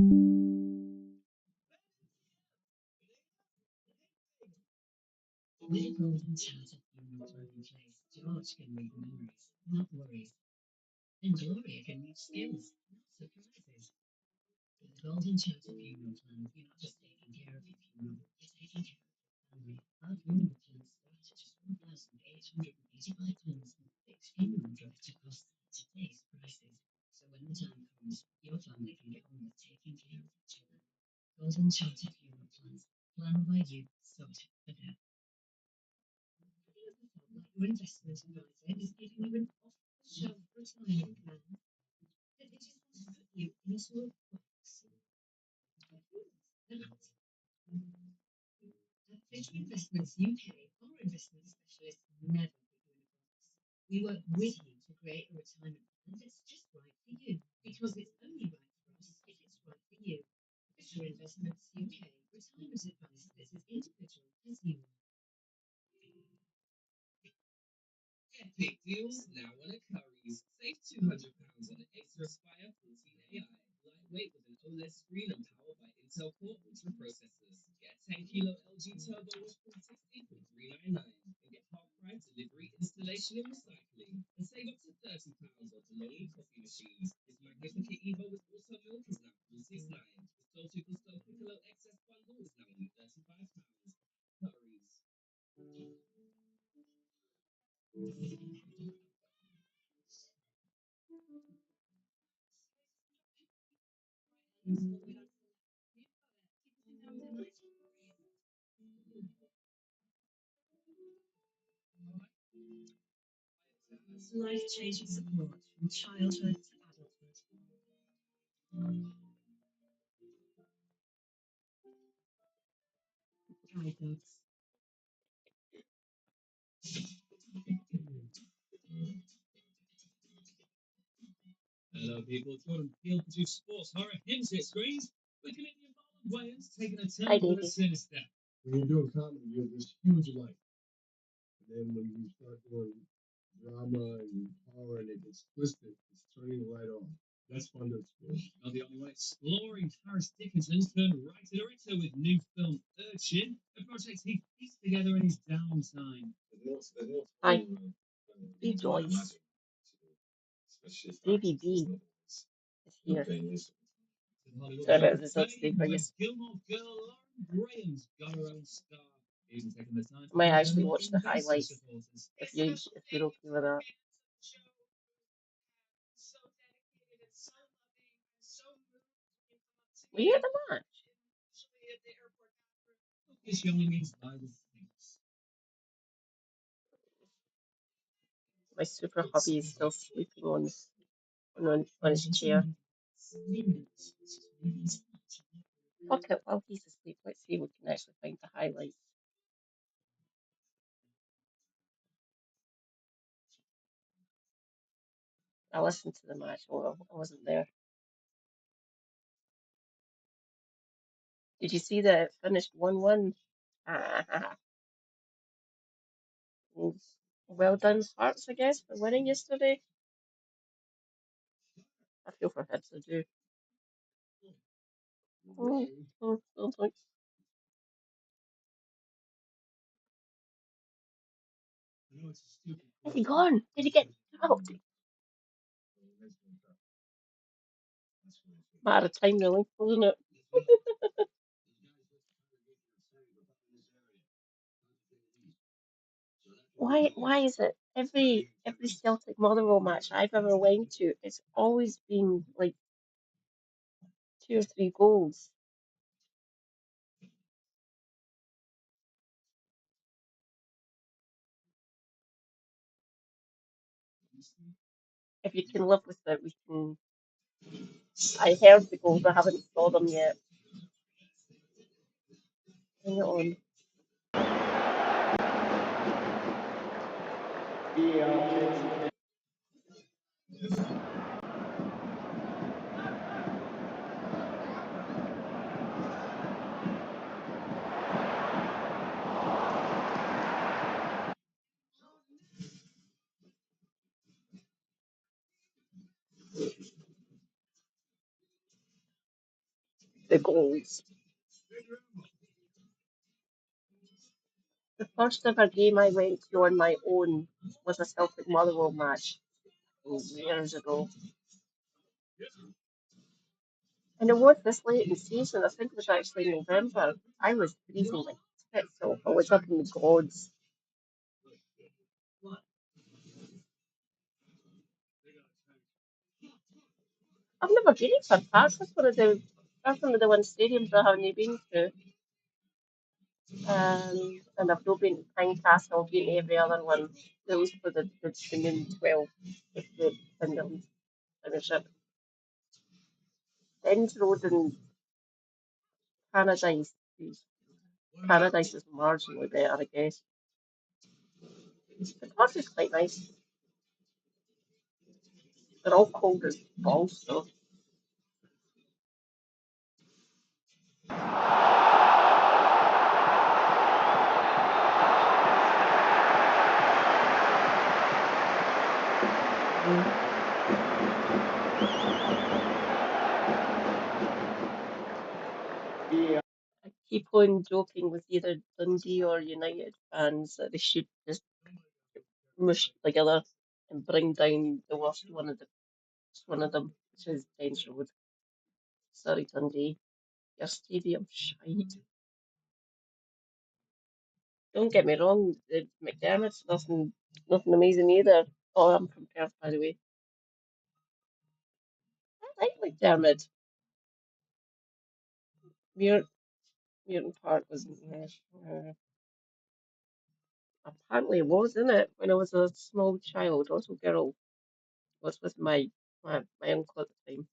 Hi, Davey. When you're doing comedy, you have this huge light. And then when you start doing drama and horror and it gets twisted, it's turning the light off. That's fun to explore. Hi. Rejoice. Davey B is here. Sorry about the results today for you. I might actually watch the highlights if you're okay with that. Were you at the match? My super hubby is still sleeping on his chair. Fuck it, while he's asleep, let's see if we can actually find the highlights. I listened to the match, although I wasn't there. Did you see that it finished 1-1? Well done, Hearts, I guess, for winning yesterday. I feel for Hibs, I do. Don't. Is he gone? Did he get out? Matter of time, really, wasn't it? Why is it every Celtic Motherwell match I've ever went to, it's always been like 2 or 3 goals. If you can live with it, we can. I heard the goals, I haven't saw them yet. Hang on. the goals. The first ever game I went to on my own was a Celtic Motherwell match years ago. And it was this late in the season. I think it was actually November. I was freezing like tits off. I was up in the gods. I've never been in St. Pat's. That's one of the one stadiums I haven't been to. And I've not been to Tynecastle, I've been to every other one. Those for the singing 12 with the Finland Premiership. Ends Road and Paradise. Paradise is marginally better, I guess. The course is quite nice. They're all cold as balls, though. I keep on joking with either Dundee or United fans that they should just mush together and bring down the worst one of them, which is Bench Road. Sorry, Dundee. Your stadium shite. Don't get me wrong, the McDermott's nothing amazing either. Oh, I'm from Perth, by the way. I like McDermott. Muir, Muirton Park wasn't there. Apparently it was, in it, when I was a small child, little girl. Was with my uncle at the time.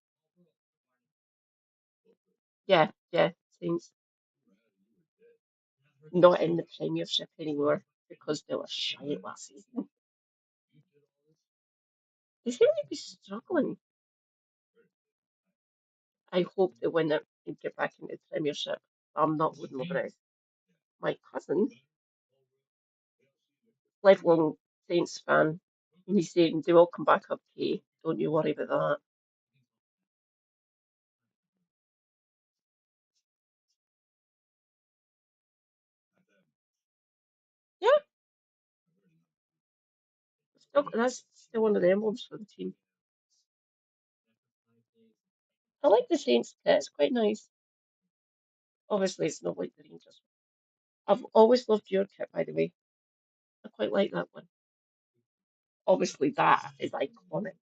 Yeah, yeah, Saints not in the Premiership anymore because they were shite last season. They seem to be struggling. I hope they win it and get back into the Premiership. I'm not holding my breath. My cousin, lifelong Saints fan, and he's saying they will come back up, okay? Don't you worry about that. Yeah, that's still one of the emblems for the team. I like the Saints kit, it's quite nice. Obviously, it's not like the Rangers. I've always loved your kit, by the way. I quite like that one. Obviously, that is iconic.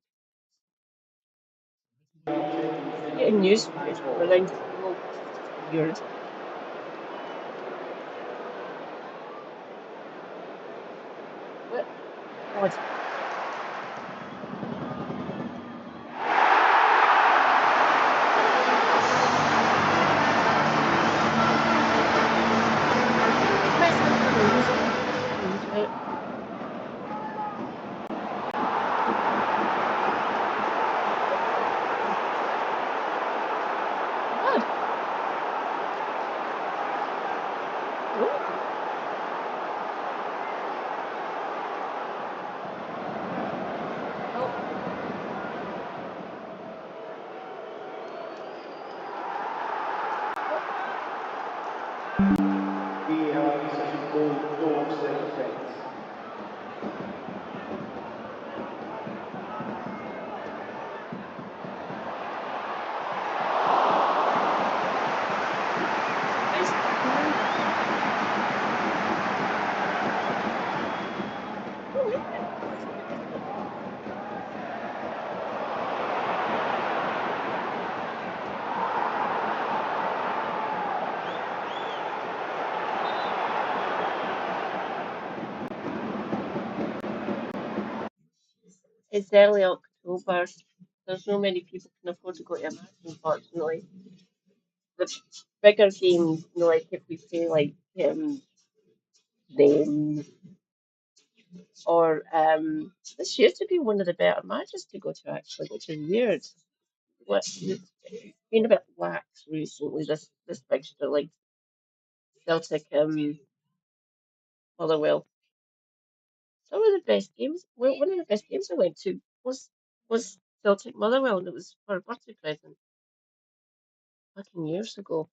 Getting news footage from around the world is just weird. What? God. Press the news. Right. God. Oh. Oh. This is called door self-defense. Press the news. Oh, wait a minute. Significant. It's early October. There's no many people can afford to go to a match, unfortunately. The bigger games, like if we say like them or this used to be one of the better matches to go to actually, which is weird. It's been a bit lax recently. This fixture, like Celtic, Motherwell. Some of the best games. Well, one of the best games I went to was Celtic Motherwell, and it was for a birthday present. fucking years ago.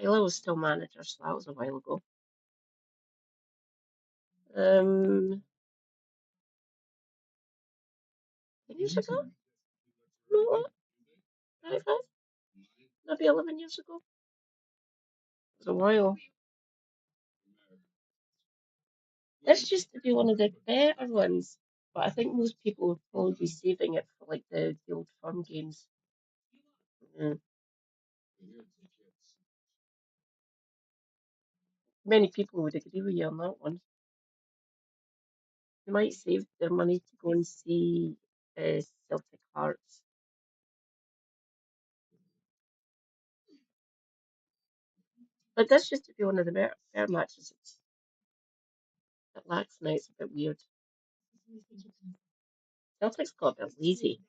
Isla was still manager, so that was a while ago. 10 years ago? No, 25? Maybe 11 years ago? It was a while. This used to be one of the better ones, but I think most people would probably be saving it for like the old firm games. Mm. Many people would agree with you on that one. They might save their money to go and see Celtic Hearts. But this used to be one of the better matches. That last night's a bit weird. Celtic's got a bit lazy.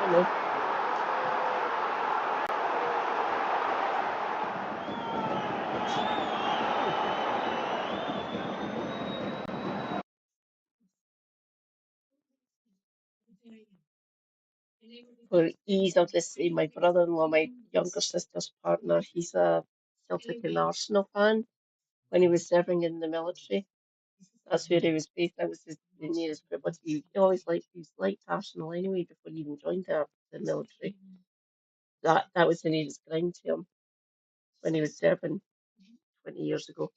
I know. For ease, I'll just say my brother-in-law, my younger sister's partner, he's a Celtic and Arsenal fan. When he was serving in the military, that's where he was based. That was the nearest group. But he always liked Arsenal anyway before he even joined the military. That was the nearest ground to him when he was serving 20 years ago.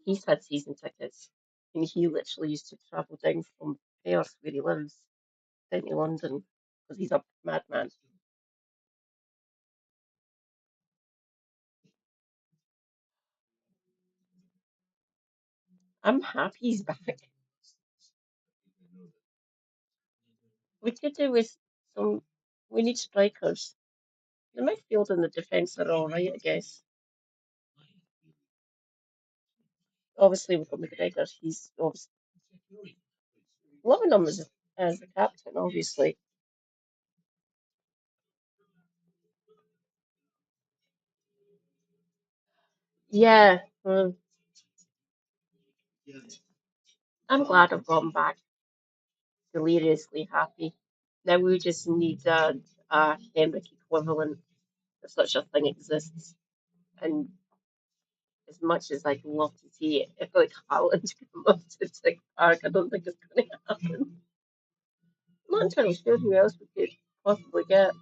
He's had season tickets, and he literally used to travel down from Perth, where he lives, down to London because he's a madman. I'm happy he's back. We could do with some. We need strikers. The midfield and the defence are all right, I guess. Obviously, we've got McGregor. He's obviously loving him as the captain, obviously. Yeah, I'm glad I've got him back. Deliriously happy. Now we just need a Henrik equivalent, if such a thing exists. And as much as I'd love to see it, if like Haaland come up to Tick Park, I don't think it's going to happen. I'm not entirely sure who else we could possibly get.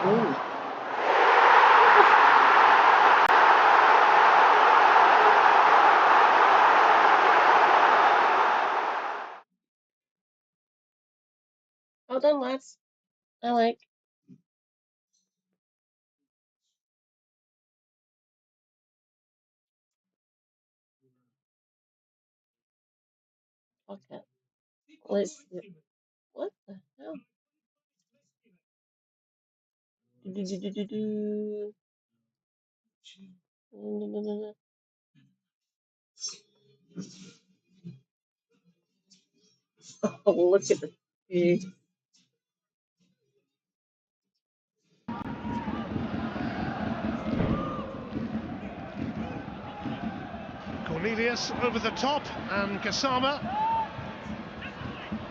Ooh. Well done, lads. I like. Fuck it. Let's. What the hell? Do-do-do-do-do-do. Oh, look at the food. Cornelius over the top, and Gassama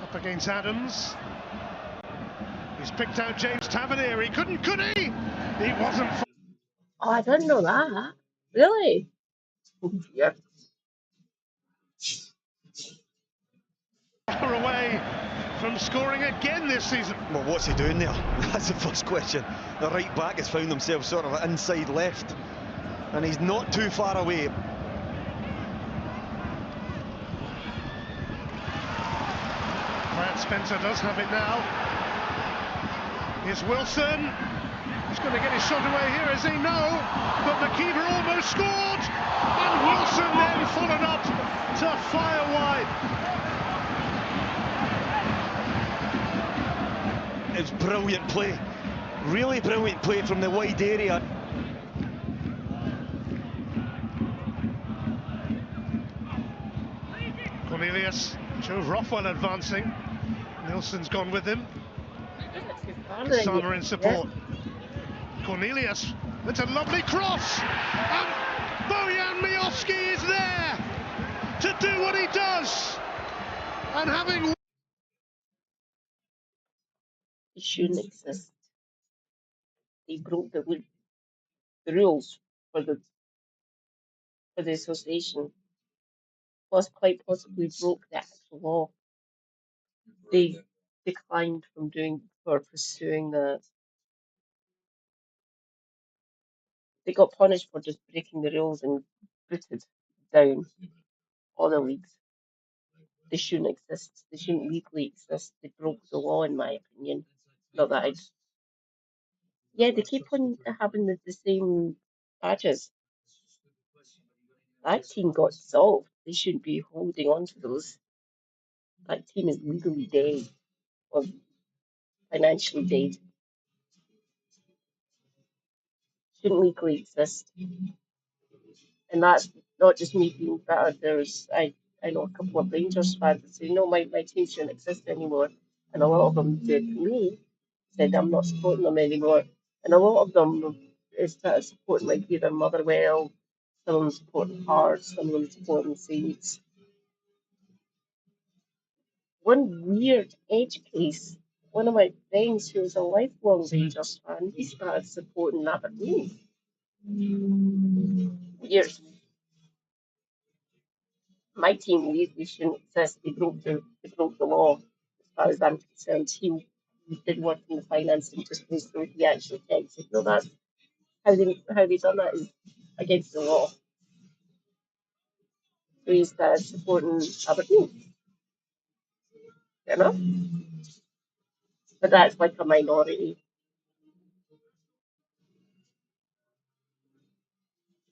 up against Adams. He's picked out James Tavernier. He couldn't, could he? He wasn't Oh, I didn't know that. Really? Oh, yeah. far away from scoring again this season. Well, what's he doing there? That's the first question. The right back has found himself sort of inside left, and he's not too far away. And Spencer does have it now. Here's Wilson. He's going to get his shot away here, is he? No. But the keeper almost scored. And Wilson then followed up to fire wide. It's brilliant play. Really brilliant play from the wide area. Cornelius, Joe Rothwell advancing. Nilsson's gone with him. Kasama in support. Cornelius, it's a lovely cross. And Bojan Miovski is there to do what he does. And having... It shouldn't exist. They broke the rules for the association. Plus, quite possibly broke the actual law. They declined from pursuing the. They got punished for just breaking the rules and booted down all the leagues. They shouldn't exist. They shouldn't legally exist. They broke the law, in my opinion. Not that I. Yeah, they keep on having the same badges. That team got dissolved. They shouldn't be holding on to those. That team is legally dead or financially dead. Shouldn't legally exist. And that's not just me being bitter. I know a couple of Rangers fans that say, no, my team shouldn't exist anymore. And a lot of them did to me, said I'm not supporting them anymore. And a lot of them is supporting like either Motherwell, some of them supporting Hearts, some of them supporting Saints. One weird edge case, one of my friends who was a lifelong Rangers fan, he started supporting Aberdeen. Weird. My team legally shouldn't exist. They broke the law. As far as I'm concerned, he did work in the finance industry, so he actually takes it. No, that's how they done that is against the law. So he started supporting Aberdeen, you know. But that's like a minority.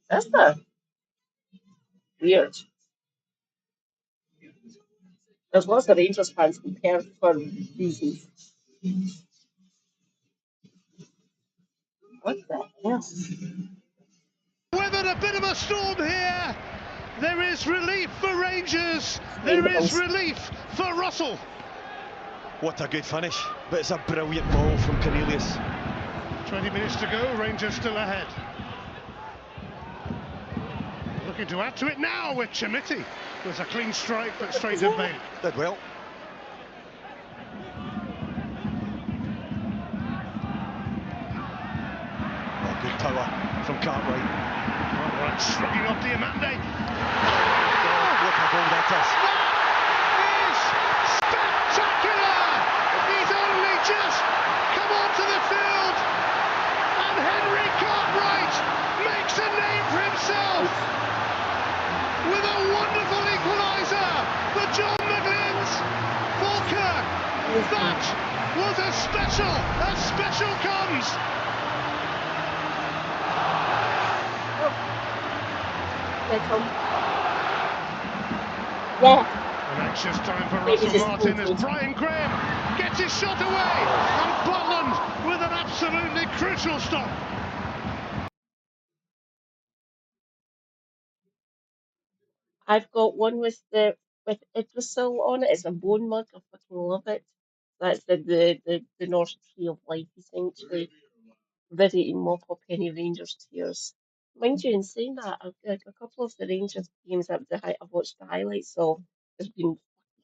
That's not weird. There's lots of Rangers fans compared for reasons. What the hell? Weathered a bit of a storm here. There is relief for Rangers. There is Rainbows. relief for Russell. What a good finish. But it's a brilliant ball from Cornelius. 20 minutes to go, Rangers still ahead. Looking to add to it now with Chimiti. There's a clean strike, but straight in vain. Did well. Oh, good tower from Cartwright. Cartwright shrugging off Diamande. What a goal that is. That is spectacular! He's only just come onto the field, and Henry Cartwright makes a name for himself with a wonderful equaliser for John McGlynn's Falkirk. That was a special comes. Yeah. An anxious time for Maybe Russell just Martin hold as Brian Graham gets his shot away, and Butland with an absolutely crucial stop. I've got one with Idrisil on it. It's a bone mug. I fucking love it. That's the North Tree of Life, essentially. Ready to mop up any Rangers tears. Mind you, in saying that, a couple of the Rangers games I've watched the highlights of, there's been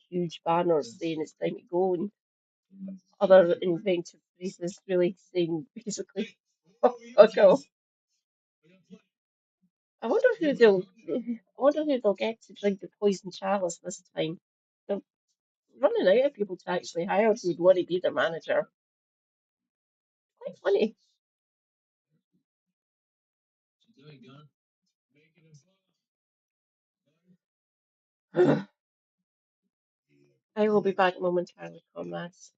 huge banners saying it's time to go, and other inventive phrases really saying basically, fuck off. I wonder who they'll, I wonder who they'll get to drink the poison chalice this time. They're running out of people to actually hire who'd want to be their manager. Quite funny. I will be back momentarily, comrades.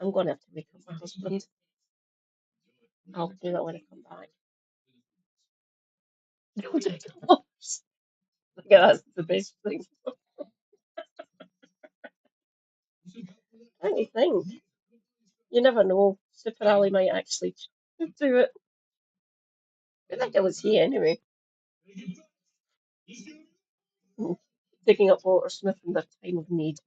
I'm going to have to wake up my husband. I'll do that when I come back. Yeah, that's the best thing. Let me think. You never know. Super Ali might actually do it. I think it was he anyway. Taking up Walter Smith in their time of need.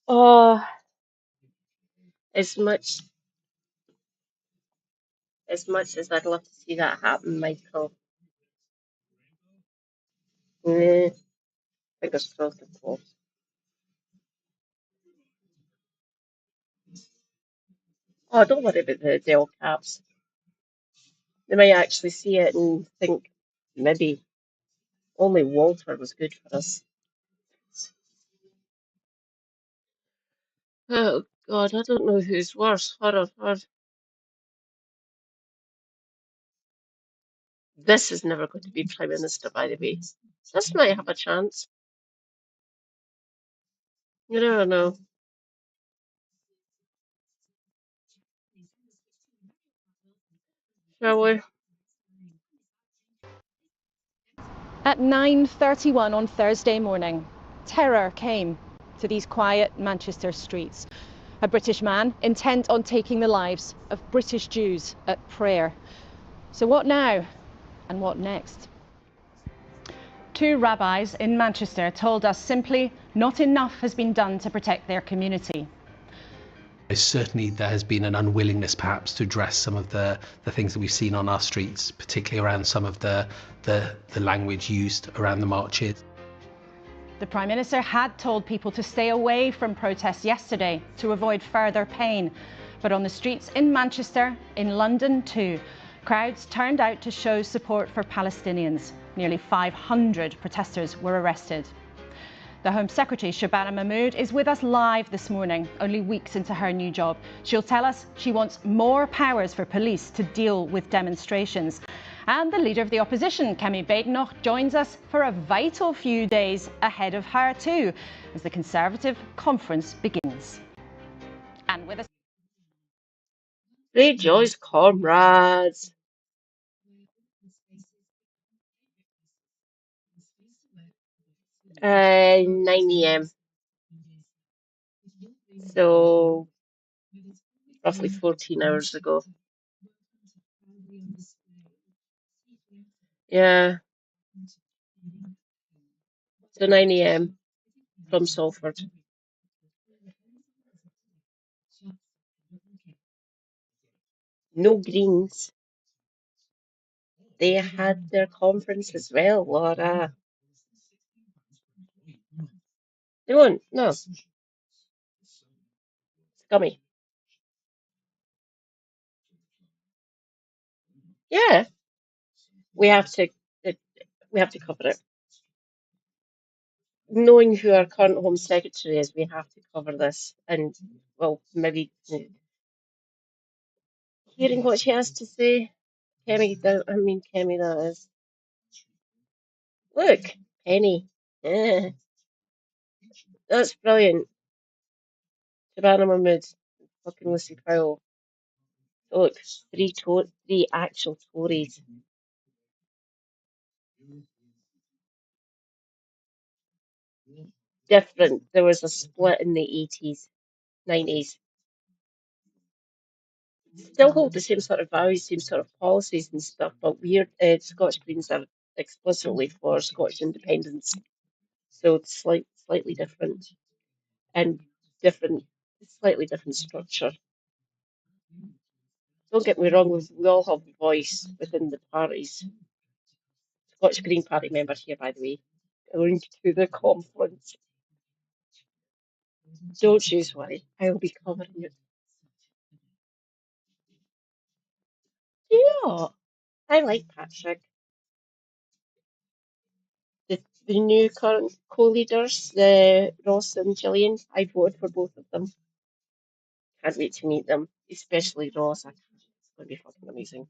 Oh, as much as I'd love to see that happen, Michael. Eh, fingers crossed, of course. Oh, don't worry about the Del Caps. They might actually see it and think maybe only Walter was good for us. Oh God, I don't know who's worse. Horror. This is never going to be Prime Minister, by the way. This might have a chance. You never know. Shall we? At 9:31 on Thursday morning, terror came to these quiet Manchester streets. A British man intent on taking the lives of British Jews at prayer. So what now and what next? Two rabbis in Manchester told us simply not enough has been done to protect their community. Certainly there has been an unwillingness perhaps to address some of the things that we've seen on our streets, particularly around some of the language used around the marches. The Prime Minister had told people to stay away from protests yesterday to avoid further pain. But on the streets in Manchester, in London too, crowds turned out to show support for Palestinians. Nearly 500 protesters were arrested. The Home Secretary, Shabana Mahmood, is with us live this morning, only weeks into her new job. She'll tell us she wants more powers for police to deal with demonstrations. And the Leader of the Opposition, Kemi Badenoch, joins us for a vital few days ahead of her too, as the Conservative conference begins. And with us... Rejoice, comrades. 9 a.m. So roughly 14 hours ago. Yeah, so 9 a.m. from Salford. No Greens. They had their conference as well, Laura. They won't. No, scummy. Yeah, we have to. We have to cover it. Knowing who our current Home Secretary is, we have to cover this, and well, maybe hearing what she has to say. Kemi, Kemi, that is. Look, Penny. Yeah, that's brilliant. Shabana Mahmood, fucking Lucy Crowell. Oh, look, three actual Tories. Different. There was a split in the 80s, 90s. Still hold the same sort of values, same sort of policies and stuff, but we're Scottish Greens are explicitly for Scottish independence, so it's slightly different and different, slightly different structure. Don't get me wrong, we all have a voice within the parties. Scottish Green Party member here, by the way, going to the conference. Don't you worry, I will be covering it. Yeah, I like Patrick. The new current co-leaders, the Ross and Gillian, I voted for both of them. Can't wait to meet them, especially Ross. It's going to be fucking amazing.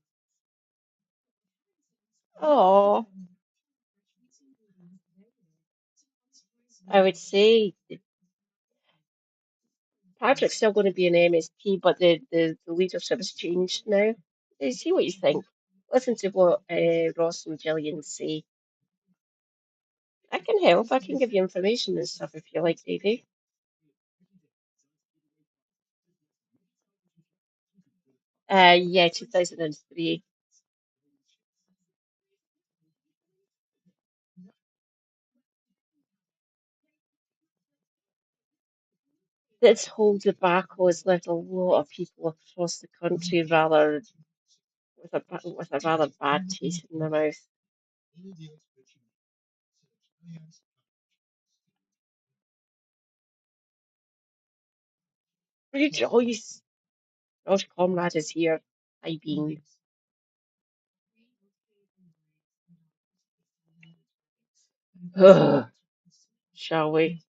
Oh, I would say Patrick's still going to be an MSP, but the leadership has changed now. See what you think. Listen to what Ross and Gillian say. I can help. I can give you information and stuff if you like, Davey. Yeah, 2003. This whole debacle has left a lot of people across the country rather with a rather bad taste in their mouth. Rejoice! Josh Comrade is here. Hi, Bean. Shall we?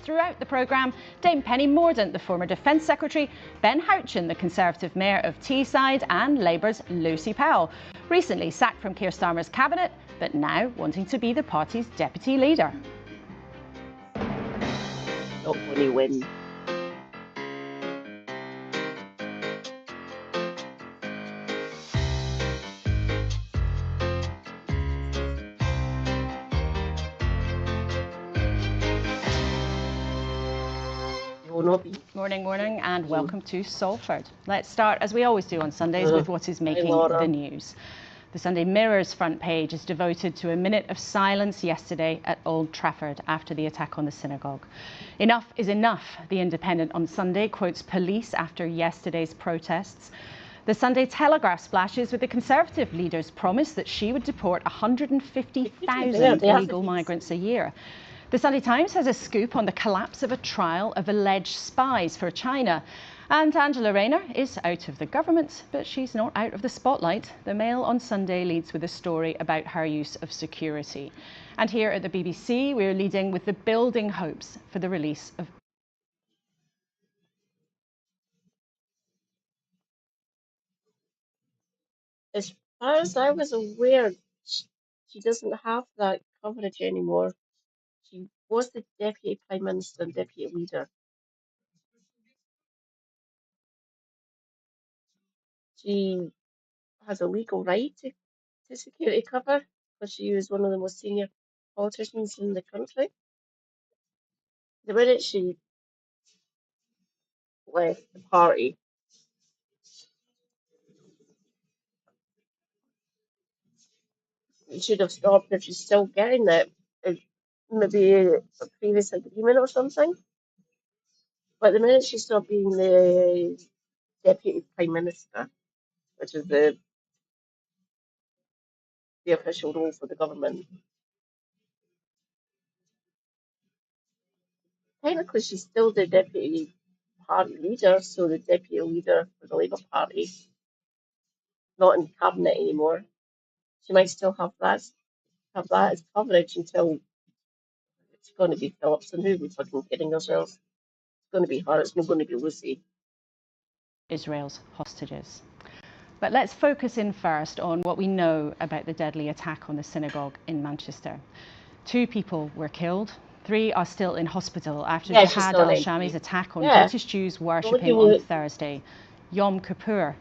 Throughout the programme, Dame Penny Mordaunt, the former Defence Secretary, Ben Houchin, the Conservative Mayor of Teesside, and Labour's Lucy Powell, recently sacked from Keir Starmer's cabinet, but now wanting to be the party's deputy leader. Not going to win. Morning, and welcome to Salford. Let's start, as we always do on Sundays, with what is making the news. The Sunday Mirror's front page is devoted to a minute of silence yesterday at Old Trafford after the attack on the synagogue. Enough is enough, The Independent on Sunday quotes police after yesterday's protests. The Sunday Telegraph splashes with the Conservative leader's promise that she would deport 150,000 illegal migrants a year. The Sunday Times has a scoop on the collapse of a trial of alleged spies for China. And Angela Rayner is out of the government, but she's not out of the spotlight. The Mail on Sunday leads with a story about her use of security. And here at the BBC, we're leading with the building hopes for the release of... As far as I was aware, she doesn't have that coverage anymore. She was the Deputy Prime Minister and Deputy Leader. She has a legal right to security cover because she was one of the most senior politicians in the country. The minute she left the party, it should have stopped if she's still getting it. Maybe a previous agreement or something. But the minute she stopped being the Deputy Prime Minister, which is the official role for the government, technically she's still the Deputy Party Leader, so the Deputy Leader for the Labour Party, not in cabinet anymore. She might still have that as coverage until it's going to be Phillips, and who are we fucking kidding ourselves? It's going to be her. It's not going to be Lucy. Israel's hostages. But let's focus in first on what we know about the deadly attack on the synagogue in Manchester. 2 people were killed. 3 are still in hospital after Jihad al-Shami's attack on British Jews worshipping on Thursday, Yom Kippur.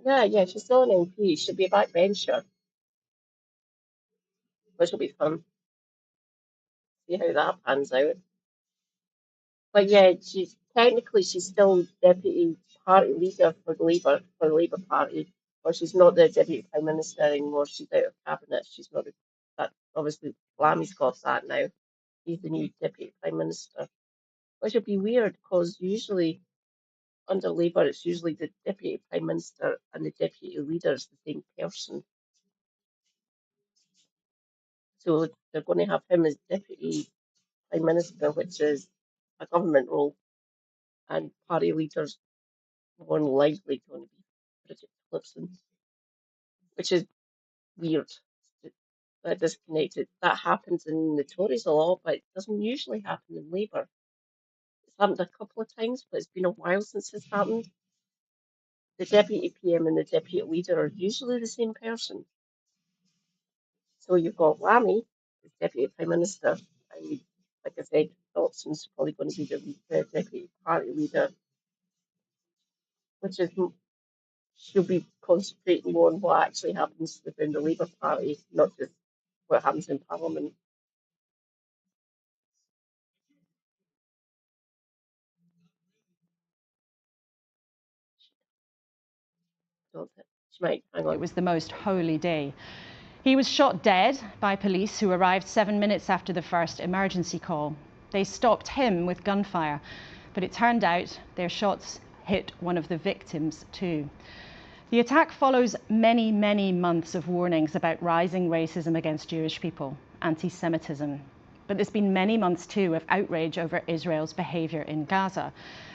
Yeah, she's still an MP. She'll be a backbencher, which will be fun. See how that pans out. But yeah, she's still Deputy Party Leader for the Labour Party, but she's not the Deputy Prime Minister anymore. She's out of cabinet. She's not that. Obviously, Lammy's got that now. He's the new Deputy Prime Minister, which would be weird because usually under Labour, it's usually the Deputy Prime Minister and the Deputy Leader is the same person. So they're going to have him as Deputy Prime Minister, which is a government role, and Party Leader's more than likely going to be Bridget Phillipson, which is weird. That disconnected. That happens in the Tories a lot, but it doesn't usually happen in Labour. It's happened a couple of times, but it's been a while since it's happened. The Deputy PM and the Deputy Leader are usually the same person. So you've got Lammy, as Deputy Prime Minister, and like I said, Phillipson's probably going to be the Deputy Party Leader, which is she'll be concentrating more on what actually happens within the Labour Party, not just what happens in Parliament. She might. Hang on. It was the most holy day. He was shot dead by police who arrived 7 minutes after the first emergency call. They stopped him with gunfire, but it turned out their shots hit one of the victims too. The attack follows many, many months of warnings about rising racism against Jewish people, anti-Semitism. But there's been many months too of outrage over Israel's behaviour in Gaza.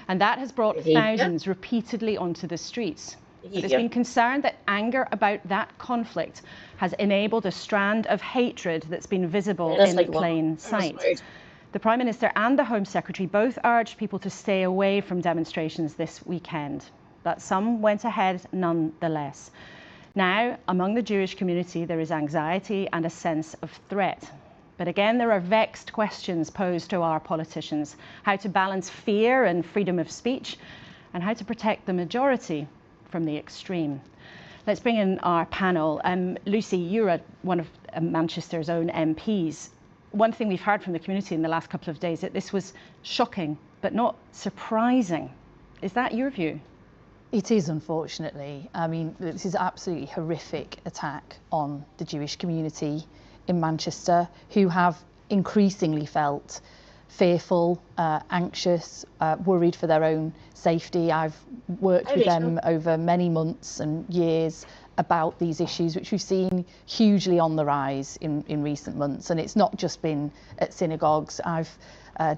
And that has brought thousands repeatedly onto the streets. But there's been concern that anger about that conflict has enabled a strand of hatred that's been visible in plain sight. The Prime Minister and the Home Secretary both urged people to stay away from demonstrations this weekend, but some went ahead nonetheless. Now, among the Jewish community, there is anxiety and a sense of threat. But again, there are vexed questions posed to our politicians: how to balance fear and freedom of speech, and how to protect the majority from the extreme. Let's bring in our panel. Lucy, you're one of Manchester's own MPs. One thing we've heard from the community in the last couple of days, that this was shocking, but not surprising. Is that your view? It is, unfortunately. I mean, this is an absolutely horrific attack on the Jewish community in Manchester, who have increasingly felt fearful, anxious, worried for their own safety. I've worked with them over many months and years about these issues, which we've seen hugely on the rise in recent months. And it's not just been at synagogues. I've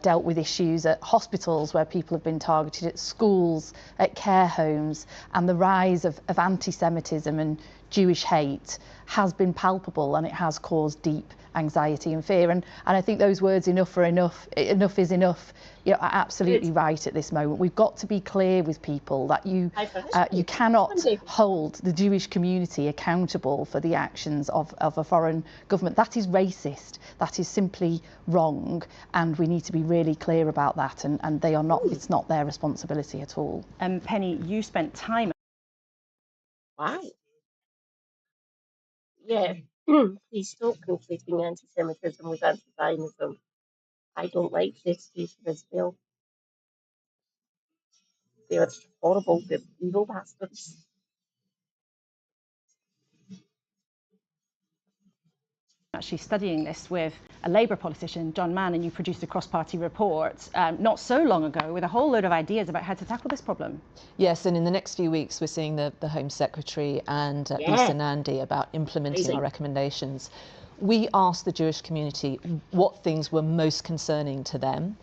dealt with issues at hospitals where people have been targeted, at schools, at care homes, and the rise of anti-Semitism and Jewish hate has been palpable, and it has caused deep anxiety and fear. And I think those words, enough is enough, are absolutely right at this moment. We've got to be clear with people that you cannot hold the Jewish community accountable for the actions of a foreign government. That is racist. That is simply wrong, and we need to be really clear about that, and they are not. It's not their responsibility at all. Penny, you spent time. Wow. Yeah. Please stop conflating anti-Semitism with anti-Zionism. I don't like the state of Israel. They are horrible, they're evil bastards. Actually studying this with a Labour politician, John Mann, and you produced a cross-party report not so long ago with a whole load of ideas about how to tackle this problem. Yes, and in the next few weeks we're seeing the Home Secretary and Lisa Nandy about implementing our recommendations. We asked the Jewish community what things were most concerning to them,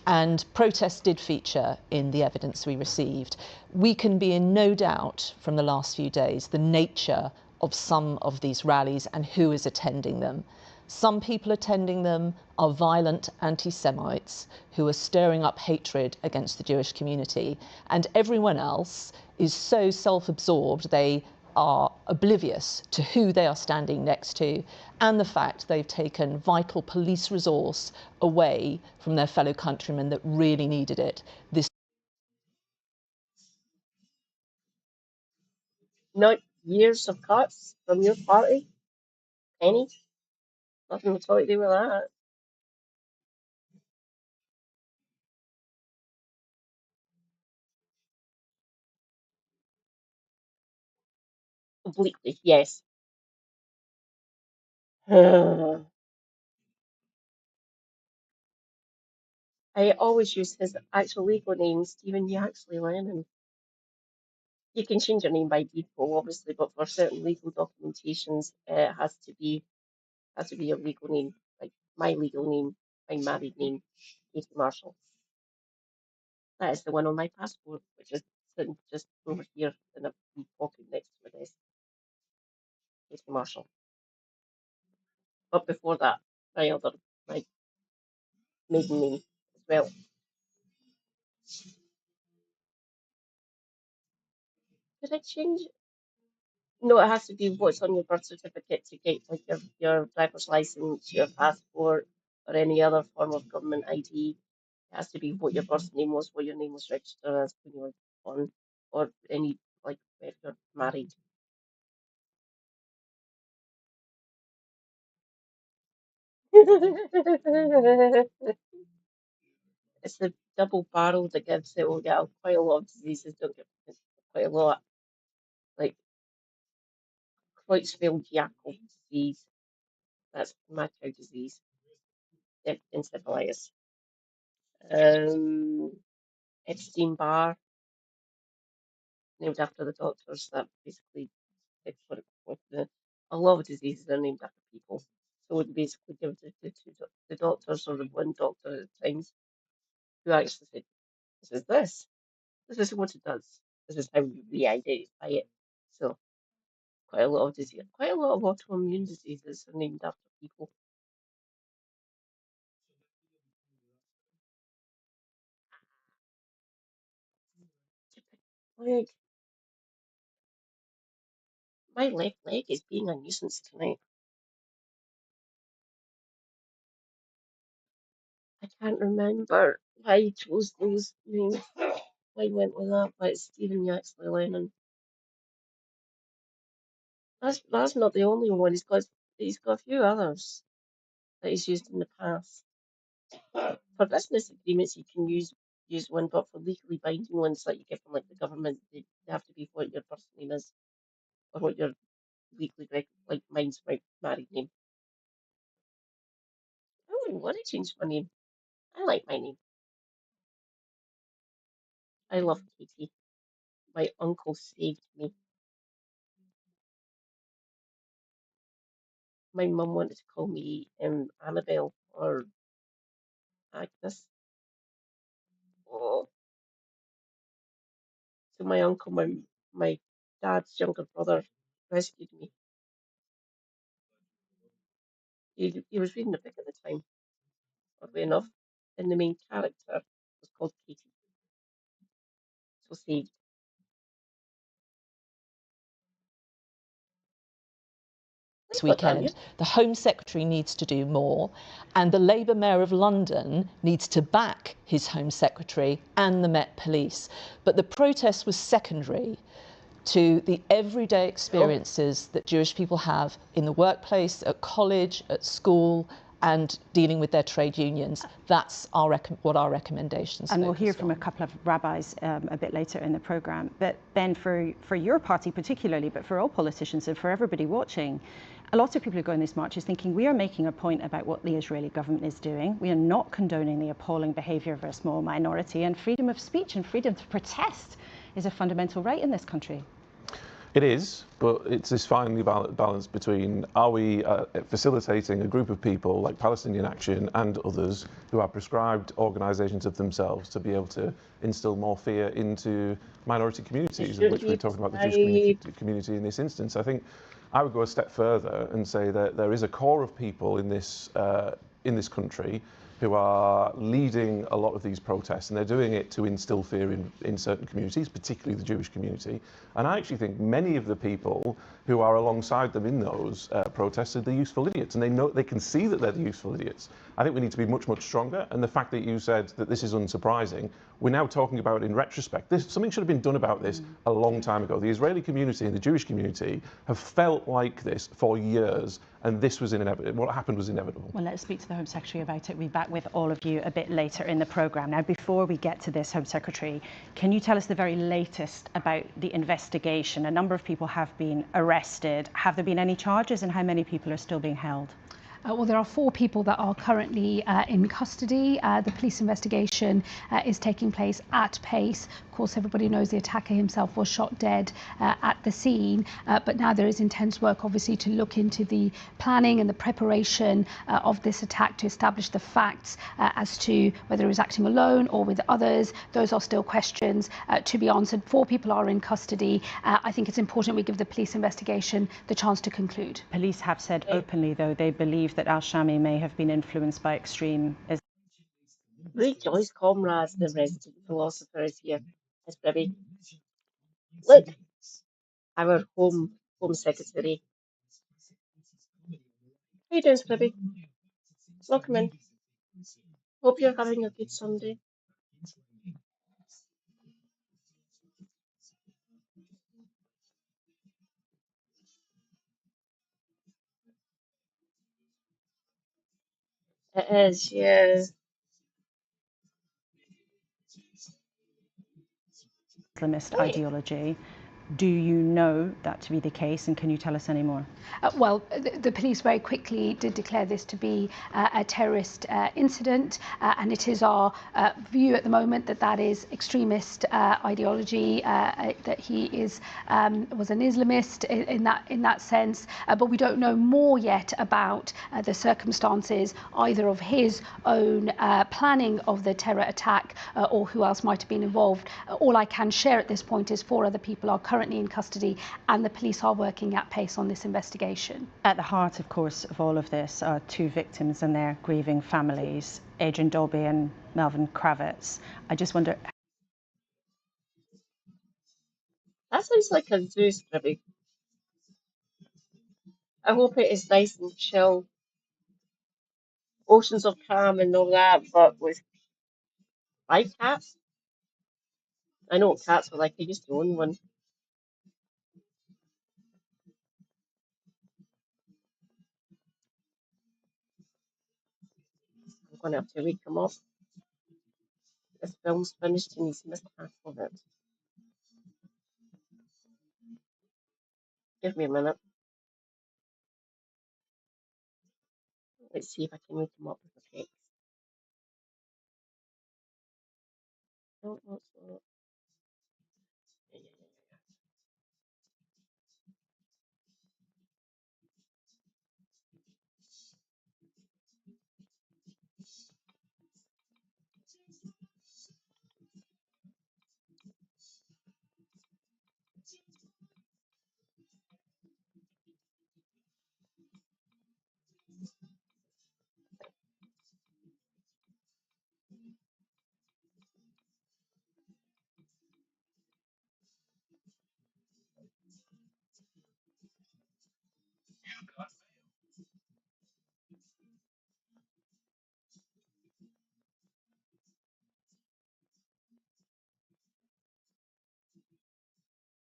and protests did feature in the evidence we received. We can be in no doubt from the last few days the nature of some of these rallies and who is attending them. Some people attending them are violent anti-Semites who are stirring up hatred against the Jewish community, and everyone else is so self-absorbed they are oblivious to who they are standing next to and the fact they've taken vital police resource away from their fellow countrymen that really needed it. Not years of cuts from your party, Penny. Nothing at all to do with that. Obliquely, yes. I always use his actual legal name, Stephen Yaxley Lennon. You can change your name by default, obviously, but for certain legal documentations, it has to be your legal name. Like my legal name, my married name, Katie Marshall. That is the one on my passport, which is sitting just over here in a wee pocket next to my desk. Katie Marshall. But before that, my maiden name as well. Did I change it? No, it has to be what's on your birth certificate to get like your driver's license, your passport, or any other form of government ID. It has to be what your birth name was, what your name was registered as when you were born, or any like if you're married. It's the double barrel that gives it will get quite a lot of diseases, don't get quite a lot. Like Creutzfeldt-Jakob disease. That's mad cow disease. Encephalitis. Epstein-Barr, named after the doctors that basically did what a lot of diseases are named after people. So we basically give it to the doctors or the one doctor at times who actually said, this is this. This is what it does. This is how we identify it. So quite a lot of disease, quite a lot of autoimmune diseases are named after people. Like my left leg is being a nuisance tonight. I can't remember why I chose those names. Why I went with that, but it's Stephen Yaxley Lennon. That's not the only one. He's got a few others that he's used in the past. For business agreements, you can use one, but for legally binding ones that you get from like the government, they have to be what your first name is or what your legally like mine's my married name. I wouldn't want to change my name. I like my name. I love Katie. My uncle saved me. My mum wanted to call me Annabelle or Agnes. Oh. So my uncle, my dad's younger brother, rescued me. He was reading a book at the time, oddly enough, and the main character was called Katie. So saved. This weekend, the Home Secretary needs to do more, and the Labour Mayor of London needs to back his Home Secretary and the Met Police. But the protest was secondary to the everyday experiences that Jewish people have in the workplace, at college, at school, and dealing with their trade unions. That's what our recommendations are. And we'll hear from a couple of rabbis a bit later in the programme. But then for your party particularly, but for all politicians and for everybody watching, a lot of people who go on these marches thinking we are making a point about what the Israeli government is doing. We are not condoning the appalling behaviour of a small minority, and freedom of speech and freedom to protest is a fundamental right in this country. It is, but it's this finely balance between are we facilitating a group of people like Palestinian Action and others who are prescribed organisations of themselves to be able to instill more fear into minority communities, of which we're talking about the Jewish community in this instance. I think I would go a step further and say that there is a core of people in this country who are leading a lot of these protests, and they're doing it to instill fear in certain communities, particularly the Jewish community. And I actually think many of the people who are alongside them in those protests are the useful idiots, and they can see that they're the useful idiots. I think we need to be much, much stronger, and the fact that you said that this is unsurprising, we're now talking about in retrospect. Something should have been done about this a long time ago. The Israeli community and the Jewish community have felt like this for years, and this was inevitable. What happened was inevitable. Well, let's speak to the Home Secretary about it. We'll be back with all of you a bit later in the programme. Now, before we get to this, Home Secretary, can you tell us the very latest about the investigation? A number of people have been arrested. Have there been any charges, and how many people are still being held? Well, there are 4 people that are currently in custody. The police investigation is taking place at pace. Of course, everybody knows the attacker himself was shot dead at the scene. But now there is intense work, obviously, to look into the planning and the preparation of this attack to establish the facts as to whether he was acting alone or with others. Those are still questions to be answered. 4 people are in custody. I think it's important we give the police investigation the chance to conclude. Police have said openly, though, they believe that Al-Shami may have been influenced by extreme. Rejoice, comrades, the resident philosopher is here. It's Bribby. Look, our home secretary. How you doing, Bribby? Welcome in. Hope you're having a good Sunday. It is, yeah. Islamist ideology. Do you know that to be the case, and can you tell us any more? Well, the police very quickly did declare this to be a terrorist incident, and it is our view at the moment that that is extremist ideology, that he is was an Islamist in that sense, but we don't know more yet about the circumstances either of his own planning of the terror attack or who else might have been involved. All I can share at this point is 4 other people are currently in custody, and the police are working at pace on this investigation. At the heart, of course, of all of this are 2 victims and their grieving families, Adrian Dolby and Melvin Kravitz. I just wonder... That sounds like a zoo scribby. I hope it is nice and chill. Oceans of calm and all that, but with 5 cats? I know what cats were like. I used to own one. I'm going to have to read them off. This film's finished and he's missed half of it. Give me a minute. Let's see if I can make them up with the text. No, that's not.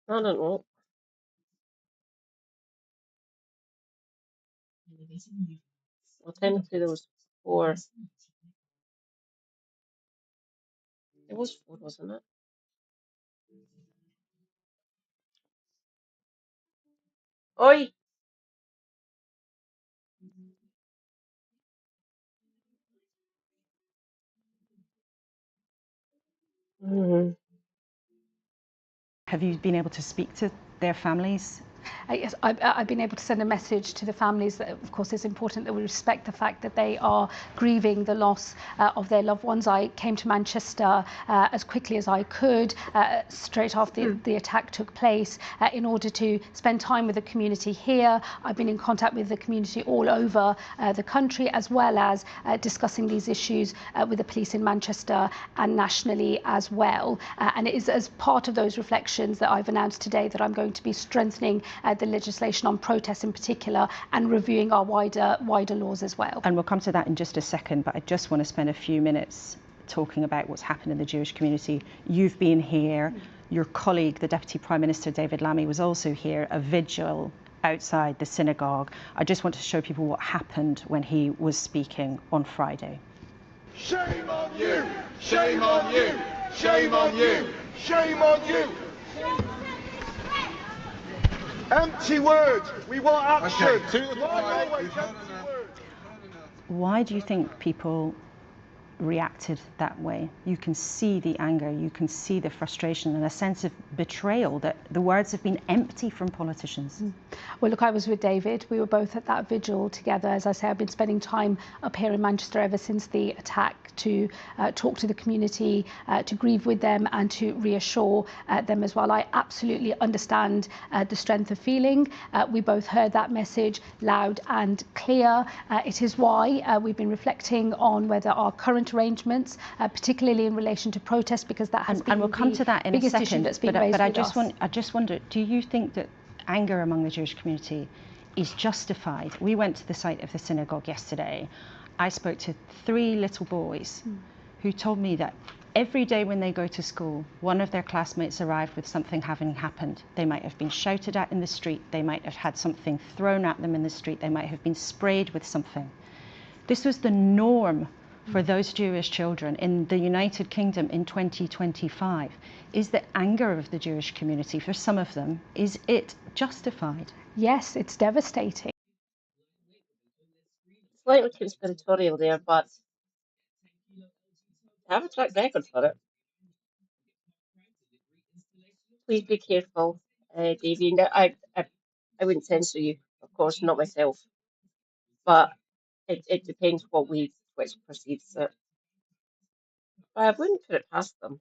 I don't know. Well, technically there was 4. It was 4, wasn't it? Oi! Have you been able to speak to their families? Yes, I've been able to send a message to the families that, of course, it's important that we respect the fact that they are grieving the loss of their loved ones. I came to Manchester as quickly as I could, straight after the attack took place, in order to spend time with the community here. I've been in contact with the community all over the country, as well as discussing these issues with the police in Manchester and nationally as well. And it is as part of those reflections that I've announced today that I'm going to be strengthening the legislation on protests in particular and reviewing our wider laws as well. And we'll come to that in just a second, but I just want to spend a few minutes talking about what's happened in the Jewish community. You've been here, your colleague, the Deputy Prime Minister David Lammy, was also here, a vigil outside the synagogue. I just want to show people what happened when he was speaking on Friday. Shame on you! Shame on you! Shame on you! Shame on you! Empty words. We want action. Okay. Why do you think people reacted that way? You can see the anger, you can see the frustration and a sense of betrayal that the words have been empty from politicians. Well, look, I was with David. We were both at that vigil together. As I say, I've been spending time up here in Manchester ever since the attack to talk to the community, to grieve with them and to reassure them as well. I absolutely understand the strength of feeling. We both heard that message loud and clear. It is why we've been reflecting on whether our current arrangements, particularly in relation to protests, because that has been and we'll come to that in a second. That's been raised but with I just wonder, do you think that anger among the Jewish community is justified? We went to the site of the synagogue yesterday. I spoke to 3 little boys who told me that every day when they go to school, one of their classmates arrived with something having happened. They might have been shouted at in the street, they might have had something thrown at them in the street, they might have been sprayed with something. This was the norm for those Jewish children in the United Kingdom in 2025? Is the anger of the Jewish community, for some of them, is it justified? Yes, it's devastating. Slightly conspiratorial there, but I have a track record for it. Please be careful, Davey. Now, I wouldn't censor you, of course, not myself, but it depends what way Twitch perceives it. But I wouldn't put it past them.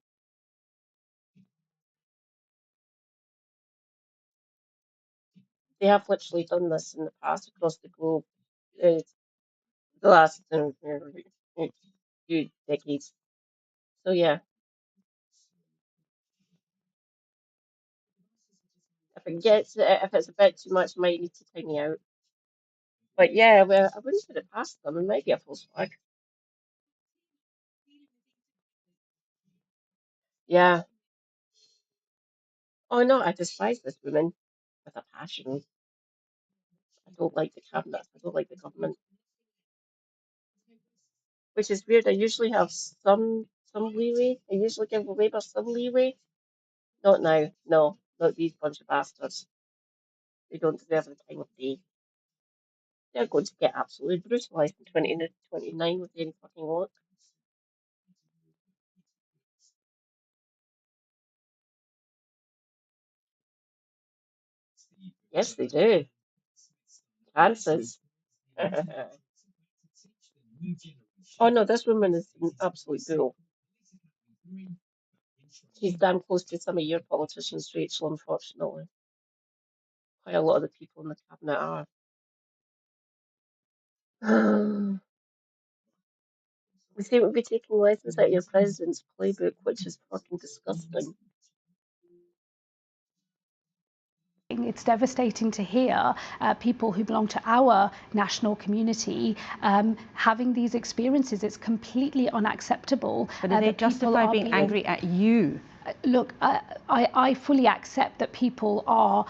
They have literally done this in the past across the globe, the last few decades. So yeah, if it's a bit too much, I might need to take me out. But yeah, well, I wouldn't put it past them. It might be a false flag. Yeah. Oh no, I despise this woman with a passion. I don't like the cabinet. I don't like the government, which is weird. I usually have some leeway. I usually give Labour some leeway. Not now. No, not these bunch of bastards. They don't deserve the time of day. They're going to get absolutely brutalised in 2029 with any fucking luck. Yes, they do. Chances. Oh no, this woman is an absolute bull. She's damn close to some of your politicians, Rachel, unfortunately. Quite a lot of the people in the cabinet are. We seem to be taking lessons out of your president's playbook, which is fucking disgusting. It's devastating to hear people who belong to our national community having these experiences. It's completely unacceptable. But are they justified being angry at you? Look, I fully accept that people are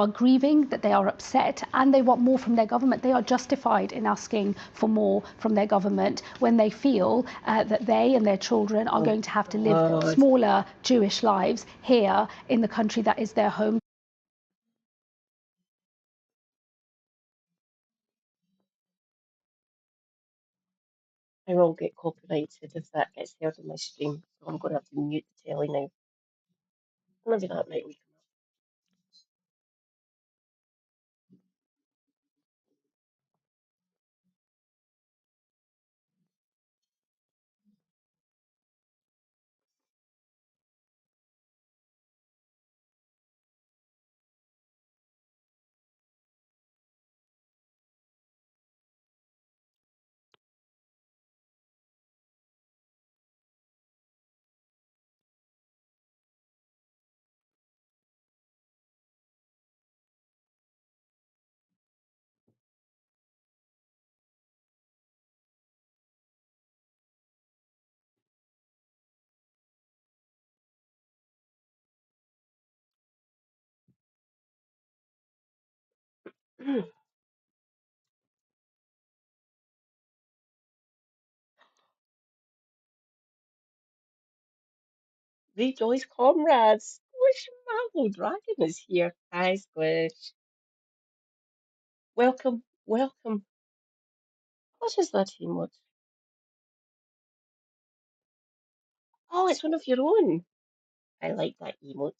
grieving, that they are upset, and they want more from their government. They are justified in asking for more from their government when they feel that they and their children are going to have to live smaller Jewish lives here in the country that is their home. I will get copyrighted if that gets heard on my stream, so I'm going to have to mute the telly now. Maybe that might wake up. Rejoice, comrades! Squish Dragon is here. Hi, Squish. Welcome, welcome. What is that emote? Oh, it's one of your own. I like that emote.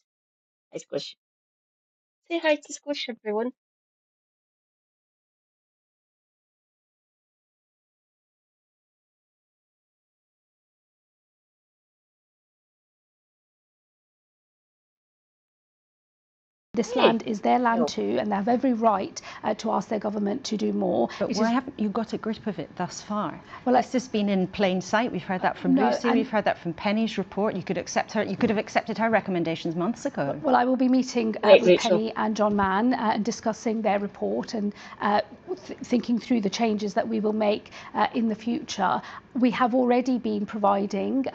Hi, Squish. Say hi to Squish, everyone. This land is their land too, and they have every right to ask their government to do more. But why haven't you got a grip of it thus far? Well, it's just been in plain sight. We've heard that from Lucy. We've heard that from Penny's report. You could have accepted her recommendations months ago. Well, I will be meeting with Penny and John Mann and discussing their report and thinking through the changes that we will make in the future. We have already been providing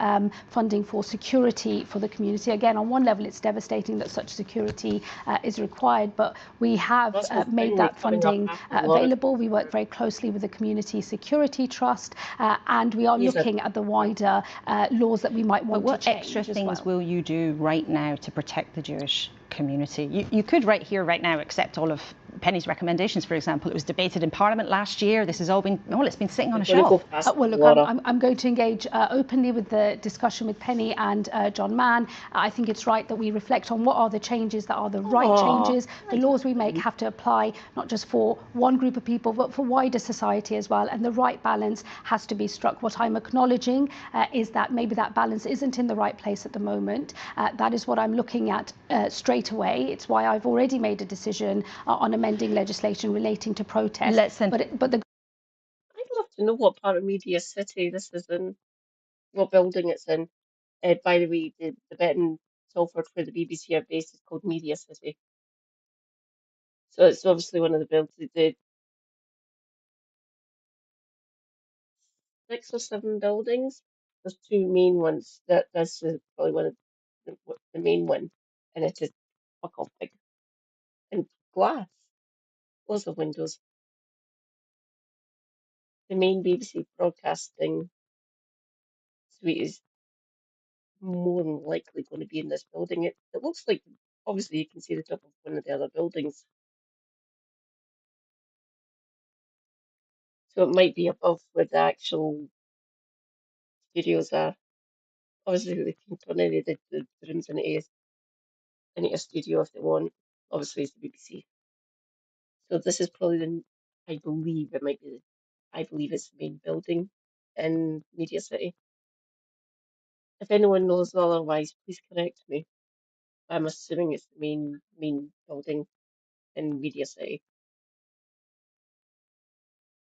funding for security for the community. Again, on one level, it's devastating that such security is required. But we have made that funding available. We work very closely with the Community Security Trust, and we are looking at the wider laws that we might want to change. What extra things will you do right now to protect the Jewish community? You could right here, right now, accept all of Penny's recommendations, for example. It was debated in Parliament last year. This has all been, it's been sitting on a shelf. Well, look, I'm going to engage openly with the discussion with Penny and John Mann. I think it's right that we reflect on what are the changes that are the right changes. The laws we make have to apply not just for one group of people, but for wider society as well. And the right balance has to be struck. What I'm acknowledging is that maybe that balance isn't in the right place at the moment. That is what I'm looking at straight away. It's why I've already made a decision on amending legislation relating to protest. But I'd love to know what part of Media City this is in, what building it's in. By the way, the betting Salford where the BBC are based is called Media City. So it's obviously one of the buildings. The 6 or 7 buildings. There's 2 main ones. That's probably one of the main one, and it is fuck off big and glass. Lots of windows. The main BBC broadcasting suite is more than likely going to be in this building. It looks like, obviously, you can see the top of one of the other buildings. So it might be above where the actual studios are. Obviously, they can turn any of the rooms into a studio if they want. Obviously, it's the BBC. So this is probably I believe it might be, I believe it's the main building in Media City. If anyone knows otherwise, please correct me. I'm assuming it's the main building in Media City.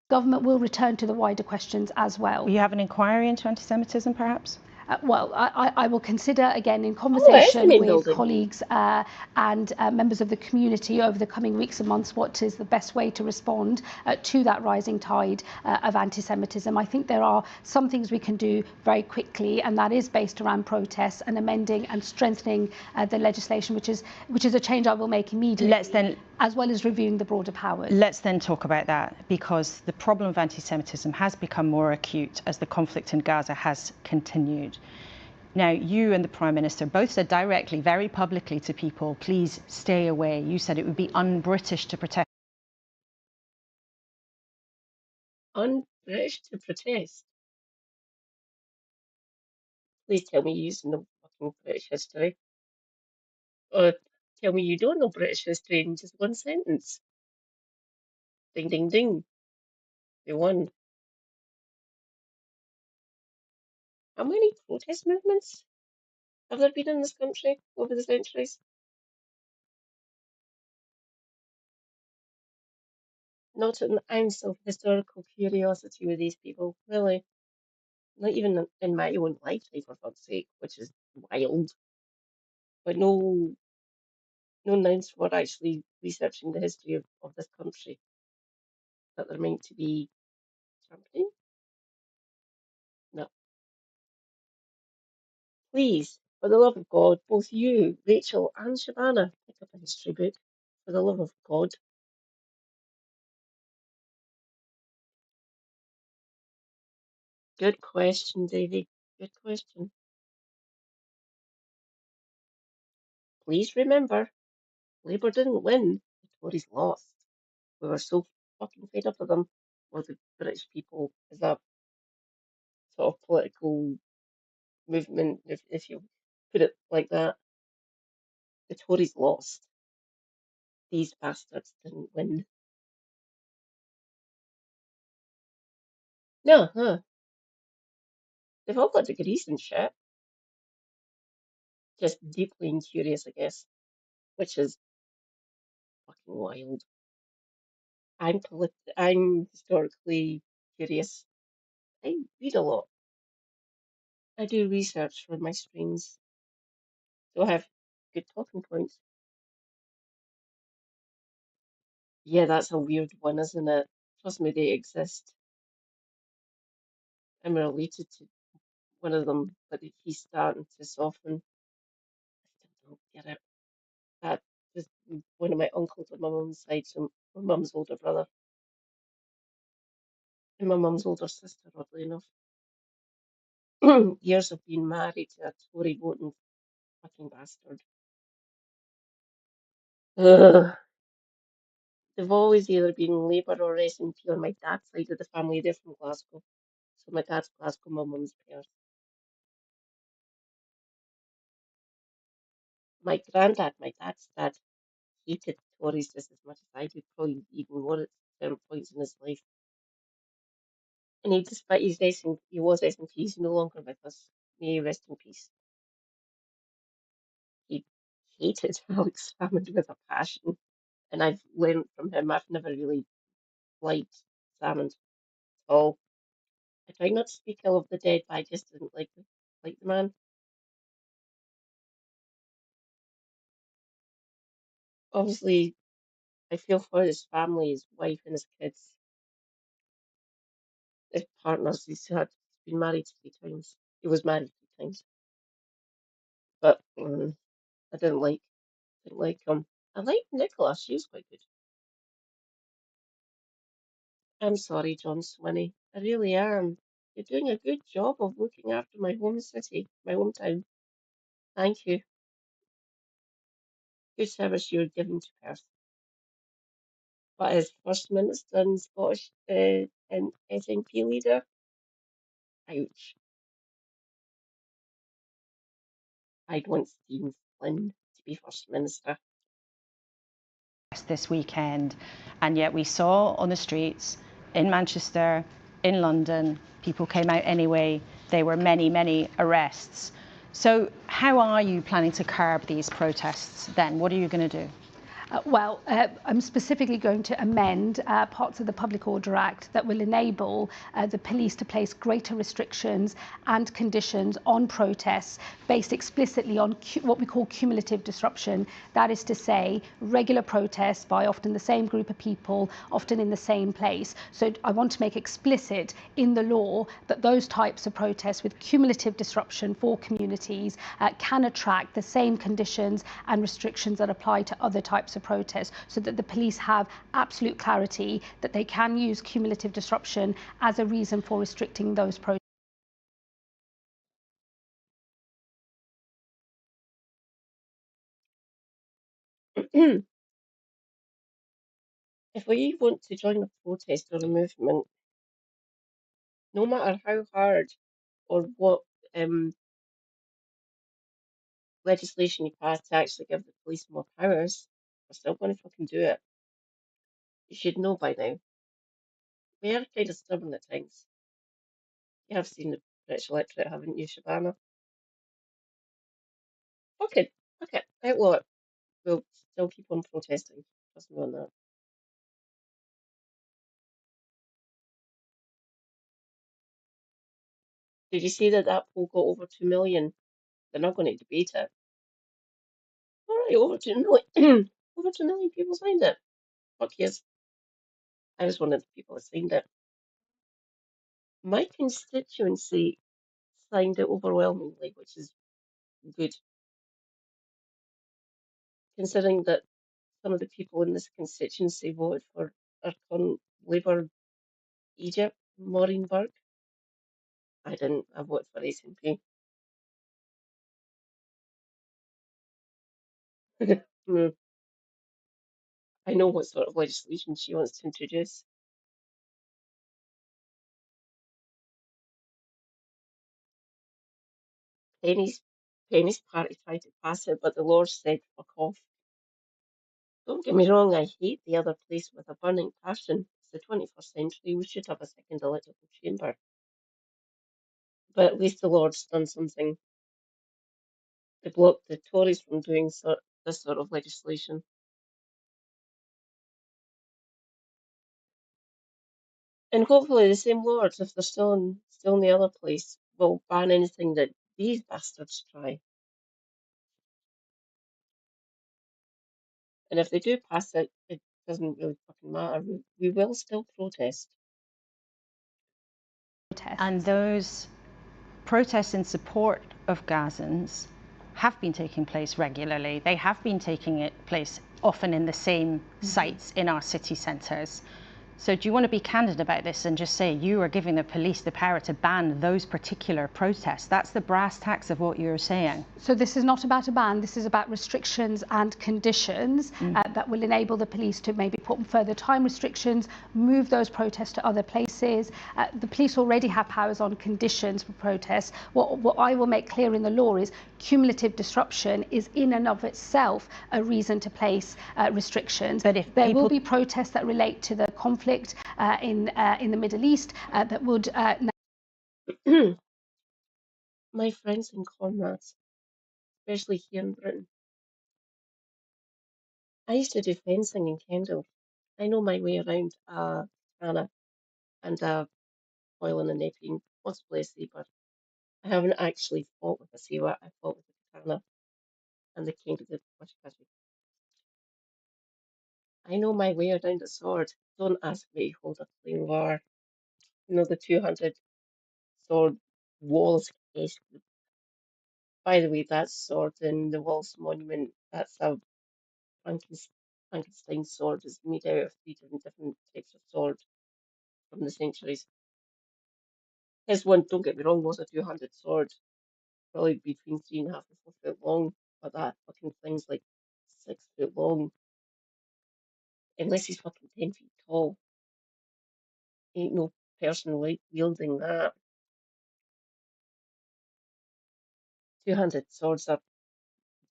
government will return to the wider questions as well. Will you have an inquiry into anti-Semitism, perhaps? Well, I will consider, again, in conversation with colleagues and members of the community over the coming weeks and months, what is the best way to respond to that rising tide of anti-Semitism. I think there are some things we can do very quickly, and that is based around protests and amending and strengthening the legislation, which is a change I will make immediately, as well as reviewing the broader powers. Let's then talk about that, because the problem of anti-Semitism has become more acute as the conflict in Gaza has continued. Now, you and the Prime Minister both said directly, very publicly to people, please stay away. You said it would be un-British to protest. Un-British to protest? Please tell me you know fucking British history. Or tell me you don't know British history in just one sentence. Ding, ding, ding. You won. How many protest movements have there been in this country over the centuries? Not an ounce of historical curiosity with these people, really. Not even in my own lifetime, for fuck's sake, which is wild. But no ounce for actually researching the history of this country that they're meant to be championing. No. Please, for the love of God, both you, Rachel, and Shabana, pick up a history book. For the love of God. Good question, Davy. Good question. Please remember, Labour didn't win, the Tories lost. We were so fucking fed up with them, or the British people, as a sort of political movement, if you put it like that. The Tories lost. These bastards didn't win. No, huh? They've all got degrees and shit. Just deeply incurious, I guess, which is fucking wild. I'm historically curious. I read a lot. I do research for my streams, so I have good talking points. Yeah, that's a weird one, isn't it? Trust me, they exist. I'm related to one of them, but he's starting to soften. I still don't get it. That just one of my uncles on my mum's side, so my mum's older brother, and my mum's older sister, oddly enough. Years of being married to a Tory voting fucking bastard. Ugh. They've always either been Labour or SNP on my dad's side of the family. They're from Glasgow. So my dad's Glasgow, my mum's Perth. My granddad, my dad's dad, hated Tories just as much as I do, probably even more at certain points in his life. And he, despite his he was SNP, he's no longer with us. May he rest in peace. He hated Alex Salmond with a passion, and I've learned from him. I've never really liked Salmond at all. I try not to speak ill of the dead, but I just didn't like the man. Obviously, I feel for his family, his wife, and his kids, his partners. He's been married 3 times. He was married 3 times, but I didn't like him. I liked Nicola. She was quite good. I'm sorry, John Swinney. I really am. You're doing a good job of looking after my home city, my hometown. Thank you. Good service you're giving to Perth. But as First Minister and Scottish and SNP leader, ouch. I'd want Stephen Flynn to be First Minister. This weekend, and yet we saw on the streets in Manchester, in London, people came out anyway. There were many arrests. So how are you planning to curb these protests then? What are you going to do? I'm specifically going to amend parts of the Public Order Act that will enable the police to place greater restrictions and conditions on protests based explicitly on what we call cumulative disruption. That is to say, regular protests by often the same group of people, often in the same place. So I want to make explicit in the law that those types of protests with cumulative disruption for communities can attract the same conditions and restrictions that apply to other types of protests, so that the police have absolute clarity that they can use cumulative disruption as a reason for restricting those protests. If we want to join a protest or a movement, no matter how hard or what legislation you pass to actually give the police more powers, we're still going to fucking do it. You should know by now. We are kind of stubborn at times. You have seen the British electorate, haven't you, Shabana? Okay, outlaw it. We'll still keep on protesting. Trust me on that. Did you see that poll got over 2 million? They're not going to debate it. All right, over 2 million. Over 2 million people signed it. Fuck yes. I was one of the people that signed it. My constituency signed it overwhelmingly, which is good, considering that some of the people in this constituency voted for our current Labour Egypt, Maureen Burke. I didn't. I voted for SNP. I know what sort of legislation she wants to introduce. Penny's party tried to pass it, but the Lord said, fuck off. Don't get me wrong, I hate the other place with a burning passion. It's the 21st century, we should have a second electoral chamber. But at least the Lord's done something to block the Tories from doing this sort of legislation. And hopefully the same Lords, if they're still in the other place, will ban anything that these bastards try. And if they do pass it, it doesn't really fucking matter. We will still protest. And those protests in support of Gazans have been taking place regularly. They have been taking place often in the same sites in our city centres. So do you want to be candid about this and just say you are giving the police the power to ban those particular protests? That's the brass tacks of what you're saying. So this is not about a ban, this is about restrictions and conditions that will enable the police to maybe put further time restrictions, move those protests to other places. The police already have powers on conditions for protests. What I will make clear in the law is cumulative disruption is in and of itself a reason to place restrictions. But if there will be protests that relate to the conflict in the Middle East that would My friends and comrades, especially here in Britain, I used to do fencing in Kendal. I know my way around a katana and a foil and a napkin. What's play a sabre? I haven't actually fought with a sabre. I fought with a katana and the king of the washikashi. I know my way around a sword. Don't ask me to hold a flame war. You know the 200 sword walls. By the way, that sword in the Walls Monument, that's a Frankenstein sword. It's made out of three different types of sword from the centuries. His one, don't get me wrong, was a 200 sword, probably between 3.5 and 4 foot long, but that fucking thing's like 6 foot long. Unless he's fucking 10 feet tall, ain't no person wielding that. 200 swords are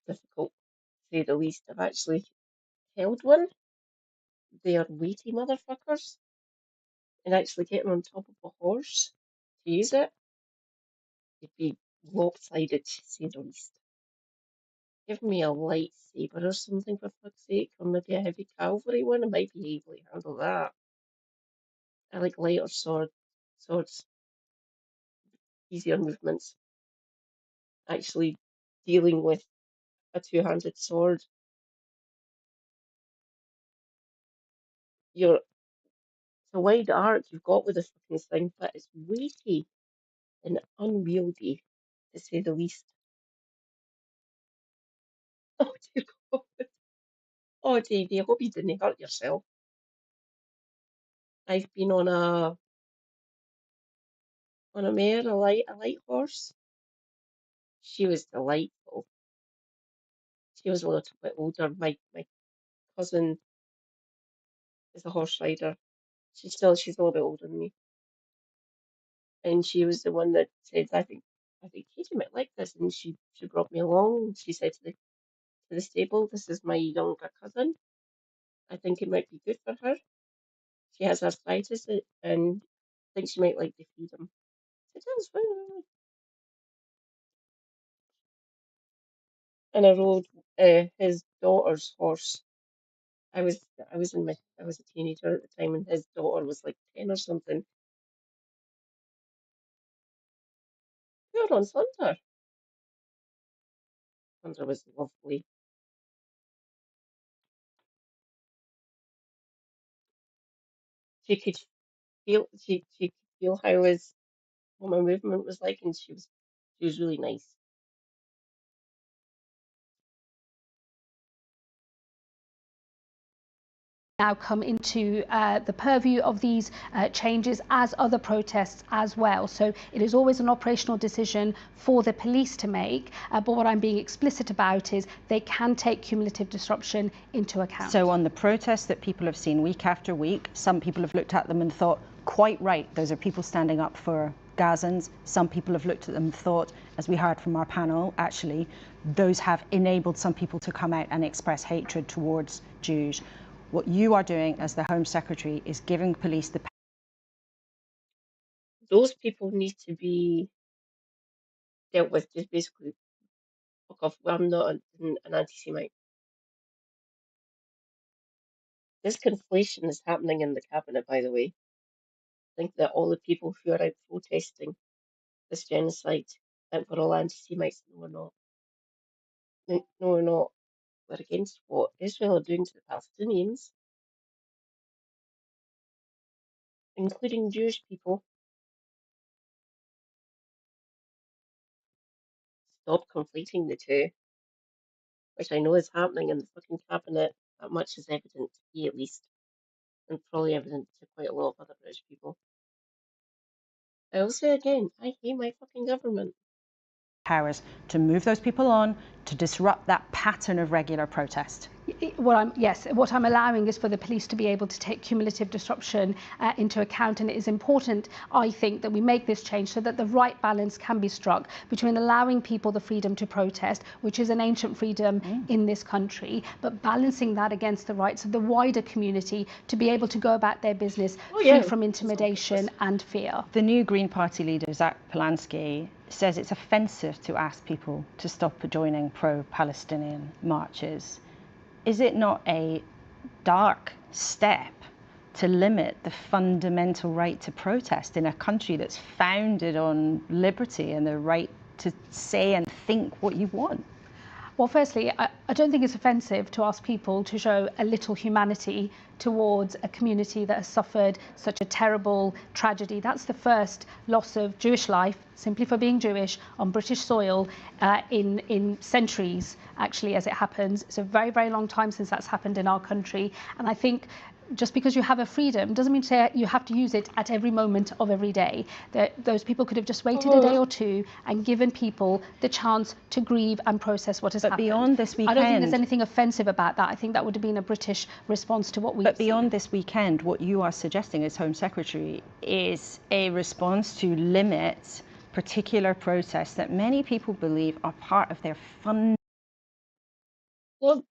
difficult, to say the least. I've actually held one. They are weighty motherfuckers. And actually getting on top of a horse to use it, you'd be lopsided, to say the least. Give me a lightsaber or something for fuck's sake, or maybe a heavy cavalry one. I might be able to handle that. I like lighter swords, easier movements. Actually, dealing with a two-handed sword, it's a wide arc you've got with this fucking thing, but it's weighty and unwieldy, to say the least. Oh dear God. Oh Davy, I hope you didn't hurt yourself. I've been on a mare, a light horse. She was delightful. She was a little bit older. My cousin is a horse rider. She's a little bit older than me. And she was the one that said, I think Katie might like this, and she brought me along. She said to the stable, "This is my younger cousin. I think it might be good for her. She has arthritis, and I think she might like the freedom." I said, "That's fine." And I rode his daughter's horse. I was I was a teenager at the time, and his daughter was like 10 or something. We were on Thunder. Thunder was lovely. She could feel how what my movement was like, and she was really nice. now come into the purview of these changes as other protests as well. So it is always an operational decision for the police to make, but what I'm being explicit about is they can take cumulative disruption into account. So on the protests that people have seen week after week, some people have looked at them and thought, quite right, those are people standing up for Gazans. Some people have looked at them and thought, as we heard from our panel, actually, those have enabled some people to come out and express hatred towards Jews. What you are doing as the Home Secretary is giving police the... Those people need to be dealt with, just basically fuck off. Well, I'm not an anti-Semite. This conflation is happening in the cabinet, by the way. I think that all the people who are out protesting this genocide think we're all anti-Semites. No, we're not. No, we're not. We're against what Israel are doing to the Palestinians, including Jewish people. stop conflating the two, which I know is happening in the fucking cabinet. That much is evident to me, at least, and probably evident to quite a lot of other British people. I will say again, I hate my fucking government. Powers to move those people on, to disrupt that pattern of regular protest. What I'm allowing is for the police to be able to take cumulative disruption into account, and it is important, I think, that we make this change so that the right balance can be struck between allowing people the freedom to protest, which is an ancient freedom in this country, but balancing that against the rights of the wider community to be able to go about their business free from intimidation and fear. The new Green Party leader, Zach Polanski, says it's offensive to ask people to stop joining pro-Palestinian marches. Is it not a dark step to limit the fundamental right to protest in a country that's founded on liberty and the right to say and think what you want? Well, firstly, I don't think it's offensive to ask people to show a little humanity towards a community that has suffered such a terrible tragedy. That's the first loss of Jewish life, simply for being Jewish, on British soil in centuries, actually, as it happens. It's a very, very long time since that's happened in our country. And I think just because you have a freedom doesn't mean to say you have to use it at every moment of every day. Those people could have just waited a day or two and given people the chance to grieve and process what has happened. Beyond this weekend, I don't think there's anything offensive about that. I think that would have been a British response to what we've But beyond this weekend, what you are suggesting as Home Secretary is a response to limit particular protests that many people believe are part of their fun. Well,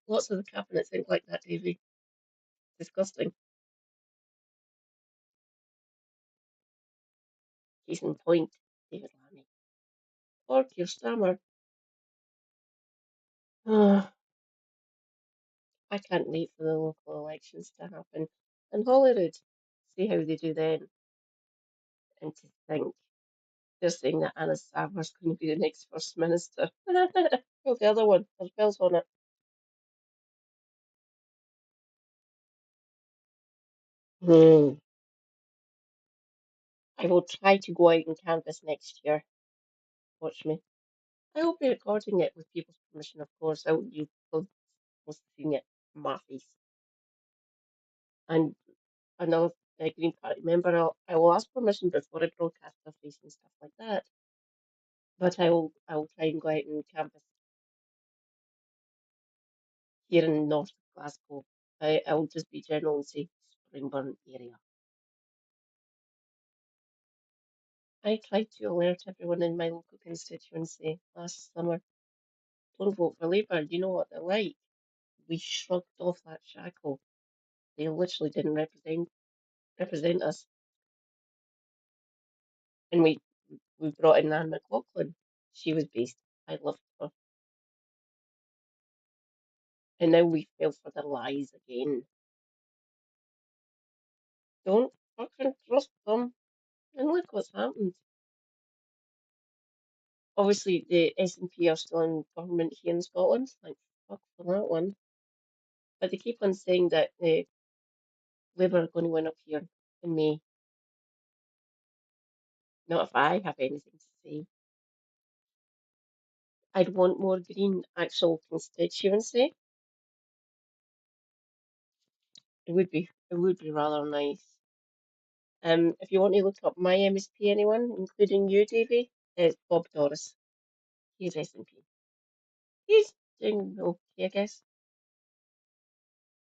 lots of the cabinet think like that, Davy. Disgusting. Case in point, David Lammy. Or Keir Starmer. I can't wait for the local elections to happen. And Holyrood, see how they do then. And to think they're saying that Anna Savar's going to be the next First Minister. Well, the other one, there's bells on it. I will try to go out and canvass next year. Watch me. I will be recording it with people's permission, of course. You will have seen it in my face. And another Green Party member, I will ask permission before I broadcast their face and stuff like that. But I will try and go out and canvass here in North Glasgow. I will just be general and say Springburn area. I tried to alert everyone in my local constituency last summer. Don't vote for Labour. You know what they're like. We shrugged off that shackle. They literally didn't represent us. And we brought in Anne McLaughlin. She was based. I loved her. And now we fell for their lies again. Don't fucking trust them. And look what's happened. Obviously, the SNP are still in government here in Scotland. Thank fuck for that one. But they keep on saying that Labour are going to win up here in May. Not if I have anything to say. I'd want more green actual constituency. It would be rather nice. If you want to look up my MSP, anyone, including you, Davy, it's Bob Doris. He's SNP. He's doing okay, I guess.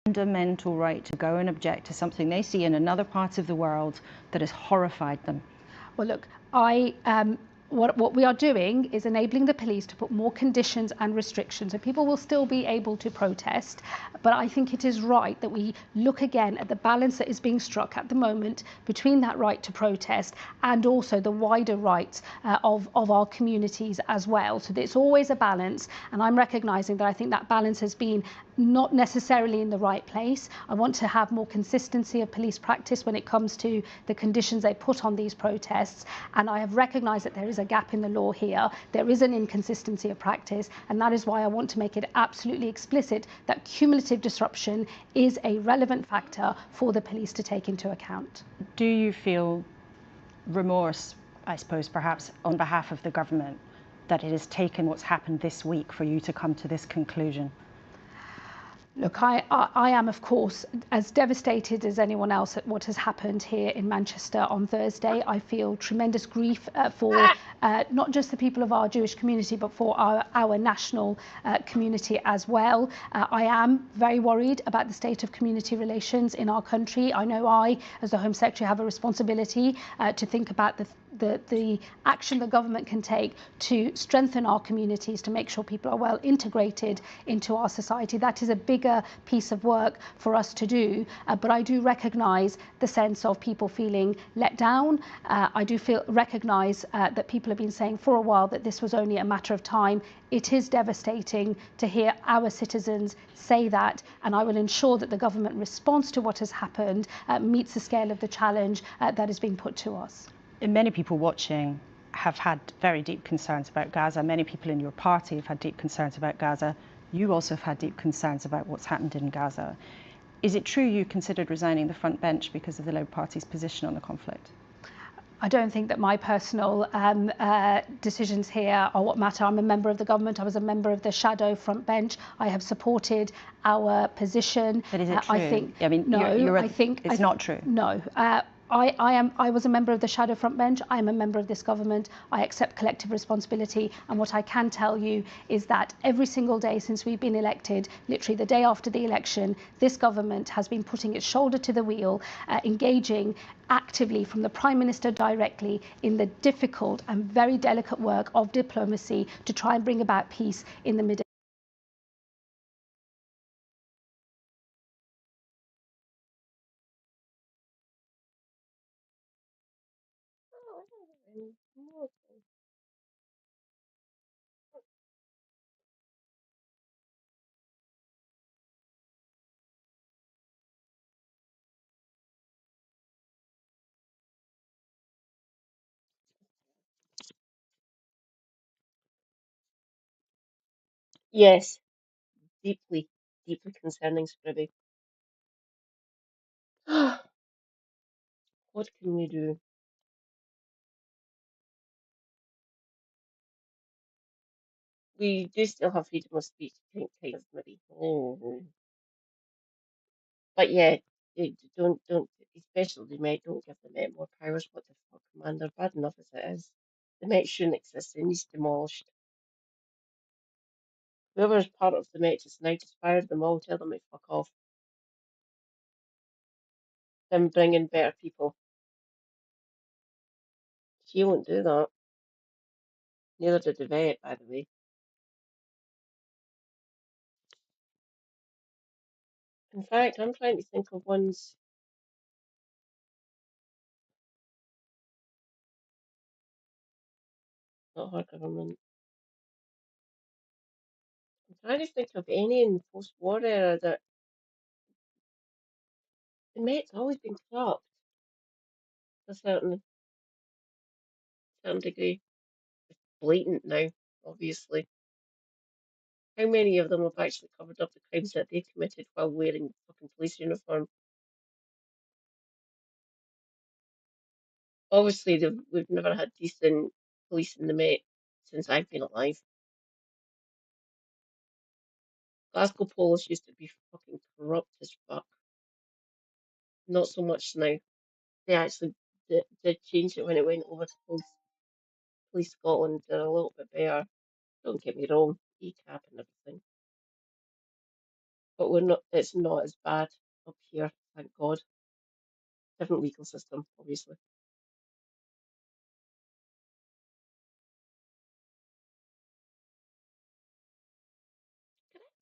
Fundamental right to go and object to something they see in another part of the world that has horrified them. Well, look, what we are doing is enabling the police to put more conditions and restrictions, so people will still be able to protest. But I think it is right that we look again at the balance that is being struck at the moment between that right to protest and also the wider rights of our communities as well. So it's always a balance, and I'm recognising that I think that balance has been not necessarily in the right place. I want to have more consistency of police practice when it comes to the conditions they put on these protests, and I have recognised that there is a gap in the law here. There is an inconsistency of practice, and that is why I want to make it absolutely explicit that cumulative disruption is a relevant factor for the police to take into account. Do you feel remorse, I suppose, perhaps on behalf of the government, that it has taken what's happened this week for you to come to this conclusion? Look, I am, of course, as devastated as anyone else at what has happened here in Manchester on Thursday. I feel tremendous grief for not just the people of our Jewish community, but for our national community as well. I am very worried about the state of community relations in our country. I know I, as the Home Secretary, have a responsibility to think about the action the government can take to strengthen our communities, to make sure people are well integrated into our society. That is a bigger piece of work for us to do, but I do recognise the sense of people feeling let down. I do recognise that people have been saying for a while that this was only a matter of time. It is devastating to hear our citizens say that, and I will ensure that the government response to what has happened meets the scale of the challenge that is being put to us. Many people watching have had very deep concerns about Gaza. Many people in your party have had deep concerns about Gaza. You also have had deep concerns about what's happened in Gaza. Is it true you considered resigning the front bench because of the Labour Party's position on the conflict? I don't think that my personal decisions here are what matter. I'm a member of the government. I was a member of the shadow front bench. I have supported our position. But is it true? I think, I mean, no, I think it's not true. No. I was a member of the shadow front bench. I am a member of this government. I accept collective responsibility. And what I can tell you is that every single day since we've been elected, literally the day after the election, this government has been putting its shoulder to the wheel, engaging actively from the Prime Minister directly in the difficult and very delicate work of diplomacy to try and bring about peace in the Middle East. Yes, deeply, deeply concerning, Scribby. What can we do? We do still have freedom of speech, kind of, maybe. Oh. But yeah, don't, especially the Met, don't give the Met more powers. What the fuck, man? They're bad enough as it is. The Met shouldn't exist. It needs demolished. Whoever's part of the Met just now, just fire them all. Tell them to fuck off. Then bring in better people. She won't do that. Neither did the Vet, by the way. In fact, I'm trying to think of ones. Not her government. I'm trying to think of any in the post-war era that the Met's always been corrupt to a certain degree. Blatant now, obviously. How many of them have actually covered up the crimes that they committed while wearing fucking police uniform? Obviously, we've never had decent police in the Met since I've been alive. Glasgow police used to be fucking corrupt as fuck. Not so much now. They actually did change it when it went over to Police Scotland. They're a little bit better. Don't get me wrong, ECAP and everything. But we're not. It's not as bad up here, thank God. Different legal system, obviously.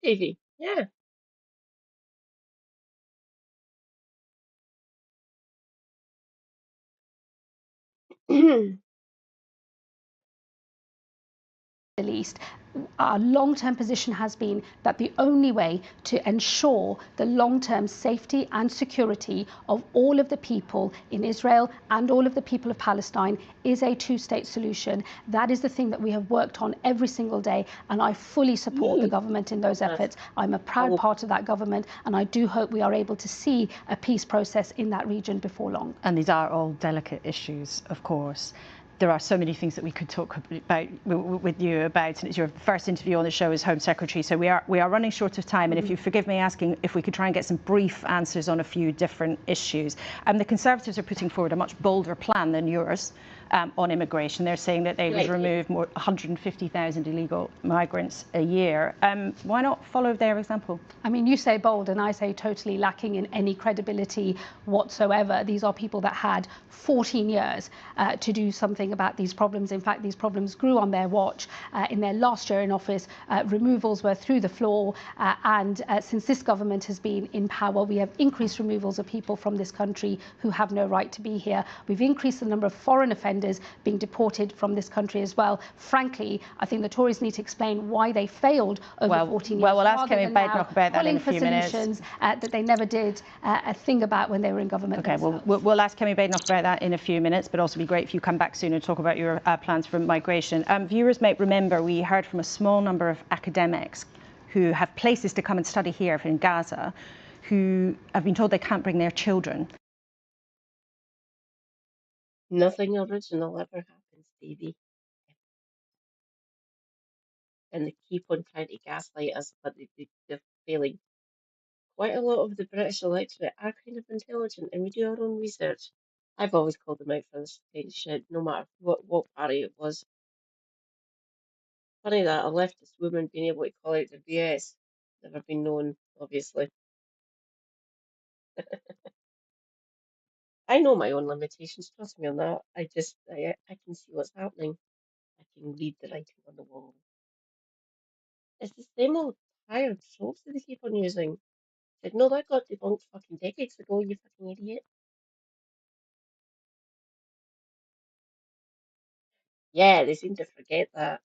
Davey, yeah. East. Our long-term position has been that the only way to ensure the long-term safety and security of all of the people in Israel and all of the people of Palestine is a two-state solution. That is the thing that we have worked on every single day, and I fully support the government in those efforts. I'm a proud part of that government, and I do hope we are able to see a peace process in that region before long. And these are all delicate issues, of course. there are so many things that we could talk about with you about, and it's your first interview on the show as Home Secretary, so we are running short of time, and if you forgive me asking if we could try and get some brief answers on a few different issues. The Conservatives are putting forward a much bolder plan than yours on immigration. They're saying that they would remove 150,000 illegal migrants a year. Why not follow their example? I mean, you say bold and I say totally lacking in any credibility whatsoever. These are people that had 14 years to do something about these problems. In fact, these problems grew on their watch. In their last year in office, removals were through the floor, and since this government has been in power, we have increased removals of people from this country who have no right to be here. We've increased the number of foreign offenders being deported from this country as well. Frankly, I think the Tories need to explain why they failed over 14 years. Well, we'll ask Kemi Badenoch about that in a few minutes. Solutions that they never did a thing about when they were in government. Okay, we'll ask Kemi Badenoch about that in a few minutes, but also be great if you come back soon and talk about your plans for migration. Viewers might remember we heard from a small number of academics who have places to come and study here in Gaza, who have been told they can't bring their children. Nothing original ever happens, baby. And they keep on trying to gaslight us, but they're failing. Quite a lot of the British electorate are kind of intelligent, and we do our own research. I've always called them out for this kind of shit, no matter what party it was. Funny that a leftist woman being able to call out the BS. Never been known, obviously. I know my own limitations, trust me on that. I can see what's happening. I can read the writing on the wall. It's the same old tired tropes that they keep on using. Said, no, that got debunked fucking decades ago, you fucking idiot. Yeah, they seem to forget that.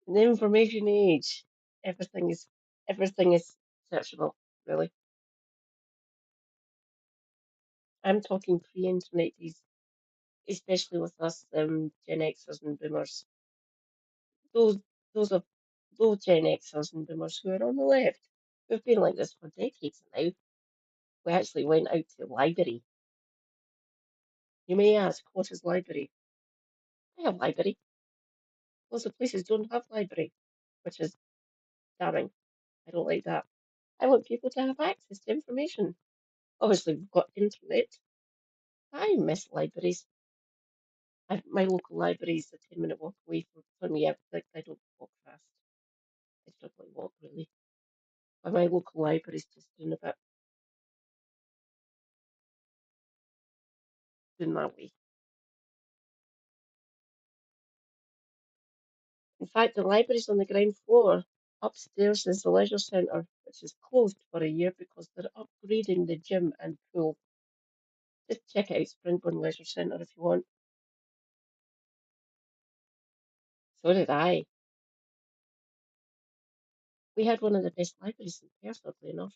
In the information age, everything is searchable, really. I'm talking pre-internet days, especially with us Gen Xers and Boomers. Those those are those Gen Xers and Boomers who are on the left. We've been like this for decades now. We actually went out to the library. You may ask, what is library? I have library. Lots of places don't have library, which is damning. I don't like that. I want people to have access to information. Obviously, we've got internet. I miss libraries. My local library is a 10-minute walk away from me. I don't walk fast. I struggle to walk, really. But my local library is just doing that way. In fact, the library's on the ground floor. Upstairs is the leisure centre, which is closed for a year because they're upgrading the gym and pool. Just check out Springburn Leisure Centre if you want. So did I. We had one of the best libraries in Perth, oddly enough.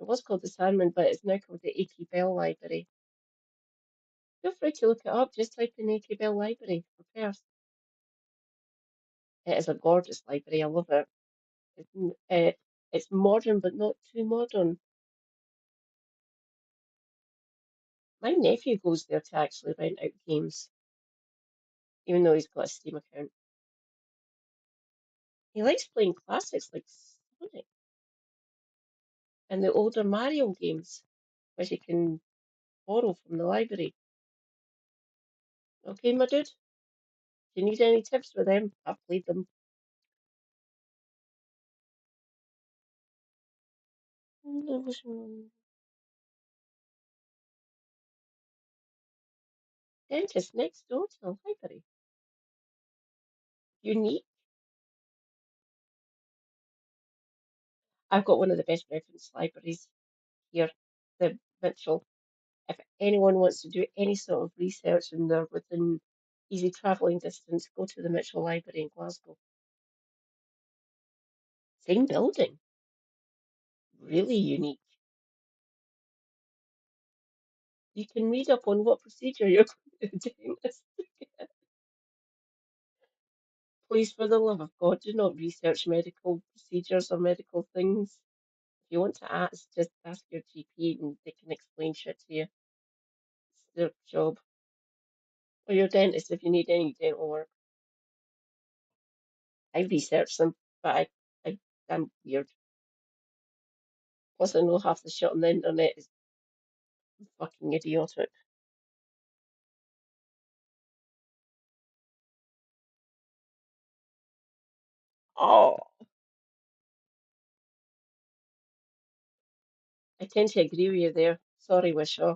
It was called the Sandman, but it's now called the A.K. Bell Library. Feel free to look it up. Just type in A.K. Bell Library for Perth. It is a gorgeous library. I love it. It's modern, but not too modern. My nephew goes there to actually rent out games, even though he's got a Steam account. He likes playing classics like Sonic and the older Mario games, which he can borrow from the library. Okay, my dude? Do you need any tips for them? I've played them. Dentist next door to the library. Unique. I've got one of the best reference libraries here, the Mitchell. If anyone wants to do any sort of research and they're within easy travelling distance, go to the Mitchell Library in Glasgow. Same building. Really unique. You can read up on what procedure you're going to the dentist. Please, for the love of God, do not research medical procedures or medical things. you want to ask, just ask your GP and they can explain shit to you. It's their job. Or your dentist if you need any dental work. I researched them, but I'm weird. Plus, I know half the shit on the internet is fucking idiotic. Oh, I tend to agree with you there. Sorry, Wishaw.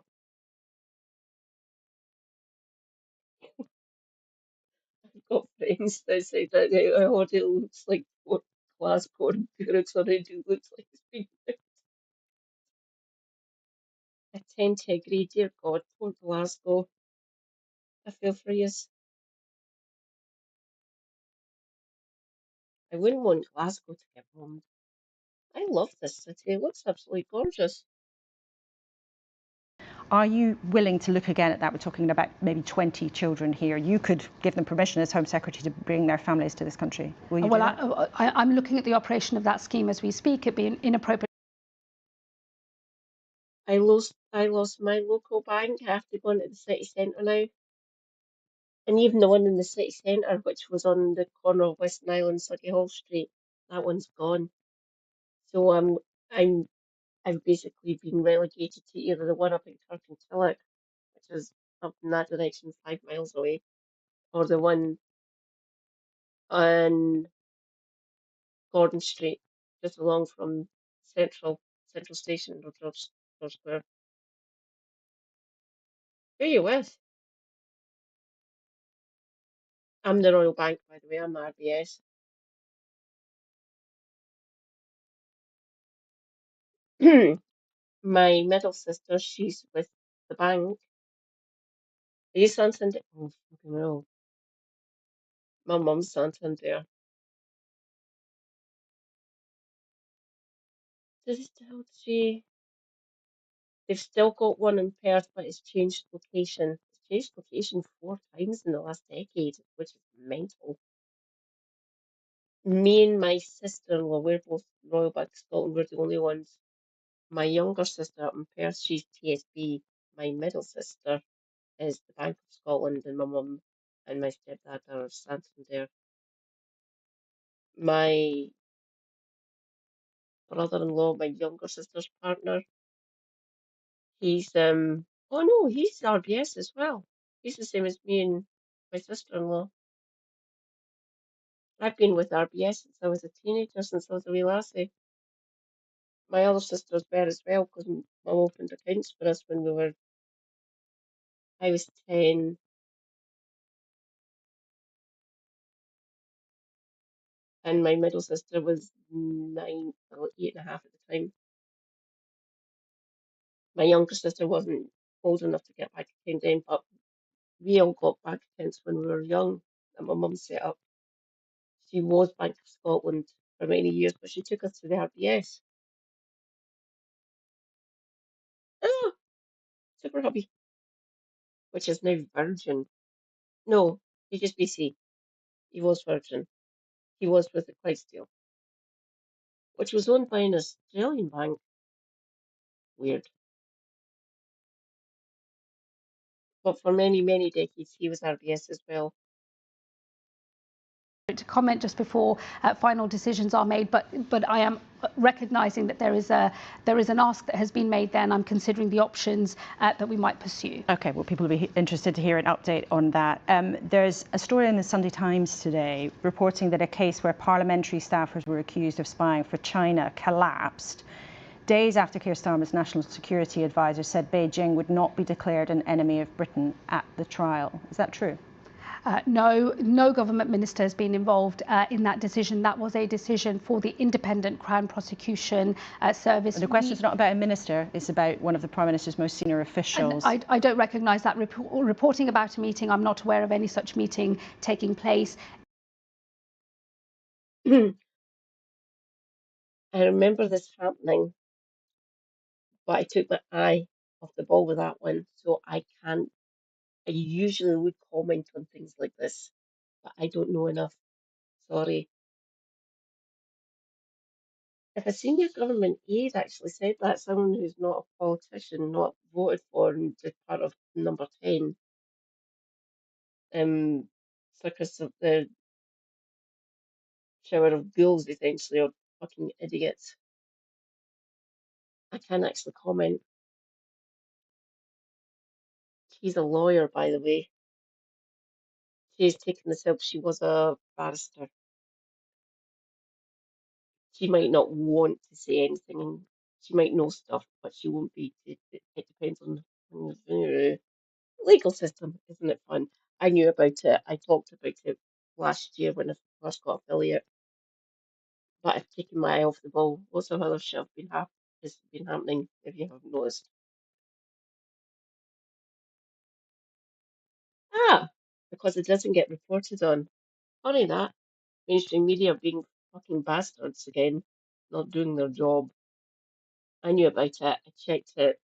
I've got friends that say that a hotel looks like what Glasgow and Phoenix already looks like it's been. I tend to agree, dear God, poor Glasgow. I feel for you. I wouldn't want Glasgow to get bombed. I love this city. It looks absolutely gorgeous. Are you willing to look again at that? We're talking about maybe 20 children here. You could give them permission as Home Secretary to bring their families to this country. Will you do that? I'm looking at the operation of that scheme as we speak. It being inappropriate. I lost my local bank. I have to go into the city centre now. And even the one in the city centre, which was on the corner of Western Island, Surrey Hall Street, that one's gone. So I've basically been relegated to either the one up in Kirkintilloch, which is up in that direction, 5 miles away, or the one on Gordon Street, just along from Central Station or George Square. Who are you with? I'm the Royal Bank, by the way. I'm RBS. My middle sister, she's with the bank. Are you Santander? Oh, fucking hell. My mum's Santander. They've still got one in Perth, but it's changed location. It's changed location 4 times in the last decade, which is mental. Me and my sister-in-law, we're both Royal Bank of Scotland, we're the only ones. My younger sister up in Perth, she's TSB. My middle sister is the Bank of Scotland, and my mum and my stepdad are Santander. My brother-in-law, my younger sister's partner, he's oh no, he's RBS as well. He's the same as me and my sister-in-law. I've been with RBS since I was a teenager, since I was a wee lassie. My other sister's there as well, because Mum opened accounts for us when I was 10, and my middle sister was 9, or 8.5 at the time. My younger sister wasn't old enough to get bank account then, but we all got bank accounts when we were young, that my mum set up. She was Bank of Scotland for many years, but she took us to the RBS. Ah, Super Hubby, which is now Virgin. No, HSBC. He was Virgin. He was with the Clydesdale, which was owned by an Australian bank. Weird. But for many, many decades, he was RBS as well. To comment just before final decisions are made, but I am recognising that there is an ask that has been made there, and I'm considering the options that we might pursue. Okay, well, people will be interested to hear an update on that. There's a story in the Sunday Times today reporting that a case where parliamentary staffers were accused of spying for China collapsed days after Keir Starmer's national security advisor said Beijing would not be declared an enemy of Britain at the trial. Is that true? No government minister has been involved in that decision. That was a decision for the independent Crown Prosecution Service. The question is not about a minister, it's about one of the Prime Minister's most senior officials. I don't recognise that reporting about a meeting. I'm not aware of any such meeting taking place. I remember this happening, but I took my eye off the ball with that one, so I can't. I usually would comment on things like this, but I don't know enough. Sorry. If a senior government aide actually said that, someone who's not a politician, not voted for and is part of number 10, circus of the shower of ghouls, essentially, or fucking idiots. I can't actually comment. She's a lawyer, by the way. She's taken this up. She was a barrister. She might not want to say anything, and she might know stuff, but she won't be. It depends on the legal system, isn't it fun? I knew about it. I talked about it last year when I first got affiliate, but I've taken my eye off the ball. Lots of other shit has been happening, if you haven't noticed. Because it doesn't get reported on. Funny that. Mainstream media being fucking bastards again, not doing their job. I knew about it. I checked it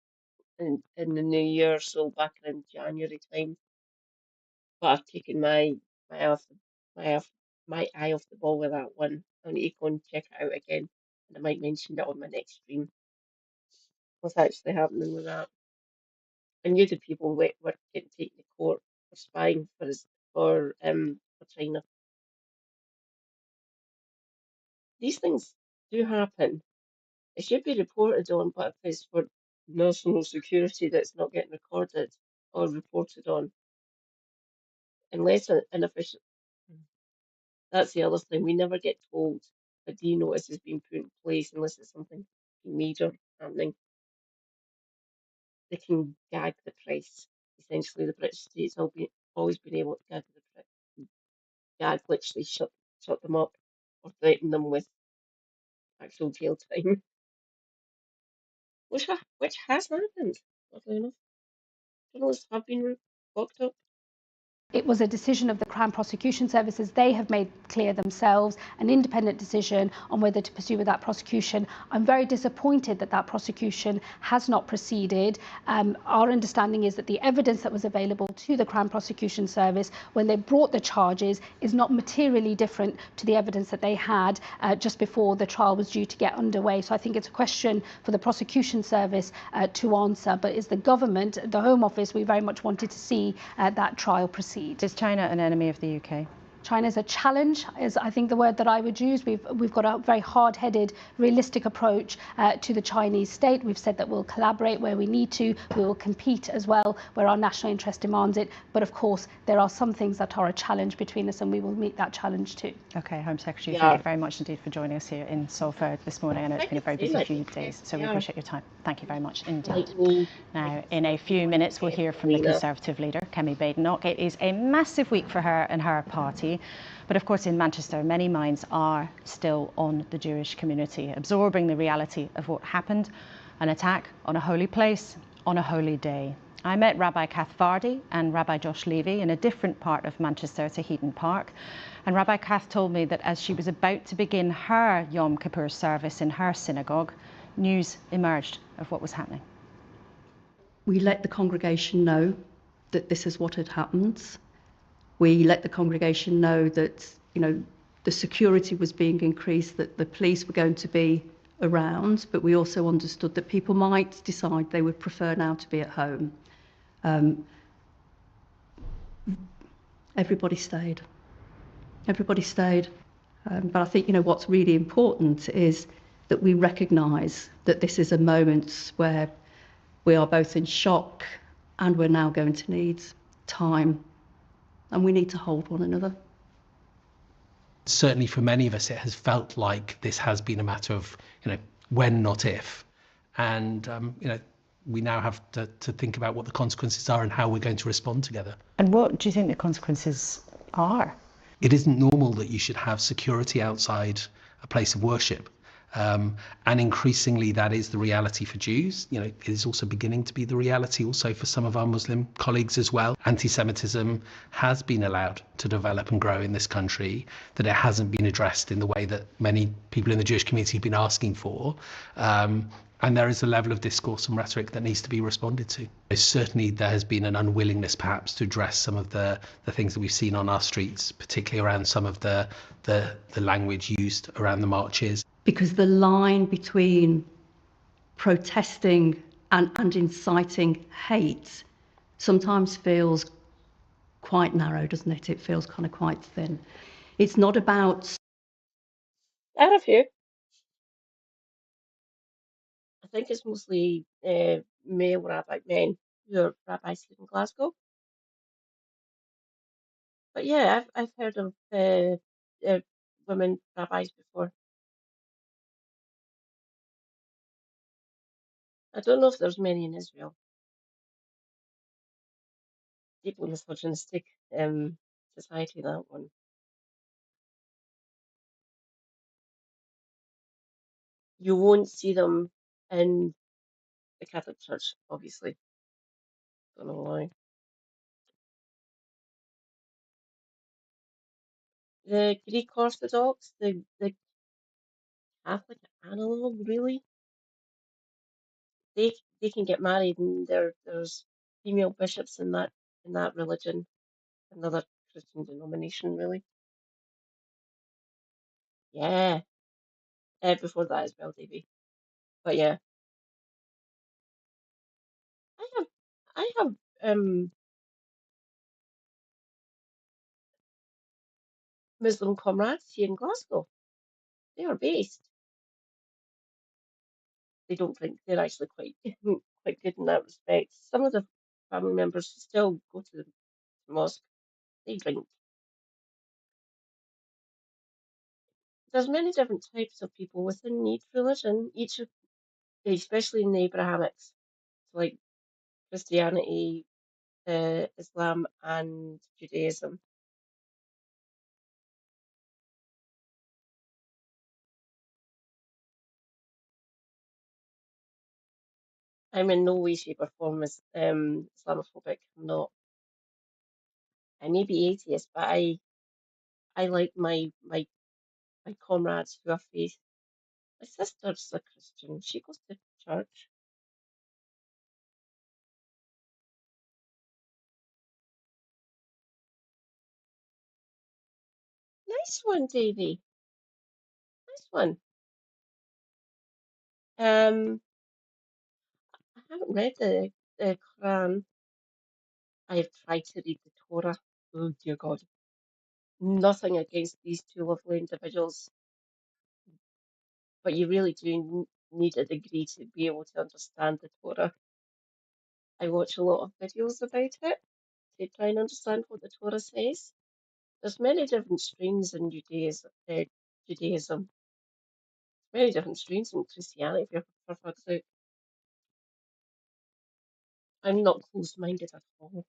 in the new year, so back in January time. But I've taken my off my off my eye off the ball with that one. I need to go and check it out again, and I might mention it on my next stream. What's actually happening with that? I knew the people were getting taken to court for spying for China. These things do happen. It should be reported on, but if it's for national security that's not getting recorded or reported on, unless an official. That's the other thing. We never get told a D notice has been put in place unless it's something major happening. They can gag the press. Essentially, the British state's always been able to gag the press. Gag, literally shut them up or threaten them with actual jail time, which has happened. Oddly enough, journalists have been locked up. It was a decision of the Crown Prosecution Services. They have made clear themselves an independent decision on whether to pursue with that prosecution. I'm very disappointed that that prosecution has not proceeded. Our understanding is that the evidence that was available to the Crown Prosecution Service when they brought the charges is not materially different to the evidence that they had just before the trial was due to get underway. So I think it's a question for the Prosecution Service to answer. But as the government, the Home Office, we very much wanted to see that trial proceed. Is China an enemy of the UK? China is a challenge, is I think the word that I would use. We've got a very hard-headed, realistic approach to the Chinese state. We've said that we'll collaborate where we need to. We will compete as well where our national interest demands it. But of course, there are some things that are a challenge between us, and we will meet that challenge too. Okay, Home Secretary, thank you very much indeed for joining us here in Salford this morning. I know it's been a very busy few days, so we appreciate your time. Thank you very much indeed. Now, in a few minutes, we'll hear from the Conservative leader, Kemi Badenoch. It is a massive week for her and her party. But of course, in Manchester, many minds are still on the Jewish community, absorbing the reality of what happened, an attack on a holy place on a holy day. I met Rabbi Kath Vardy and Rabbi Josh Levy in a different part of Manchester to Heaton Park. And Rabbi Kath told me that as she was about to begin her Yom Kippur service in her synagogue, news emerged of what was happening. We let the congregation know that this is what had happened. We let the congregation know that, the security was being increased, that the police were going to be around, but we also understood that people might decide they would prefer now to be at home. Everybody stayed. Everybody stayed. But I think, what's really important is that we recognise that this is a moment where we are both in shock and we're now going to need time. And we need to hold one another. Certainly for many of us, it has felt like this has been a matter of, when, not if. And, we now have to think about what the consequences are and how we're going to respond together. And what do you think the consequences are? It isn't normal that you should have security outside a place of worship. And increasingly that is the reality for Jews. It is also beginning to be the reality also for some of our Muslim colleagues as well. Anti-Semitism has been allowed to develop and grow in this country, that it hasn't been addressed in the way that many people in the Jewish community have been asking for. And there is a level of discourse and rhetoric that needs to be responded to. Certainly there has been an unwillingness perhaps to address some of the things that we've seen on our streets, particularly around some of the language used around the marches. because the line between protesting and inciting hate sometimes feels quite narrow, doesn't it? It feels kind of quite thin. It's not about... I have a few. I think it's mostly male rabbi men who are rabbis in Glasgow. But yeah, I've heard of women rabbis before. I don't know if there's many in Israel. Deeply misogynistic society, that one. You won't see them in the Catholic Church, obviously. Don't know why. The Greek Orthodox, the Catholic analog, really, they can get married, and there's female bishops in that religion, another Christian denomination, really. Yeah, before that as well, Davy. But yeah, I have I have Muslim comrades here in Glasgow. They are based. They don't drink. They're actually quite quite good in that respect. Some of the family members still go to the mosque. They drink. There's many different types of people within each religion, especially in the Abrahamics, so like Christianity, Islam, and Judaism. I'm in no way, shape, or form as Islamophobic. I'm not. I may be atheist, but I like my comrades who have faith. My sister's a Christian. She goes to church. Nice one, Davy. Nice one. I haven't read the Quran. I have tried to read the Torah. Oh dear God. Nothing against these two lovely individuals, but you really do need a degree to be able to understand the Torah. I watch a lot of videos about it to try and understand what the Torah says. There's many different streams in Judaism, many different streams in Christianity, for fuck's sake. I'm not closed-minded at all.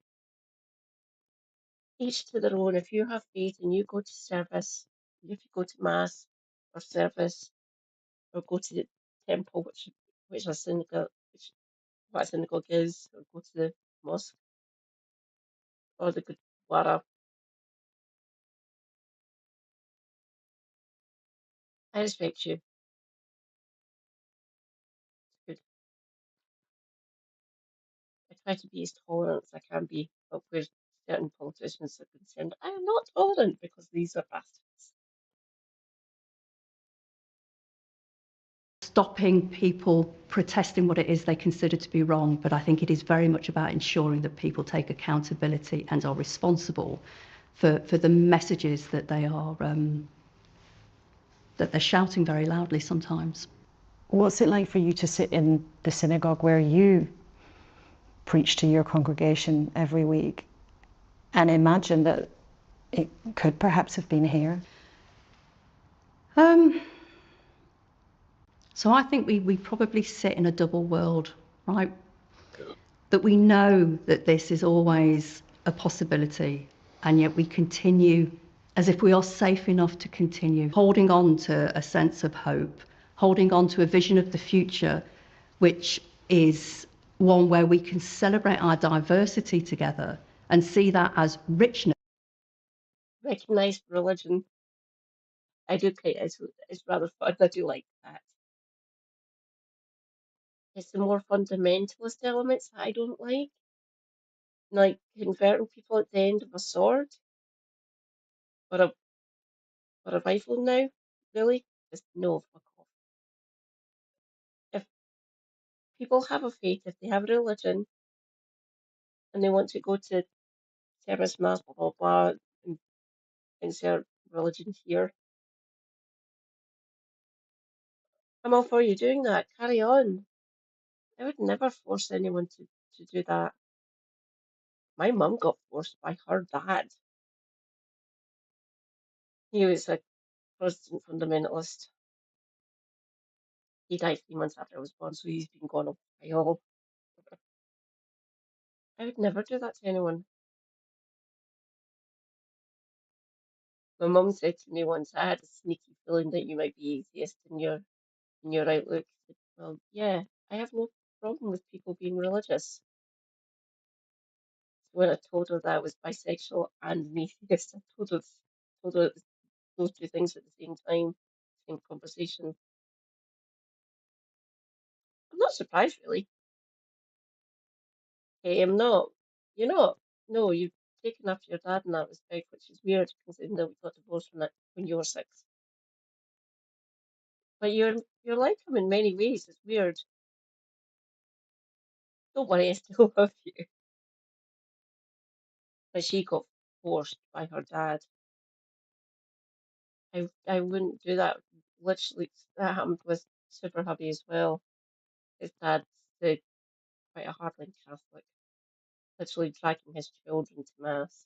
Each to their own. If you have faith and you go to service, if you go to mass or service, or go to the temple, which a synagogue, what a synagogue is, or go to the mosque or the Gurdwara, I respect you. Good. I try to be as tolerant as I can be, but where certain politicians are concerned, I am not tolerant because these are bastards. Stopping people protesting what it is they consider to be wrong, but I think it is very much about ensuring that people take accountability and are responsible for the messages that they are that they're shouting very loudly sometimes. What's it like for you to sit in the synagogue where you preach to your congregation every week and imagine that it could perhaps have been here? So I think we probably sit in a double world, right? That we know that this is always a possibility, and yet we continue as if we are safe enough to continue, holding on to a sense of hope, holding on to a vision of the future, which is one where we can celebrate our diversity together and see that as richness. Recognised religion. I do quite, it's rather fun. I do like that. It's the more fundamentalist elements that I don't like converting people at the end of a sword or a rifle now. Really, just no, fuck off. People have a faith, if they have a religion and they want to go to service, mass, blah, blah, blah, and insert religion here. I'm all for you doing that. Carry on. I would never force anyone to do that. My mum got forced by her dad. He was a Protestant fundamentalist. He died 3 months after I was born, so he's been gone a while. I would never do that to anyone. My mum said to me once, I had a sneaky feeling that you might be atheist in your outlook. I said, well, yeah, I have no problem with people being religious. When I told her that I was bisexual and an atheist, I told her those two things at the same time, same conversation. I'm not surprised, really. Hey, I'm not. You're not. No, you've taken after your dad in that respect, which is weird, considering that we got divorced when you were 6. But you're like him in many ways. It's weird. Don't worry, I still love you. But she got forced by her dad. I wouldn't do that. Literally, that happened with Super Hubby as well. His dad's quite a hardline Catholic, literally dragging his children to mass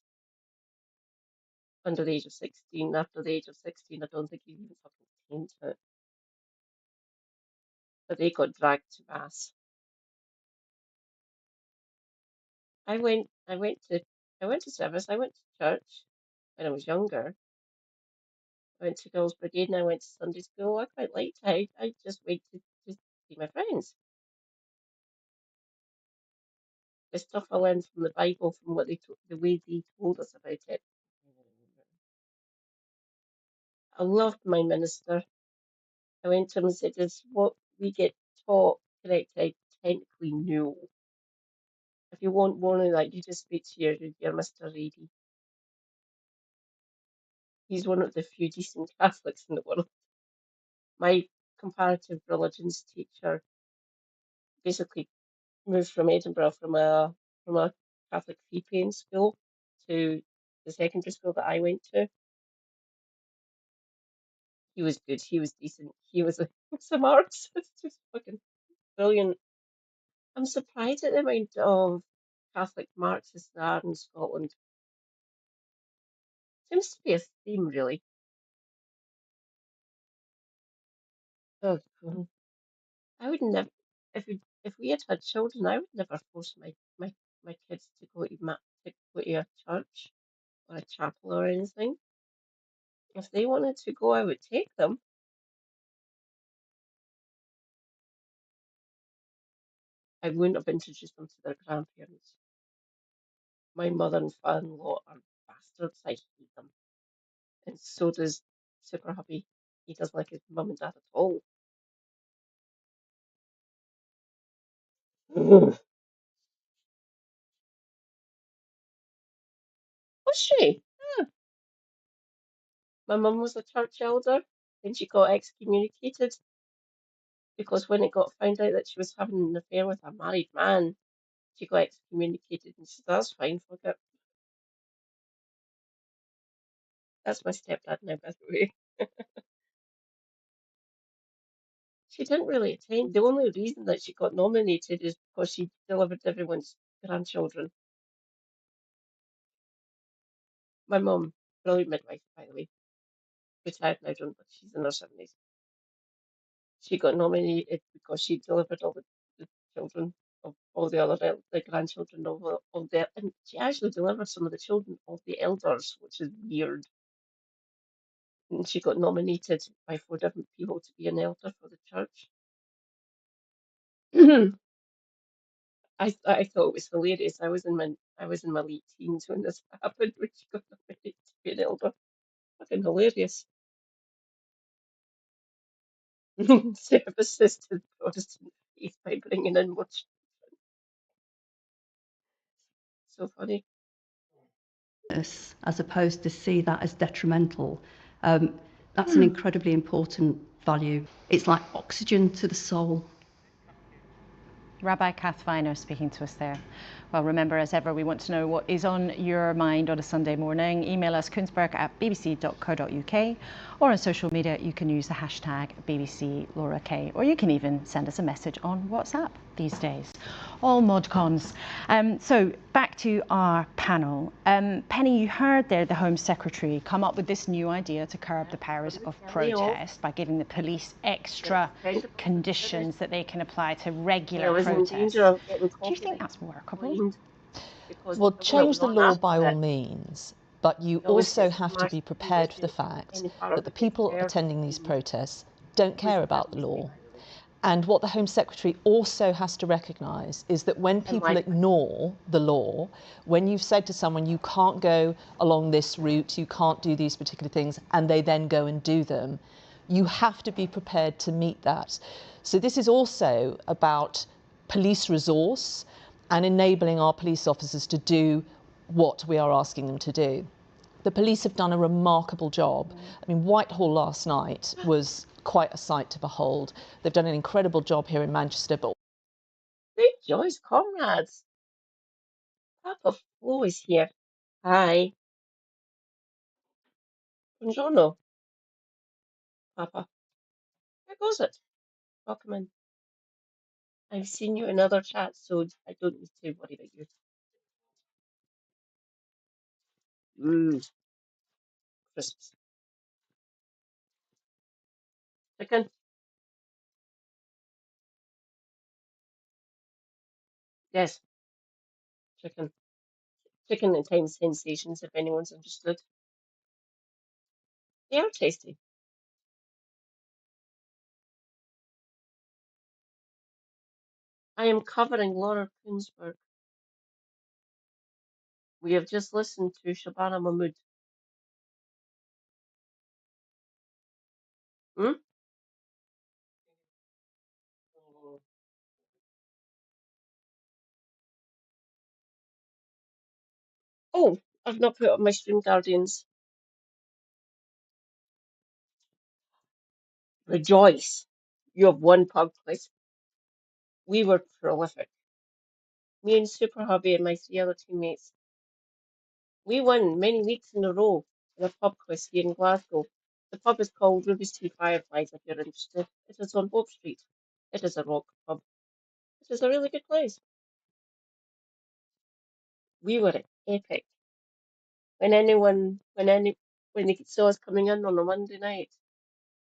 under the age of 16. After the age of 16, I don't think he even fucking came to it. But they got dragged to mass. I went to service. I went to church when I was younger. I went to Girls' Brigade and I went to Sunday school. I quite liked it. I just went to see my friends. The stuff I learned from the Bible, from what the way they told us about it. I loved my minister. I went to him and said, "Is what we get taught correct?" I technically no. If you want more of that, you just speak to your Mr. Reedy. He's one of the few decent Catholics in the world. My comparative religions teacher basically moved from Edinburgh from a Catholic fee-paying school to the secondary school that I went to. He was good. He was decent. He was a Marxist. Just fucking brilliant. I'm surprised at the amount of Catholic Marxists there are in Scotland. Seems to be a theme, really. Oh, God. I would never, if we had children, I would never force my kids to go to a church or a chapel or anything. If they wanted to go, I would take them. I wouldn't have introduced them to their grandparents. My mother and father-in-law are bastards. I hate them. And so does Super Hubby. He doesn't like his mum and dad at all. Was she? Yeah. My mum was a church elder, and she got excommunicated because when it got found out that she was having an affair with a married man, she got excommunicated, and she said, "That's fine, fuck it." That's my stepdad now, by the way. She didn't really attend. The only reason that she got nominated is because she delivered everyone's grandchildren. My mum, brilliant midwife, by the way, retired now, but she's in her 70s. She got nominated because she delivered all the children of all the other the grandchildren of the, and she actually delivered some of the children of the elders, which is weird. And she got nominated by 4 different people to be an elder for the church. I thought it was hilarious. I was in my late teens when this happened, when she got nominated to be an elder. Fucking hilarious. Services to the Protestant faith by bringing in more children. So funny. As opposed to see that as detrimental. That's an incredibly important value. It's like oxygen to the soul. Rabbi Kath Viner speaking to us there. Well, remember, as ever, we want to know what is on your mind on a Sunday morning. Email us kunsberg@bbc.co.uk, or on social media you can use the hashtag BBC Laura Kay, or you can even send us a message on WhatsApp these days. All mod cons. So back to our panel. Penny, you heard there the Home Secretary come up with this new idea to curb the powers of protest by giving the police extra conditions that they can apply to regular protests. Do you think that's workable? Well, change the law by all means, but you also have to be prepared for the fact that the people attending these protests don't care about the law. And what the Home Secretary also has to recognise is that when people ignore the law, when you've said to someone you can't go along this route, you can't do these particular things, and they then go and do them, you have to be prepared to meet that. So this is also about police resource and enabling our police officers to do what we are asking them to do. The police have done a remarkable job. I mean, Whitehall last night was quite a sight to behold. They've done an incredible job here in Manchester. But Great Joyce, comrades. Papa Flo is here. Hi. Buongiorno, Papa. How goes it? Welcome in. I've seen you in other chats, so I don't need to worry about you. Crisps. Chicken? Yes, chicken. Chicken and time sensations, if anyone's interested. They are tasty. I am covering Laura Kuenssberg. We have just listened to Shabana Mahmood. Hmm? Oh, I've not put up my Stream Guardians. Rejoice! You have won pub quiz. We were prolific. Me and Super Hubby and my three other teammates. We won many weeks in a row in a pub quiz here in Glasgow. The pub is called Ruby's Tea Fireflies if you're interested. It is on Hope Street. It is a rock pub. It is a really good place. We were epic. When they saw us coming in on a Monday night,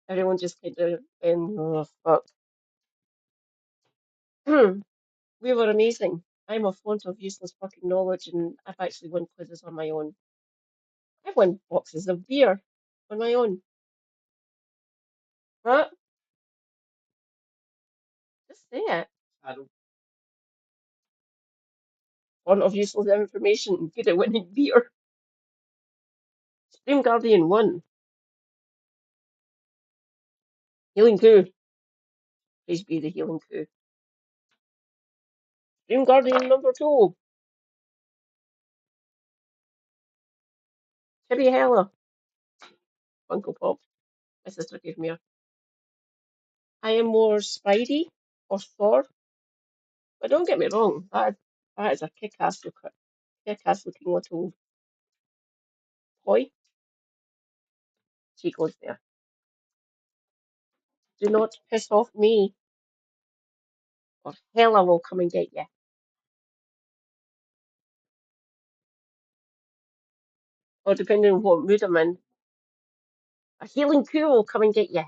everyone just kind of went, oh fuck. We were amazing. I'm a font of useless fucking knowledge, and I've actually won quizzes on my own. I've won boxes of beer on my own. What? Just say it. Font of useless information. Good at winning beer. Stream Guardian 1. Healing 2. Please be the Healing 2. Stream Guardian number 2. Tibby Hella. Funko Pop. My sister gave me a. I am more Spidey or Thor. But don't get me wrong, that is a kick-ass looking little toy. She goes there. Do not piss off me, or Hella will come and get you. Or depending on what mood I'm in, a healing coup will come and get you.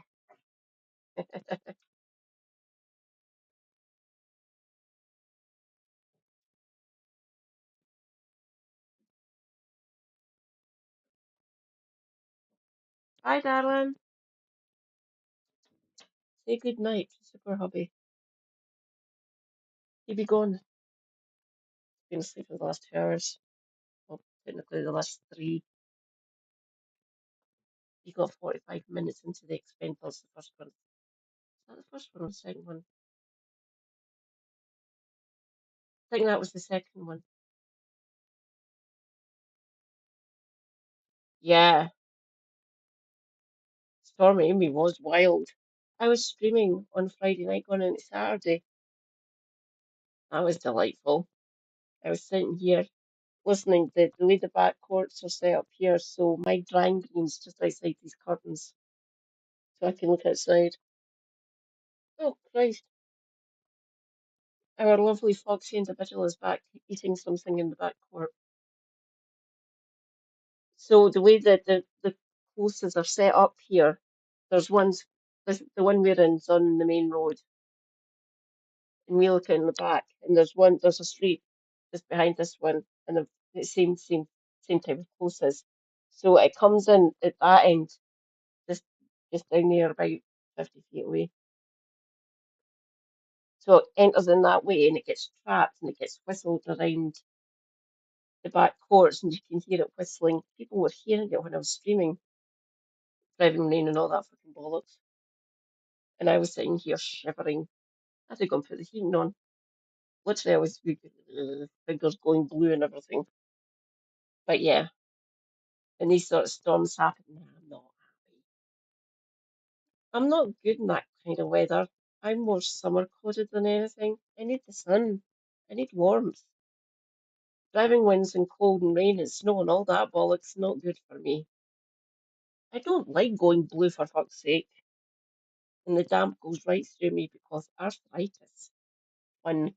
Bye, darling. Say good night, Super Hubby. You be gone. Been asleep for the last 2 hours. Well, technically the last 3. You got 45 minutes into the Expendables, the first one. Is that the first one or the second one? I think that was the second one. Yeah, Stormy Amy was wild. I was streaming on Friday night going into Saturday. That was delightful. I was sitting here listening to the way the back courts are set up here, so my drying green's just outside these curtains, so I can look outside. Oh, Christ. Our lovely foxy individual is back eating something in the back court. So the way that the closes are set up here, there's the one we're in's on the main road, and we look in the back, and there's a street just behind this one, and the same type of closes. So it comes in at that end, just just down there about 50 feet away. So it enters in that way, and it gets trapped, and it gets whistled around the back courts, and you can hear it whistling. People were hearing it when I was streaming, driving rain and all that fucking bollocks. And I was sitting here shivering. I had to go and put the heating on. Literally, I was fingers going blue and everything. But yeah, and these sort of storms happen. I'm not happy. I'm not good in that kind of weather. I'm more summer coded than anything. I need the sun. I need warmth. Driving winds and cold and rain and snow and all that bollocks not good for me. I don't like going blue for fuck's sake. And the damp goes right through me because arthritis. When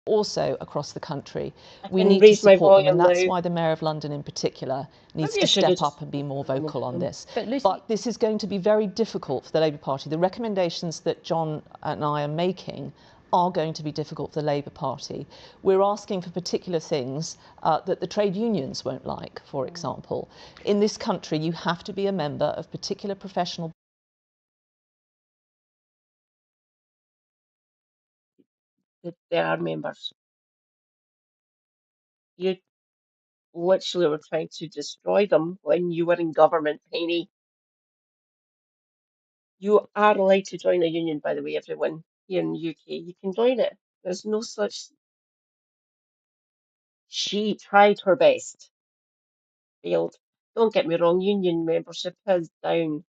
Also across the country, I we can need to raise my support them, and volume that's now. why the Mayor of London in particular needs Maybe I to should have step just up and be more done vocal on them. this. But Lucy, But this is going to be very difficult for the Labour Party. The recommendations that John and I are making are going to be difficult for the Labour Party. We're asking for particular things that the trade unions won't like, for example. In this country, you have to be a member of particular professional. That there are members. You literally were trying to destroy them when you were in government, Penny. You are allowed to join a union, by the way, everyone here in the UK. You can join it. There's no such. She tried her best. Failed. Don't get me wrong, union membership is down.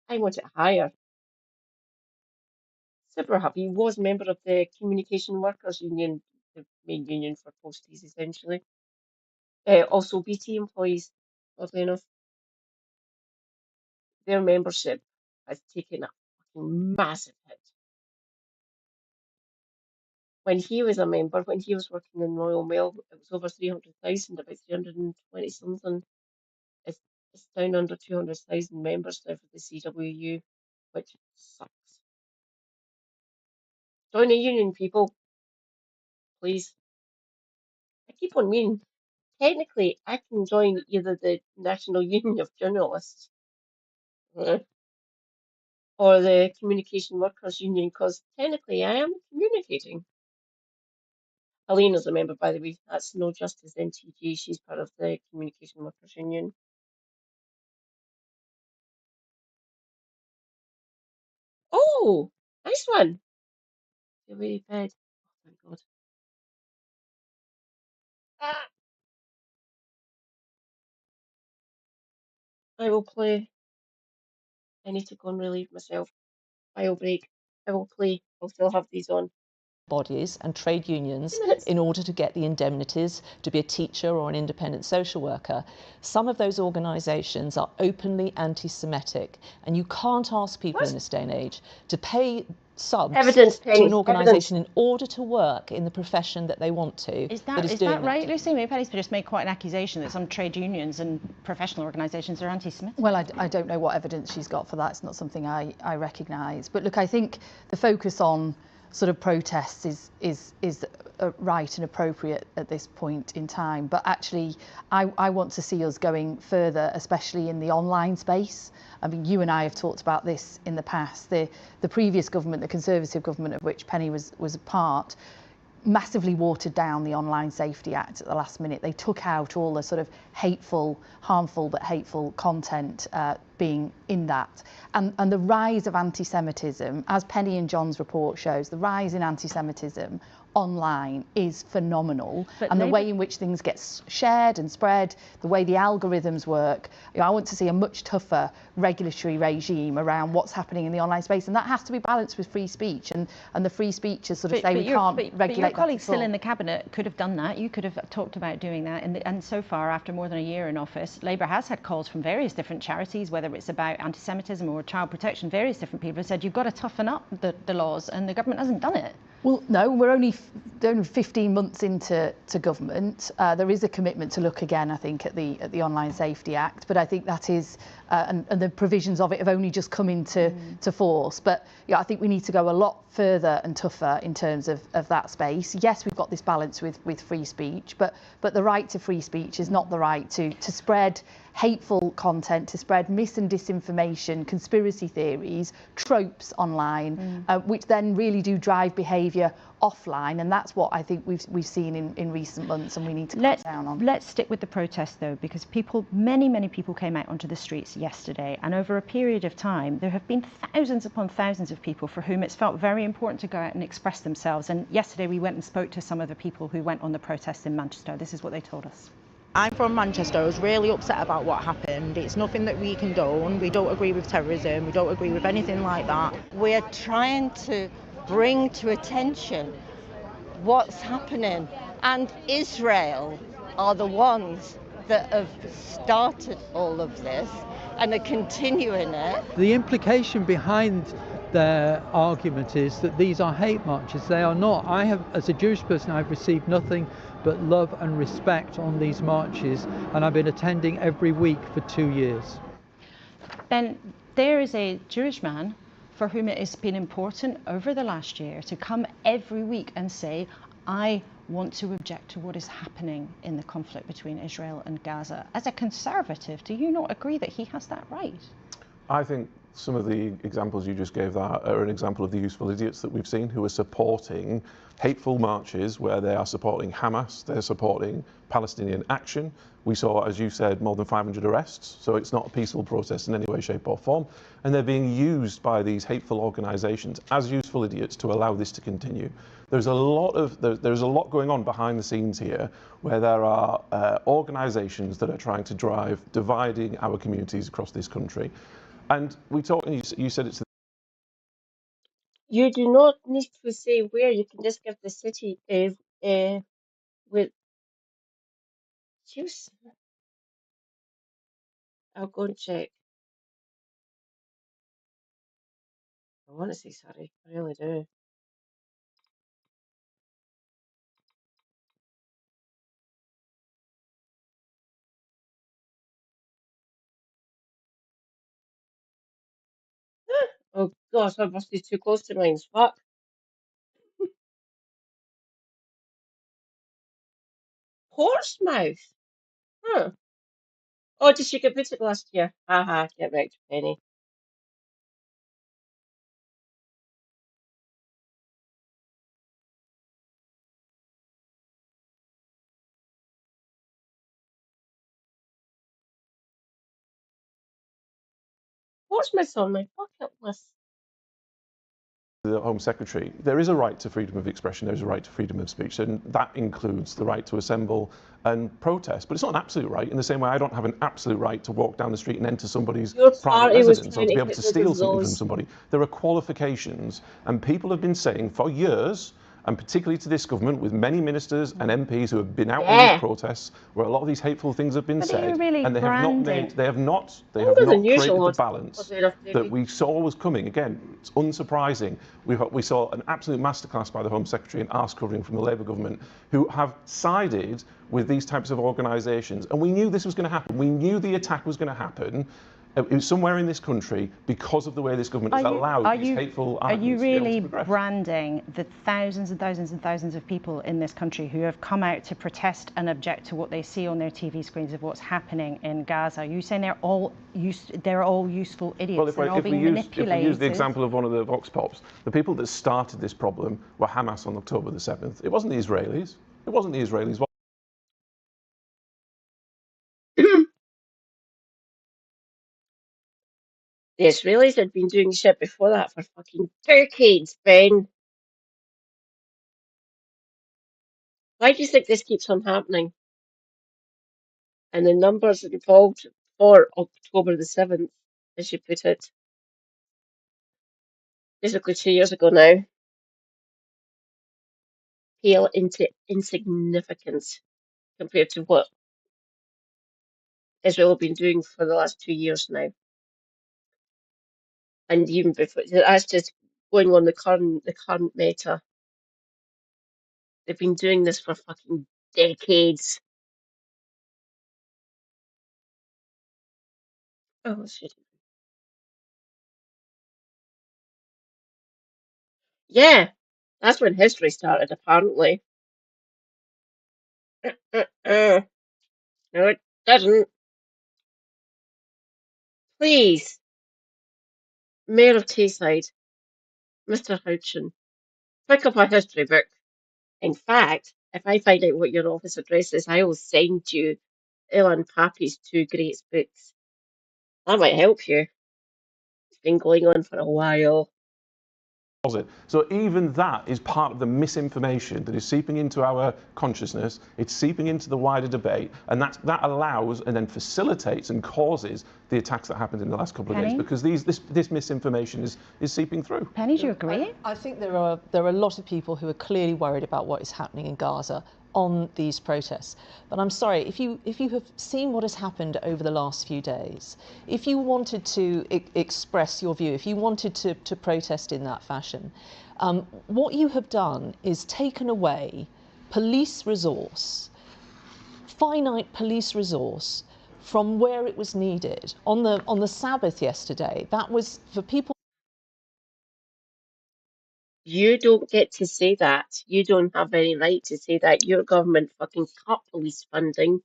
I want it higher. Super happy. Was a member of the Communication Workers Union, the main union for posties, essentially. Also, BT employees, oddly enough, their membership has taken a fucking massive hit. When he was a member, when he was working in Royal Mail, it was over 300,000, about 320 something. It's down under 200,000 members now for the CWU, which sucks. Join a union, people, please. I keep on meaning, technically, I can join either the National Union of Journalists or the Communication Workers Union, because technically I am communicating. Helena's a member, by the way. That's No Justice NTG. She's part of the Communication Workers Union. Oh, nice one. Get ready, bed. Oh my God. Ah, I will play. I need to go and relieve myself. I will break. I will play. I'll still have these on. Bodies and trade unions 2 minutes. in order to get the indemnities to be a teacher or an independent social worker. Some of those organisations are openly anti-Semitic, and you can't ask people in this day and age to pay subs Evidence, to an Penny. organisation in order to work in the profession that they want to. is that right, Lucy? Maybe Penny's just made quite an accusation that some trade unions and professional organisations are anti-Semitic. Well, I don't know what evidence she's got for that. It's not something I recognise. But look, I think the focus on sort of protests is right and appropriate at this point in time. But actually, I want to see us going further, especially in the online space. I mean, you and I have talked about this in the past. The previous government, the Conservative government of which Penny was a part, massively watered down the Online Safety Act at the last minute. They took out all the sort of harmful but hateful content being in that. And the rise of anti-Semitism, as Penny and John's report shows, the rise in anti-Semitism online is phenomenal, But and the Labour... way in which things get shared and spread, the way the algorithms work, I want to see a much tougher regulatory regime around what's happening in the online space, and that has to be balanced with free speech, and the free speech is sort of say we can't regulate but your colleague that still in the cabinet could have done that. You could have talked about doing that, and so far, after more than a year in office, Labour has had calls from various different charities, whether it's about anti-Semitism or child protection. Various different people have said you've got to toughen up the laws, and the government hasn't done it. Well, no, we're only 15 months into government. There is a commitment to look again, I think, at the Online Safety Act, but I think that is, and the provisions of it have only just come into force. But yeah, I think we need to go a lot further and tougher in terms of that space. Yes, we've got this balance with free speech, but the right to free speech is not the right to spread hateful content, to spread mis and disinformation, conspiracy theories, tropes online, which then really do drive behaviour offline, and that's what I think we've seen in recent months, and we need to cut down on. Let's stick with the protest though, because many people came out onto the streets yesterday, and over a period of time there have been thousands upon thousands of people for whom it's felt very important to go out and express themselves. And yesterday we went and spoke to some of the people who went on the protest in Manchester. This is what they told us. I'm from Manchester. I was really upset about what happened. It's nothing that we condone. We don't agree with terrorism. We don't agree with anything like that. We're trying to bring to attention what's happening, and Israel are the ones that have started all of this and are continuing it. The implication behind their argument is that these are hate marches. They are not. I have, as a Jewish person, I've received nothing but love and respect on these marches, and I've been attending every week for 2 years. Ben, there is a Jewish man for whom it has been important over the last year to come every week and say, I want to object to what is happening in the conflict between Israel and Gaza. As a conservative, do you not agree that he has that right? I think some of the examples you just gave that are an example of the useful idiots that we've seen who are supporting hateful marches where they are supporting Hamas, they're supporting Palestinian action. We saw, as you said, more than 500 arrests, so it's not a peaceful protest in any way, shape or form. And they're being used by these hateful organisations as useful idiots to allow this to continue. There's a lot going on behind the scenes here where there are organisations that are trying to drive dividing our communities across this country. And we talked, and you said it's... You do not need to say where, you can just give the city with juice. I'll go and check. I want to say sorry, I really do. Oh gosh, that must be too close to mine. Fuck. Portsmouth? Huh. Oh, did she get booted last year? Haha, get wrecked, Penny. Portsmouth's on my bucket list. The Home Secretary, there is a right to freedom of expression, there is a right to freedom of speech, and that includes the right to assemble and protest. But it's not an absolute right, in the same way I don't have an absolute right to walk down the street and enter somebody's private residence or to be able to steal something from somebody. There are qualifications, and people have been saying for years, and particularly to this government, with many ministers and MPs who have been out on these protests, where a lot of these hateful things have been said, really and they have not created the balance that we saw was coming. Again, it's unsurprising. We saw an absolute masterclass by the Home Secretary and arse covering from the Labour government, who have sided with these types of organisations, and we knew this was going to happen. We knew the attack was going to happen. It was somewhere in this country because of the way this government has allowed these hateful Are you arguments really to progress. branding the thousands and thousands and thousands of people in this country who have come out to protest and object to what they see on their TV screens of what's happening in Gaza? Are you saying they're all useful idiots? Well, They're all being manipulated? if we use the example of one of the Vox Pops, the people that started this problem were Hamas on October the 7th. It wasn't the Israelis. It wasn't the Israelis. The Israelis had been doing shit before that for fucking decades, Ben. Why do you think this keeps on happening? And the numbers involved for October the 7th, as you put it, basically 2 years ago now, pale into insignificance compared to what Israel have been doing for the last 2 years now. And even before that's just going on the current meta. They've been doing this for fucking decades. Oh shit. Yeah, that's when history started, apparently. No, it doesn't. Please, Mayor of Tayside, Mr. Hodgson, pick up a history book. In fact, if I find out what your office address is, I will send you Ilan Pappy's two great books. That might help you. It's been going on for a while. So even that is part of the misinformation that is seeping into our consciousness. It's seeping into the wider debate, and that allows and then facilitates and causes the attacks that happened in the last couple of days, because this misinformation is seeping through. Penny, do you agree? I think there are a lot of people who are clearly worried about what is happening in Gaza on these protests. But I'm sorry, if you have seen what has happened over the last few days, if you wanted to express your view, if you wanted to protest in that fashion, what you have done is taken away police resource, finite police resource, from where it was needed. On the Sabbath yesterday, that was for people. You don't get to say that. You don't have any right to say that. Your government fucking cut police funding,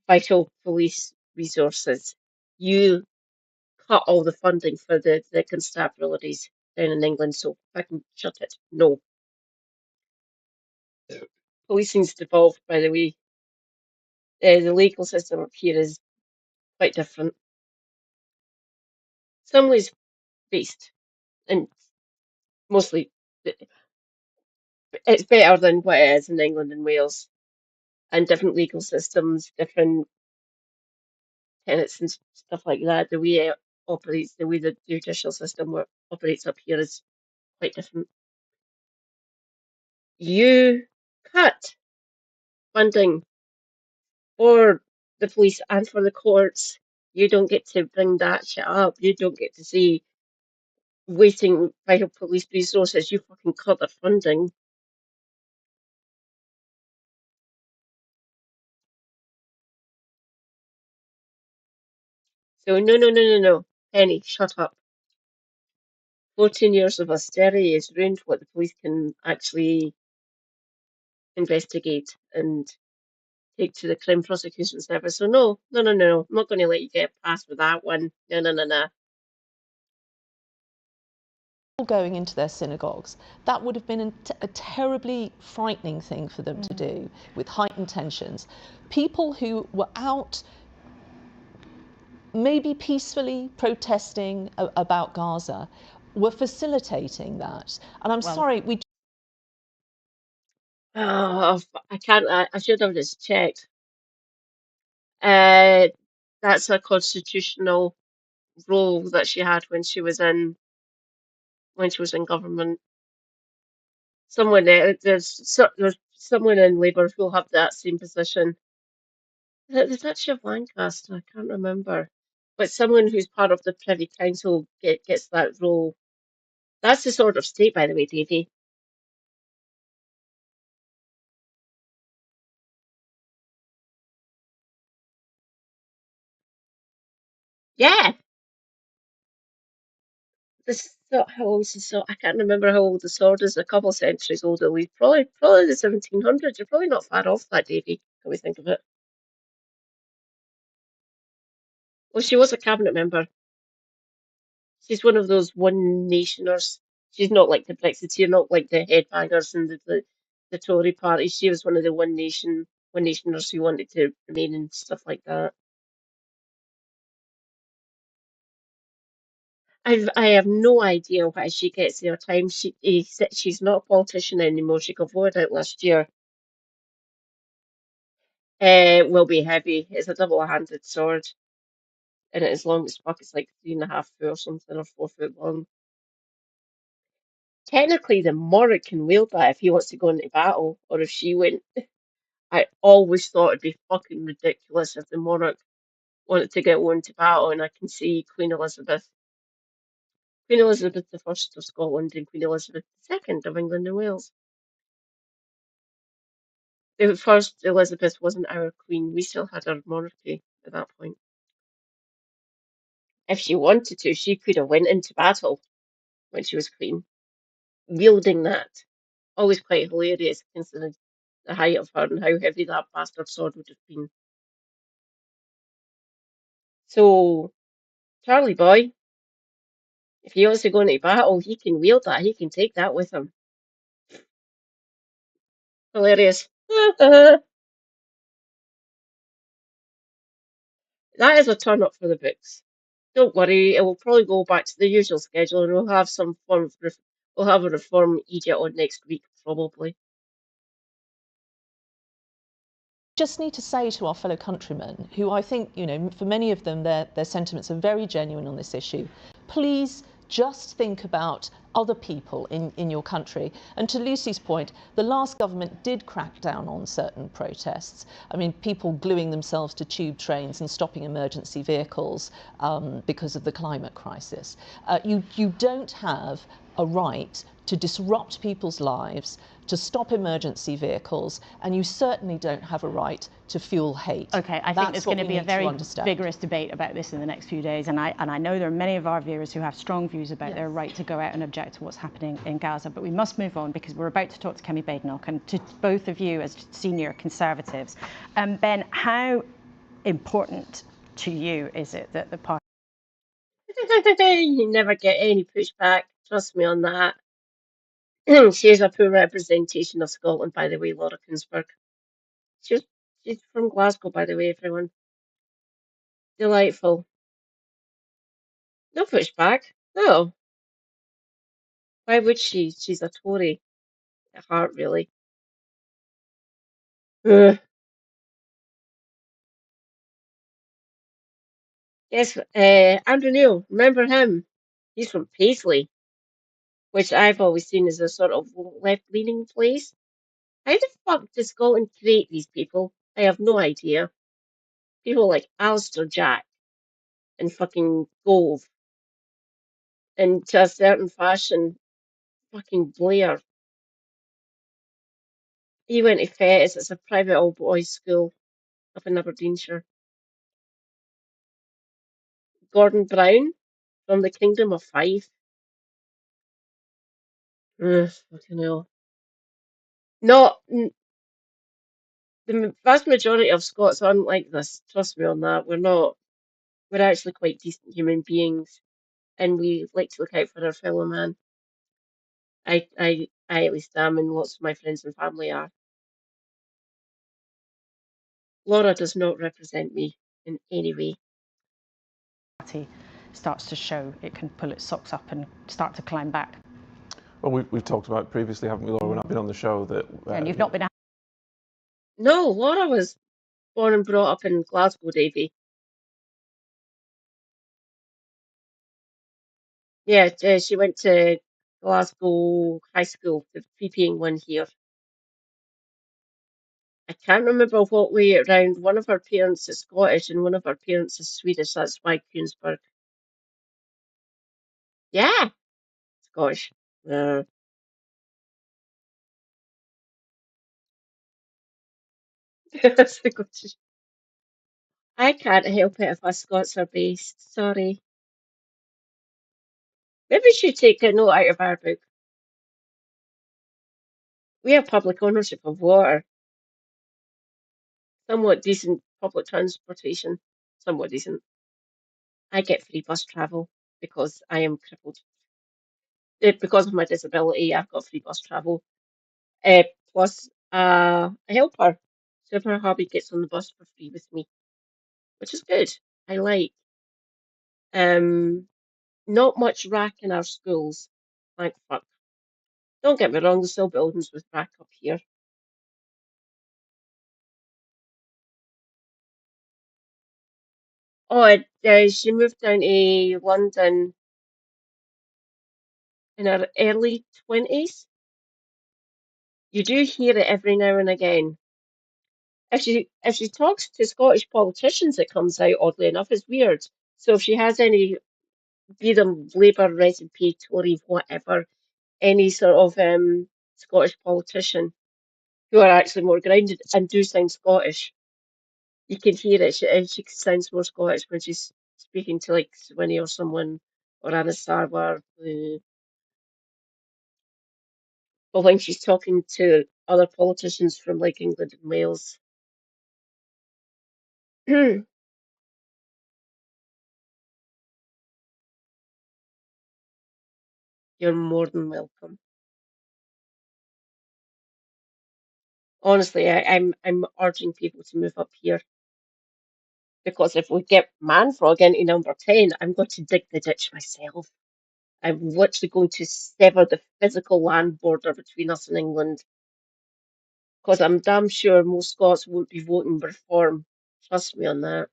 vital police resources. You cut all the funding for the constabularies down in England, so fucking shut it. No. Policing's devolved, by the way. The legal system up here is quite different. Some ways based, and mostly it's better than what it is in England and Wales, and different legal systems, different tenets and stuff like that. The way it operates, the way the judicial system operates up here is quite different. You cut funding for the police and for the courts. You don't get to bring that shit up. You don't get to say wasting vital police resources. You fucking cut their funding. So no. Penny, shut up. 14 years of austerity has ruined what the police can actually investigate and take to the Crime Prosecution Service. So no. I'm not going to let you get past with that one. No. Going into their synagogues, that would have been a terribly frightening thing for them to do, with heightened tensions. People who were out maybe peacefully protesting about Gaza were facilitating that. And I'm sorry, we. Oh, I can't. I should have just checked. That's a constitutional role that she had when she was in government. Someone there's someone in Labour who'll have that same position. Is that Shiv Lancaster? I can't remember. But someone who's part of the Privy Council gets that role. That's the sort of state, by the way, Davy. Yeah. How old is the sword? I can't remember how old the sword is. A couple of centuries old at least. Probably the 1700s. You're probably not far off that, Davy. Can we think of it? Well, she was a cabinet member. She's one of those one nationers. She's not like the Brexiteer, not like the headbangers and the Tory party. She was one of the one nationers who wanted to remain and stuff like that. I have no idea why she gets her time. She's not a politician anymore. She got voted out last year. Will be heavy. It's a double-handed sword, and it is long as fuck. It's like 3.5 foot or something, or 4 foot long. Technically, the monarch can wield that if he wants to go into battle, or if she went. I always thought it'd be fucking ridiculous if the monarch wanted to go into battle, and I can see Queen Elizabeth the First of Scotland and Queen Elizabeth the Second of England and Wales. The first Elizabeth wasn't our queen. We still had our monarchy at that point. If she wanted to, she could have went into battle when she was queen, wielding that. Always quite hilarious considering the height of her and how heavy that bastard sword would have been. So, Charlie boy, if he wants to go into battle, he can wield that. He can take that with him. Hilarious. That is a turn up for the books. Don't worry, it will probably go back to the usual schedule, and we'll have some form of we'll have a reform Egypt on next week, probably. Just need to say to our fellow countrymen, who I think, you know, for many of them, their sentiments are very genuine on this issue, please just think about other people in your country. And to Lucy's point, the last government did crack down on certain protests. I mean, people gluing themselves to tube trains and stopping emergency vehicles because of the climate crisis. You don't have a right to disrupt people's lives, to stop emergency vehicles, and you certainly don't have a right to fuel hate. Okay, I think there's going to be a very vigorous debate about this in the next few days, and I know there are many of our viewers who have strong views about their right to go out and object to what's happening in Gaza, but we must move on because we're about to talk to Kemi Badenoch and to both of you as senior Conservatives. Ben, how important to you is it that the party... You never get any pushback, trust me on that. She is a poor representation of Scotland, by the way, Laura Kunsberg. She's from Glasgow, by the way, everyone. Delightful. No pushback. No. Why would she? She's a Tory at heart, really. Ugh. Yes, Andrew Neil, remember him? He's from Paisley, which I've always seen as a sort of left-leaning place. How the fuck does Scotland create these people? I have no idea. People like Alistair Jack and fucking Gove, and to a certain fashion, fucking Blair. He went to Fettes, it's a private old boys' school up in Aberdeenshire. Gordon Brown from the Kingdom of Fife. Ugh, fucking hell. Not the vast majority of Scots aren't like this. Trust me on that. We're not. We're actually quite decent human beings, and we like to look out for our fellow man. I at least am, and lots of my friends and family are. Laura does not represent me in any way. Party starts to show it can pull its socks up and start to climb back. Well, we've talked about previously, haven't we, Laura, when I've been on the show, that... And you've not been... No, Laura was born and brought up in Glasgow, Davy. Yeah, she went to Glasgow High School, the PPing one here. I can't remember what way around. One of her parents is Scottish and one of her parents is Swedish. That's why Kuensberg. Yeah, Scottish. That's the Scottish. I can't help it if us Scots are based. Sorry. Maybe we should take a note out of our book. We have public ownership of water. Somewhat decent public transportation. Somewhat decent. I get free bus travel because I am crippled. Because of my disability, I've got free bus travel. Plus, a helper. So if her hubby gets on the bus for free with me, which is good. I like. Not much rack in our schools. Thank fuck. Don't get me wrong, there's still buildings with rack up here. Oh, she moved down to London in her early 20s. You do hear it every now and again. If she talks to Scottish politicians, it comes out oddly enough. It's weird. So if she has any, be them Labour, SNP, Tory, whatever, any sort of Scottish politician who are actually more grounded and do sound Scottish, you can hear it. She sounds more Scottish when she's speaking to like Swinny or someone or Anna Sarwar. But when she's talking to other politicians from like England and Wales, you're more than welcome. Honestly, I'm urging people to move up here because if we get Manfrog into number 10, I'm going to dig the ditch myself. I'm literally going to sever the physical land border between us and England because I'm damn sure most Scots won't be voting reform. Trust me on that.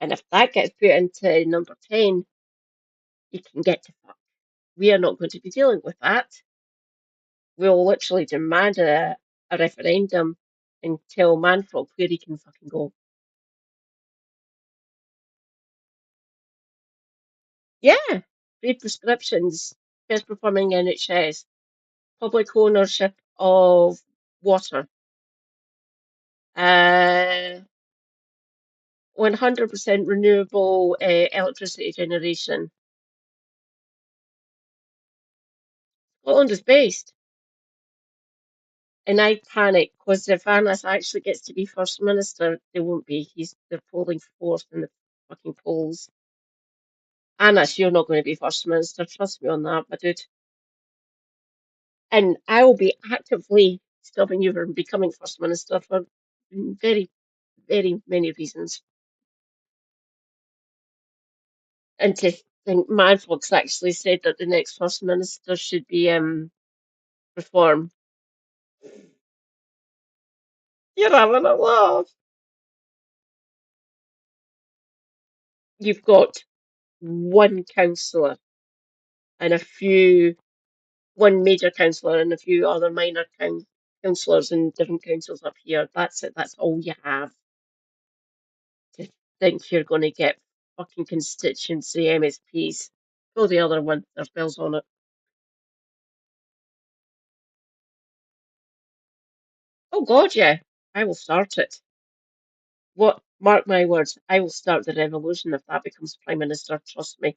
And if that gets put into number 10, you can get to fuck. We are not going to be dealing with that. We'll literally demand a referendum and tell Manfrog where he can fucking go. Yeah, free prescriptions, best performing NHS, public ownership of water, 100% renewable electricity generation. Scotland is based. And I panic because if Annas actually gets to be First Minister, they won't be. They're polling fourth in the fucking polls. Annas, you're not going to be First Minister. Trust me on that, my dude. And I will be actively stopping you from becoming First Minister for very, very many reasons. And to think Manfolk's actually said that the next First Minister should be reform. You're having a laugh. You've got one councillor and one major councillor and a few other minor councillors in different councils up here. That's it. That's all you have to think you're going to get fucking constituency MSPs. Pull the other one. There's bills on it. Oh God, yeah. I will start it. What? Mark my words. I will start the revolution if that becomes prime minister. Trust me.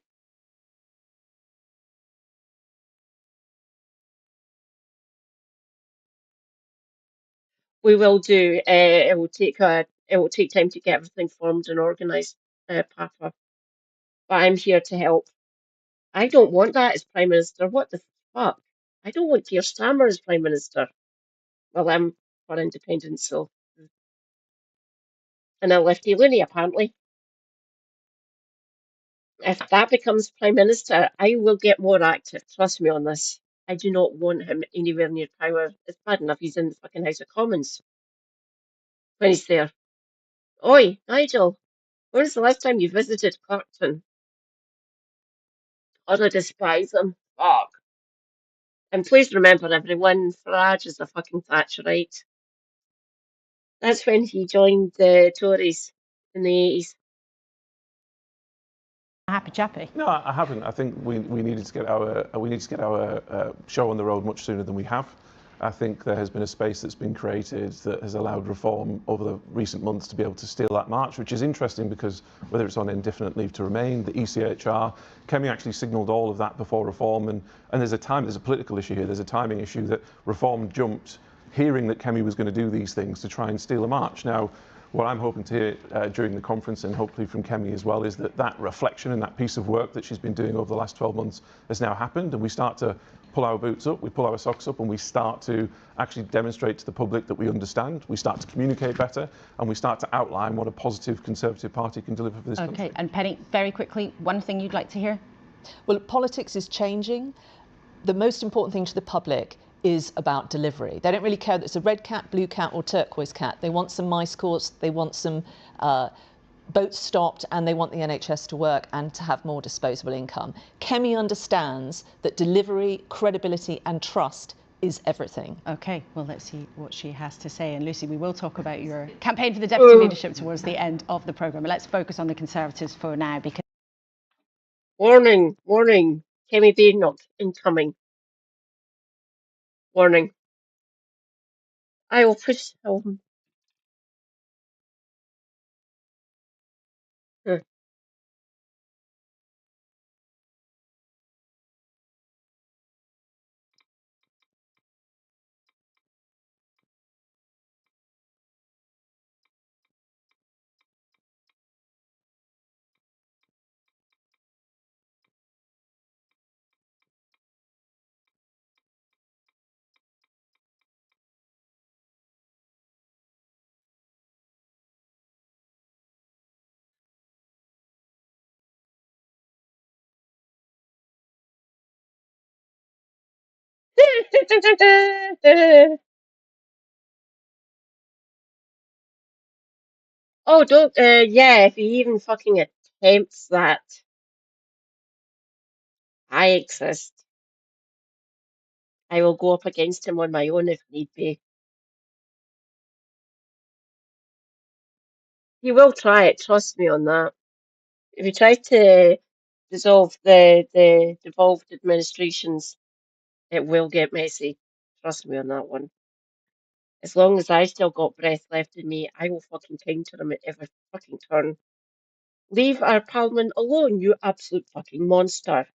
We will do. It will take time to get everything formed and organised, Papa. But I'm here to help. I don't want that as Prime Minister. What the fuck? I don't want Keir Starmer as Prime Minister. Well, I'm for independence, so. And a lefty loony, apparently. If that becomes Prime Minister, I will get more active. Trust me on this. I do not want him anywhere near power. It's bad enough he's in the fucking House of Commons when he's there. Oi, Nigel, when was the last time you visited Clacton? God, I despise him. Fuck. And please remember, everyone, Farage is a fucking Thatcherite. That's when he joined the Tories in the 80s. Happy chappy. No, I haven't. I think we needed to get our show on the road much sooner than we have. I think there has been a space that's been created that has allowed reform over the recent months to be able to steal that march, which is interesting because whether it's on indefinite leave to remain, the ECHR, Kemi actually signalled all of that before reform, and there's a political issue here. There's a timing issue that reform jumped, hearing that Kemi was going to do these things to try and steal a march. Now, what I'm hoping to hear during the conference, and hopefully from Kemi as well, is that reflection and that piece of work that she's been doing over the last 12 months has now happened, and we start to pull our boots up, we pull our socks up, and we start to actually demonstrate to the public that we understand, we start to communicate better, and we start to outline what a positive Conservative Party can deliver for this country. Okay, and Penny, very quickly, one thing you'd like to hear? Well, politics is changing. The most important thing to the public is about delivery. They don't really care that it's a red cat, blue cat or turquoise cat. They want some mice courts, they want some boats stopped, and they want the NHS to work and to have more disposable income. Kemi understands that delivery, credibility and trust is everything. Okay, well, let's see what she has to say. And Lucy, we will talk about your campaign for the deputy leadership towards the end of the programme. But let's focus on the Conservatives for now, because... Warning, warning, Kemi Badenoch incoming. Warning. I will push. Oh, don't, yeah, if he even fucking attempts that, I exist. I will go up against him on my own if need be. He will try it, trust me on that. If he tries to dissolve the devolved administrations, it will get messy. Trust me on that one. As long as I still got breath left in me, I will fucking counter him at every fucking turn. Leave our parliament alone, you absolute fucking monster.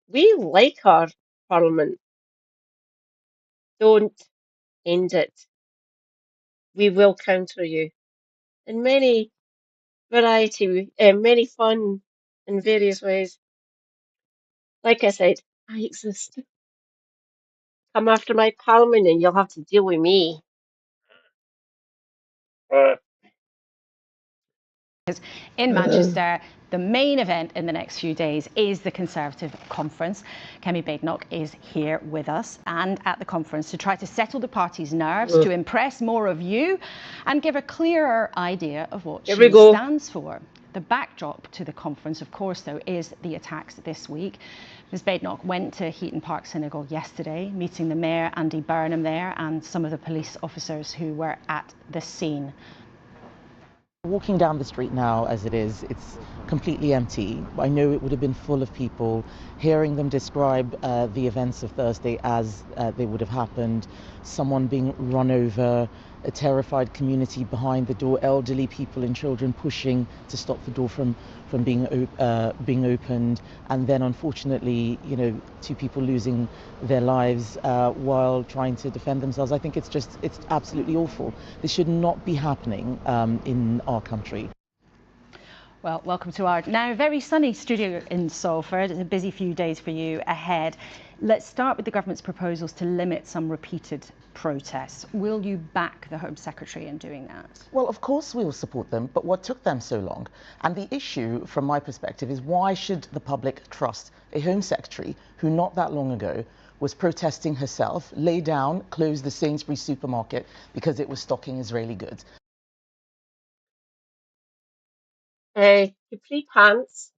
We like our parliament. Don't end it. We will counter you in many many fun and various ways. Like I said, I exist. Come after my parliament and you'll have to deal with me. In Manchester, the main event in the next few days is the Conservative conference. Kemi Badenoch is here with us and at the conference to try to settle the party's nerves, to impress more of you and give a clearer idea of what she stands for. The backdrop to the conference, of course, though, is the attacks this week. Ms Badenoch went to Heaton Park Synagogue yesterday, meeting the Mayor, Andy Burnham, there, and some of the police officers who were at the scene. Walking down the street now as it is, it's completely empty. I know it would have been full of people. Hearing them describe the events of Thursday as they would have happened, someone being run over, a terrified community behind the door, elderly people and children pushing to stop the door from being opened, and then unfortunately, you know, 2 people losing their lives while trying to defend themselves. I think it's absolutely awful. This should not be happening in our country. Well, welcome to our now very sunny studio in Salford. It's a busy few days for you ahead. Let's start with the government's proposals to limit some repeated protests. Will you back the Home Secretary in doing that? Well, of course we will support them, but what took them so long? And the issue, from my perspective, is why should the public trust a Home Secretary who not that long ago was protesting herself, lay down, close the Sainsbury's supermarket because it was stocking Israeli goods? Capri pants,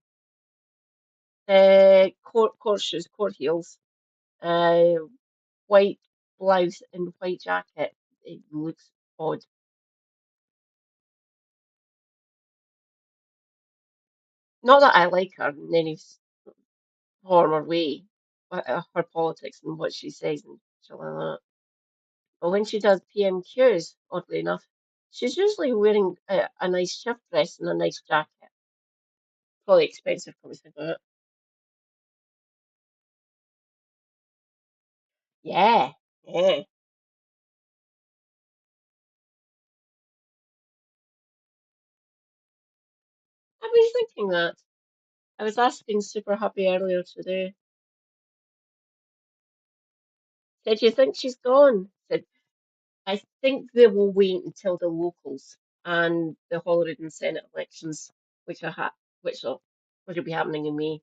court shoes, court heels, white blouse and white jacket. It looks odd. Not that I like her in any form or way, her politics and what she says and shit like that. But when she does PMQs, oddly enough, she's usually wearing a nice shift dress and a nice jacket. Probably expensive, come to think of it. Yeah, yeah. I was thinking that. I was asking Super Happy earlier today. Said, you think she's gone? Said, I think they will wait until the locals and the Holyrood and Senate elections, which are which will be happening in May.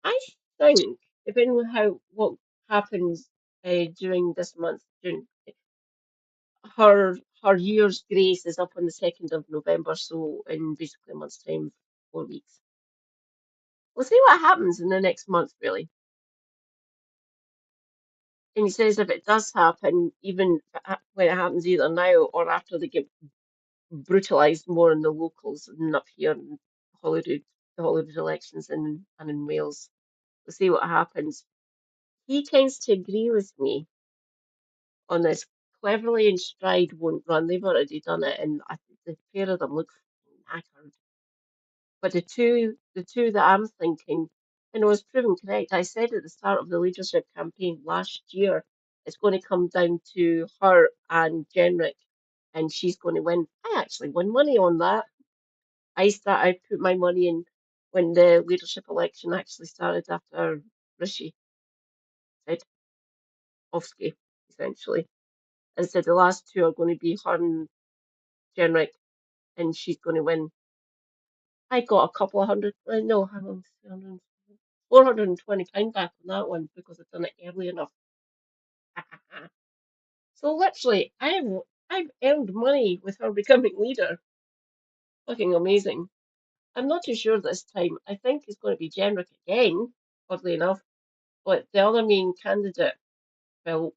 I think, depending on what happens during this month, during her year's grace is up on the 2nd of November, so in basically a month's time, 4 weeks. We'll see what happens in the next month, really. And he says if it does happen, even when it happens either now or after they get brutalised more in the locals and up here in Holyrood, the Holyrood elections and in Wales, we'll see what happens. He tends to agree with me on this. Cleverly and Stride won't run. They've already done it, and I think the pair of them look knackered. But the two that I'm thinking, and I was proven correct. I said at the start of the leadership campaign last year, it's going to come down to her and Jenrick, and she's going to win. I actually won money on that. I put my money in when the leadership election actually started after Rishi said Ofsky, essentially. And said the last two are going to be her and Jenrick, and she's going to win. I got a couple of hundred, no, hang on, 420 pound back on that one because I've done it early enough. So literally, I've earned money with her becoming leader. Fucking amazing. I'm not too sure this time. I think it's going to be Jenrick again, oddly enough. But the other main candidate, Phil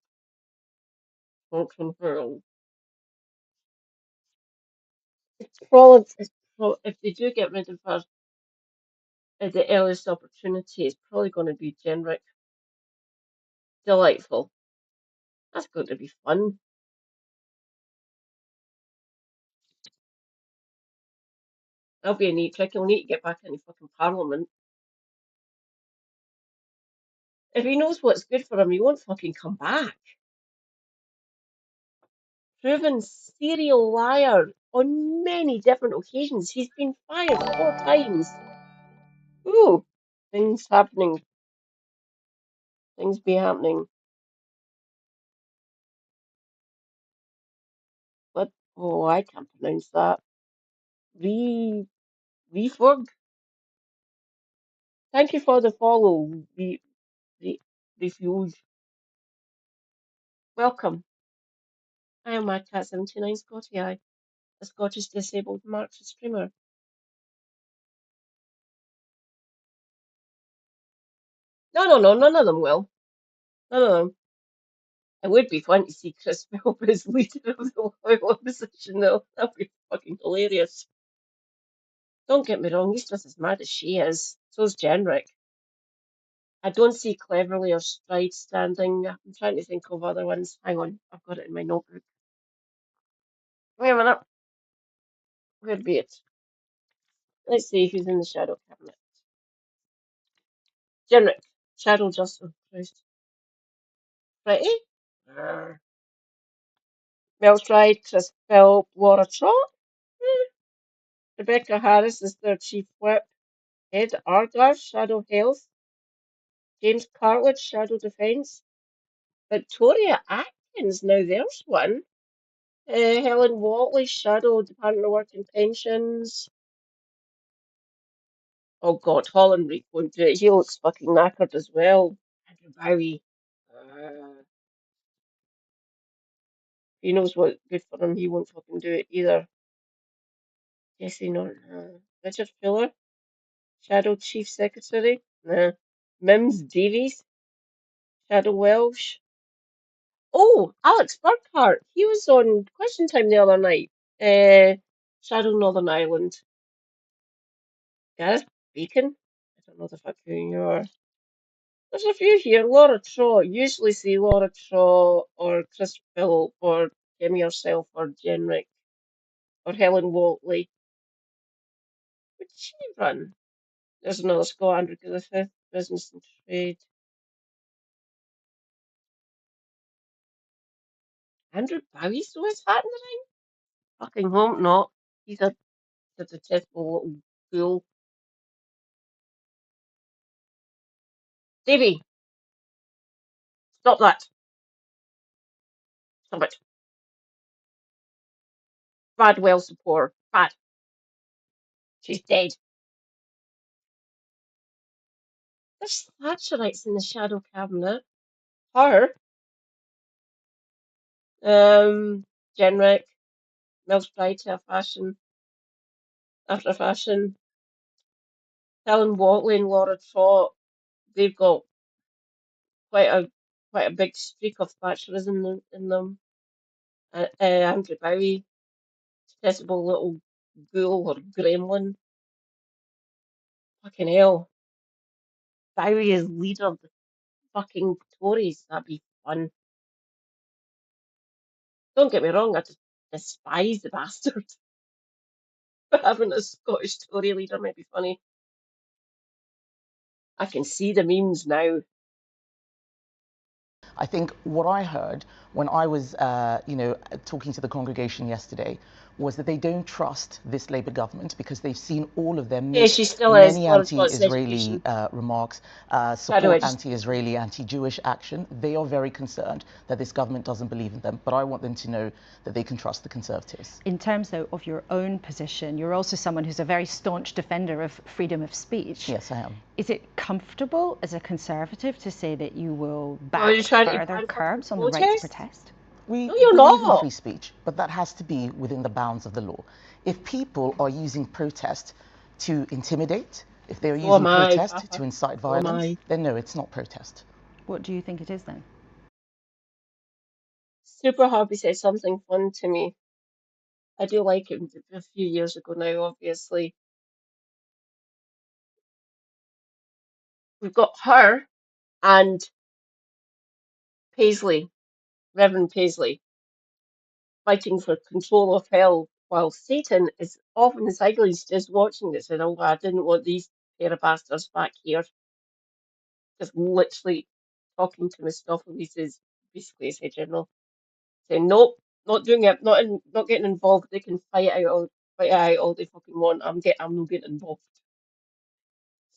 Hurl, if they do get rid of her at the earliest opportunity, it's probably going to be Jenrick. Delightful. That's going to be fun. That'll be a neat trick. He'll need to get back into fucking Parliament. If he knows what's good for him, he won't fucking come back. Proven serial liar on many different occasions. He's been fired 4 times. Ooh, things happening. Things be happening. But, oh, I can't pronounce that. Refug? Thank you for the follow, Refuge. Welcome. I am MadCat79 Scotty, a Scottish disabled Marxist streamer. No, none of them will. None of them. It would be fun to see Chris Philp as leader of the loyal opposition, though. That'd be fucking hilarious. Don't get me wrong, he's just as mad as she is. So's Jenrick. I don't see Cleverly or Stride standing. I'm trying to think of other ones. Hang on, I've got it in my notebook. Wait a minute. Where'd be it? Let's see who's in the shadow cabinet. Jenrick. Shadow Justice. Christ. Pretty? Mel Stride, Chris Philp, Laura Trott. Rebecca Harris is their chief whip. Ed Argar, Shadow Health. James Cartledge, Shadow Defence. Victoria Atkins, now there's one. Helen Watley, Shadow Department of Work and Pensions. Oh God, Holland Reed won't do it. He looks fucking knackered as well. Andrew Bowie. He knows what's good for him. He won't fucking do it either. Jesse Norton. Richard Fuller, Shadow Chief Secretary. Nah. Mims Davies, Shadow Welsh. Oh, Alex Burkhart. He was on Question Time the other night. Shadow Northern Ireland. Gareth Bacon. I don't know the fuck who you are. There's a few here. Laura Trott. Usually see Laura Trott or Chris Philp or Jimmy yourself or Jenrick or Helen Watley. Would she run? There's another Scott, Andrew Griffith, Business and Trade. Andrew Bowie throw his hat in the ring? Fucking hope not. He's a detestable little fool. Davy, stop that. Stop it. Bad well support. Bad. She's dead. There's Thatcherites in the shadow cabinet. Her, Genric, Mills Bright after a fashion. Helen Watley and Laura Trott, they've got quite a quite a big streak of Thatcherism in them. Andrew Bowie, detestable little ghoul or gremlin. Fucking hell. Bowie is leader of the fucking Tories. That'd be fun. Don't get me wrong, I just despise the bastard. But having a Scottish Tory leader might be funny. I can see the memes now. I think what I heard when I was, talking to the congregation yesterday was that they don't trust this Labour government because they've seen all of them Yeah, make she still is. many Lots of anti-Israeli education. remarks, Shadow support education. anti-Israeli, anti-Jewish action. They are very concerned that this government doesn't believe in them, but I want them to know that they can trust the Conservatives. In terms, though, of your own position, you're also someone who's a very staunch defender of freedom of speech. Yes, I am. Is it comfortable as a Conservative to say that you will Are back you trying to further ban curbs on the right to protest? protest? We No, you're believe in not. free speech, but that has to be within the bounds of the law. If people are using protest to intimidate, if they're So am using I, protest Papa. to incite So am violence, I. then no, it's not protest. What do you think it is then? Super Hobby said something fun to me. I do like him a few years ago now, obviously. We've got her and Paisley, Reverend Paisley, fighting for control of hell while Satan is off in the sidelines just watching this and oh I didn't want these pair of bastards back here. Just literally talking to Mistopheles is basically his head general. Saying nope, not doing it, not getting involved. They can fight it out all they fucking want. I'm not getting involved.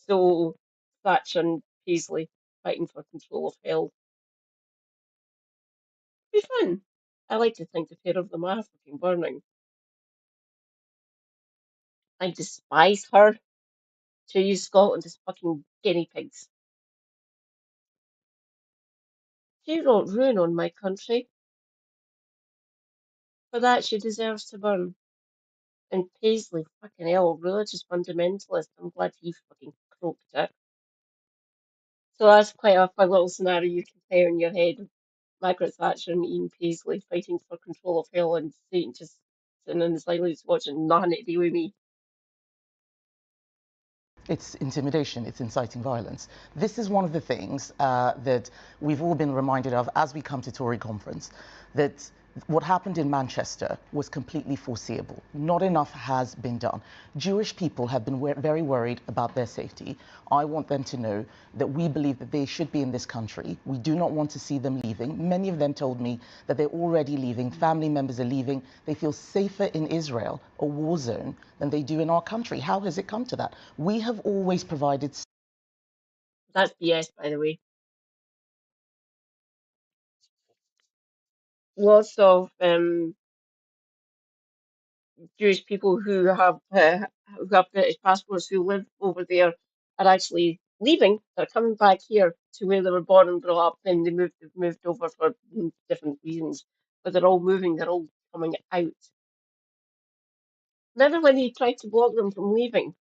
So Thatcher and Paisley fighting for control of hell. Be fun. I like to think the pair of them are fucking burning. I despise her to use Scotland as fucking guinea pigs. She wrote ruin on my country. For that she deserves to burn. And Paisley, fucking hell, religious fundamentalist. I'm glad he fucking croaked it. So that's quite a fun little scenario you can play in your head. Margaret Thatcher and Ian Paisley fighting for control of hell and Satan just sitting in the sidelines watching nothing to do with me. It's intimidation, it's inciting violence. This is one of the things that we've all been reminded of as we come to Tory conference, that what happened in Manchester was completely foreseeable. Not enough has been done. Jewish people have been very worried about their safety. I want them to know that we believe that they should be in this country. We do not want to see them leaving. Many of them told me that they're already leaving. Family members are leaving. They feel safer in Israel, a war zone, than they do in our country. How has it come to that? We have always provided... That's BS, by the way. Lots of Jewish people who have British passports who live over there are actually leaving. They're coming back here to where they were born and brought up. Then they've moved over for different reasons, but they're all moving. They're all coming out. Remember when he tried to block them from leaving,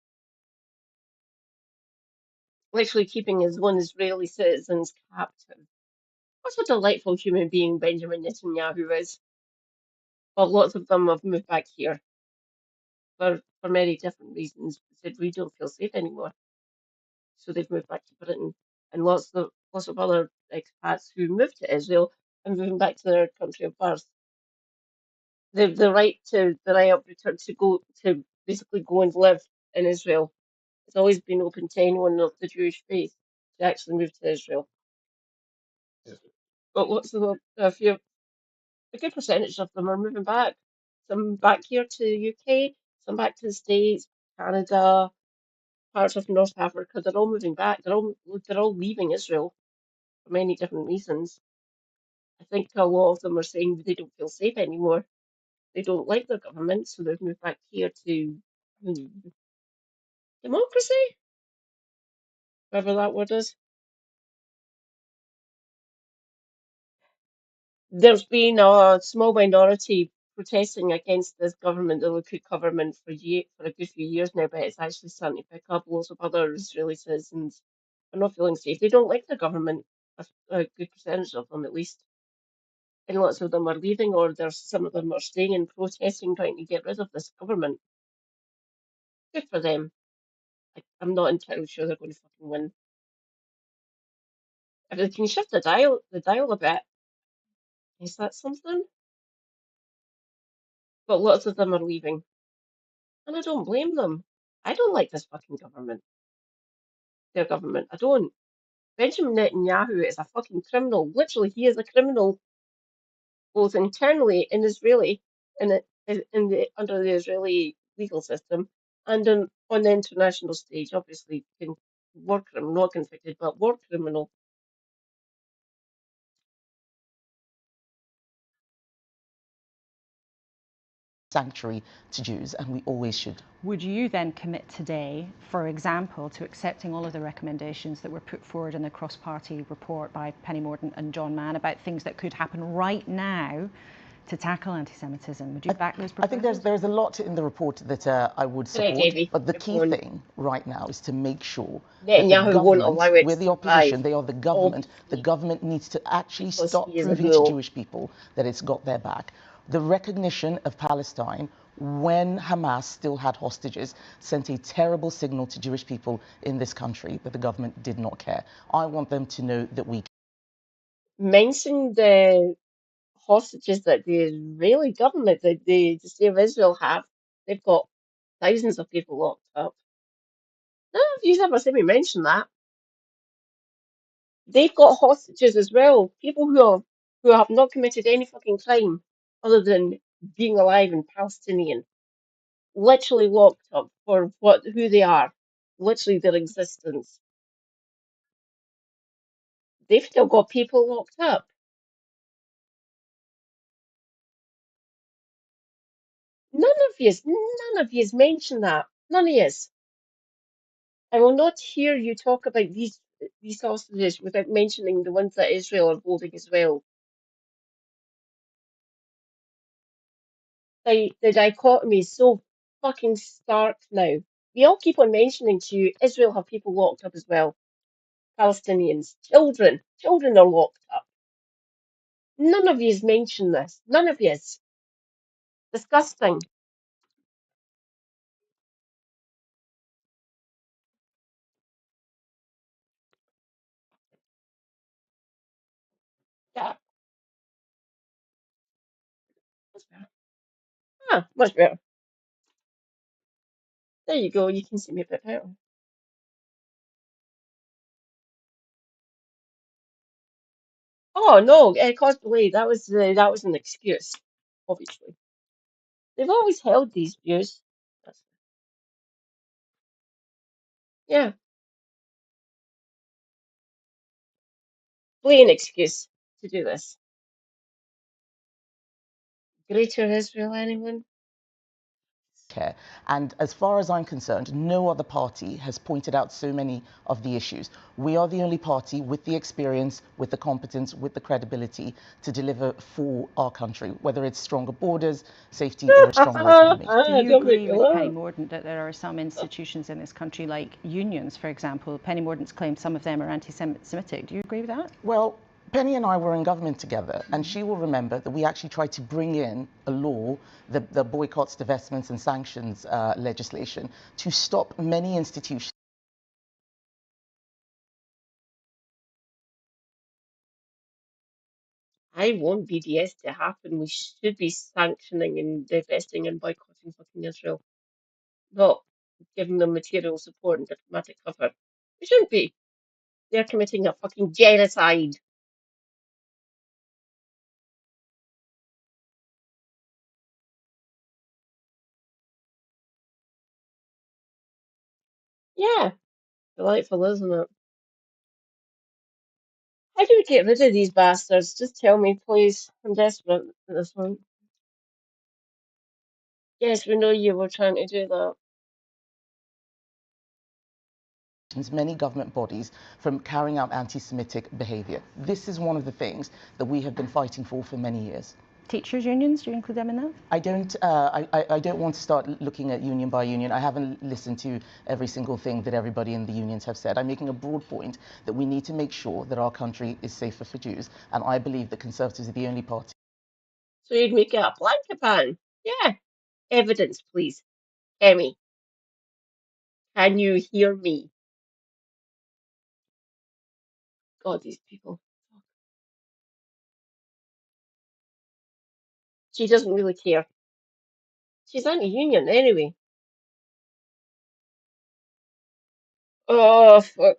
literally keeping his one Israeli citizens captive? What a delightful human being Benjamin Netanyahu is. But lots of them have moved back here for many different reasons. They said we don't feel safe anymore. So they've moved back to Britain, and lots of other expats who moved to Israel and moving back to their country of birth. The right of return to go to basically go and live in Israel. It's always been open to anyone of the Jewish faith to actually move to Israel. But a good percentage of them are moving back. Some back here to the UK, some back to the States, Canada, parts of North Africa, they're all moving back. They're all leaving Israel for many different reasons. I think a lot of them are saying they don't feel safe anymore. They don't like their government, so they've moved back here to democracy, whatever that word is. There's been a small minority protesting against this government, the Likud government, for a good few years now, but it's actually starting to pick up. Lots of other Israeli citizens are not feeling safe. They don't like the government, a good percentage of them at least. And lots of them are leaving, or there's some of them are staying and protesting, trying to get rid of this government. Good for them. I'm not entirely sure they're going to fucking win. If they can shift the dial a bit, is that something? But lots of them are leaving, and I don't blame them. I don't like this fucking government. Their government. I don't. Benjamin Netanyahu is a fucking criminal. Literally, he is a criminal, both internally in Israeli, in the under the Israeli legal system, and on the international stage. Obviously, war criminal, not convicted, but war criminal. Sanctuary to Jews, and we always should. Would you then commit today, for example, to accepting all of the recommendations that were put forward in the cross-party report by Penny Mordaunt and John Mann about things that could happen right now to tackle anti-Semitism? Would you back those proposals? I think there's a lot in the report that I would support, but the key thing right now is to make sure that the government, we're the opposition, they are the government. The government needs to actually stop proving to Jewish people that it's got their back. The recognition of Palestine when Hamas still had hostages sent a terrible signal to Jewish people in this country that the government did not care. I want them to know that we Mention the hostages that the Israeli government, the state of Israel have. They've got thousands of people locked up. None of you ever seen me mention that. They've got hostages as well. People who have not committed any fucking crime other than being alive and Palestinian. Literally locked up for who they are. Literally their existence. They've still got people locked up. None of yous mention that. None of yous. I will not hear you talk about these hostages without mentioning the ones that Israel are holding as well. The dichotomy is so fucking stark now. We all keep on mentioning to you, Israel have people locked up as well. Palestinians, children are locked up. None of yous mention this. None of yous. Disgusting. Yeah, much better. Ah, much better. There you go. You can see me a bit better. Oh no, cosplay. That was an excuse, obviously. They've always held these views. Yeah, plain excuse to do this. Greater Israel, anyone? care. And as far as I'm concerned, no other party has pointed out so many of the issues. We are the only party with the experience, with the competence, with the credibility to deliver for our country, whether it's stronger borders, safety, or a stronger economy. Do you agree with Penny Mordaunt that there are some institutions in this country, like unions, for example? Penny Mordaunt's claimed some of them are anti-Semitic. Do you agree with that? Well, Penny and I were in government together, and she will remember that we actually tried to bring in a law, the boycotts, divestments and sanctions legislation, to stop many institutions. I want BDS to happen. We should be sanctioning and divesting and boycotting fucking Israel, not giving them material support and diplomatic cover. We shouldn't be. They're committing a fucking genocide. Yeah. Delightful, isn't it? How do we get rid of these bastards? Just tell me, please. I'm desperate at this one. Yes, we know you were trying to do that. Many government bodies from carrying out anti-Semitic behaviour. This is one of the things that we have been fighting for many years. Teachers' unions, do you include them in that? I don't want to start looking at union by union. I haven't listened to every single thing that everybody in the unions have said. I'm making a broad point that we need to make sure that our country is safer for Jews, and I believe that Conservatives are the only party. So you'd make it a blanket ban? Yeah. Evidence, please. Emmy, can you hear me? God, these people. She doesn't really care. She's anti-union anyway. Oh, fuck.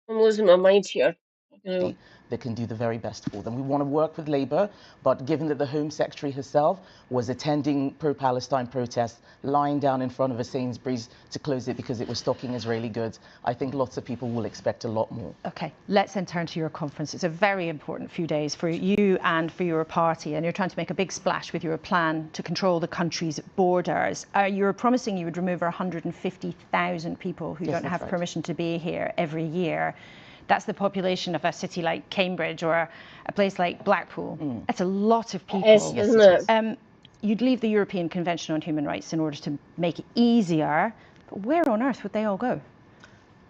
I'm losing my mind here. You know. That can do the very best for them. We want to work with Labour, but given that the Home Secretary herself was attending pro-Palestine protests, lying down in front of a Sainsbury's to close it because it was stocking Israeli goods, I think lots of people will expect a lot more. Okay, let's then turn to your conference. It's a very important few days for you and for your party, and you're trying to make a big splash with your plan to control the country's borders. You're promising you would remove 150,000 people who don't have permission to be here every year. That's the population of a city like Cambridge or a place like Blackpool. That's a lot of people. Isn't it? You'd leave the European Convention on Human Rights in order to make it easier, but where on earth would they all go?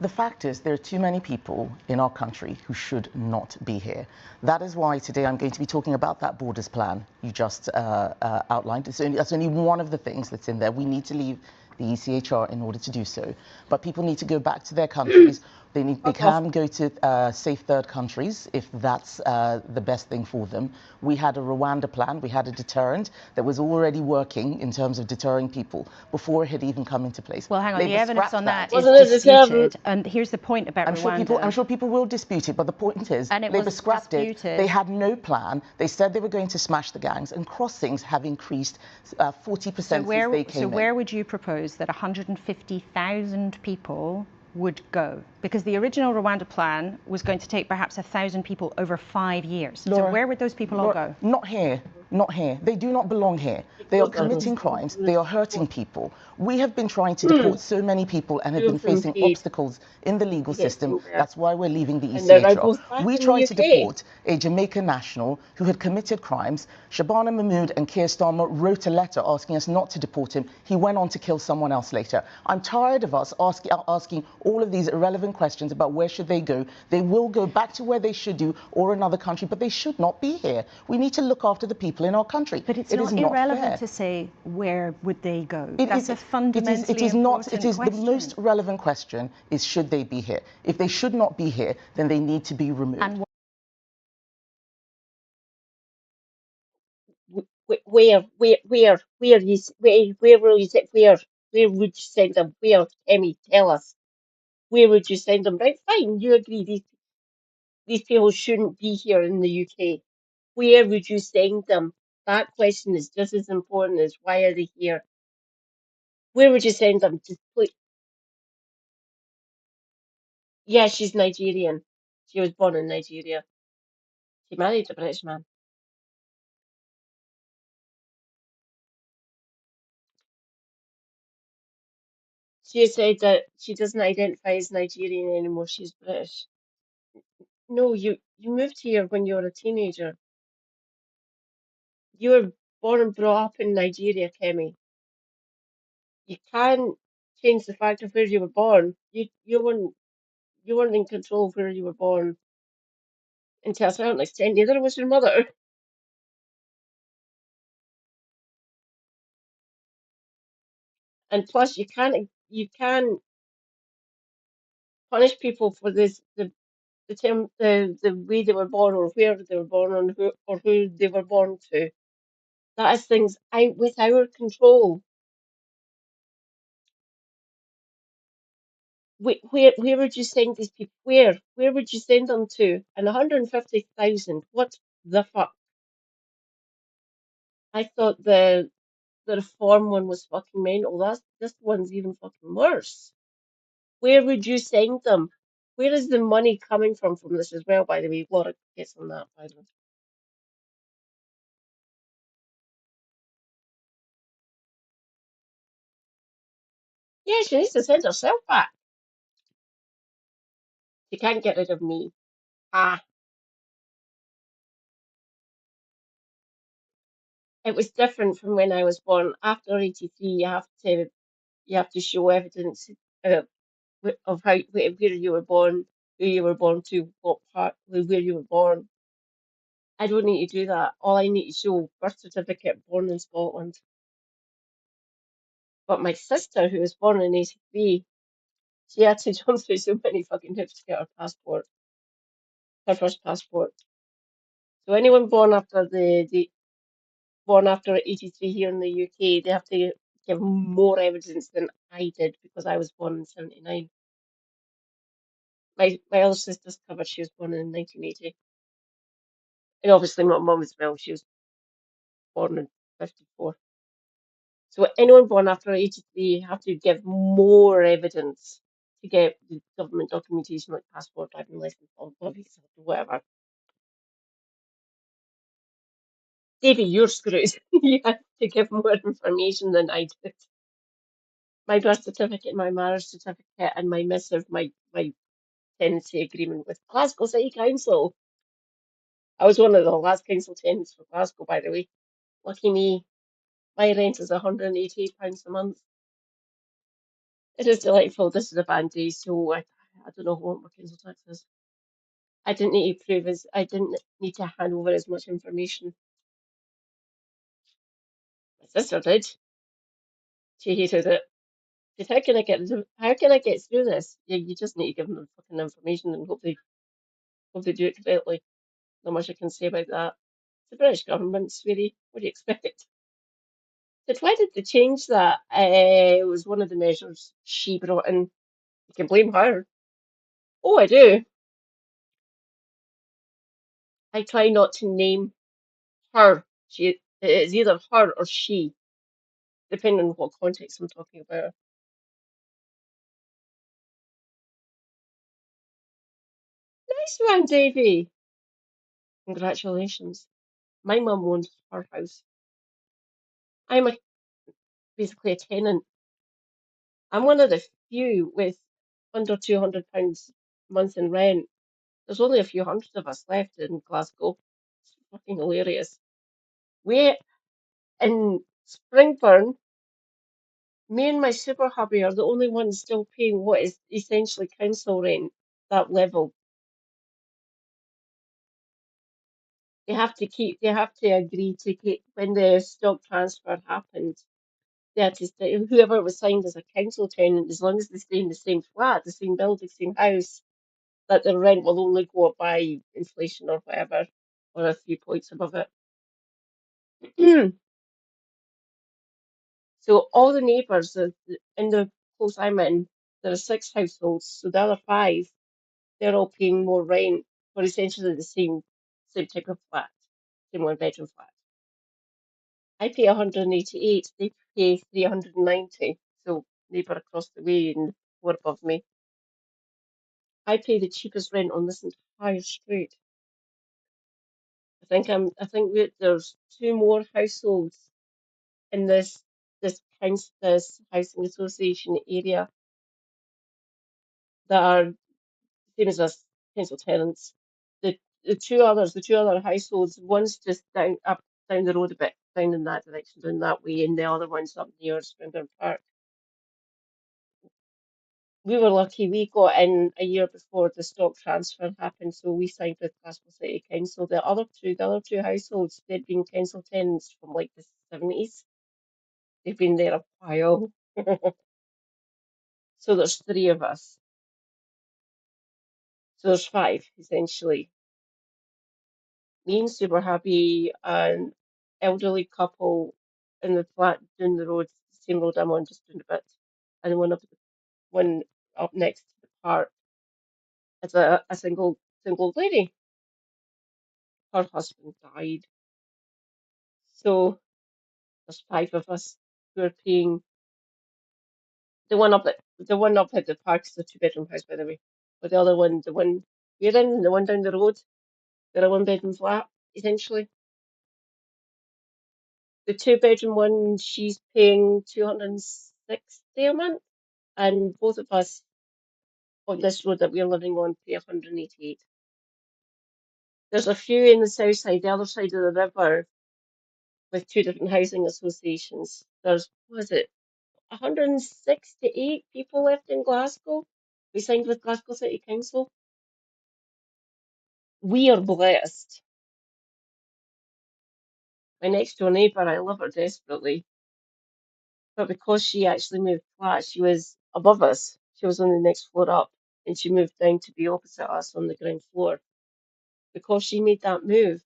The fact is there are too many people in our country who should not be here. That is why today I'm going to be talking about that borders plan you just outlined. That's only one of the things that's in there. We need to leave the ECHR in order to do so. But people need to go back to their countries. They can go to safe third countries if that's the best thing for them. We had a Rwanda plan. We had a deterrent that was already working in terms of deterring people before it had even come into place. Well, hang on. The evidence on that is disputed. And here's the point about Rwanda. I'm sure people will dispute it, but the point is Labour scrapped it. They had no plan. They said they were going to smash the gangs, and crossings have increased 40% since they came in. So where would you propose that 150,000 people would go? Because the original Rwanda plan was going to take perhaps 1,000 people over 5 years. Laura, so where would those people all go? Not here. Not here. They do not belong here. They are committing crimes. They are hurting people. We have been trying to deport so many people and have been facing obstacles in the legal system. That's why we're leaving the ECHR. We tried to deport a Jamaican national who had committed crimes. Shabana Mahmood and Keir Starmer wrote a letter asking us not to deport him. He went on to kill someone else later. I'm tired of us asking all of these irrelevant questions about where should they go. They will go back to where they should do or another country, but they should not be here. We need to look after the people in our country. But it's not irrelevant to say where would they go. That's a fundamentally important question. The most relevant question is should they be here? If they should not be here, then they need to be removed. And where will you would you send them? Where, Emmy, tell us. Where would you send them? Right, fine, you agree these people shouldn't be here in the UK. Where would you send them? That question is just as important as why are they here? Where would you send them? Just please. Yeah, she's Nigerian. She was born in Nigeria. She married a British man. She said that she doesn't identify as Nigerian anymore. She's British. No, you moved here when you were a teenager. You were born and brought up in Nigeria, Kemi. You can't change the fact of where you were born. You weren't in control of where you were born until a certain extent. Neither was your mother. And plus, you can't punish people for the way they were born or where they were born or who they were born to. That is things out with our control. Where would you send these people? Where would you send them to? And 150,000. What the fuck? I thought the reform one was fucking mental. This one's even fucking worse. Where would you send them? Where is the money coming from this as well, by the way? Laura gets on that, by the way. Yeah, she needs to send herself back. She can't get rid of me. Ah, it was different from when I was born. After 83, you have to show evidence uh, of how where you were born, who you were born to, what part, where you were born. I don't need to do that. All I need to show birth certificate, born in Scotland. But my sister, who was born in 83, she had to jump through so many fucking hoops to get her passport, her first passport. So anyone born after the born after 83 here in the UK, they have to give more evidence than I did because I was born in 79. My other sister's covered, she was born in 1980. And obviously my mum as well, she was born in 54. So anyone born after 83 have to give more evidence to get the government documentation like passport, driving license, or whatever. Davy, you're screwed. You have to give more information than I did. My birth certificate, my marriage certificate, and my missive, my tenancy agreement with Glasgow City Council. I was one of the last council tenants for Glasgow, by the way. Lucky me. My rent is £188 a month. It is delightful. This is a band day, so I don't know what my council tax is. I didn't need to prove as I didn't need to hand over as much information. My sister did. She hated it. She said, how can I get through this? Yeah, you just need to give them the fucking information and hope they do it correctly. Not much I can say about that. The British government, sweetie. What do you expect? But why did they change that? It was one of the measures she brought in. You can blame her. Oh, I do. I try not to name her. It's either her or she, depending on what context I'm talking about. Nice one, Davy. Congratulations. My mum owns her house. I'm basically a tenant. I'm one of the few with under £200 a month in rent. There's only a few hundred of us left in Glasgow. It's fucking hilarious. We in Springburn, me and my super hubby are the only ones still paying what is essentially council rent, that level. They have to agree to get, when the stock transfer happened, they had to stay, whoever was signed as a council tenant, as long as they stay in the same flat, the same building, same house, that the rent will only go up by inflation or whatever, or a few points above it. So all the neighbours in the close I'm in, there are 6 households, so the other 5, they're all paying more rent for essentially the same type of flat, same one-bedroom flat. I pay 188, they pay 390, so neighbour across the way and one above me. I pay the cheapest rent on this entire street. There's 2 more households in this housing association area that are same as us, council tenants. The two other households, one's just down the road a bit, down in that direction, down that way, and the other one's up near Springburn Park. We were lucky, we got in a year before the stock transfer happened, so we signed with Glasgow City Council. The other two households, they'd been council tenants from like the 70s. They've been there a while. So there's 3 of us. So there's 5 essentially. Me and Super Happy, an elderly couple in the flat down the road, the same road I'm on, just doing a bit, and the one up next to the park is a single lady. Her husband died, so there's 5 of us who are paying. The one up The one up at the park is a two-bedroom house, by the way. But the other one, the one we're in, the one down the road, they're a one-bedroom flat, essentially. The two-bedroom one, she's paying 260 a month, and both of us on this road that we're living on pay 188. There's a few in the south side, the other side of the river, with two different housing associations. There's, what is it, 168 people left in Glasgow. We signed with Glasgow City Council. We are blessed. My next door neighbour, I love her desperately, but because she actually moved flat, she was above us. She was on the next floor up, and she moved down to be opposite us on the ground floor. Because she made that move,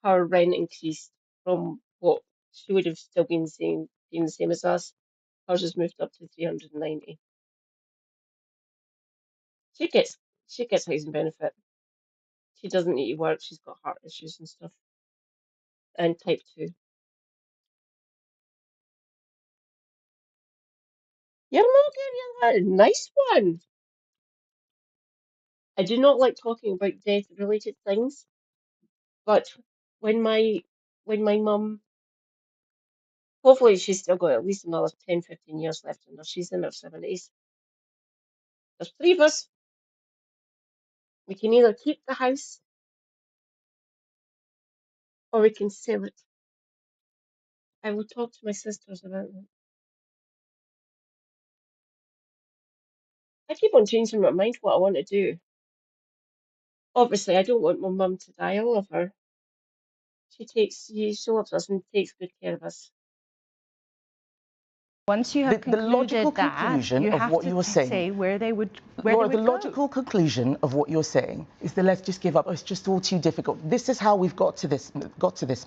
her rent increased from what she would have still been the same as us. Hers has moved up to 390. She gets she gets housing benefit. She doesn't need to work. She's got heart issues and stuff, and type 2. You're not getting a nice one. I do not like talking about death-related things, but when my mum, hopefully she's still got at least another 10, 15 years left in her. She's in her 70s. There's three of us. We can either keep the house or we can sell it. I will talk to my sisters about it. I keep on changing my mind what I want to do. Obviously, I don't want my mum to die. I love her. She loves us and takes good care of us. Once you have The logical concluded that, conclusion you of have what to you were saying, say where they would Laura, the go. logical conclusion of what you're saying is that let's just give up. Oh, it's just all too difficult. This is how we've got to this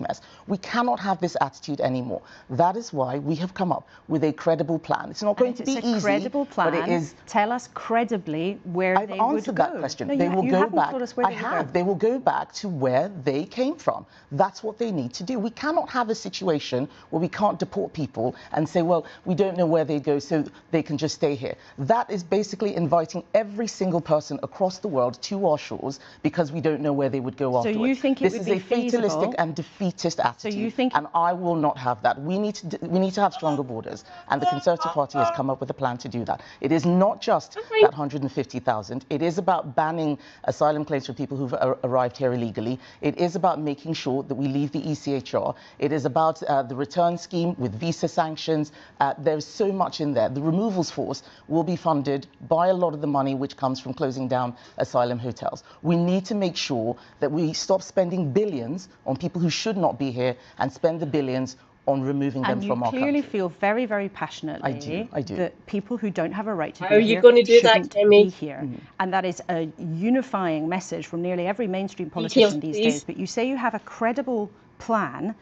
mess. We cannot have this attitude anymore. That is why we have come up with a credible plan. It's not going to be easy, a credible plan, but it is. Tell us credibly where I've they would go. I've answered that question. No, they will you go haven't back. told us where I they would have. go. They will go back to where they came from. That's what they need to do. We cannot have a situation where we can't deport people and say, well, we don't know where they go, so they can just stay here. That is basically inviting every single person across the world to our shores because we don't know where they would go So afterwards. you think it this would is be a fatalistic feasible? and defeatist attitude, So you think, and I will not have that. We need to have stronger borders, and the Conservative Party has come up with a plan to do that. It is not just that 150,000. It is about banning asylum claims for people who've arrived here illegally. It is about making sure that we leave the ECHR. It is about the return scheme with visa sanctions. There's so much in there. The removals force will be funded by a lot of the money which comes from closing down asylum hotels. We need to make sure that we stop spending billions on people who should not be here and spend the billions on removing them from our country. And you clearly feel very, very passionately I do. that people who don't have a right to How be are you here going to do that, shouldn't Kimmy? be here. And that is a unifying message from nearly every mainstream Details, politician these please. days. But you say you have a credible plan.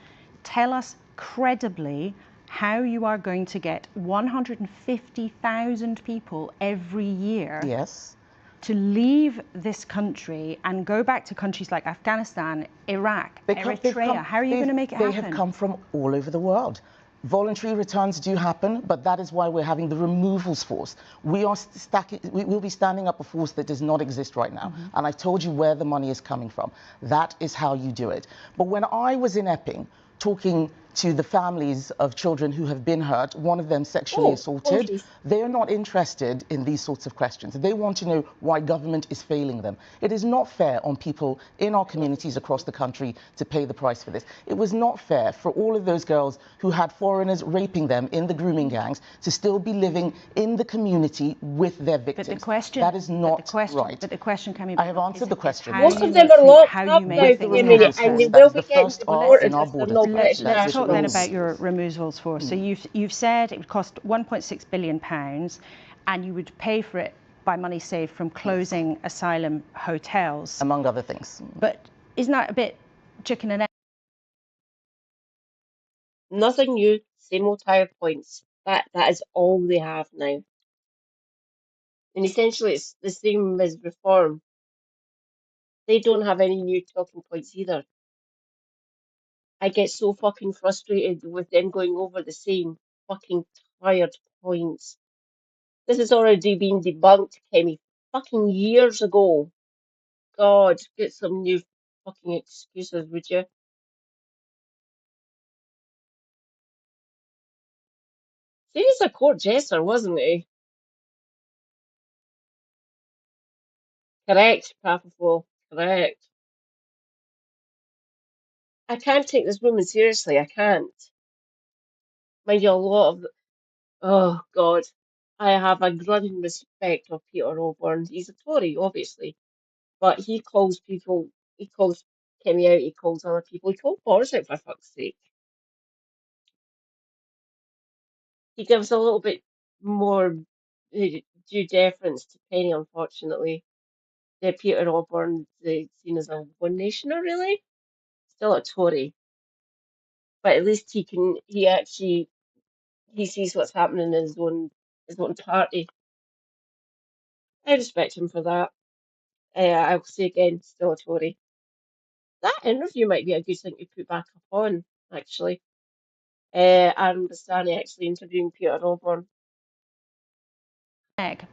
Tell us credibly how you are going to get 150,000 people every year to leave this country and go back to countries like Afghanistan, Iraq, Eritrea. How are you going to make it happen? They have come from all over the world. Voluntary returns do happen, but that is why we're having the removals force. We will be standing up a force that does not exist right now. And I've told you where the money is coming from. That is how you do it. But when I was in Epping talking to the families of children who have been hurt, one of them sexually assaulted, they are not interested in these sorts of questions. They want to know why government is failing them. It is not fair on people in our communities across the country to pay the price for this. It was not fair for all of those girls who had foreigners raping them in the grooming gangs to still be living in the community with their victims. But the question, that is not right. But the question can be. I have answered the question. Most of them are locked up now, Kimmy, and they will be getting deported if they're not British Let's talk then nationals. about your removals force. So you've said it would cost 1.6 billion pounds, and you would pay for it by money saved from closing asylum hotels, among other things. But isn't that a bit chicken and egg? Nothing new, same old tired points. That is all they have now. And essentially it's the same as reform. They don't have any new talking points either. I get so fucking frustrated with them going over the same fucking tired points. This has already been debunked, Kemi, fucking years ago. God, get some new fucking excuses, would you? He was a court jester, wasn't he? Correct, Papafu. Correct. I can't take this woman seriously. I can't. Mind you, a lot of. Oh, God. I have a grudging respect of Peter O'Byrne. He's a Tory, obviously. But he calls people. He calls Kemi out. He calls other people. He called Boris out, for fuck's sake. He gives a little bit more due deference to Penny, unfortunately. Peter O'Byrne, seen as a one nationer, really. Still a Tory, but at least he sees what's happening in his own party. I respect him for that. I will say again, still a Tory. That interview might be a good thing to put back up on, actually. Aaron Bastani actually interviewing Peter O'Byrne.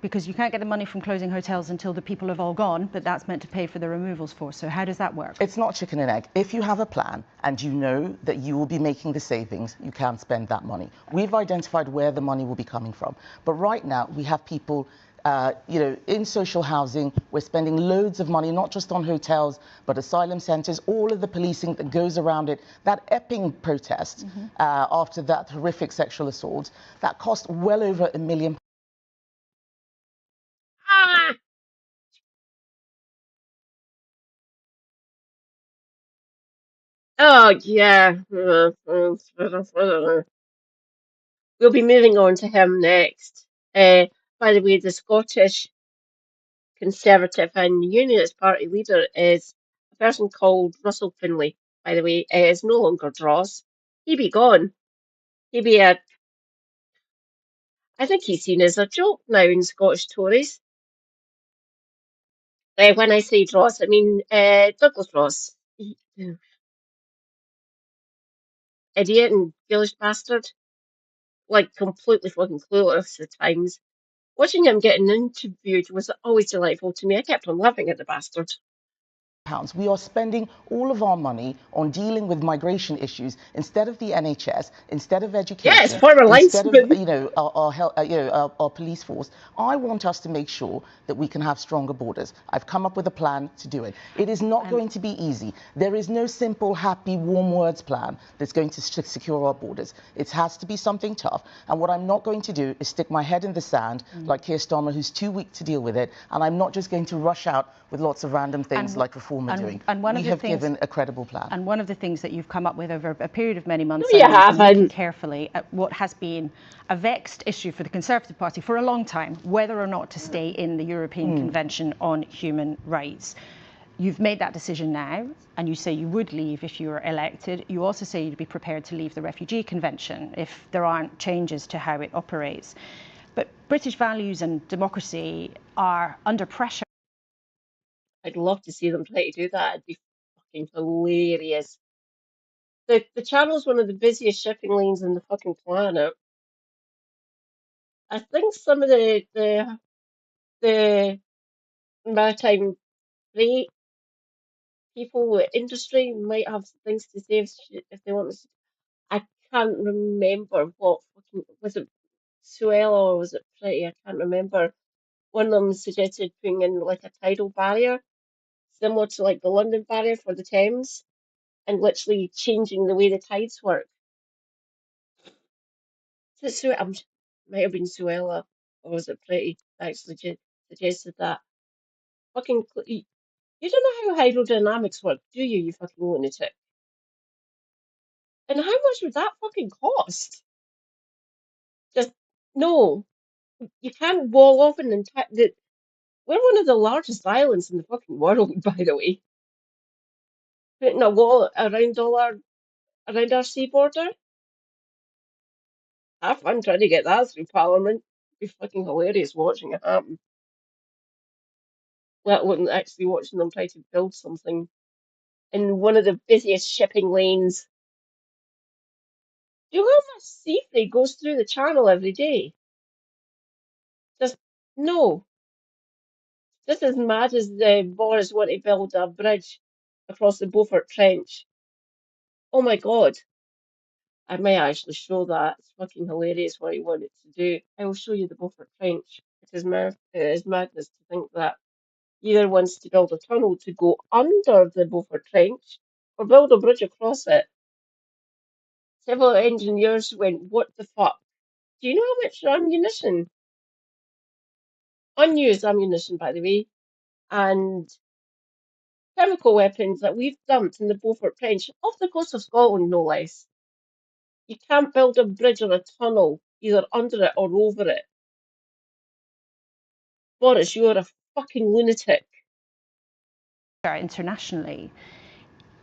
Because you can't get the money from closing hotels until the people have all gone, but that's meant to pay for the removals for. So how does that work? It's not chicken and egg. If you have a plan and you know that you will be making the savings, you can spend that money. We've identified where the money will be coming from. But right now, we have people in social housing. We're spending loads of money, not just on hotels, but asylum centres, all of the policing that goes around it. That Epping protest after that horrific sexual assault, that cost well over £1 million. Ah! Oh, yeah. We'll be moving on to him next. By the way, the Scottish Conservative and Unionist Party leader is a person called Russell Finlay. By the way, is no longer Dross. He be gone. He be a. I think he's seen as a joke now in Scottish Tories. When I say Dross, I mean Douglas Ross. Idiot and ghoulish bastard. Like completely fucking clueless at times. Watching him getting interviewed was always delightful to me. I kept on laughing at the bastard. We are spending all of our money on dealing with migration issues instead of the NHS, instead of education, yes, former instead of linesman. our police force. I want us to make sure that we can have stronger borders. I've come up with a plan to do it. It is not going to be easy. There is no simple, happy, warm words plan that's going to secure our borders. It has to be something tough. And what I'm not going to do is stick my head in the sand like Keir Starmer, who's too weak to deal with it. And I'm not just going to rush out with lots of random things like reform are doing. We have given a credible plan. And one of the things that you've come up with over a period of many months, no, you haven't. Looking carefully at what has been a vexed issue for the Conservative Party for a long time, whether or not to stay in the European Convention on Human Rights. You've made that decision now, and you say you would leave if you were elected. You also say you'd be prepared to leave the Refugee Convention if there aren't changes to how it operates. But British values and democracy are under pressure. I'd love to see them try to do that. It'd be fucking hilarious. The Channel's one of the busiest shipping lanes in the fucking planet. I think some of the maritime freight people, industry might have things to say if they want to. I can't remember what fucking was it Suella or was it Pretty? I can't remember. One of them suggested putting in like a tidal barrier, similar to like the London barrier for the Thames, and literally changing the way the tides work. So might have been Suella or was it Pretty that actually suggested that. Fucking, you don't know how hydrodynamics work, do you? You fucking lunatic. And how much would that fucking cost? Just no. You can't wall off an entire. We're one of the largest islands in the fucking world, by the way. Putting a wall around our sea border. Have fun trying to get that through Parliament. It'd be fucking hilarious watching it happen. Let alone actually watching them try to build something in one of the busiest shipping lanes. Do you know how much sea freight goes through the channel every day? Just No, just as mad as Boris want to build a bridge across the Beaufort Trench. Oh my God, I may actually show that. It's fucking hilarious what he wanted to do. I will show you the Beaufort Trench. It is madness to think that either wants to build a tunnel to go under the Beaufort Trench or build a bridge across it. Several engineers went, what the fuck? Do you know how much ammunition, unused ammunition by the way, and chemical weapons that we've dumped in the Beaufort Trench off the coast of Scotland, no less? You can't build a bridge or a tunnel either under it or over it. Boris, you're a fucking lunatic. Internationally,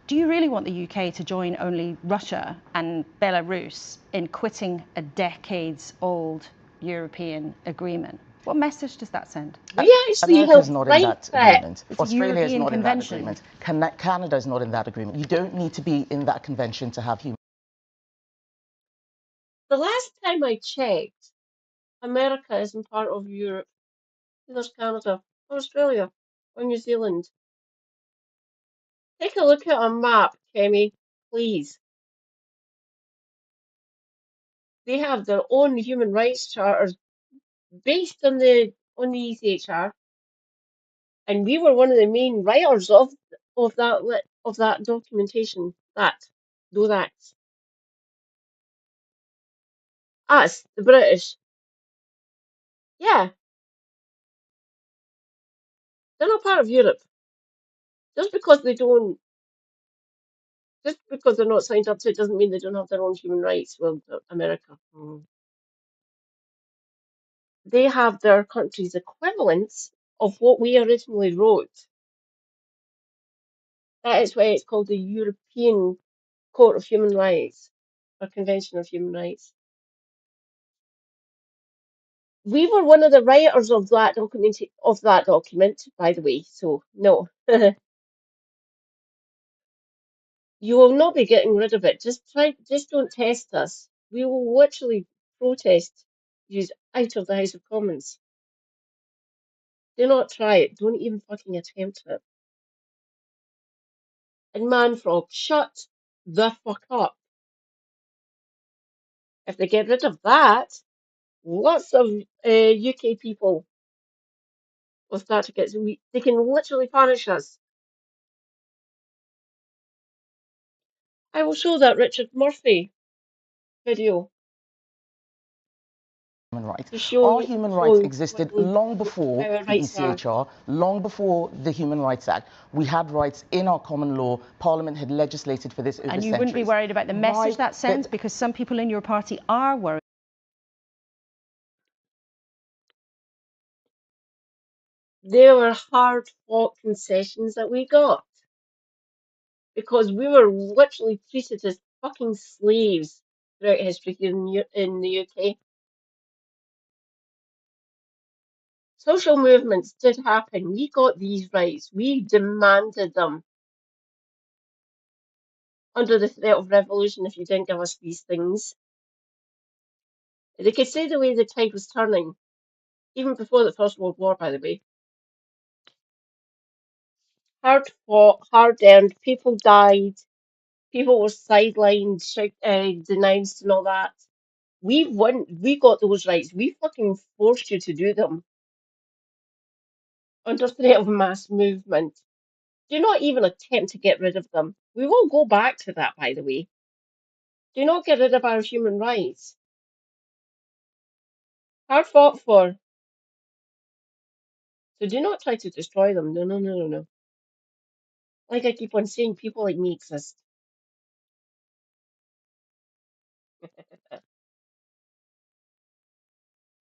do you really want the UK to join only Russia and Belarus in quitting a decades-old European agreement? What message does that send? We actually America is helped not in write that that. agreement. It's a Australia is European not convention. in that agreement. Canada is not in that agreement. You don't need to be in that convention to have human. The last time I checked, America isn't part of Europe. There's Canada, or Australia, or New Zealand. Take a look at a map, Kemi, please. They have their own human rights charters based on the ECHR, and we were one of the main writers of that documentation. Those acts. Us, the British. Yeah, they're not part of Europe. Just because they don't, just because they're not signed up to it, doesn't mean they don't have their own human rights. Well, America. They have their country's equivalents of what we originally wrote. That is why it's called the European Court of Human Rights or Convention of Human Rights. We were one of the writers of that document, by the way. So no, you will not be getting rid of it. Just don't test us. We will literally protest you out of the House of Commons. Do not try it. Don't even fucking attempt it. And Manfrog, shut the fuck up. If they get rid of that, lots of UK people will start to get. They can literally punish us. I will show that Richard Murphy video Human rights. to Our human rights what existed long before our the rights are. ECHR, long before the Human Rights Act. We had rights in our common law. Parliament had legislated for this over And you centuries. wouldn't be worried about the message that sends, because some people in your party are worried. There were hard-fought concessions that we got because we were literally treated as fucking slaves throughout history here in the UK. Social movements did happen. We got these rights. We demanded them under the threat of revolution if you didn't give us these things. They could say the way the tide was turning, even before the First World War, by the way. Hard fought, hard earned, people died, people were sidelined, denounced and all that. We won, we got those rights. We fucking forced you to do them under threat of mass movement. Do not even attempt to get rid of them. We will go back to that, by the way. Do not get rid of our human rights. Hard fought for. So do not try to destroy them. No, no, no, no, no. Like I keep on saying, people like me exist.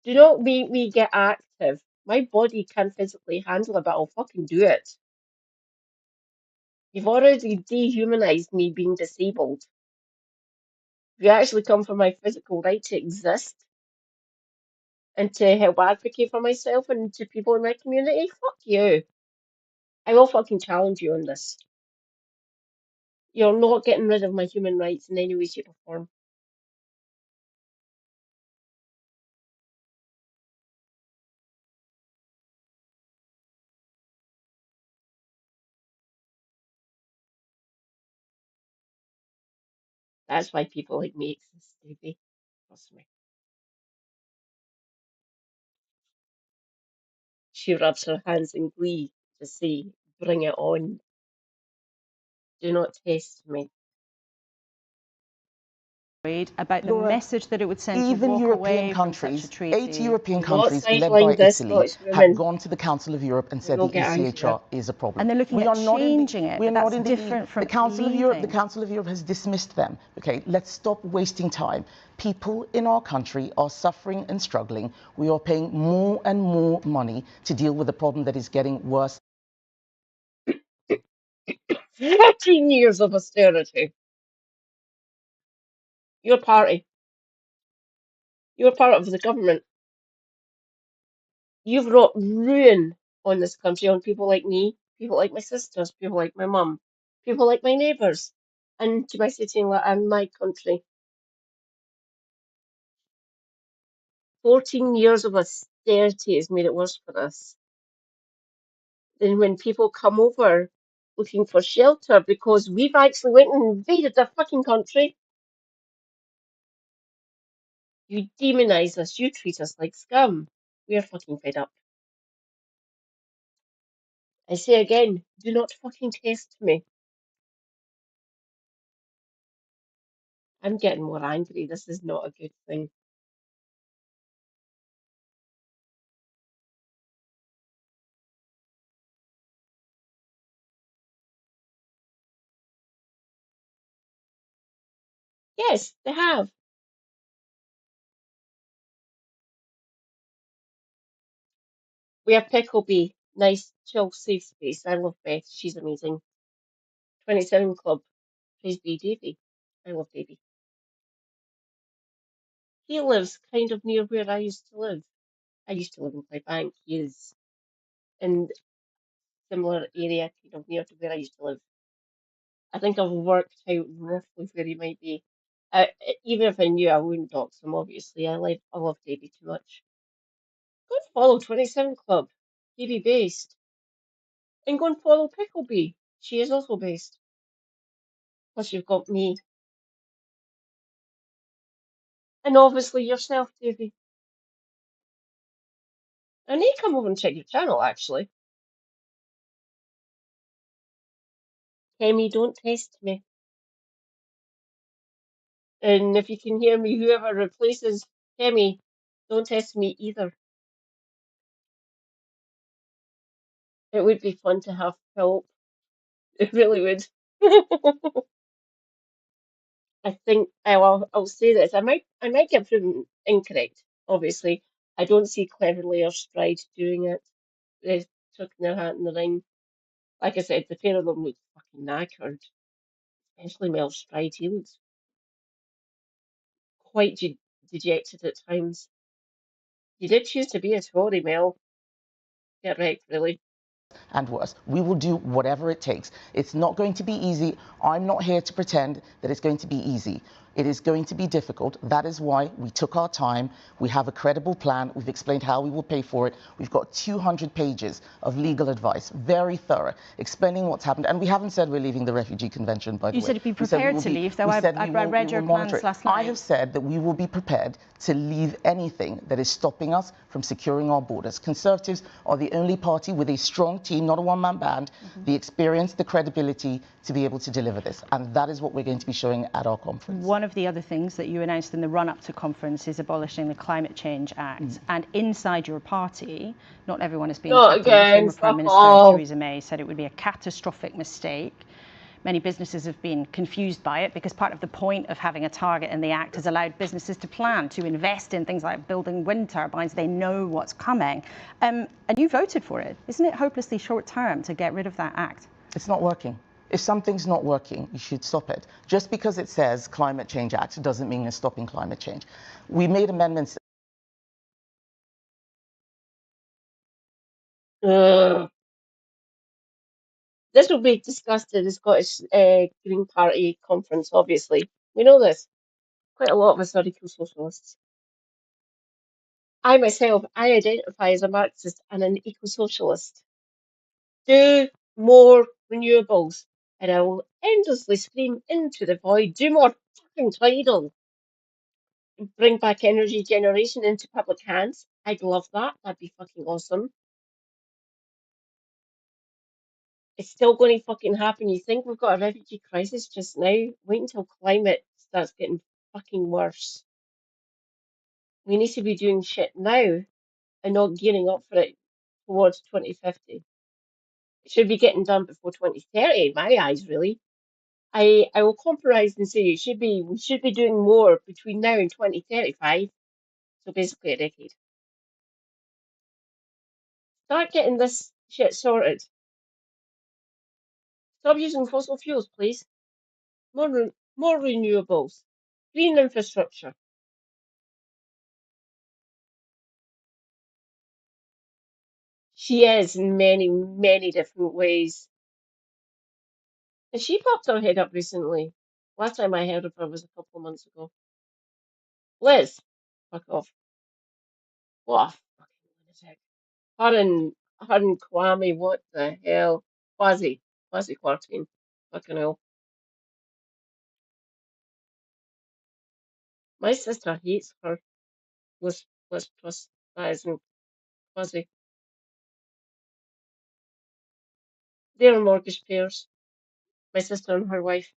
Do not make me get active. My body can't physically handle it, but I'll fucking do it. You've already dehumanized me being disabled. If you actually come for my physical right to exist and to help advocate for myself and to people in my community, fuck you. I will fucking challenge you on this. You're not getting rid of my human rights in any way, shape, or form. That's why people like me exist, Davey. Trust me. She rubs her hands in glee to say, bring it on. Do not test me. About the Laura, message that it would send to even walk European away from such a countries, 8 treaty. European Do not countries led sideline by this, Italy Scottish have women. gone to the Council of Europe and We said will the get angrier. ECHR is a problem. And they're looking We at are not in the, changing it, we are but not that's in the different from The Council of Europe, the leaving. Council of Europe has dismissed them. Okay, let's stop wasting time. People in our country are suffering and struggling. We are paying more and more money to deal with a problem that is getting worse. 14 years of austerity. Your party. You're part of the government. You've brought ruin on this country, on people like me, people like my sisters, people like my mum, people like my neighbours, and to my city and my country. 14 years of austerity has made it worse for us. Then when people come over looking for shelter because we've actually went and invaded their fucking country, you demonize us, you treat us like scum. We're fucking fed up. I say again, do not fucking test me. I'm getting more angry. This is not a good thing. Yes, they have. We have Picklebee. Nice, chill, safe space. I love Beth. She's amazing. 27 Club. Praise be Davy. I love Davy. He lives kind of near where I used to live. I used to live in Clydebank. He is in similar area, kind of near to where I used to live. I think I've worked out roughly where he might be. Even if I knew, I wouldn't dox him, obviously. I love Davy too much. Go and follow 27 Club. Davy based. And go and follow Picklebee. She is also based. Plus you've got me. And obviously yourself, Davy. I need to come over and check your channel, actually. Kemi, don't test me. And if you can hear me, whoever replaces Kemi, don't test me either. It would be fun to have help. It really would. I think I'll say this. I might get proven incorrect. Obviously, I don't see Cleverly or Stride doing it. They took their hat in the ring. Like I said, the pair of them look fucking knackered. Especially Mel Stride. He looks quite dejected at times. You did choose to be a Tory, Mel. Get wrecked, really. And worse. We will do whatever it takes. It's not going to be easy. I'm not here to pretend that it's going to be easy. It is going to be difficult. That is why we took our time. We have a credible plan. We've explained how we will pay for it. We've got 200 pages of legal advice, very thorough, explaining what's happened. And we haven't said we're leaving the Refugee Convention, by the way. You said you'd be prepared to leave, though. I read your plans last night. I have said that we will be prepared to leave anything that is stopping us from securing our borders. Conservatives are the only party with a strong team, not a one-man band, the experience, the credibility to be able to deliver this. And that is what we're going to be showing at our conference. One of the other things that you announced in the run-up to conference is abolishing the Climate Change Act. And inside your party, not everyone has been Not happy. again, Former Prime fuck Minister all. Theresa May said it would be a catastrophic mistake. Many businesses have been confused by it because part of the point of having a target in the Act has allowed businesses to plan, to invest in things like building wind turbines. They know what's coming. And you voted for it. Isn't it hopelessly short term to get rid of that Act? It's not working. If something's not working, you should stop it. Just because it says Climate Change Act doesn't mean it's stopping climate change. We made amendments. This will be discussed at the Scottish Green Party conference, obviously. We know this. Quite a lot of us are eco-socialists. I myself, I identify as a Marxist and an eco-socialist. Do more renewables, and I will endlessly scream into the void, do more fucking tidal. Bring back energy generation into public hands. I'd love that. That'd be fucking awesome. It's still going to fucking happen. You think we've got a refugee crisis just now? Wait until climate starts getting fucking worse. We need to be doing shit now and not gearing up for it towards 2050. It should be getting done before 2030, in my eyes, really. I will compromise and say we should be doing more between now and 2035. So basically a decade. Start getting this shit sorted. Stop using fossil fuels, please. More renewables. Green infrastructure. She is in many, many different ways. And she popped her head up recently. Last time I heard of her was a couple of months ago. Liz, fuck off. What a fucking lunatic. Her and Kwame, what the hell? Quasi Quartine. Fucking hell. My sister hates her. Liz Truss. That isn't Quasi. They're mortgage payers. My sister and her wife.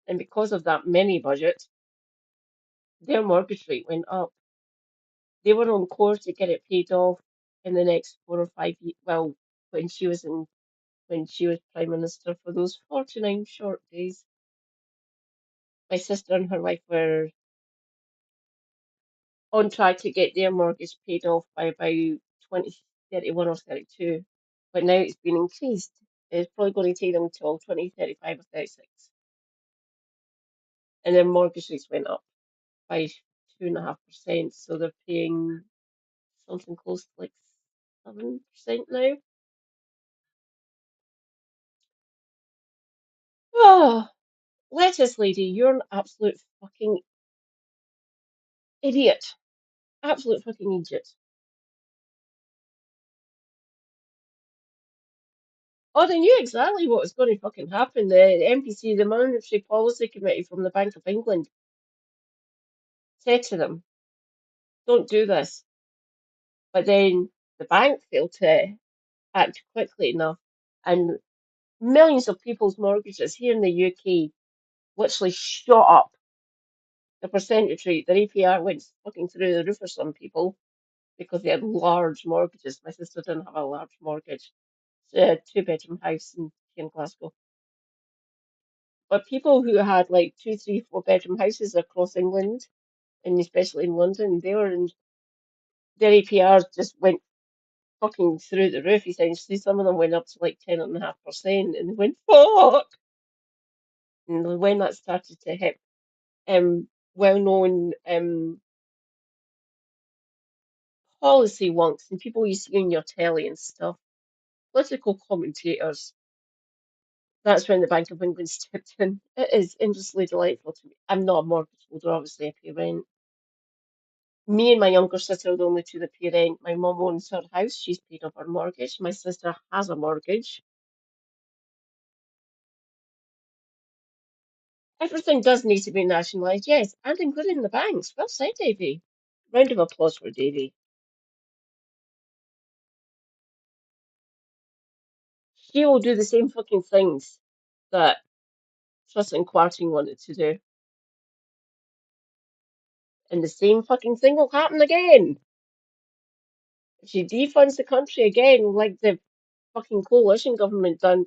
And because of that mini budget, their mortgage rate went up. They were on course to get it paid off in the next 4 or 5 years. Well, when she was prime minister for those 49 short days, my sister and her wife were on track to get their mortgage paid off by about 2031 or 32. But now it's been increased. It's probably going to take them till 2035 or 36. And their mortgage rates went up by 2.5%. So they're paying something close to like 7% now. Oh, lettuce lady, you're an absolute fucking idiot. Absolute fucking idiot. Oh, they knew exactly what was going to fucking happen. The MPC, the Monetary Policy Committee from the Bank of England, said to them, don't do this. But then the bank failed to act quickly enough, and millions of people's mortgages here in the UK literally shot up. The percentage rate, their APR went fucking through the roof for some people because they had large mortgages. My sister didn't have a large mortgage. It's a two-bedroom house in Glasgow. But people who had like two, three, four-bedroom houses across England, and especially in London, their APRs just went fucking through the roof, essentially. Some of them went up to like 10.5%, and they went, fuck! And when that started to hit well-known policy wonks and people you see on your telly and stuff, political commentators, that's when the Bank of England stepped in. It is endlessly delightful to me. I'm not a mortgage holder, obviously, I pay rent. Me and my younger sister are the only two that pay rent. My mum owns her house, she's paid off her mortgage. My sister has a mortgage. Everything does need to be nationalised, yes, and including the banks. Well said, Davy. Round of applause for Davy. She will do the same fucking things that Truss and Quarting wanted to do. And the same fucking thing will happen again. If she defunds the country again, like the fucking coalition government done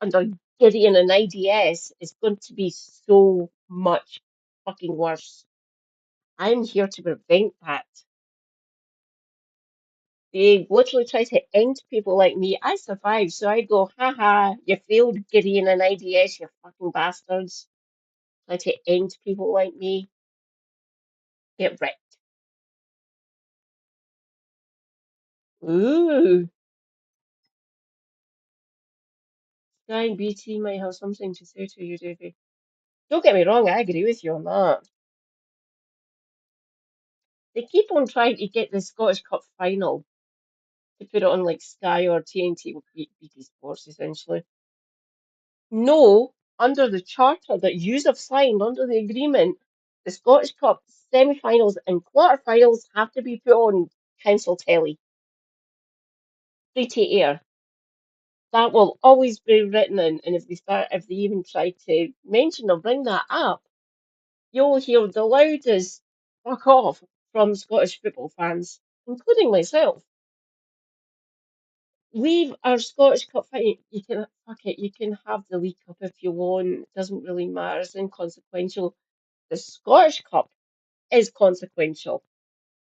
under Gideon and IDS, it's going to be so much fucking worse. I'm here to prevent that. They literally try to end people like me. I survived, so I go, haha, you failed, Gideon and IDS, you fucking bastards. Try to end people like me. Get wrecked. Ooh, Sky and BT might have something to say to you, Davy. Don't get me wrong, I agree with you on that. They keep on trying to get the Scottish Cup final to put it on like Sky or TNT, BT Sports essentially. No, under the charter that you have signed under the agreement, the Scottish Cup semi-finals and quarter-finals have to be put on council telly, free to air. That will always be written in, and if they even try to mention or bring that up, you'll hear the loudest fuck off from Scottish football fans, including myself. Leave our Scottish Cup fight. You can fuck it. You can have the League Cup if you want. It doesn't really matter. It's inconsequential. The Scottish Cup is consequential.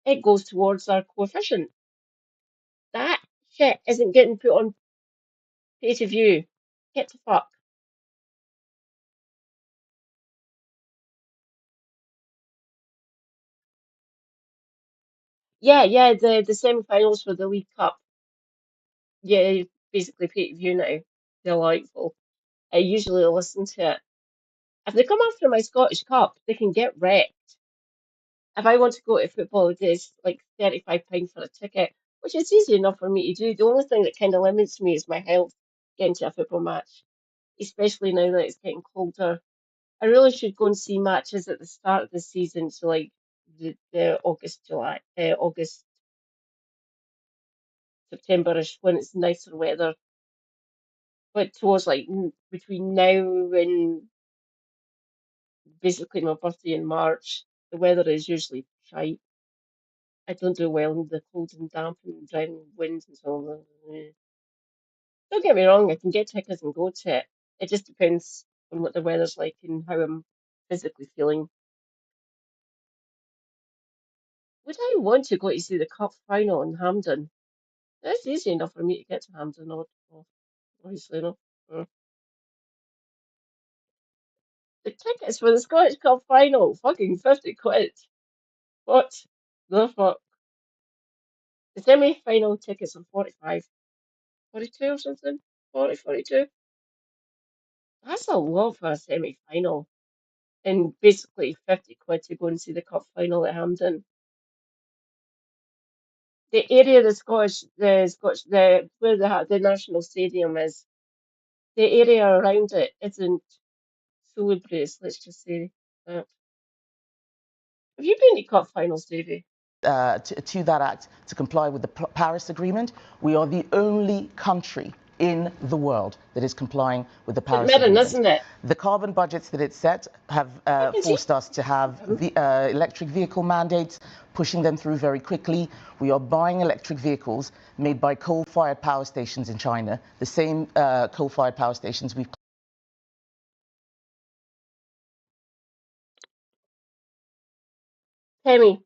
It goes towards our coefficient. That shit isn't getting put on pay to view. Get the fuck. Yeah. The semi-finals for the League Cup. Yeah, basically pay to view now. Delightful. I usually listen to it. If they come after my Scottish Cup, they can get wrecked. If I want to go to football, it is like £35 for a ticket, which is easy enough for me to do. The only thing that kind of limits me is my health getting to a football match, especially now that it's getting colder. I really should go and see matches at the start of the season, so like the August, July, August, September-ish when it's nicer weather. But towards like between now and basically my birthday in March, the weather is usually shite. I don't do well in the cold and damp and driving winds and so on. Don't get me wrong, I can get tickets and go to it. It just depends on what the weather's like and how I'm physically feeling. Would I want to go to see the cup final in Hampden? That's easy enough for me to get to Hampden, obviously enough. The tickets for the Scottish Cup final, fucking 50 quid. What the fuck? The semi-final tickets are 45, 42 or something? 40, 42? That's a lot for a semi-final. And basically 50 quid to go and see the cup final at Hampden. The area where the national stadium is, the area around it isn't salubrious, let's just say that. Have you been to cup finals, Davy? To that act to comply with the Paris Agreement. We are the only country in the world that is complying with the Paris Midden, Agreement. isn't it? The carbon budgets that it set have forced us to have electric vehicle mandates, pushing them through very quickly. We are buying electric vehicles made by coal-fired power stations in China, the same coal-fired power stations we've... Temi,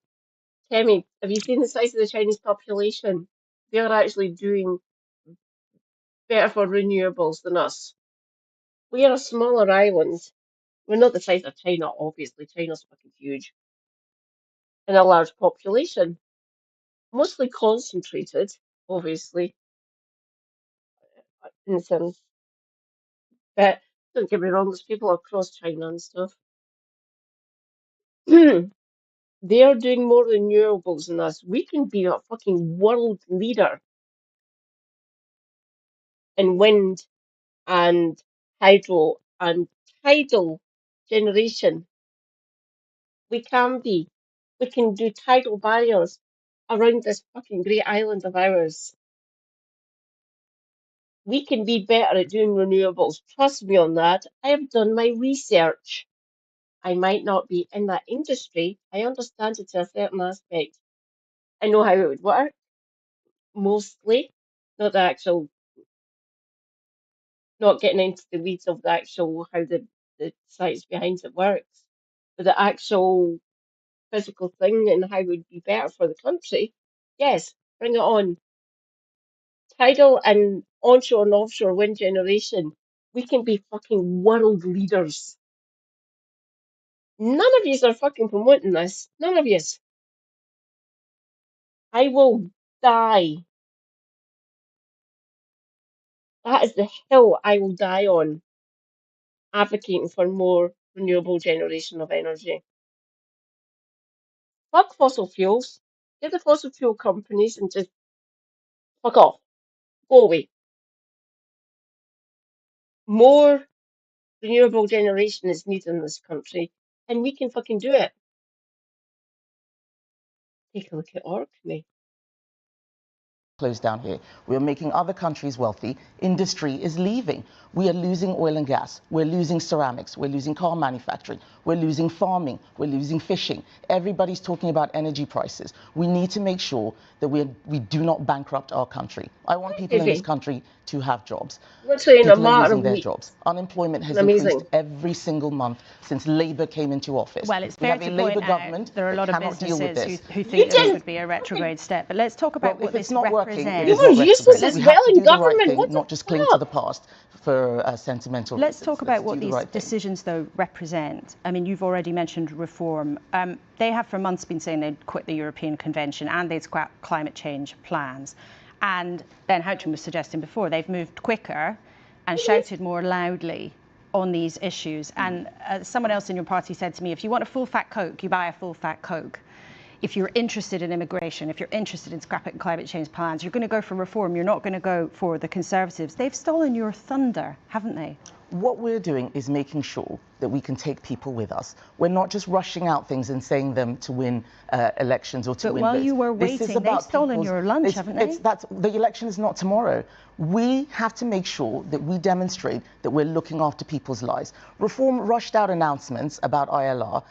have you seen the size of the Chinese population? They're actually doing better for renewables than us. We are a smaller island. We're not the size of China, obviously. China's fucking huge. And a large population. Mostly concentrated, obviously, in some. But don't get me wrong, there's people across China and stuff. They are doing more renewables than us. We can be a fucking world leader in wind and hydro and tidal generation. We can be. We can do tidal barriers around this fucking great island of ours. We can be better at doing renewables. Trust me on that. I have done my research. I might not be in that industry. I understand it to a certain aspect. I know how it would work, mostly. Not the actual, not getting into the weeds of the actual, how the science behind it works, but the actual physical thing and how it would be better for the country. Yes, bring it on. Tidal and onshore and offshore wind generation. We can be fucking world leaders. None of yous are fucking promoting this. None of yous. I will die. That is the hill I will die on, advocating for more renewable generation of energy. Fuck fossil fuels. Get the fossil fuel companies and just fuck off. Go away. More renewable generation is needed in this country, and we can fucking do it. Take a look at Orkney. Closed down here. We're making other countries wealthy. Industry is leaving. We are losing oil and gas. We're losing ceramics. We're losing car manufacturing. We're losing farming. We're losing fishing. Everybody's talking about energy prices. We need to make sure that we do not bankrupt our country. I want people in this country to have jobs. Literally in a People are matter losing of their weeks. jobs. Unemployment has Amazing. increased every single month since Labour came into office. Well, it's we fair have to a Labour point out government there are a lot that of cannot deal with businesses this. who think that this would be a retrograde step. But let's talk about what If it's this not working, it represents. is not useless retrograde. as We well have to in do the right government. thing, What the not just cling to the past for sentimental Let's reasons. talk about what do the these right thing. decisions, though, represent. I mean, you've already mentioned reform. They have for months been saying they'd quit the European Convention and they'd scrap climate change plans. And Ben Houghton was suggesting before, they've moved quicker and shouted more loudly on these issues. And someone else in your party said to me, if you want a full fat Coke, you buy a full fat Coke. If you're interested in immigration, if you're interested in scrapping climate change plans, you're going to go for reform. You're not going to go for the Conservatives. They've stolen your thunder, haven't they? What we're doing is making sure that we can take people with us. We're not just rushing out things and saying them to win elections or to win votes. But while you were waiting, they've stolen your lunch, haven't they? The election is not tomorrow. We have to make sure that we demonstrate that we're looking after people's lives. Reform rushed out announcements about ILR,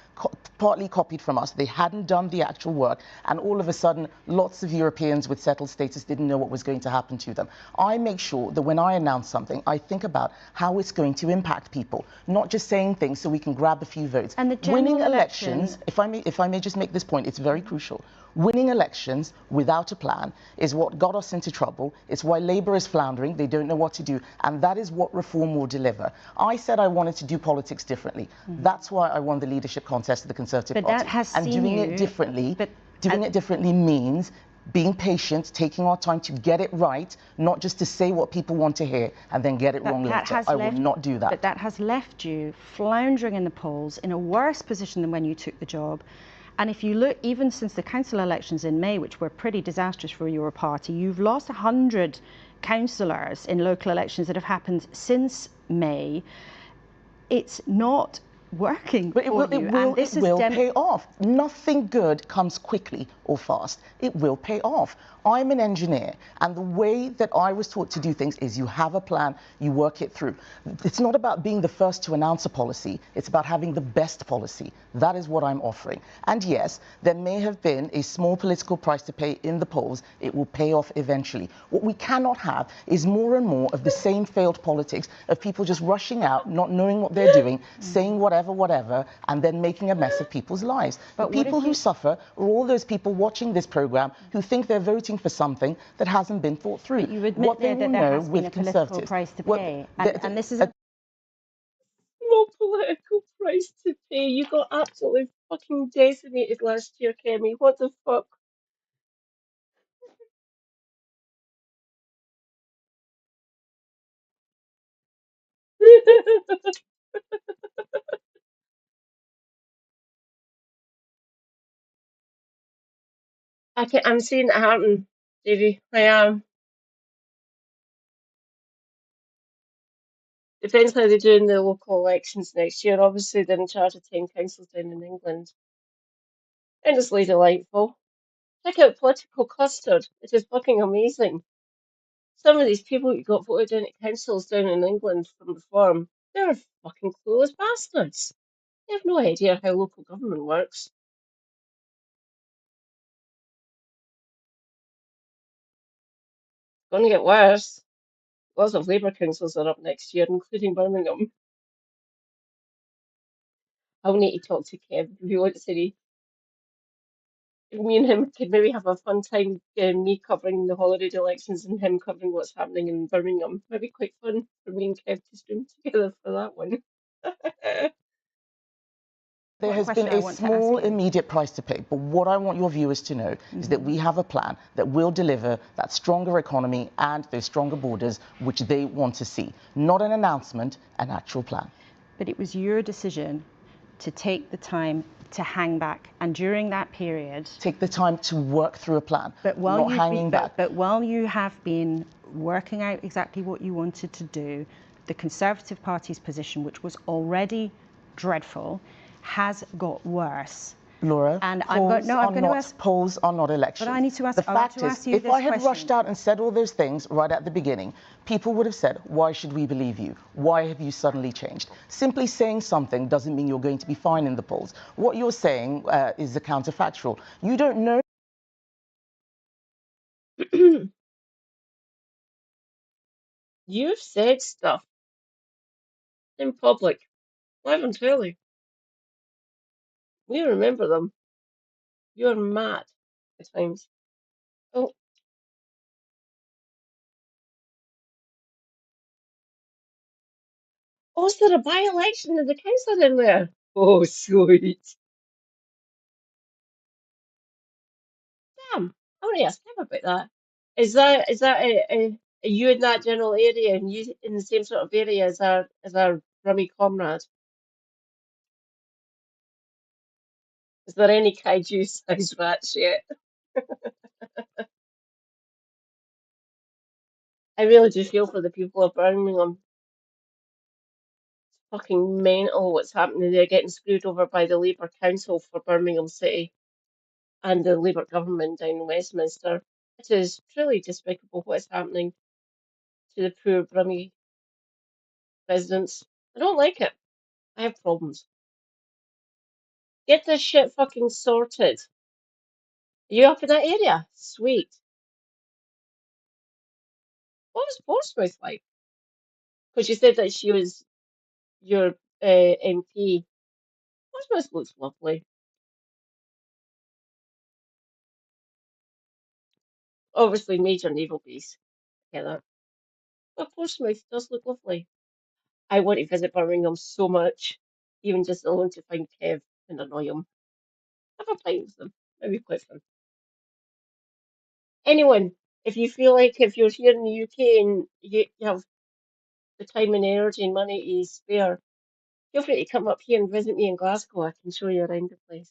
partly copied from us. They hadn't done the actual work, and all of a sudden, lots of Europeans with settled status didn't know what was going to happen to them. I make sure that when I announce something, I think about how it's going to impact people, not just saying things so we can grab a few votes. And the winning elections, if I may just make this point, it's very crucial. Winning elections without a plan is what got us into trouble. It's why Labour is floundering. They don't know what to do. And that is what reform will deliver. I said I wanted to do politics differently. That's why I won the leadership contest of the Conservative Party. And doing it differently means being patient, taking our time to get it right, not just to say what people want to hear and then get it wrong later. I will not do that. But that has left you floundering in the polls in a worse position than when you took the job. And if you look, even since the council elections in May, which were pretty disastrous for your party, you've lost 100 councillors in local elections that have happened since May. It's not working for you. It will pay off. Nothing good comes quickly or fast. It will pay off. I'm an engineer, and the way that I was taught to do things is you have a plan, you work it through. It's not about being the first to announce a policy, it's about having the best policy. That is what I'm offering. And yes, there may have been a small political price to pay in the polls. It will pay off eventually. What we cannot have is more and more of the same failed politics of people just rushing out, not knowing what they're doing, saying whatever, and then making a mess of people's lives. But the people who suffer are all those people watching this program who think they're voting for something that hasn't been thought through. But you admit what they that will there know has been with a political Conservatives. price to pay, and this is No political price to pay. You got absolutely fucking decimated last year, Kemi. What the fuck? I'm seeing it happen, Davey. I am. Depends how they do in the local elections next year. Obviously, they're in charge of 10 councils down in England. Endlessly delightful. Check out Political Custard. It is fucking amazing. Some of these people who got voted in at councils down in England from Reform, they're fucking clueless bastards. They have no idea how local government works. It's going to get worse. Lots of Labour councils are up next year, including Birmingham. I'll need to talk to Kev if he wants any. Me and him could maybe have a fun time, me covering the Holyrood elections and him covering what's happening in Birmingham. Might be quite fun for me and Kev to stream together for that one. There has been a small immediate price to pay, but what I want your viewers to know is that we have a plan that will deliver that stronger economy and those stronger borders which they want to see. Not an announcement, an actual plan. But it was your decision to take the time to hang back, and during that period... Take the time to work through a plan, but while you have been working out exactly what you wanted to do, the Conservative Party's position, which was already dreadful, has got worse. Laura, and polls are not elections. But I need to ask. The fact is, if I had rushed out and said all those things right at the beginning, people would have said, "Why should we believe you? Why have you suddenly changed?" Simply saying something doesn't mean you're going to be fine in the polls. What you're saying is a counterfactual. You don't know. You've said stuff in public, live on telly. We remember them. You're mad at times. Oh, oh, is there a by-election in the council in there? Oh, sweet. Damn, I want to ask him about that. Is that a you in that general area and you in the same sort of area as our rummy comrade? Is there any kaiju-sized rats yet? I really do feel for the people of Birmingham. Fucking mental what's happening. They're getting screwed over by the Labour Council for Birmingham City and the Labour government down in Westminster. It is truly despicable what is happening to the poor Brummie residents. I don't like it. I have problems. Get this shit fucking sorted. Are you up in that area? Sweet. What was Portsmouth like? Because you said that she was your MP. Portsmouth looks lovely. Obviously, major naval base. Get that. But Portsmouth does look lovely. I want to visit Birmingham so much, even just alone to find Kev and annoy him. Have a pint with them. That'd be quite fun. Anyone, if you feel like if you're here in the UK and you have the time and energy and money to spare, feel free to come up here and visit me in Glasgow. I can show you around the place.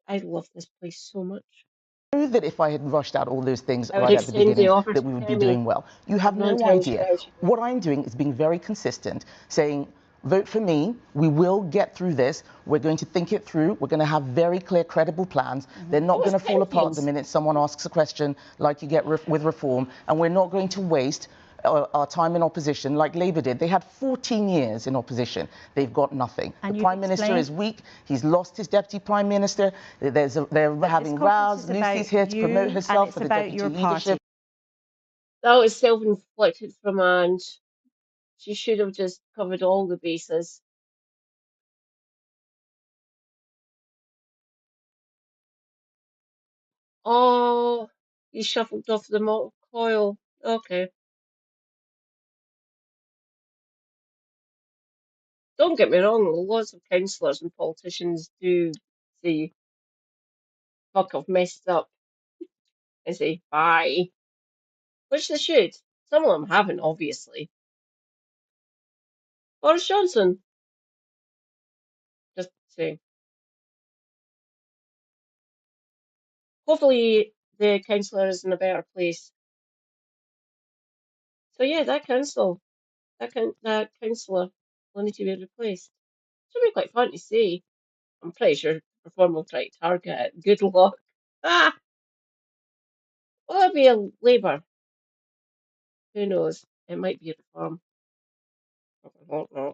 I love this place so much. I know that if I had rushed out all those things I would right at the extend the beginning, offer that to we would be Kemi doing well. You have no idea. non-transparency. What I'm doing is being very consistent, saying, vote for me. We will get through this. We're going to think it through. We're going to have very clear, credible plans. They're not going to fall apart the minute someone asks a question like you get with reform. And we're not going to waste our time in opposition like Labour did. They had 14 years in opposition. They've got nothing. And the Prime Minister is weak. He's lost his Deputy Prime Minister. They're having rows. Lucy's here to promote herself for the Deputy leadership. That was self-inflicted from Ange. She should have just covered all the bases. Oh, he shuffled off the coil. Okay. Don't get me wrong, lots of councillors and politicians do say, fuck, I've messed up, and say bye. Which they should. Some of them haven't, obviously. Boris Johnson. Just saying. Hopefully the councillor is in a better place. So yeah, that councillor will need to be replaced. Should be quite fun to see. I'm pretty sure Reform will try to target it. Good luck. Ah! Will it be a Labour? Who knows? It might be a Reform. I don't know.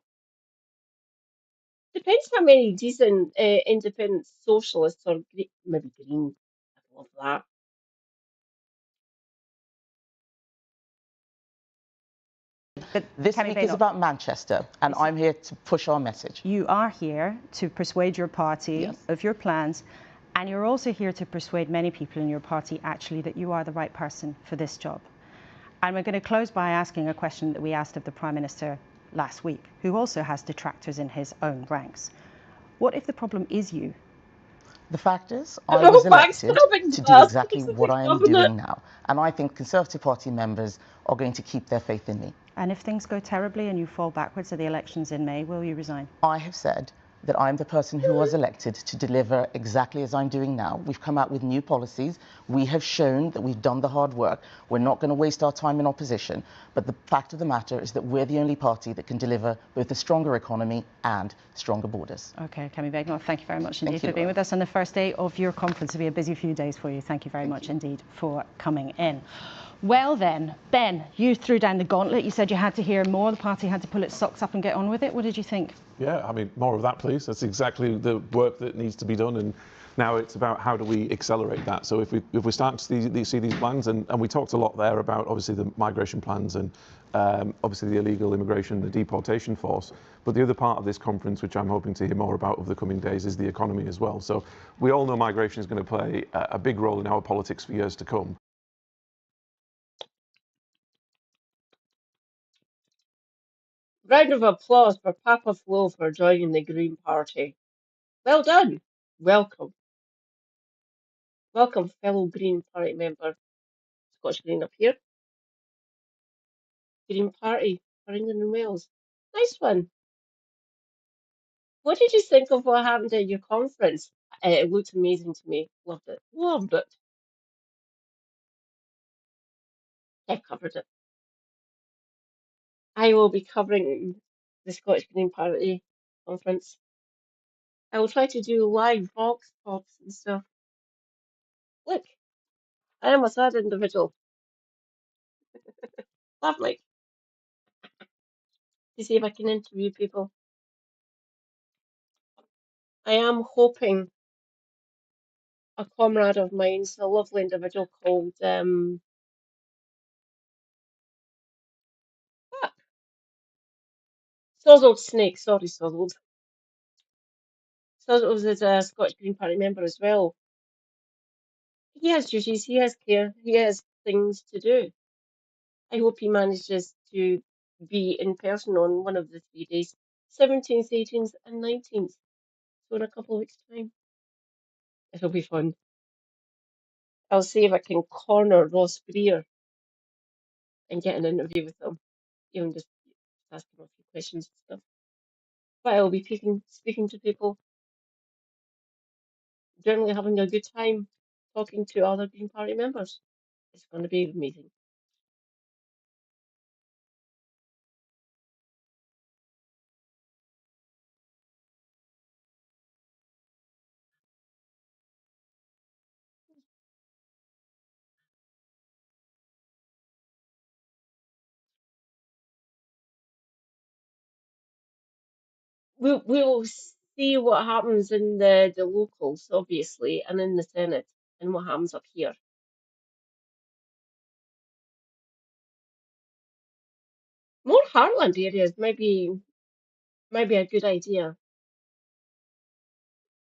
Depends how many decent independent socialists or maybe Green. I love that. This week is about Manchester, and I'm here to push our message. You are here to persuade your party of your plans, and you're also here to persuade many people in your party actually that you are the right person for this job. And we're going to close by asking a question that we asked of the Prime Minister last week, who also has detractors in his own ranks. What if the problem is you? The fact is, I was elected to do exactly what I am doing now. And I think Conservative Party members are going to keep their faith in me. And if things go terribly and you fall backwards at the elections in May, will you resign? I have said that I'm the person who was elected to deliver exactly as I'm doing now. We've come out with new policies. We have shown that we've done the hard work. We're not going to waste our time in opposition. But the fact of the matter is that we're the only party that can deliver both a stronger economy and stronger borders. Okay, Kemi Begnaw, thank you very much indeed for being Laura. with us on the first day of your conference. It'll be a busy few days for you. Thank you very much indeed for coming in. Well then, Ben, you threw down the gauntlet. You said you had to hear more. The party had to pull its socks up and get on with it. What did you think? Yeah, I mean, more of that, please. That's exactly the work that needs to be done. And now it's about how do we accelerate that. So if we start to see these plans, and we talked a lot there about obviously the migration plans and obviously the illegal immigration, the deportation force. But the other part of this conference, which I'm hoping to hear more about over the coming days, is the economy as well. So we all know migration is going to play a big role in our politics for years to come. Round of applause for Papa Flo for joining the Green Party. Well done. Welcome. Welcome, fellow Green Party member. Scottish Green up here. Green Party for England and Wales. Nice one. What did you think of what happened at your conference? It looked amazing to me. Loved it. Loved it. I covered it. I will be covering the Scottish Green Party conference. I will try to do live vox pops and stuff. Look, I am a sad individual. Lovely. To see if I can interview people. I am hoping a comrade of mine, a lovely individual called Sozzled Snake. Sorry, Sozzled. Sozzled is a Scottish Green Party member as well. He has duties, he has care, he has things to do. I hope he manages to be in person on one of the 3 days, 17th, 18th, and 19th. So in a couple of weeks' time, it'll be fun. I'll see if I can corner Ross Greer and get an interview with him, even just ask him a few questions and stuff. But I'll be speaking to people, generally having a good time talking to other Green Party members. It's going to be amazing. We'll see what happens in the locals, obviously, and in the Senate, and what happens up here. More Heartland areas might be a good idea.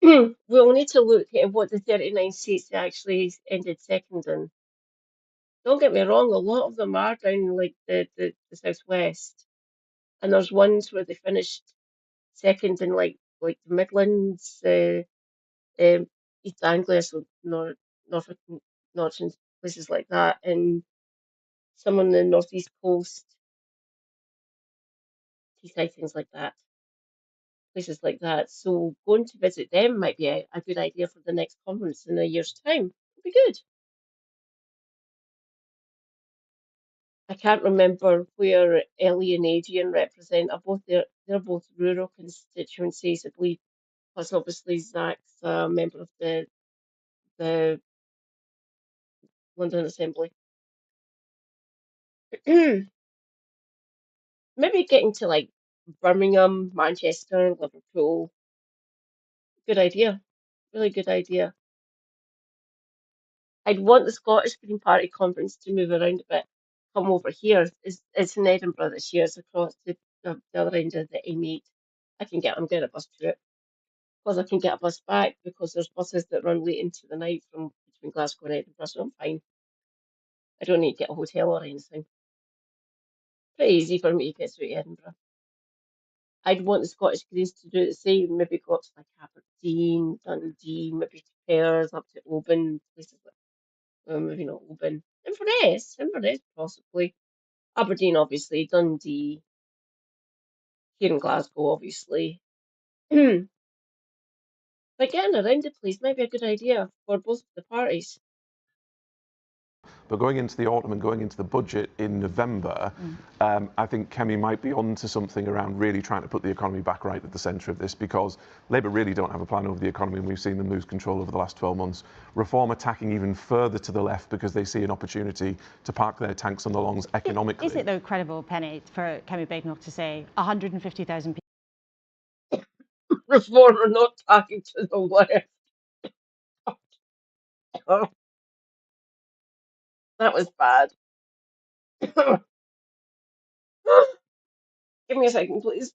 We'll need to look at what the 39 seats actually ended second in. Don't get me wrong, a lot of them are down like the southwest, and there's ones where they finished second in like the Midlands, East Anglia, so Norfolk, Norwich, and places like that, and some on the northeast coast, Teesside, things like that, places like that. So going to visit them might be a good idea for the next conference in a year's time. It'd be good. I can't remember where Ellie and Adrian represent. They're both rural constituencies, I believe. Plus, obviously, Zach's a member of the London Assembly. Maybe getting to like Birmingham, Manchester, Liverpool. Good idea. Really good idea. I'd want the Scottish Green Party conference to move around a bit. Come over here. It's in Edinburgh this year. It's across the other end of the M8. I'm getting a bus to it. Because I can get a bus back because there's buses that run late into the night from between Glasgow and Edinburgh, so I'm fine. I don't need to get a hotel or anything. Pretty easy for me to get through to Edinburgh. I'd want the Scottish Greens to do the same, maybe go up to like Aberdeen, Dundee, maybe to Perth, up to Oban, places like maybe not Oban. Inverness possibly. Aberdeen obviously, Dundee, here in Glasgow obviously. But getting around the place might be a good idea for both the parties. But going into the autumn and going into the budget in November, I think Kemi might be onto something around really trying to put the economy back right at the centre of this, because Labour really don't have a plan over the economy, and we've seen them lose control over the last 12 months. Reform attacking even further to the left because they see an opportunity to park their tanks on the lawns economically. Is it, though, credible, Penny, for Kemi Badenoch to say 150,000 people? Reform or not talking to the left. Oh, that was bad. Give me a second, please.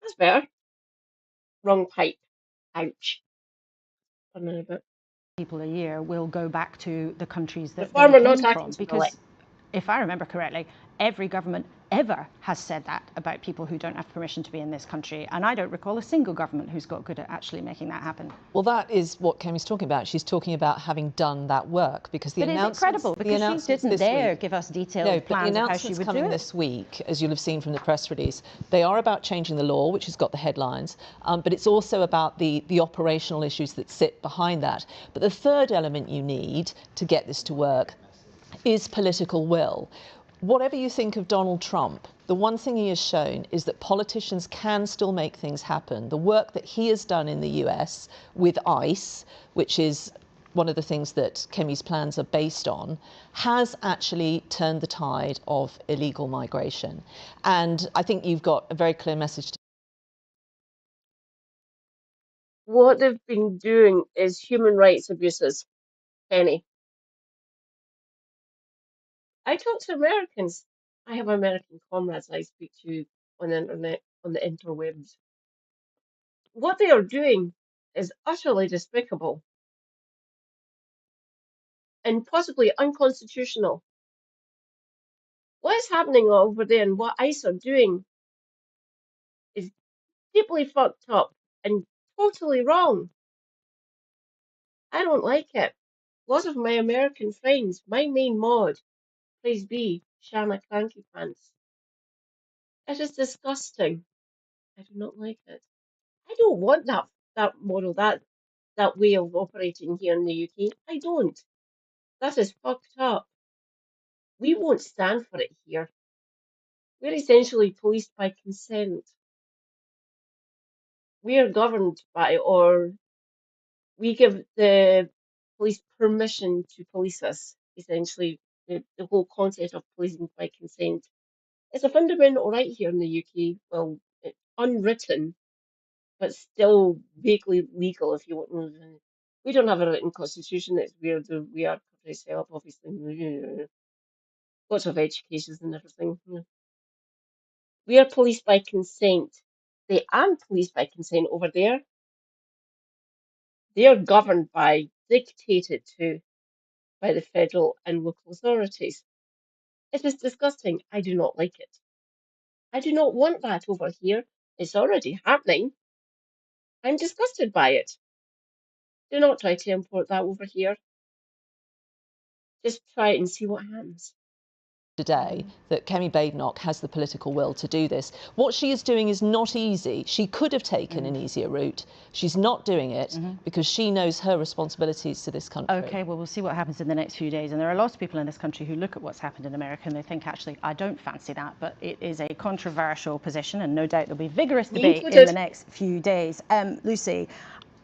That's better. Wrong pipe. Ouch. A minute bit. People a year will go back to the countries that Reform they or not came talking from, to the left. because if I remember correctly, every government ever has said that about people who don't have permission to be in this country, and I don't recall a single government who's got good at actually making that happen. Well, that is what Kemi's talking about. She's talking about having done that work, because the But is it credible? Because she didn't dare give us detailed plans of how she would do it. coming this week, as you'll have seen from the press release, they are about changing the law, which has got the headlines, but it's also about the operational issues that sit behind that. But the third element you need to get this to work is political will. Whatever you think of Donald Trump, the one thing he has shown is that politicians can still make things happen. The work that he has done in the US with ICE, which is one of the things that Kemi's plans are based on, has actually turned the tide of illegal migration. And I think you've got a very clear message. What they've been doing is human rights abuses, Penny. I talk to Americans. I have American comrades I speak to on the internet, on the interwebs. What they are doing is utterly despicable and possibly unconstitutional. What is happening over there and what ICE are doing is deeply fucked up and totally wrong. I don't like it. Lots of my American friends, my main mod, please be Shanna Cranky Pants. It is disgusting. I do not like it. I don't want that model, that way of operating here in the UK. I don't. That is fucked up. We won't stand for it here. We're essentially policed by consent. We are governed by, or we give the police permission to police us. Essentially, the whole concept of policing by consent is a fundamental right here in the UK. Well, it's unwritten, but still vaguely legal, if you want. We don't have a written constitution. It's weird. We are set up, obviously. Lots of educations and everything. We are policed by consent. They aren't policed by consent over there. They are governed by, dictated to, by the federal and local authorities. It is disgusting. I do not like it. I do not want that over here. It's already happening. I'm disgusted by it. Do not try to import that over here. Just try it and see what happens. Today that Kemi Badenoch has the political will to do this. What she is doing is not easy. She could have taken an easier route. She's not doing it because she knows her responsibilities to this country. Okay, well, we'll see what happens in the next few days. And there are lots of people in this country who look at what's happened in America and they think, actually, I don't fancy that, but it is a controversial position and no doubt there'll be vigorous debate in the next few days. Lucy,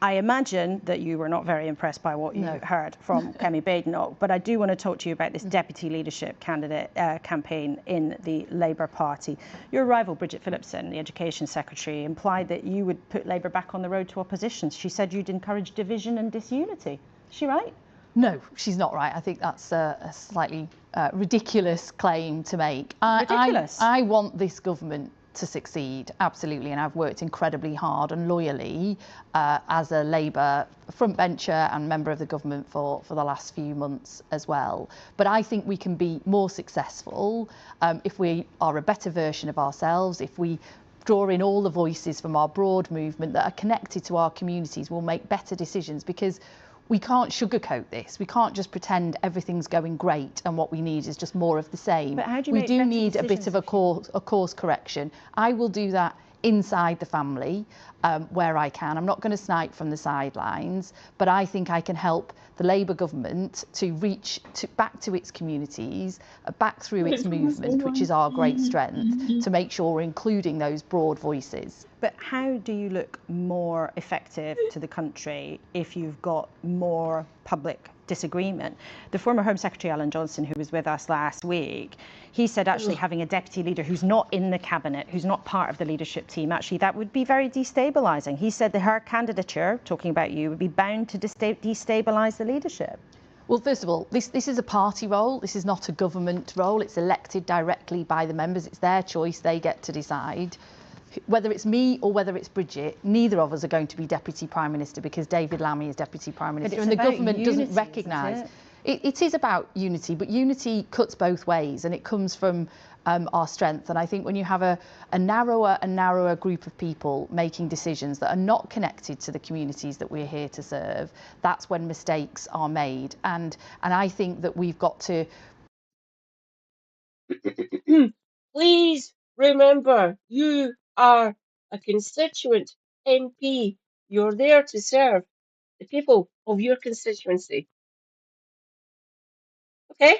I imagine that you were not very impressed by what you heard from Kemi Badenoch, but I do want to talk to you about this deputy leadership candidate campaign in the Labour Party. Your rival, Bridget Phillipson, the Education Secretary, implied that you would put Labour back on the road to opposition. She said you'd encourage division and disunity. Is she right? No, she's not right. I think that's a slightly ridiculous claim to make. Ridiculous? I want this government to succeed, absolutely, and I've worked incredibly hard and loyally as a Labour frontbencher and member of the government for the last few months as well. But I think we can be more successful if we are a better version of ourselves, if we draw in all the voices from our broad movement that are connected to our communities. We'll make better decisions, because we can't sugarcoat this. We can't just pretend everything's going great and what we need is just more of the same. But how do you we make do better need a bit decisions? of a course correction. I will do that inside the family where I can. I'm not going to snipe from the sidelines, but I think I can help the Labour government to reach back to its communities, back through its movement, which is our great strength, to make sure we're including those broad voices. But how do you look more effective to the country if you've got more public disagreement? The former Home Secretary Alan Johnson, who was with us last week, he said actually having a deputy leader who's not in the cabinet, who's not part of the leadership team, actually that would be very destabilising. He said that her candidature, talking about you, would be bound to destabilise the leadership. Well, first of all, this is a party role. This is not a government role. It's elected directly by the members. It's their choice. They get to decide. Whether it's me or whether it's Bridget, neither of us are going to be Deputy Prime Minister, because David Lammy is Deputy Prime Minister and the government doesn't recognise. It is about unity, but unity cuts both ways and it comes from our strength. And I think when you have a narrower and narrower group of people making decisions that are not connected to the communities that we're here to serve, that's when mistakes are made. And I think that we've got to... Please remember, you are a constituent MP. You're there to serve the people of your constituency. Okay?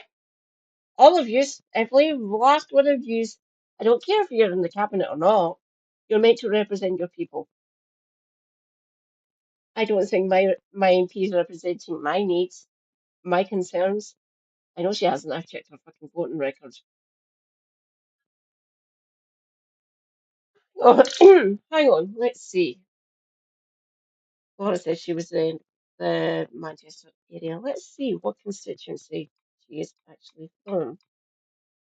All of yous, every last one of yous, I don't care if you're in the cabinet or not, you're meant to represent your people. I don't think my MP is representing my needs, my concerns. I know she hasn't. I've checked her fucking voting record. Oh, hang on, let's see. Laura said she was in the Manchester area. Let's see what constituency she is actually from.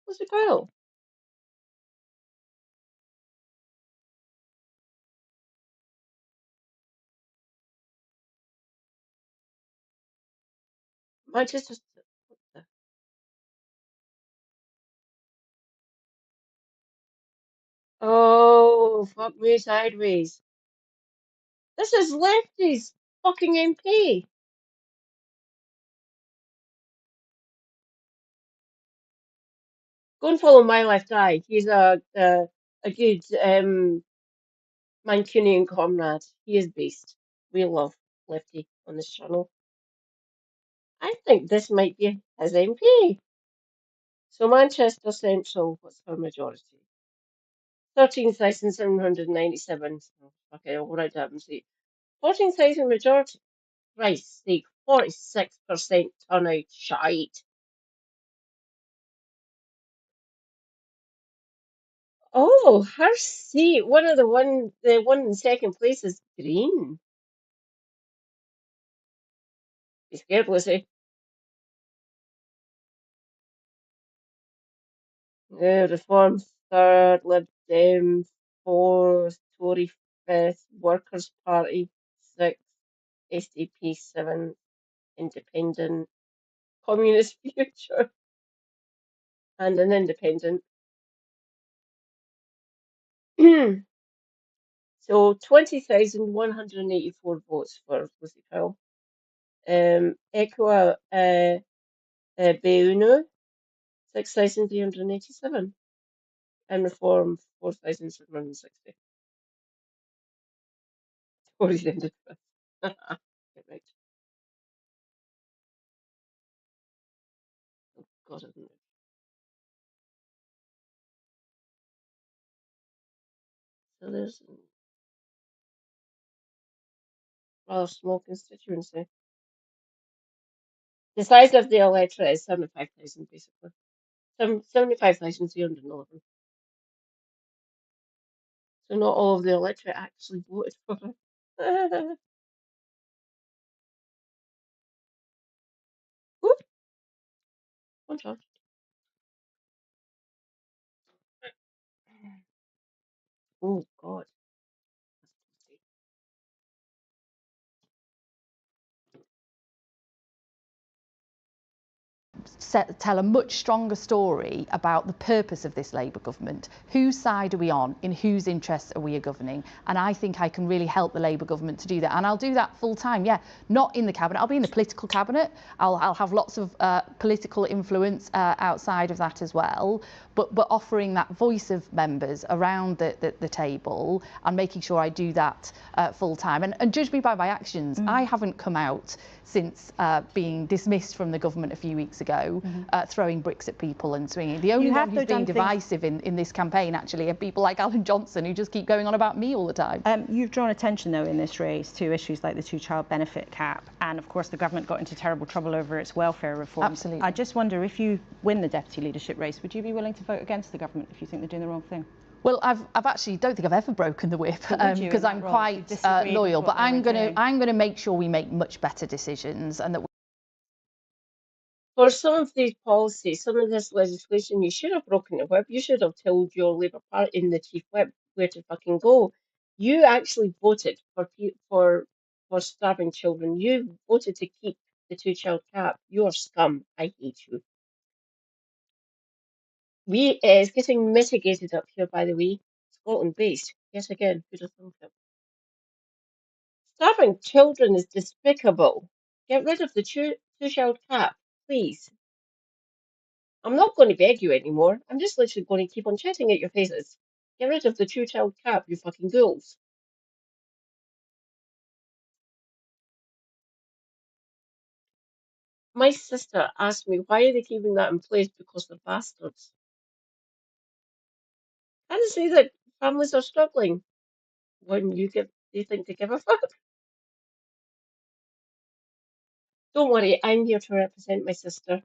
What's it called? Manchester. What the- Oh, fuck me sideways. This is Lefty's fucking MP. Go and follow my left eye. He's a good Mancunian comrade. He is beast. We love Lefty on this channel. I think this might be his MP. So Manchester Central, what's her majority? 13,797. Okay, I'll write that and see. 14,000 majority. Christ's sake, 46% turnout. Shite. Oh, her seat. The one in second place is green. Be scared, Lucy. Reform third, Lib Dem fourth, Tory fifth, Workers' Party sixth, SDP seventh, Independent, Communist Future, and an Independent. So 20,184 votes for Lucy Powell. Equa Beuno, 6,387. And Reform, 4,760. Tories ended fifth. Get right. Oh, God, I don't know. So there's a rather small constituency. The size of the electorate is 75,000, basically. 75,311. So not all of the electorate actually voted for her. Whoop, one charge. Oh God. Tell a much stronger story about the purpose of this Labour government. Whose side are we on? In whose interests are we governing? And I think I can really help the Labour government to do that. And I'll do that full time. Yeah, not in the cabinet. I'll be in the political cabinet. I'll have lots of political influence outside of that as well. But offering that voice of members around the table and making sure I do that full time. And judge me by my actions. I haven't come out since being dismissed from the government a few weeks ago, throwing bricks at people and swinging. The only one who's being divisive in this campaign actually are people like Alan Johnson, who just keep going on about me all the time. You've drawn attention though in this race to issues like the two-child benefit cap, and of course the government got into terrible trouble over its welfare reforms. Absolutely. I just wonder, if you win the deputy leadership race, would you be willing to vote against the government if you think they're doing the wrong thing? Well, I've actually don't think I've ever broken the whip because I'm quite loyal. But I'm going to make sure we make much better decisions, and that. For some of these policies, some of this legislation, you should have broken the whip. You should have told your Labour Party in the chief whip where to fucking go. You actually voted for starving children. You voted to keep the two-child cap. You're scum. I hate you. It's getting mitigated up here, by the way. Scotland based. Yes, again, who'd have thought it? Starving children is despicable. Get rid of the two-child cap, please. I'm not going to beg you anymore. I'm just literally going to keep on chatting at your faces. Get rid of the two-child cap, you fucking ghouls. My sister asked me why are they keeping that in place because they're bastards. I didn't say that families are struggling when they think they give a fuck. Don't worry, I'm here to represent my sister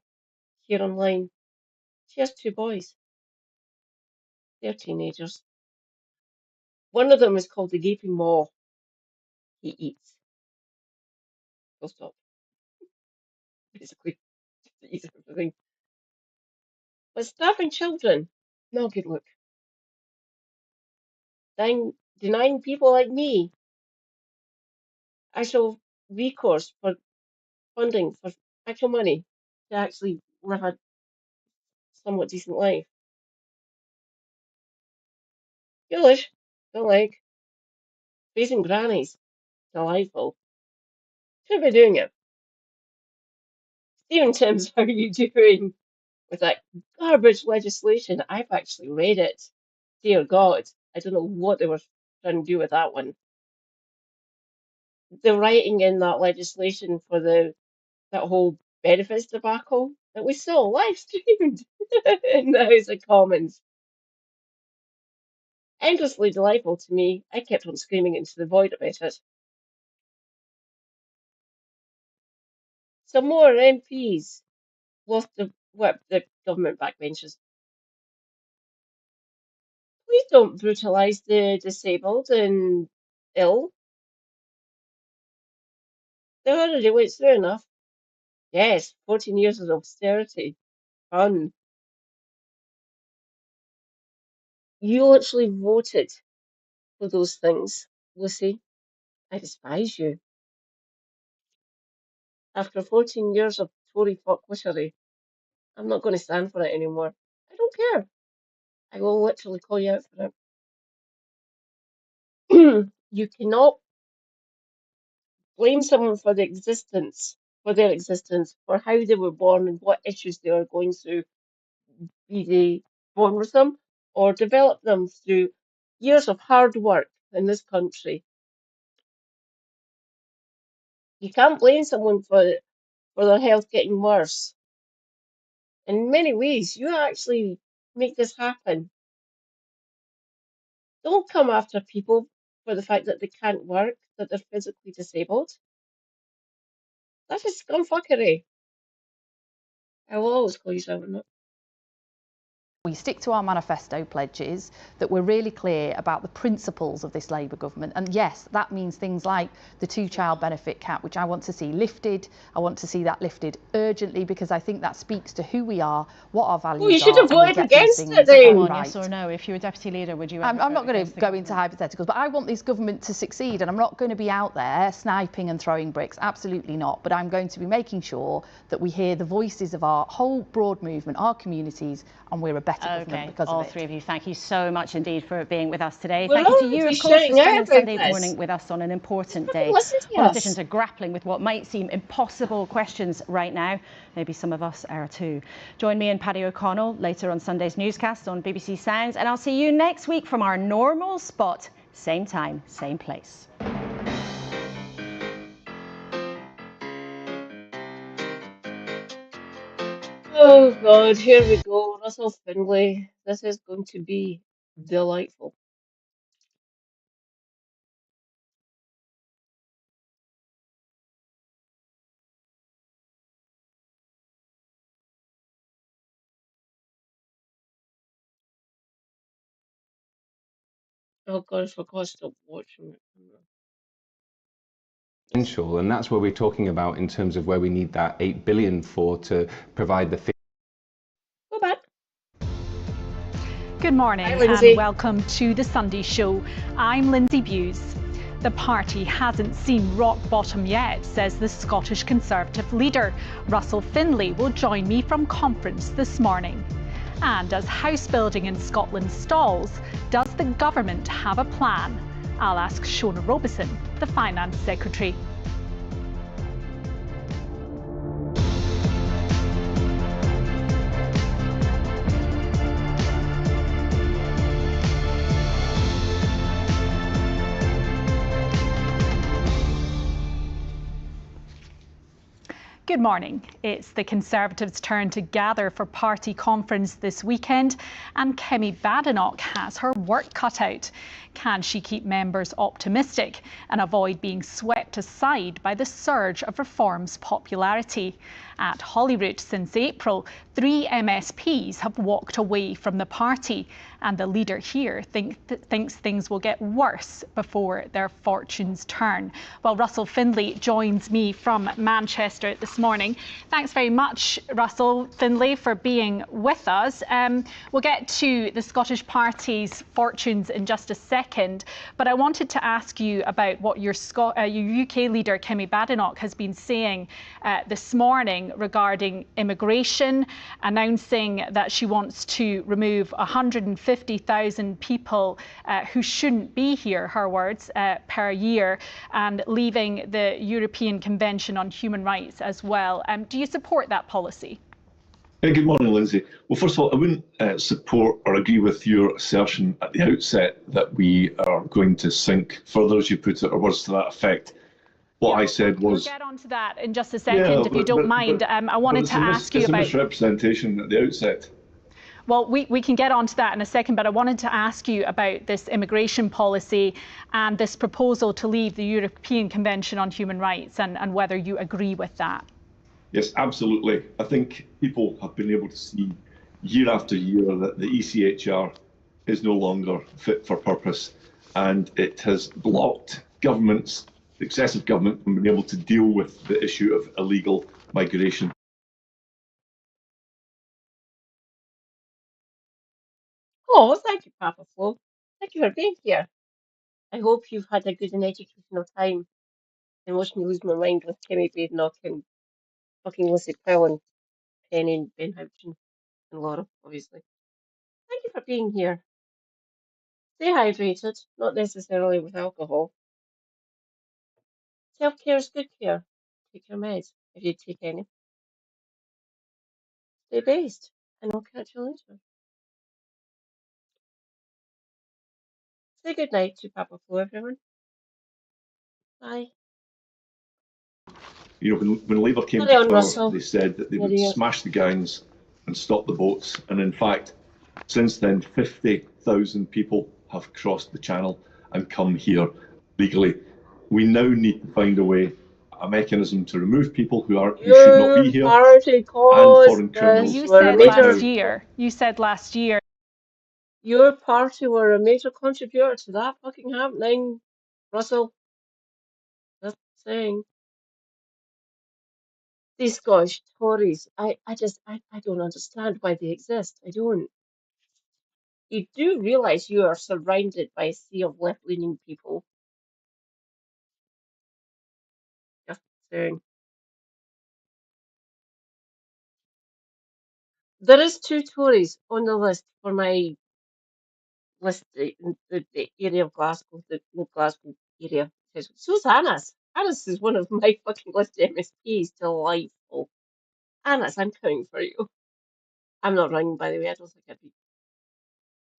here online. She has two boys. They're teenagers. One of them is called the gaping maw. He eats. Full stop. Basically, he eats everything. But starving children, no good look. Denying people like me actual recourse for funding, for actual money to actually live a somewhat decent life. Foolish, don't like. Raising grannies, delightful. Should be doing it. Stephen Timms, how are you doing with that garbage legislation? I've actually read it. Dear God, I don't know what they were trying to do with that one. The writing in that legislation for that whole benefits debacle that we saw live streamed in the House of Commons. Endlessly delightful to me. I kept on screaming into the void about it. Some more MPs lost the whip the government backbenchers. Please don't brutalise the disabled and ill. They already went through enough. Yes, 14 years of austerity. Fun. You literally voted for those things, Lucy. I despise you. After 14 years of Tory fuckwittery, I'm not going to stand for it anymore. I don't care. I will literally call you out for it. You cannot blame someone for their existence, for how they were born and what issues they are going through, be they born with them or develop them through years of hard work in this country. You can't blame someone for their health getting worse. In many ways, you actually make this happen. Don't come after people for the fact that they can't work, that they're physically disabled. That is scumfuckery. I will always call you someone. we stick to our manifesto pledges, that we're really clear about the principles of this Labour government. And yes, that means things like the two-child benefit cap, which I want to see lifted. I want to see that lifted urgently, because I think that speaks to who we are, what our values are. Well, you should have voted against it then. Yes or no? If you were deputy leader, would you? I'm not going to go into hypotheticals, but I want this government to succeed, and I'm not going to be out there sniping and throwing bricks. Absolutely not. But I'm going to be making sure that we hear the voices of our whole broad movement, our communities, and we're a better government because all of it. three of you, thank you so much indeed for being with us today. Well, thank you to you, of course, for spending Sunday morning with us on an important day. Politicians are grappling with what might seem impossible questions right now. Maybe some of us are too. Join me and Paddy O'Connell later on Sunday's newscast on BBC Sounds, and I'll see you next week from our normal spot, same time, same place. Oh God, here we go. Russell Finlay. This is going to be delightful. Oh God, I forgot to stop watching it. And that's where we're talking about in terms of where we need that 8 billion for to provide the. Go back. Good morning and welcome to the Sunday Show. I'm Lindsay Bewes. The party hasn't seen rock bottom yet, says the Scottish Conservative leader. Russell Finlay will join me from conference this morning. And as house building in Scotland stalls, does the government have a plan? I'll ask Shona Robeson, the Finance Secretary. Good morning. It's the Conservatives' turn to gather for party conference this weekend, and Kemi Badenoch has her work cut out. Can she keep members optimistic and avoid being swept aside by the surge of Reform's popularity? At Holyrood since April, 3 MSPs have walked away from the party, and the leader here thinks things will get worse before their fortunes turn. Well, Russell Finlay joins me from Manchester this morning. Thanks very much, Russell Finlay, for being with us. We'll get to the Scottish Party's fortunes in just a second, but I wanted to ask you about what your UK leader, Kemi Badenoch, has been saying this morning regarding immigration, announcing that she wants to remove 150,000 people who shouldn't be here, her words, per year, and leaving the European Convention on Human Rights as well. Do you support that policy? Good morning, Lindsay. Well, first of all, I wouldn't support or agree with your assertion at the outset that we are going to sink further, as you put it, or words to that effect. What I said was... We'll get on to that in just a second, if you don't mind. I wanted to ask you about... It's a misrepresentation at the outset. Well, we can get on to that in a second, but I wanted to ask you about this immigration policy and this proposal to leave the European Convention on Human Rights, and whether you agree with that. Yes, absolutely. I think people have been able to see year after year that the ECHR is no longer fit for purpose, and it has blocked governments, excessive government, from being able to deal with the issue of illegal migration. Oh, thank you, Papa Flo. Thank you for being here. I hope you've had a good and educational time and watching me lose my mind with Kemi Badenoch and fucking Lucy Powell, Penny and Ben Houghton and Laura, obviously. Thank you for being here. Stay hydrated, not necessarily with alcohol. Self-care is good care. Take your meds, if you take any. Stay based, and I'll catch you later. Say good night to Papa Flo, everyone. Bye. You know, when Labour came to power, they said that they would smash the gangs and stop the boats. And in fact, since then, 50,000 people have crossed the channel and come here legally. We now need to find a way a mechanism to remove people who should not Your be here, party and caused foreign this. criminals. You Were a said Right major. last now, year. You said last year. Your party were a major contributor to that fucking happening, Russell. That's saying. These Scottish Tories, I don't understand why they exist. I don't. You do realise you are surrounded by a sea of left-leaning people. Just saying. There is 2 Tories on the list for my list, the area of Glasgow, the North Glasgow area. So's Anna's. Anna's is one of my fucking list MSPs. Delightful. Anna's, I'm coming for you. I'm not running, by the way. I don't think I'd be.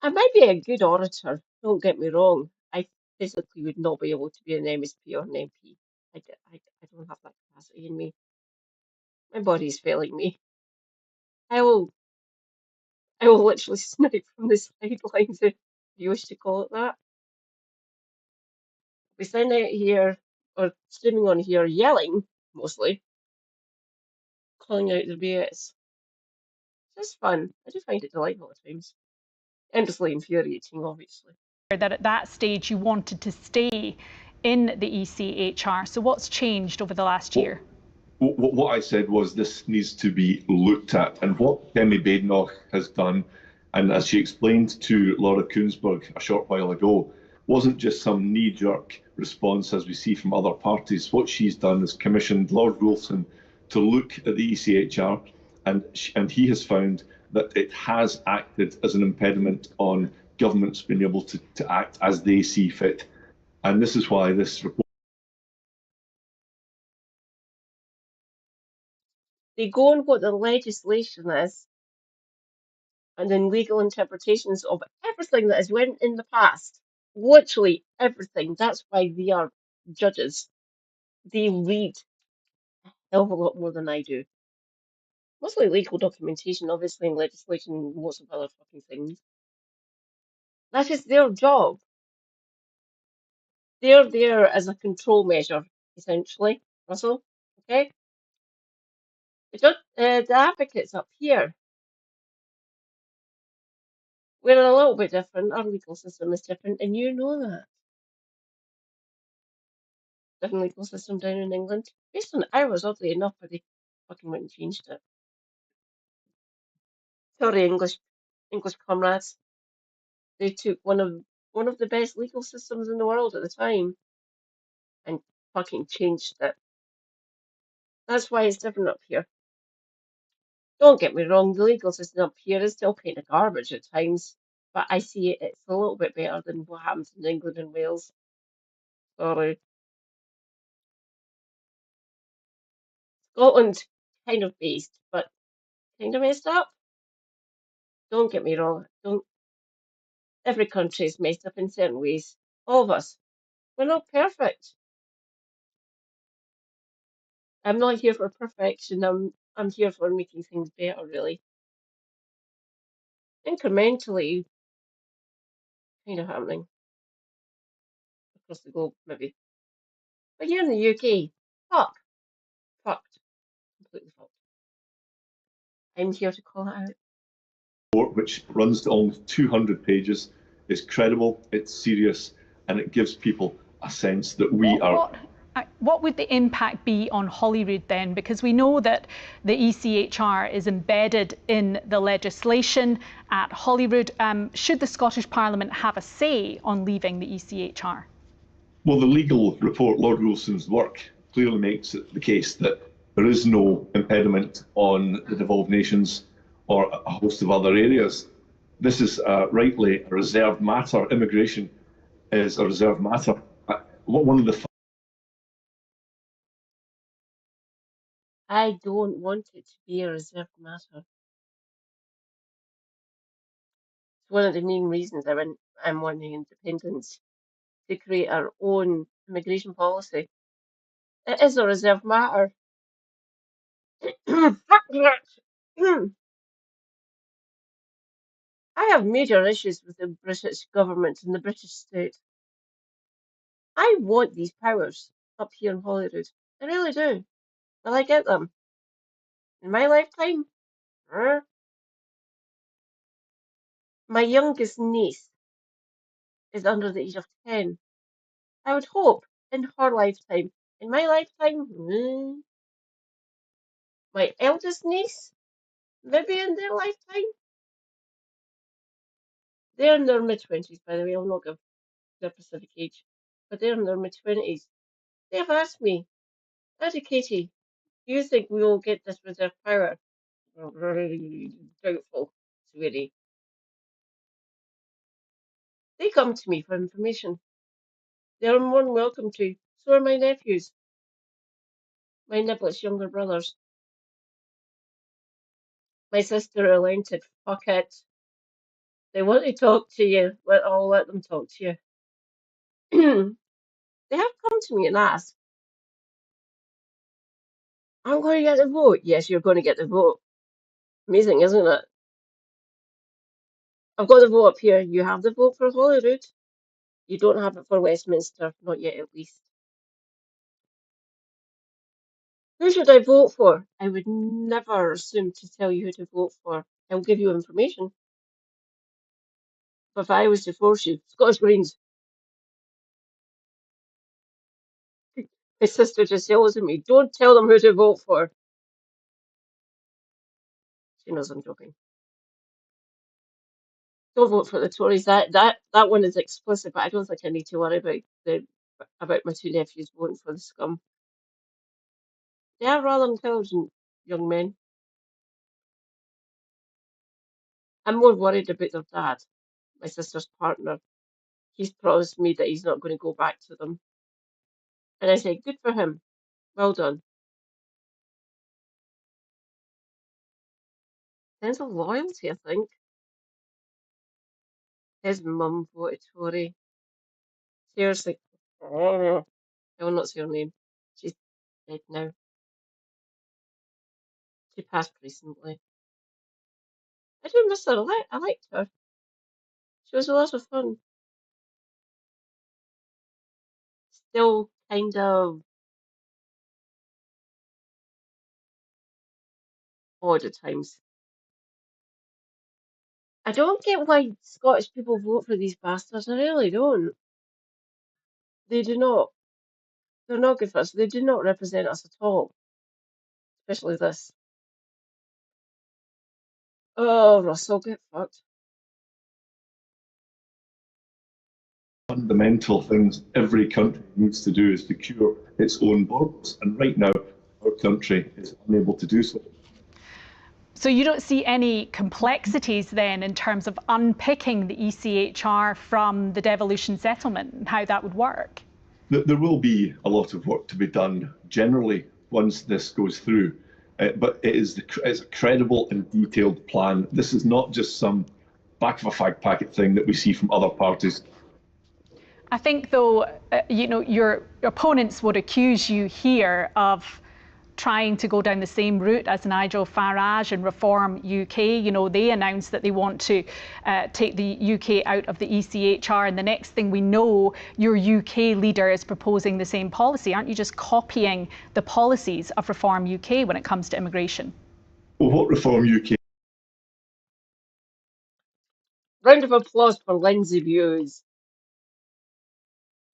I might be a good orator, don't get me wrong. I physically would not be able to be an MSP or an MP. I don't have that capacity in me. My body's failing me. I will I will literally snipe from the sidelines if you wish to call it that. We send out here or streaming on here yelling mostly, calling out the BS. It's fun. I do find it delightful at times. Endlessly infuriating, obviously. That at that stage you wanted to stay in the ECHR. So what's changed over the last year? What I said was this needs to be looked at, and what Demi Badenoch has done, and as she explained to Laura Kuenssberg a short while ago, wasn't just some knee-jerk response as we see from other parties. What she's done is commissioned Lord Wolfson to look at the ECHR, and he has found that it has acted as an impediment on governments being able to act as they see fit. And this is why this report. They go on what the legislation is and then legal interpretations of everything that has went in the past. Literally everything. That's why they are judges. They read a hell of a lot more than I do. Mostly legal documentation, obviously, and legislation and lots of other fucking things. That is their job. They're there as a control measure, essentially, Russell. Okay? The advocates up here, we're a little bit different. Our legal system is different, and you know that. Different legal system down in England. Based on ours, oddly enough, but they fucking went and changed it. Sorry, English comrades. They took one of the best legal systems in the world at the time and fucking changed it. That's why it's different up here. Don't get me wrong, the legal system up here is still kind of garbage at times, but I see it's a little bit better than what happens in England and Wales. Sorry. Scotland, kind of based, but kind of messed up. Don't get me wrong. Don't. Every country is messed up in certain ways. All of us. We're not perfect. I'm not here for perfection. I'm here for making things better, really. Incrementally, kind of happening across the globe, maybe. But here in the UK, fucked, completely fucked. I'm here to call it out. Report, which runs to almost 200 pages, is credible, it's serious, and it gives people a sense that What would the impact be on Holyrood then? Because we know that the ECHR is embedded in the legislation at Holyrood. Should the Scottish Parliament have a say on leaving the ECHR? Well, the legal report, Lord Wilson's work, clearly makes it the case that there is no impediment on the devolved nations or a host of other areas. This is rightly a reserved matter. Immigration is a reserved matter. One of the I don't want it to be a reserved matter. It's one of the main reasons I'm wanting independence, to create our own immigration policy. It is a reserved matter. I have major issues with the British government and the British state. I want these powers up here in Holyrood. I really do. Will I get them? In my lifetime? My youngest niece is under the age of 10. I would hope in her lifetime. In my lifetime? My eldest niece? Maybe in their lifetime? They're in their mid-20s, by the way. I'll not give their specific age. But they're in their mid-20s. They have asked me, Auntie Katie, do you think we will get this reserve power? Very doubtful, sweetie. They come to me for information. They're more than welcome to. So are my nephews, my Niblet's younger brothers. My sister relented. Fuck it. They want to talk to you. I'll let them talk to you. They have come to me and asked, I'm going to get the vote. Yes, you're going to get the vote. Amazing, isn't it? I've got the vote up here. You have the vote for Holyrood. You don't have it for Westminster. Not yet, at least. Who should I vote for? I would never assume to tell you who to vote for. I'll give you information. But if I was to force you, Scottish Greens. My sister just yells at me, don't tell them who to vote for. She knows I'm joking. Don't vote for the Tories. That one is explicit, but I don't think I need to worry about my two nephews voting for the scum. They are rather intelligent young men. I'm more worried about their dad, my sister's partner. He's promised me that he's not going to go back to them. And I say, good for him. Well done. Sense of loyalty, I think. His mum voted Tory. Seriously. I will not say her name. She's dead now. She passed recently. I do miss her. I liked her. She was a lot of fun. Still kind of odd at times. I don't get why Scottish people vote for these bastards. I really don't. They do not. They're not good for us. They do not represent us at all. Especially this. Oh, Russell, get fucked. Fundamental things every country needs to do is secure its own borders. And right now, our country is unable to do so. So you don't see any complexities then in terms of unpicking the ECHR from the devolution settlement and how that would work? There will be a lot of work to be done generally once this goes through, but it's a credible and detailed plan. This is not just some back of a fag packet thing that we see from other parties. I think, though, your opponents would accuse you here of trying to go down the same route as Nigel Farage and Reform UK. They announced that they want to take the UK out of the ECHR, and the next thing we know, your UK leader is proposing the same policy. Aren't you just copying the policies of Reform UK when it comes to immigration? Well, what Reform UK? Round of applause for Lindsay views.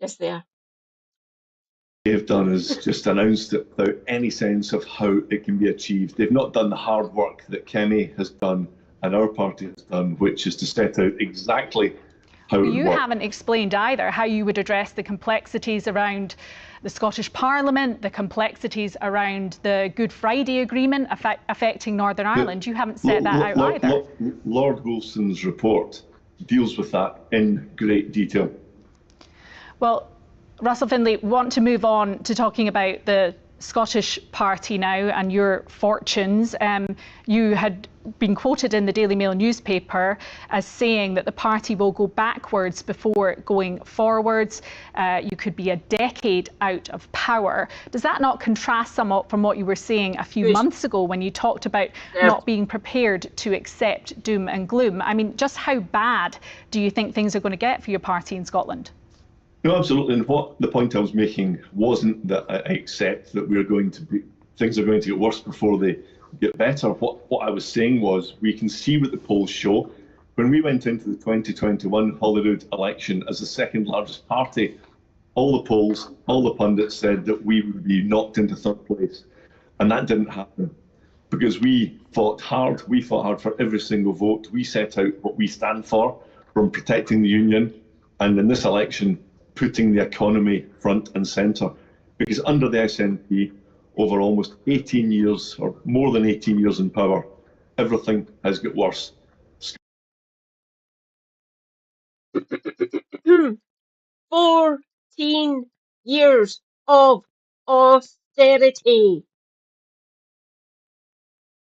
Yes, they are. They've done is just announced it without any sense of how it can be achieved. They've not done the hard work that Kenny has done and our party has done, which is to set out exactly how it You works. haven't explained either how you would address the complexities around the Scottish Parliament, the complexities around the Good Friday Agreement affecting Northern Ireland. You haven't set that out either. Lord Wolfson's report deals with that in great detail. Well, Russell Findlay, want to move on to talking about the Scottish Party now and your fortunes. You had been quoted in the Daily Mail newspaper as saying that the party will go backwards before going forwards. You could be a decade out of power. Does that not contrast somewhat from what you were saying a few months ago when you talked about not being prepared to accept doom and gloom? I mean, just how bad do you think things are going to get for your party in Scotland? No, absolutely. And what the point I was making wasn't that I accept that things are going to get worse before they get better. What I was saying was we can see what the polls show. When we went into the 2021 Holyrood election as the second largest party, all the polls, all the pundits said that we would be knocked into third place. And that didn't happen because we fought hard. We fought hard for every single vote. We set out what we stand for, from protecting the union, and in this election, putting the economy front and centre. Because under the SNP, over almost 18 years, or more than 18 years in power, everything has got worse. 14 years of austerity.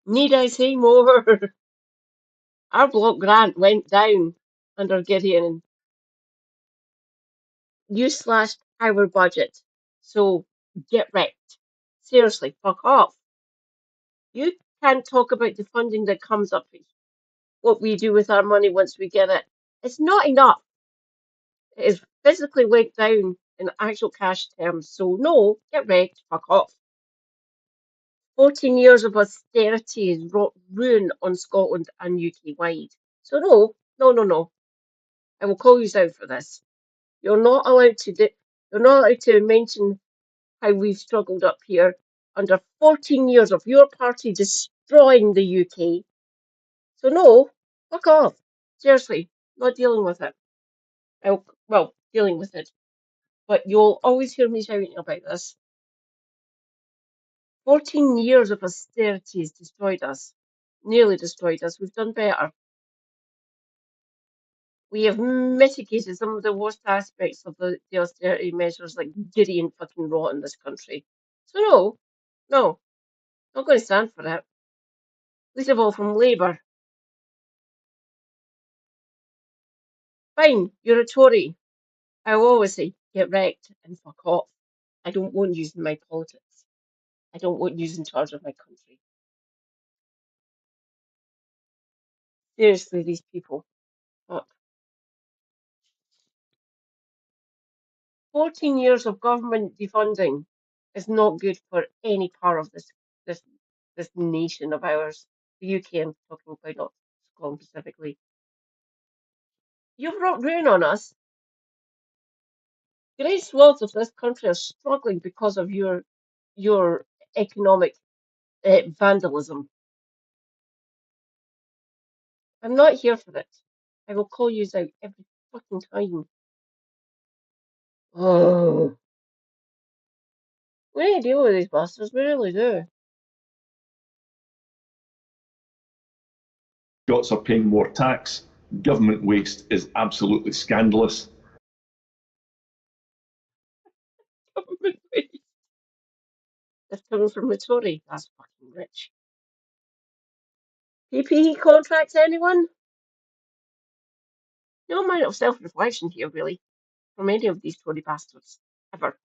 Need I say more? Our block grant went down under Gideon. You slashed our budget. So get wrecked. Seriously, fuck off. You can't talk about the funding that comes up, what we do with our money once we get it. It's not enough. It is physically went down in actual cash terms. So no, get wrecked, fuck off. 14 years of austerity is ruin on Scotland and UK wide. So no. I will call you out for this. You're not allowed to you're not allowed to mention how we've struggled up here under 14 years of your party destroying the UK. So no, fuck off. Seriously, not dealing with it. Dealing with it. But you'll always hear me shouting about this. 14 years of austerity has destroyed us. Nearly destroyed us. We've done better. We have mitigated some of the worst aspects of the austerity measures, like Gideon fucking rot in this country. So no, not going to stand for it. Least of all from Labour. Fine, you're a Tory. I will always say, get wrecked and fuck off. I don't want you in my politics. I don't want you in charge of my country. Seriously, these people. Fuck. 14 years of government defunding is not good for any part of this this nation of ours. The UK, I'm talking about, not Scotland specifically. You've brought ruin on us. Great swaths of this country are struggling because of your economic vandalism. I'm not here for it. I will call you out every fucking time. Oh, we need to deal with these bastards. We really do. Scots are paying more tax. Government waste is absolutely scandalous. Government waste. That's coming from the Tory. That's fucking rich. PPE contracts, anyone? No amount of self-reflection here, really, from any of these Tory bastards. Ever.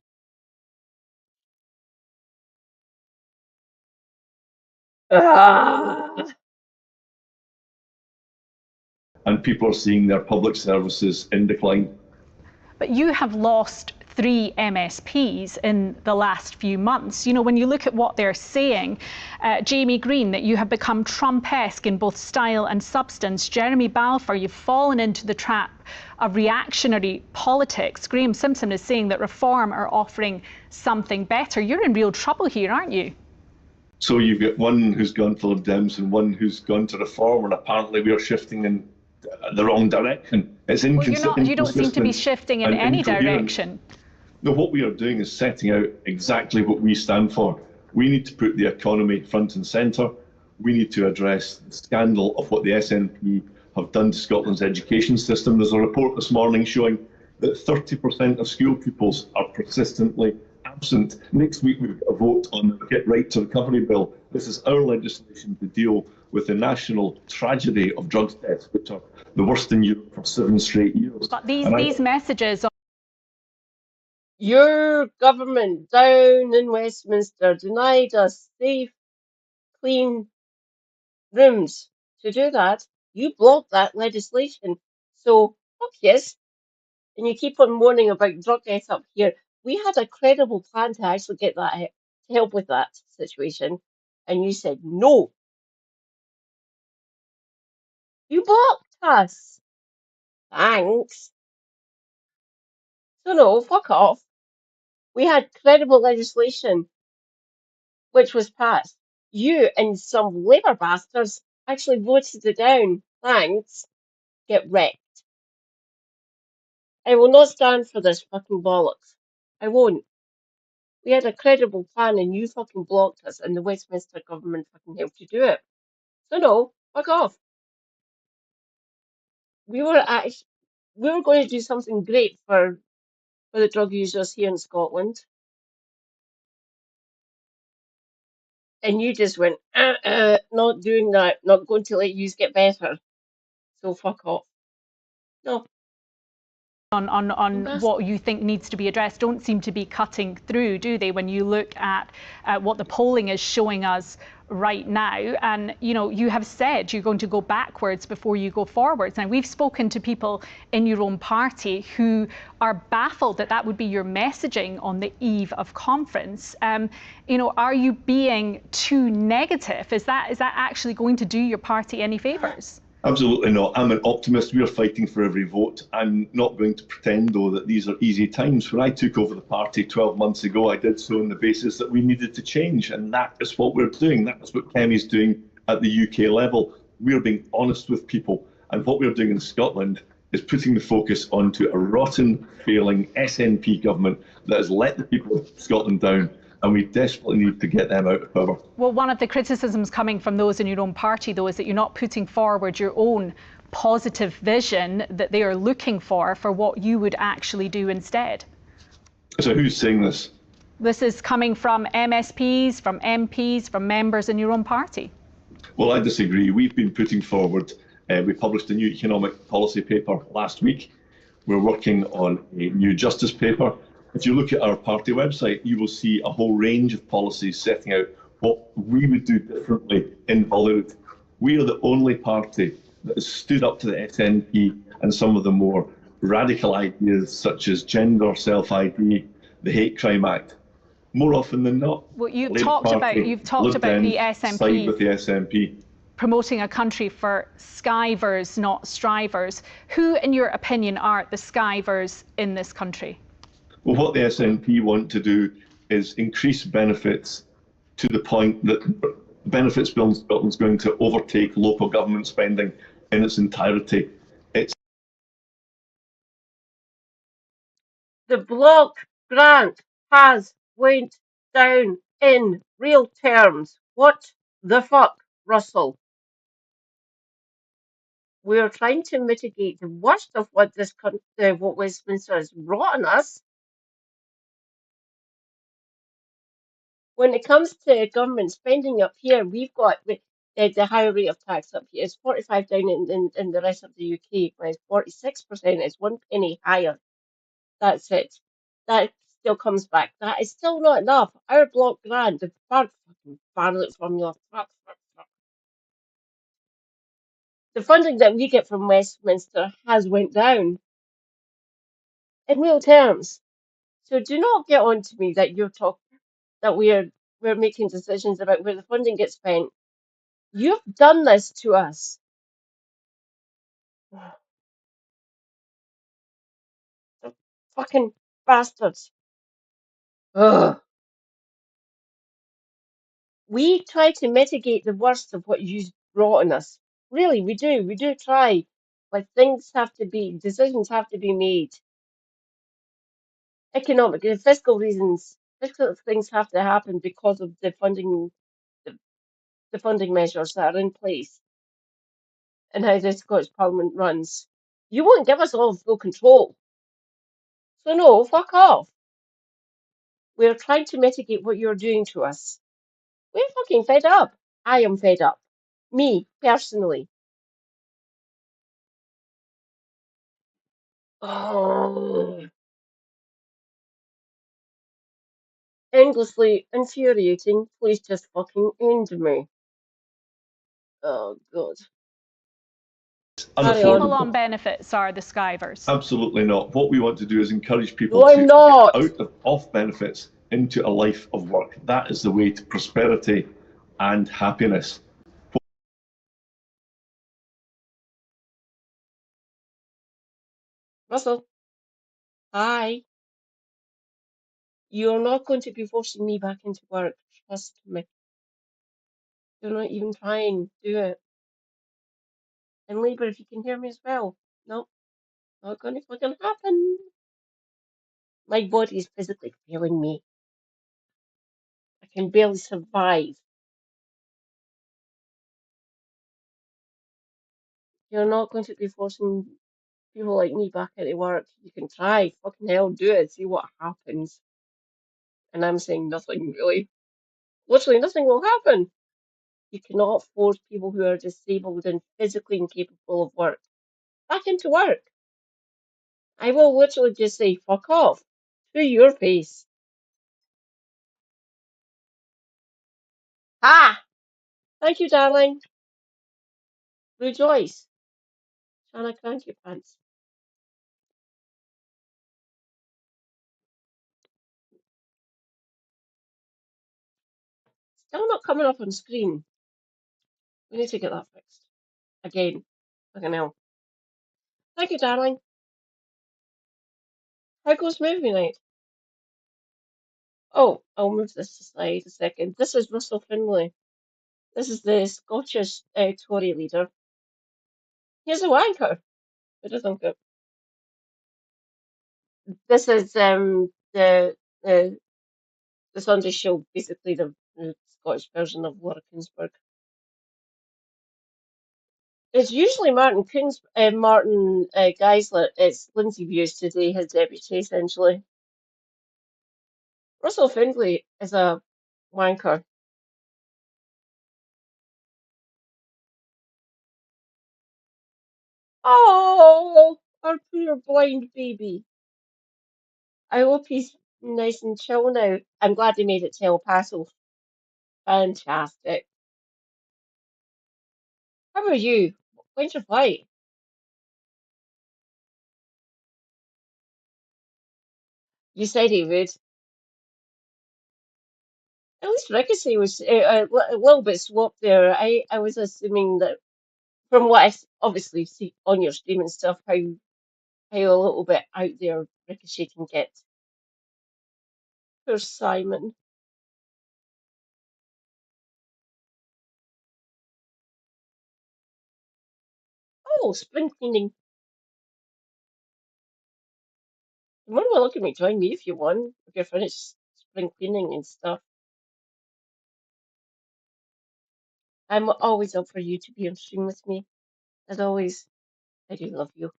Ah! And people are seeing their public services in decline. But you have lost 3 MSPs in the last few months. You know, when you look at what they're saying, Jamie Green, that you have become Trump-esque in both style and substance. Jeremy Balfour, you've fallen into the trap of reactionary politics. Graham Simpson is saying that Reform are offering something better. You're in real trouble here, aren't you? So you've got one who's gone for Lib Dems and one who's gone to Reform, and apparently we're shifting in the wrong direction. It's inconsistent. Well, you don't seem to be shifting in any direction. No, what we are doing is setting out exactly what we stand for. We need to put the economy front and centre. We need to address the scandal of what the SNP have done to Scotland's education system. There's a report this morning showing that 30% of school pupils are persistently absent. Next week we've got a vote on the Get Right to Recovery Bill. This is our legislation to deal with the national tragedy of drugs deaths, which are the worst in Europe for 7 straight years. But these messages... Your government down in Westminster denied us safe, clean rooms. To do that, you blocked that legislation. So, fuck yes. And you keep on moaning about drug deaths up here. We had a credible plan to actually get that to help with that situation, and you said no. You blocked us. Thanks. So no, fuck off. We had credible legislation which was passed. You and some Labour bastards actually voted it down. Thanks. Get wrecked. I will not stand for this fucking bollocks. I won't. We had a credible plan and you fucking blocked us and the Westminster government fucking helped you do it. So no, fuck off. We were actually, we were going to do something great for the drug users here in Scotland. And you just went, not doing that, not going to let you get better. So fuck off. No. On what you think needs to be addressed don't seem to be cutting through, do they, when you look at what the polling is showing us right now? And you have said you're going to go backwards before you go forwards. Now, we've spoken to people in your own party who are baffled that that would be your messaging on the eve of conference. Are you being too negative? Is that actually going to do your party any favours? Absolutely not. I'm an optimist. We're fighting for every vote. I'm not going to pretend, though, that these are easy times. When I took over the party 12 months ago, I did so on the basis that we needed to change, and that is what we're doing. That is what Kemi's doing at the UK level. We're being honest with people, and what we're doing in Scotland is putting the focus onto a rotten, failing SNP government that has let the people of Scotland down, and we desperately need to get them out of power. Well, one of the criticisms coming from those in your own party, though, is that you're not putting forward your own positive vision that they are looking for what you would actually do instead. So who's saying this? This is coming from MSPs, from MPs, from members in your own party. Well, I disagree. We've been putting forward, we published a new economic policy paper last week. We're working on a new justice paper. If you look at our party website, you will see a whole range of policies setting out what we would do differently in Bollywood. We are the only party that has stood up to the SNP and some of the more radical ideas such as gender self-ID, the Hate Crime Act. More often than not, well, you've talked about the SNP, side with the SNP, promoting a country for skivers, not strivers. Who, in your opinion, are the skivers in this country? Well, what the SNP want to do is increase benefits to the point that benefits bill in Scotland is going to overtake local government spending in its entirety. The block grant has went down in real terms. What the fuck, Russell? We're trying to mitigate the worst of what what Westminster has brought on us. When it comes to government spending up here, we've got the higher rate of tax up here. It's 45 down in the rest of the UK, whereas 46% is 1 penny higher. That's it. That still comes back. That is still not enough. Our block grant, the fucking formula. The funding that we get from Westminster has went down in real terms. So do not get on to me that that we're making decisions about where the funding gets spent. You've done this to us. The fucking bastards. Ugh. We try to mitigate the worst of what you've brought on us. Really, we do. We do try. But decisions have to be made. Economic and fiscal reasons, fiscal things have to happen because of the funding measures that are in place and how the Scottish Parliament runs. You won't give us all full control. So no, fuck off. We're trying to mitigate what you're doing to us. We're fucking fed up. I am fed up. Me, personally. Oh. Endlessly infuriating. Please just fucking end me. Oh, God. The people unaffordable. on benefits are the skivers. Absolutely not. What we want to do is encourage people No, I'm to not. get out off benefits into a life of work. That is the way to prosperity and happiness. Russell, hi. You're not going to be forcing me back into work. Trust me. Do not even try and do it. And Labour, if you can hear me as well. No, not going to fucking happen. My body is physically failing me. I can barely survive. You're not going to be forcing people like me back into work. You can try. Fucking hell, do it. See what happens. And I'm saying nothing, really. Literally nothing will happen. You cannot force people who are disabled and physically incapable of work back into work. I will literally just say, fuck off. To your face. Ah! Thank you, darling. Rejoice. Shanna Cranky Pants. Still not coming up on screen. We need to get that fixed. Again. Fucking hell. Thank you, darling. How goes movie night? Oh, I'll move this aside a second. This is Russell Finlay. This is the Scottish Tory leader. He's a wanker. Who doesn't go? This is the the Sunday show, basically the Scottish version of Laura Kuenssberg. It's usually Martin Geisler. It's Lindsay Views today, his deputy, essentially. Russell Findlay is a wanker. Oh, our poor blind baby. I hope he's nice and chill now. I'm glad they made it to El Paso. Fantastic. How about you? When's your flight? You said he would. At least Ricochet was a little bit swapped there. I was assuming that from what obviously see on your stream and stuff, how a little bit out there Ricochet can get. Poor Simon. Oh, spring cleaning. You're more than welcome to join me if you want. If you're finished spring cleaning and stuff. I'm always up for you to be on stream with me. As always, I do love you.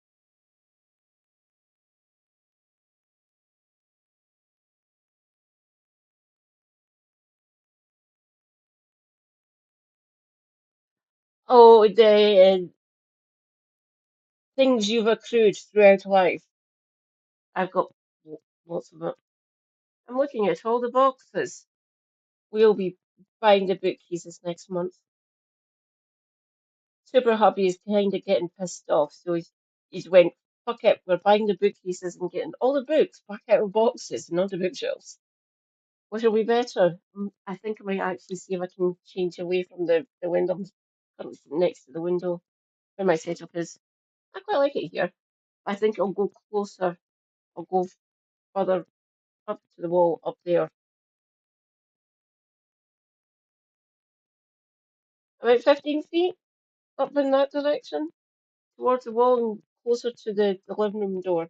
Oh, the things you've accrued throughout life. I've got lots of it. I'm looking at all the boxes. We'll be buying the bookcases next month. Super Hubby is kind of getting pissed off, so he's went, fuck it, we're buying the bookcases and getting all the books back out of boxes and onto bookshelves. Which will be better. I think I might actually see if I can change away from the window. I'm currently sitting next to the window where my setup is. I quite like it here. I think I'll go closer. I'll go further up to the wall up there. About 15 feet up in that direction towards the wall and closer to the living room door.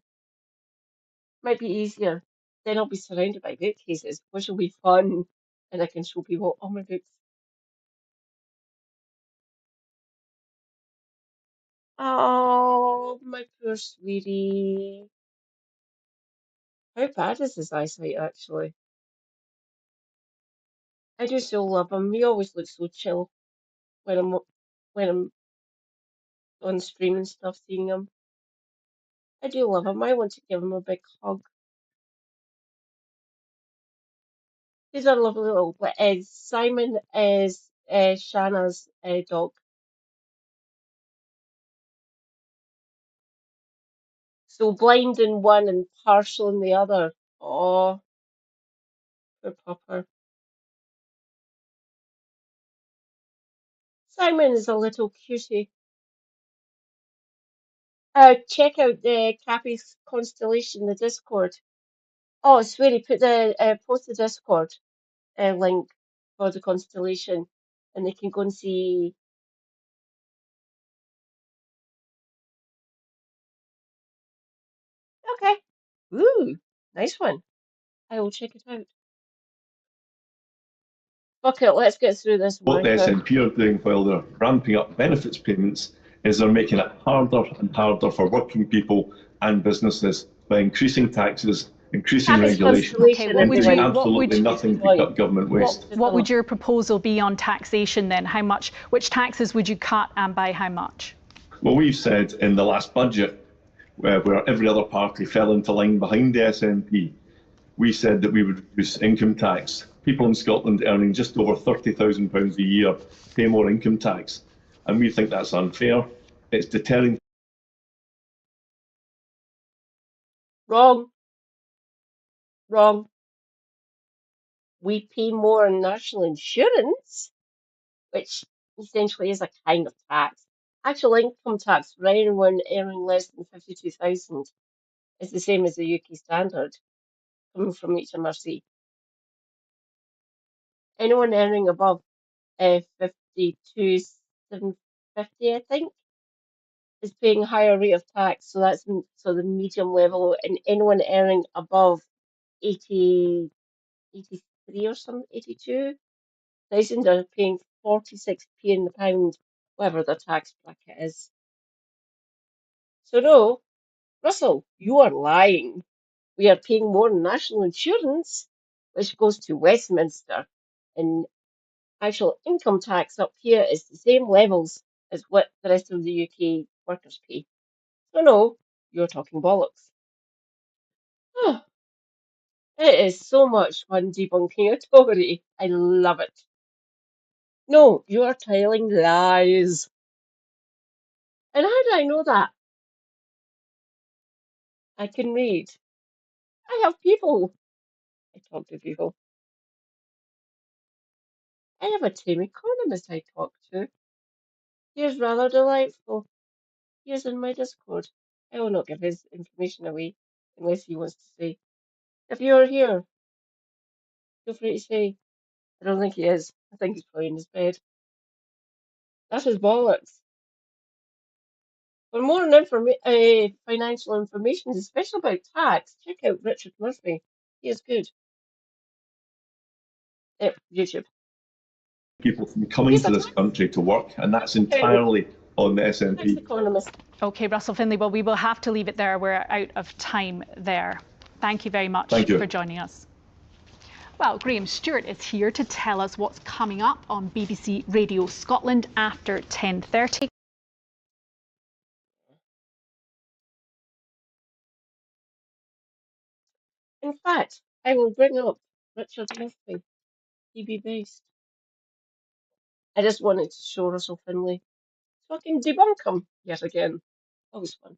Might be easier. Then I'll be surrounded by bookcases, which will be fun. And I can show people all my books. Oh, my poor sweetie. How bad is his eyesight, actually? I do so love him. He always looks so chill when I'm on stream and stuff, seeing him. I do love him. I want to give him a big hug. He's a lovely little. Simon is Shanna's dog. So blind in one and partial in the other. Oh, poor Popper. Simon is a little cutie. Check out the Cappy's constellation, the Discord. Oh, sweetie, put the post the Discord link for the constellation, and they can go and see. Okay. Ooh, nice one. I will check it out. Fuck it, let's get through this What the wanker. SNP are doing while they're ramping up benefits payments is they're making it harder and harder for working people and businesses by increasing taxes, increasing Cappy's regulation, constellation, and doing everyone. absolutely nothing to cut government waste. What would your proposal be on taxation then? How much? Which taxes would you cut and by how much? Well, we've said in the last budget, where every other party fell into line behind the SNP, we said that we would reduce income tax. People in Scotland earning just over £30,000 a year pay more income tax, and we think that's unfair. It's deterring. Wrong. Wrong. We pay more in national insurance, which essentially is a kind of tax. Actual income tax for anyone earning less than 52,000 is the same as the UK standard, coming from HMRC. Anyone earning above 52,750, I think, is paying a higher rate of tax. So that's so the medium level, and anyone earning above 80, 83 or something, 82,000 are paying 46p in the pound, whatever the tax bracket is. So no, Russell, you are lying. We are paying more in national insurance, which goes to Westminster, and actual income tax up here is the same levels as what the rest of the UK workers pay. So no, you're talking bollocks. Oh, it is so much fun debunking a Tory. I love it. No, you are telling lies. And how do I know that? I can read. I have people. I talk to people. I have a team economist I talk to. He is rather delightful. He is in my Discord. I will not give his information away unless he wants to say. If you're here, feel free to say. I don't think he is. I think he's probably in his bed. That's his bollocks. For more financial information, especially about tax, check out Richard Murphy. He is good. YouTube. People from coming He's to a this country to work, and that's accountant, entirely on the tax SNP. economist. Okay, Russell Finlay, well, we will have to leave it there. We're out of time there. Thank you very much Thank you for joining us. Well, Graham Stewart is here to tell us what's coming up on BBC Radio Scotland after 10:30. In fact, I will bring up Richard Murphy, TB based. I just wanted to show Russell Finlay so I can debunk him yet again. Always fun.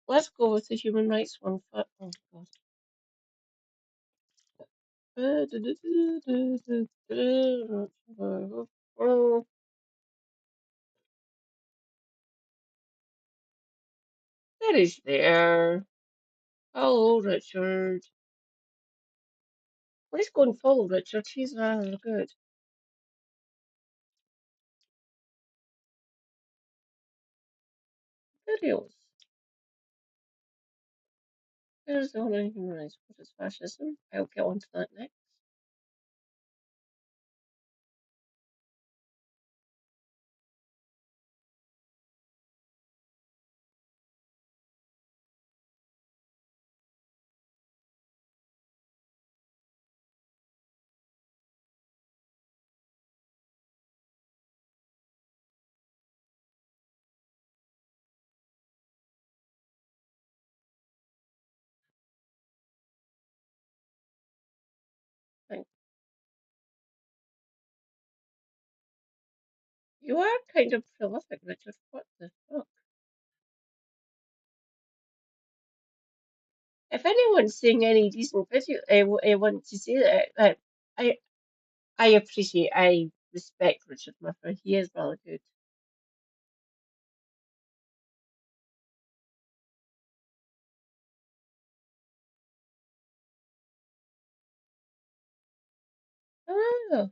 Let's go with the human rights one. Oh God. There he's there. Hello, Richard. Let's go and follow Richard. He's rather good. Videos. There's the one on human rights. What is fascism? I'll get on to that next. You are kind of prolific, Richard. What the fuck? If anyone's seeing any decent video, I want to say that I I appreciate, I respect Richard Murphy. He is really good. Oh,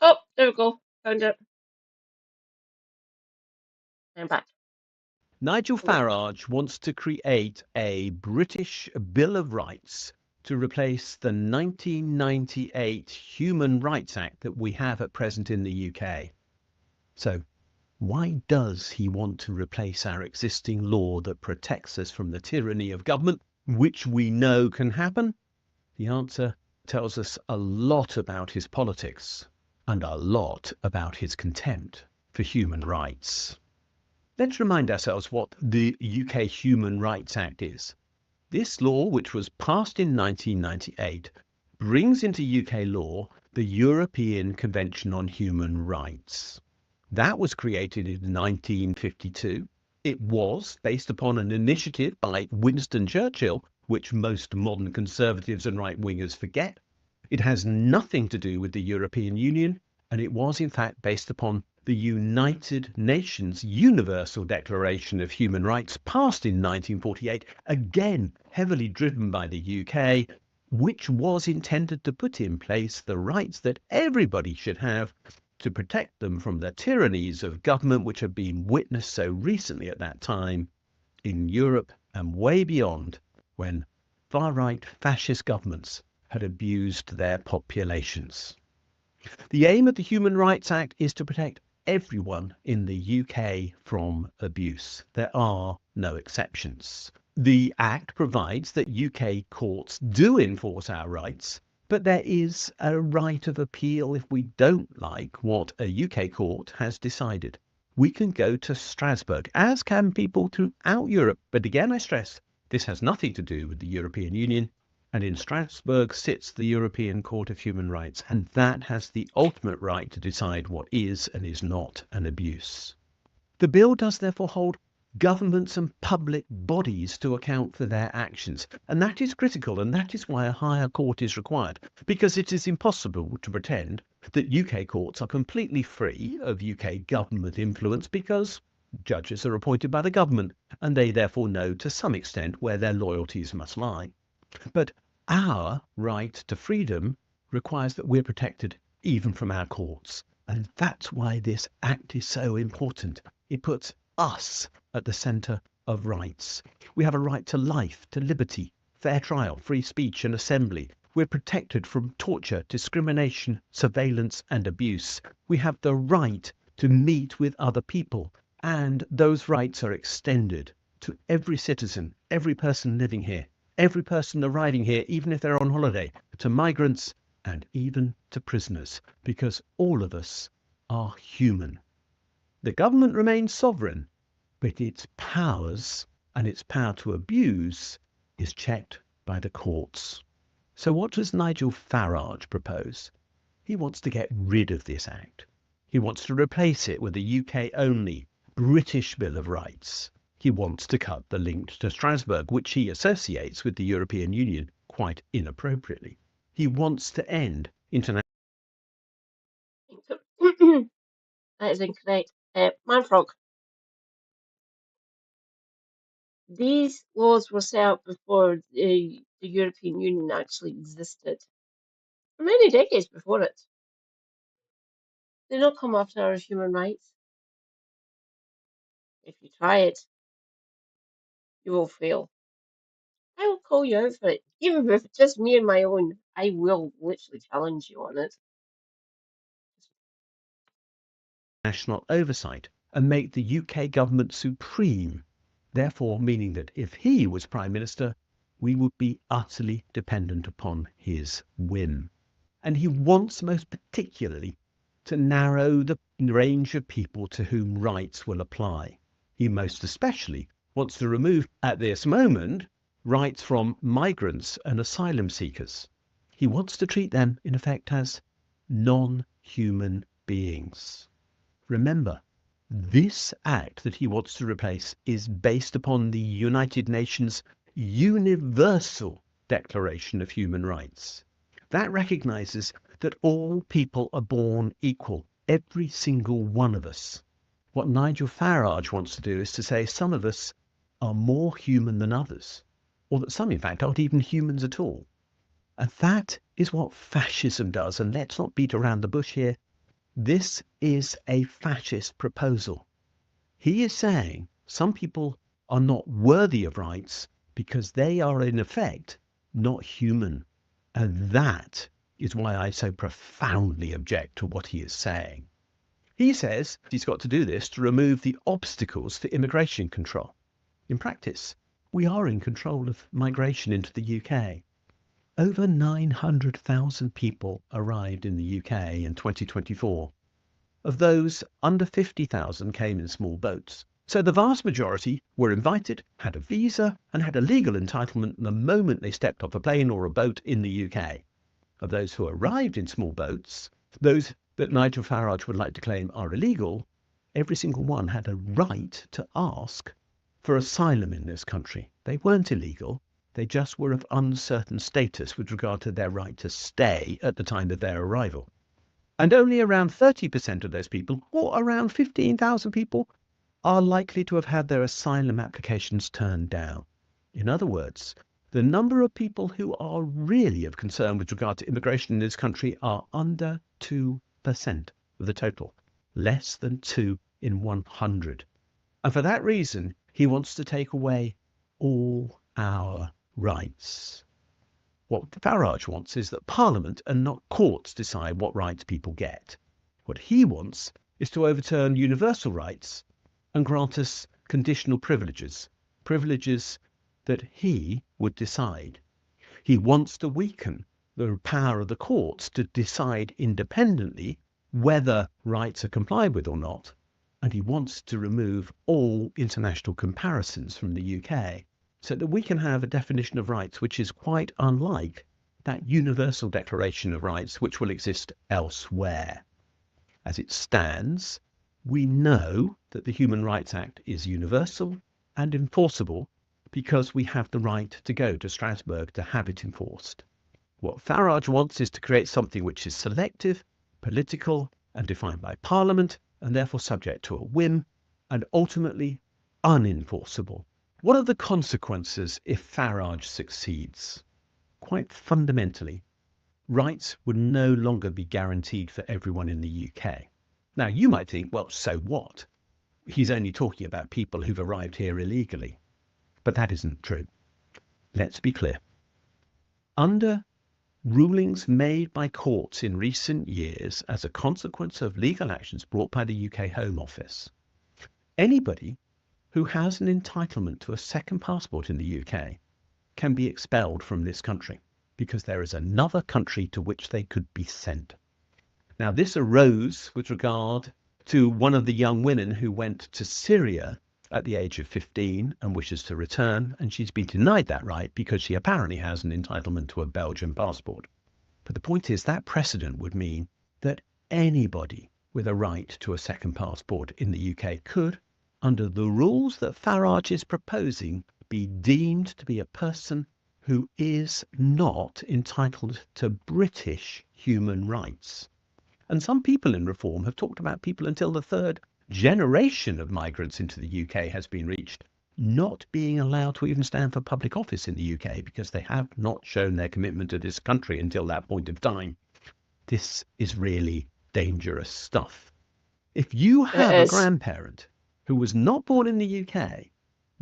oh, there we go. Found it. I'm back. Nigel Oh, wait. Farage wants to create a British Bill of Rights to replace the 1998 Human Rights Act that we have at present in the UK. So, why does he want to replace our existing law that protects us from the tyranny of government, which we know can happen? The answer tells us a lot about his politics and a lot about his contempt for human rights. Let's remind ourselves what the UK Human Rights Act is. This law, which was passed in 1998, brings into UK law the European Convention on Human Rights. That was created in 1952. It was based upon an initiative by Winston Churchill, which most modern conservatives and right-wingers forget. It has nothing to do with the European Union, and it was in fact based upon the United Nations Universal Declaration of Human Rights passed in 1948, again heavily driven by the UK, which was intended to put in place the rights that everybody should have to protect them from the tyrannies of government which have been witnessed so recently at that time in Europe and way beyond, when far-right fascist governments had abused their populations. The aim of the Human Rights Act is to protect everyone in the UK from abuse. There are no exceptions. The Act provides that UK courts do enforce our rights, but there is a right of appeal if we don't like what a UK court has decided. We can go to Strasbourg, as can people throughout Europe. But again, I stress, this has nothing to do with the European Union. And in Strasbourg sits the European Court of Human Rights, and that has the ultimate right to decide what is and is not an abuse. The bill does therefore hold governments and public bodies to account for their actions, and that is critical, and that is why a higher court is required, because it is impossible to pretend that UK courts are completely free of UK government influence, because judges are appointed by the government, and they therefore know to some extent where their loyalties must lie. But our right to freedom requires that we're protected even from our courts. And that's why this act is so important. It puts us at the centre of rights. We have a right to life, to liberty, fair trial, free speech and assembly. We're protected from torture, discrimination, surveillance and abuse. We have the right to meet with other people. And those rights are extended to every citizen, every person living here, every person arriving here, even if they're on holiday, to migrants and even to prisoners, because all of us are human. The government remains sovereign, but its powers and its power to abuse is checked by the courts. So what does Nigel Farage propose? He wants to get rid of this act. He wants to replace it with a UK-only British Bill of Rights. He wants to cut the link to Strasbourg, which he associates with the European Union quite inappropriately. He wants to end international... That is incorrect. Manfrog, these laws were set up before the European Union actually existed. For many decades before it. They don't come after our human rights. If you try it, you will fail. I will call you out for it. Even if it's just me and my own, I will literally challenge you on it. National oversight and make the UK government supreme, therefore meaning that if he was Prime Minister, we would be utterly dependent upon his whim. And he wants most particularly to narrow the range of people to whom rights will apply. He most especially wants to remove, at this moment, rights from migrants and asylum seekers. He wants to treat them, in effect, as non-human beings. Remember, this act that he wants to replace is based upon the United Nations Universal Declaration of Human Rights. That recognizes that all people are born equal, every single one of us. What Nigel Farage wants to do is to say some of us are more human than others, or that some, in fact, aren't even humans at all. And that is what fascism does. And let's not beat around the bush here. This is a fascist proposal. He is saying some people are not worthy of rights because they are, in effect, not human. And that is why I so profoundly object to what he is saying. He says he's got to do this to remove the obstacles to immigration control. In practice, we are in control of migration into the UK. Over 900,000 people arrived in the UK in 2024. Of those, under 50,000 came in small boats. So the vast majority were invited, had a visa, and had a legal entitlement the moment they stepped off a plane or a boat in the UK. Of those who arrived in small boats, those that Nigel Farage would like to claim are illegal, every single one had a right to ask for asylum in this country. They weren't illegal. They just were of uncertain status with regard to their right to stay at the time of their arrival. And only around 30% of those people, or around 15,000 people, are likely to have had their asylum applications turned down. In other words, the number of people who are really of concern with regard to immigration in this country are under 2% of the total, less than 2 in 100. And for that reason, he wants to take away all our rights. What Farage wants is that Parliament and not courts decide what rights people get. What he wants is to overturn universal rights and grant us conditional privileges, privileges that he would decide. He wants to weaken the power of the courts to decide independently whether rights are complied with or not, and he wants to remove all international comparisons from the UK so that we can have a definition of rights which is quite unlike that universal declaration of rights which will exist elsewhere. As it stands, we know that the Human Rights Act is universal and enforceable because we have the right to go to Strasbourg to have it enforced. What Farage wants is to create something which is selective, political, and defined by Parliament, and therefore subject to a whim, and ultimately unenforceable. What are the consequences if Farage succeeds? Quite fundamentally, rights would no longer be guaranteed for everyone in the UK. Now, you might think, well, so what? He's only talking about people who've arrived here illegally. But that isn't true. Let's be clear. Under rulings made by courts in recent years as a consequence of legal actions brought by the UK Home Office, anybody who has an entitlement to a second passport in the UK can be expelled from this country because there is another country to which they could be sent. Now, this arose with regard to one of the young women who went to Syria at the age of 15 and wishes to return, and she's been denied that right because she apparently has an entitlement to a Belgian passport. But the point is that precedent would mean that anybody with a right to a second passport in the UK could, under the rules that Farage is proposing, be deemed to be a person who is not entitled to British human rights. And some people in reform have talked about people until the third generation of migrants into the UK has been reached, not being allowed to even stand for public office in the UK because they have not shown their commitment to this country until that point of time. This is really dangerous stuff. If you have a grandparent who was not born in the UK,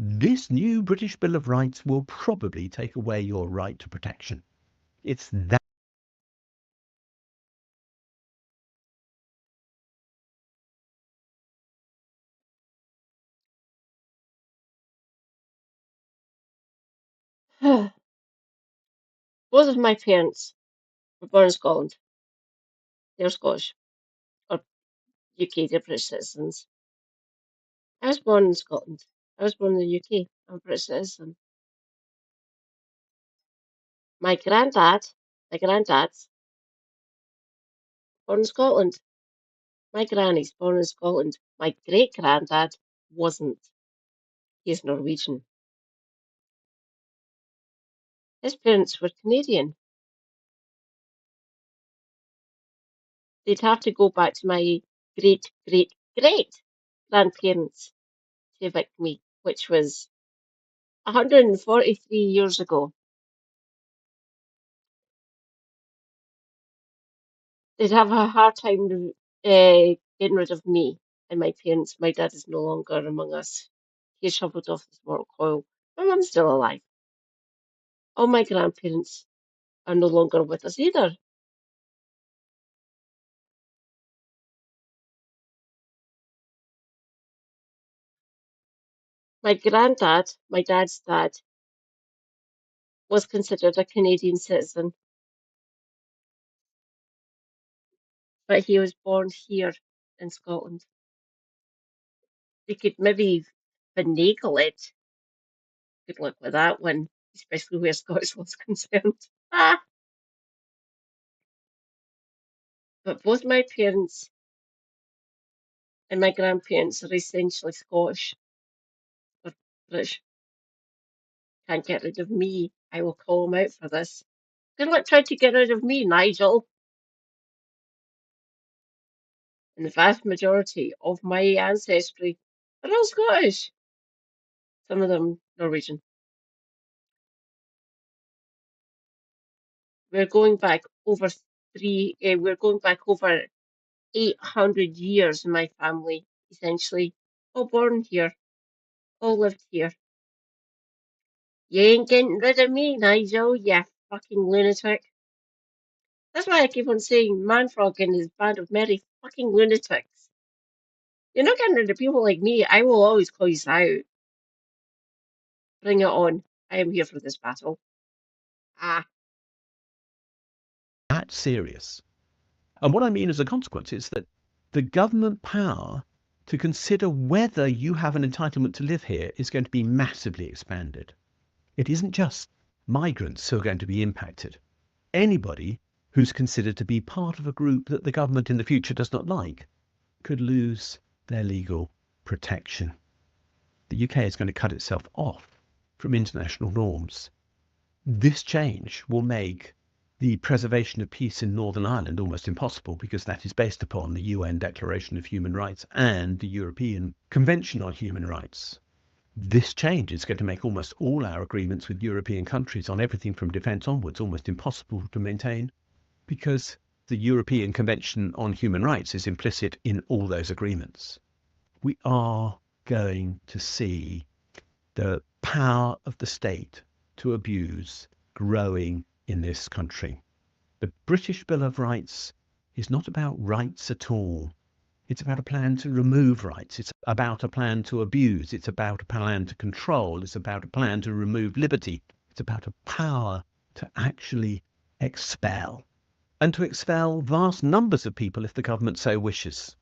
This new British Bill of Rights will probably take away your right to protection. It's that. Both of my parents were born in Scotland. They're Scottish, or UK, they're British citizens. I was born in Scotland. I was born in the UK. I'm a British citizen. My granddad's born in Scotland. My granny's born in Scotland. My great granddad wasn't. He's Norwegian. His parents were Canadian. They'd have to go back to my great great great grandparents to evict me, which was 143 years ago. They'd have a hard time getting rid of me and my parents. My dad is no longer among us. He's shuffled off this mortal coil. My mum's still alive. All my grandparents are no longer with us either. My granddad, my dad's dad, was considered a Canadian citizen, but he was born here in Scotland. They could maybe finagle it. Good luck with that one, especially where Scottish was concerned. Ah! But both my parents and my grandparents are essentially Scottish or British. Can't get rid of me. I will call them out for this. Good luck trying to get rid of me, Nigel. And the vast majority of my ancestry are all Scottish. Some of them Norwegian. We're going back over we're going back over 800 years in my family, essentially. All born here, all lived here. You ain't getting rid of me, Nigel, you fucking lunatic. That's why I keep on saying Manfrog and his band of merry fucking lunatics. You're not getting rid of people like me. I will always call you out. Bring it on. I am here for this battle. Ah. That's serious. And what I mean as a consequence is that the government power to consider whether you have an entitlement to live here is going to be massively expanded. It isn't just migrants who are going to be impacted. Anybody who's considered to be part of a group that the government in the future does not like could lose their legal protection. The UK is going to cut itself off from international norms. This change will make the preservation of peace in Northern Ireland almost impossible, because that is based upon the UN Declaration of Human Rights and the European Convention on Human Rights. This change is going to make almost all our agreements with European countries on everything from defence onwards almost impossible to maintain, because the European Convention on Human Rights is implicit in all those agreements. We are going to see the power of the state to abuse growing in this country. The British Bill of Rights is not about rights at all. It's about a plan to remove rights. It's about a plan to abuse. It's about a plan to control. It's about a plan to remove liberty. It's about a power to actually expel, and to expel vast numbers of people if the government so wishes.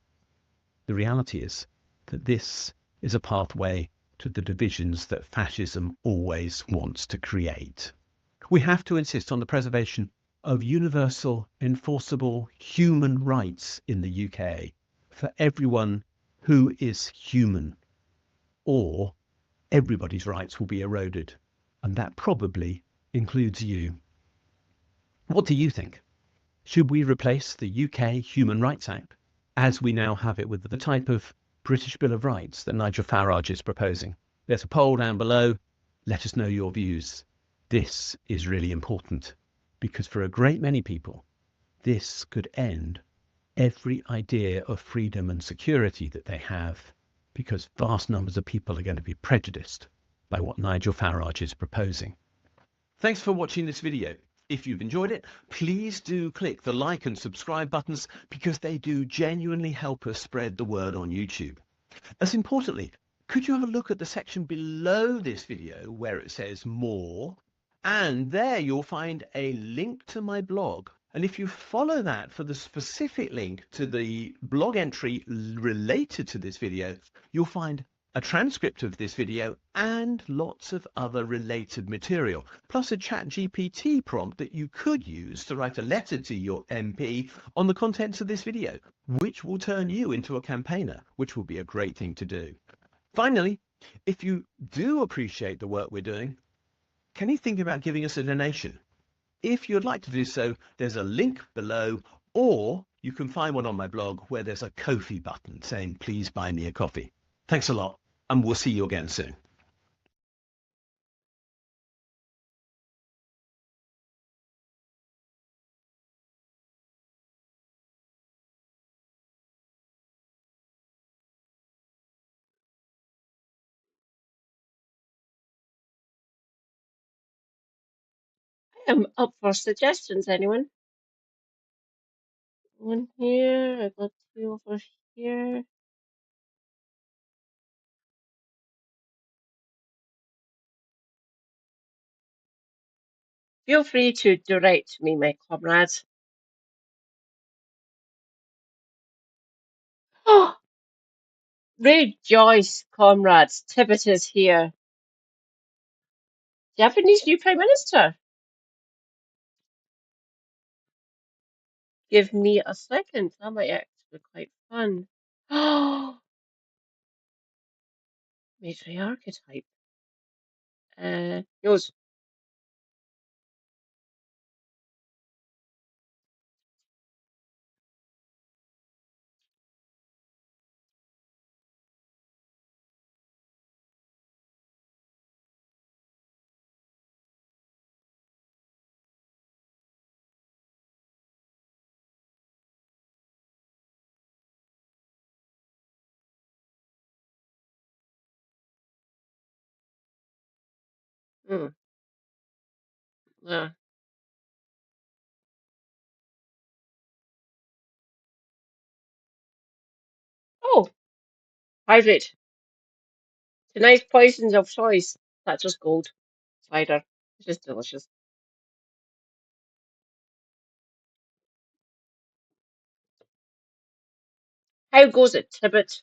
The reality is that this is a pathway to the divisions that fascism always wants to create. We have to insist on the preservation of universal, enforceable human rights in the UK for everyone who is human, or everybody's rights will be eroded, and that probably includes you. What do you think? Should we replace the UK Human Rights Act, as we now have it, with the type of British Bill of Rights that Nigel Farage is proposing? There's a poll down below. Let us know your views. This is really important, because for a great many people, this could end every idea of freedom and security that they have, because vast numbers of people are going to be prejudiced by what Nigel Farage is proposing. Thanks for watching this video. If you've enjoyed it, please do click the like and subscribe buttons because they do genuinely help us spread the word on YouTube. As importantly, could you have a look at the section below this video where it says more, and there you'll find a link to my blog. And if you follow that for the specific link to the blog entry related to this video, you'll find a transcript of this video and lots of other related material, plus a ChatGPT prompt that you could use to write a letter to your MP on the contents of this video, which will turn you into a campaigner, which will be a great thing to do. Finally, if you do appreciate the work we're doing, can you think about giving us a donation? If you'd like to do so, there's a link below, or you can find one on my blog where there's a Ko-fi button saying, please buy me a coffee. Thanks a lot, and we'll see you again soon. I am up for suggestions, anyone? One here, I got two over here. Feel free to direct me, my comrades. Oh, rejoice, comrades. Tibbet is here. Japanese new Prime Minister. Give me a second. That might actually be quite fun. Oh, Matri archetype. Yours. Hmm. Yeah. Oh, hydrate. Tonight's poisons of choice. That's just gold. Cider. It's just delicious. How goes it, Tibbet?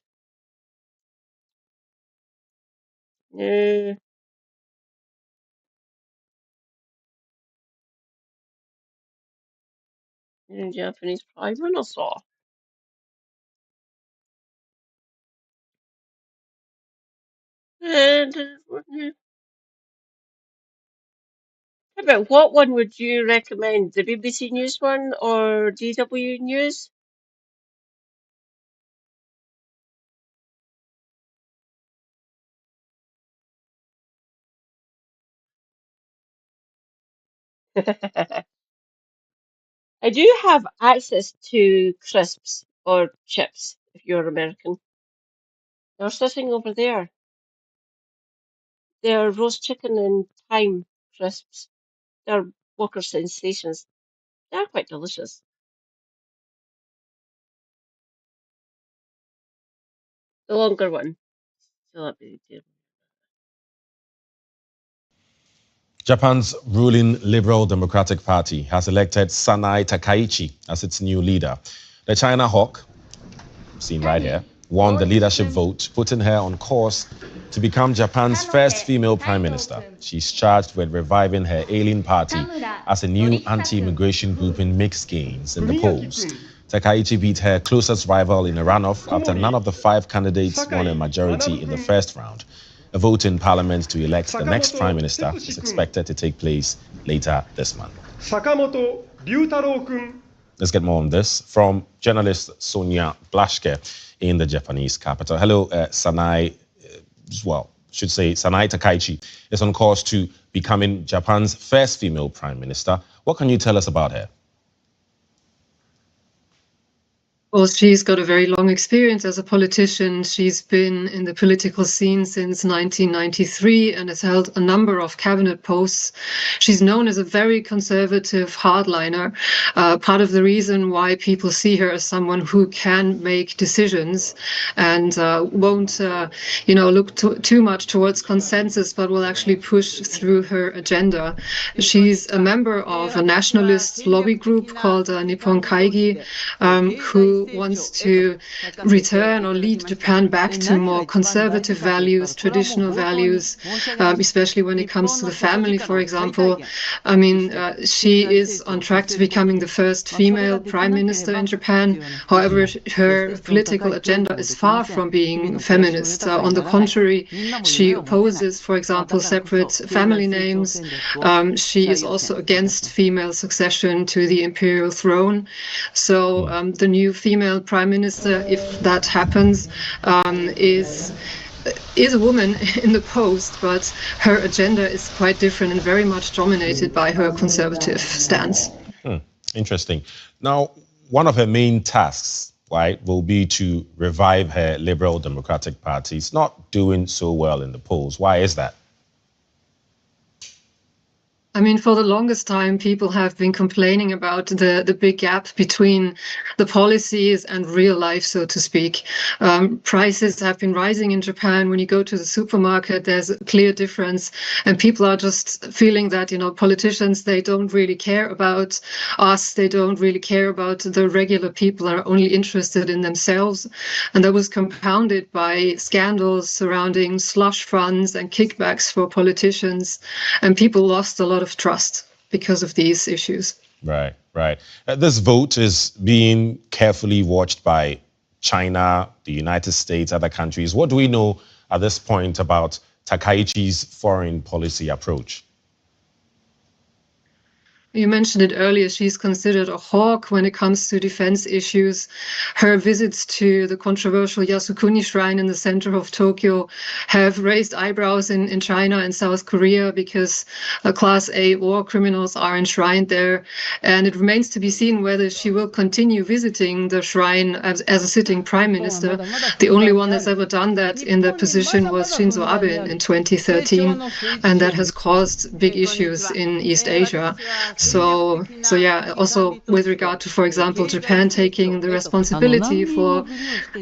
Japanese Prime Minister. And Tibbet, what one would you recommend? The BBC News one or DW News? I do have access to crisps or chips if you're American. They're sitting over there. They're roast chicken and thyme crisps. They're Walker sensations. They're quite delicious. The longer one. So that'd be good. Japan's ruling Liberal Democratic Party has elected Sanae Takaichi as its new leader. The China hawk, seen right here, won the leadership vote, putting her on course to become Japan's first female prime minister. She's charged with reviving her ailing party as a new anti-immigration grouping makes gains in the polls. Takaichi beat her closest rival in a runoff after none of the 5 candidates won a majority in the first round. A vote in parliament to elect the next prime minister is expected to take place later this month. Let's get more on this from journalist Sonia Blaschke in the Japanese capital. Hello, Sanae, Sanae Takaichi is on course to becoming Japan's first female prime minister. What can you tell us about her? Well, she's got a very long experience as a politician. She's been in the political scene since 1993 and has held a number of cabinet posts. She's known as a very conservative hardliner. Part of the reason why people see her as someone who can make decisions and won't, look too much towards consensus, but will actually push through her agenda. She's a member of a nationalist lobby group called Nippon Kaigi, who wants to return or lead Japan back to more conservative values, traditional values, especially when it comes to the family, for example. I mean, she is on track to becoming the first female prime minister in Japan. However, her political agenda is far from being feminist. On the contrary, she opposes, for example, separate family names. She is also against female succession to the imperial throne. So the new female prime minister, if that happens, is a woman in the post, but her agenda is quite different and very much dominated by her conservative stance. Interesting. Now, one of her main tasks, right, will be to revive her Liberal Democratic Party. It's not doing so well in the polls. Why is that? I mean, for the longest time, people have been complaining about the big gap between the policies and real life, so to speak. Prices have been rising in Japan. When you go to the supermarket, there's a clear difference. And people are just feeling that, politicians, they don't really care about us. They don't really care about the regular people, are only interested in themselves. And that was compounded by scandals surrounding slush funds and kickbacks for politicians. And people lost a lot of trust because of these issues. Right. This vote is being carefully watched by China, the United States, other countries. What do we know at this point about Takaichi's foreign policy approach? You mentioned it earlier, she's considered a hawk when it comes to defense issues. Her visits to the controversial Yasukuni Shrine in the center of Tokyo have raised eyebrows in China and South Korea because Class A war criminals are enshrined there. And it remains to be seen whether she will continue visiting the shrine as a sitting prime minister. The only one that's ever done that in that position was Shinzo Abe in 2013, and that has caused big issues in East Asia. So yeah, also with regard to, for example, Japan taking the responsibility for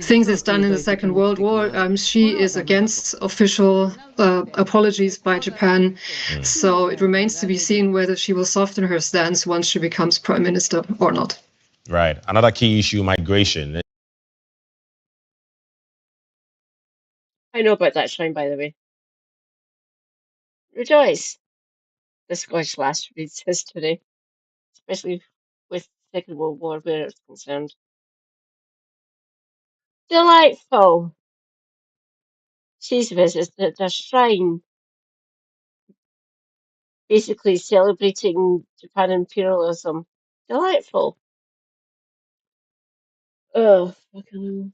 things it's done in the Second World War, she is against official apologies by Japan. So it remains to be seen whether she will soften her stance once she becomes prime minister or not. Right. Another key issue, migration. I know about that shrine, by the way. Rejoice! The Scottish last reads history, especially with the Second World War where it's concerned. Delightful! She's visited a shrine, basically celebrating Japan imperialism. Delightful. Oh, fucking.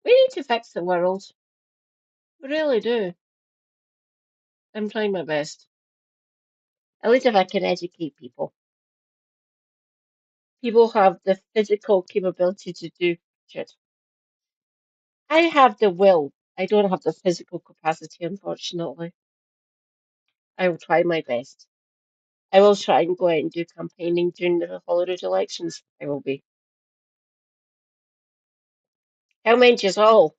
We need to fix the world. We really do. I'm trying my best. At least if I can educate people. People have the physical capability to do shit. I have the will. I don't have the physical capacity, unfortunately. I will try my best. I will try and go out and do campaigning during the Holyrood elections. I will be. How many is all?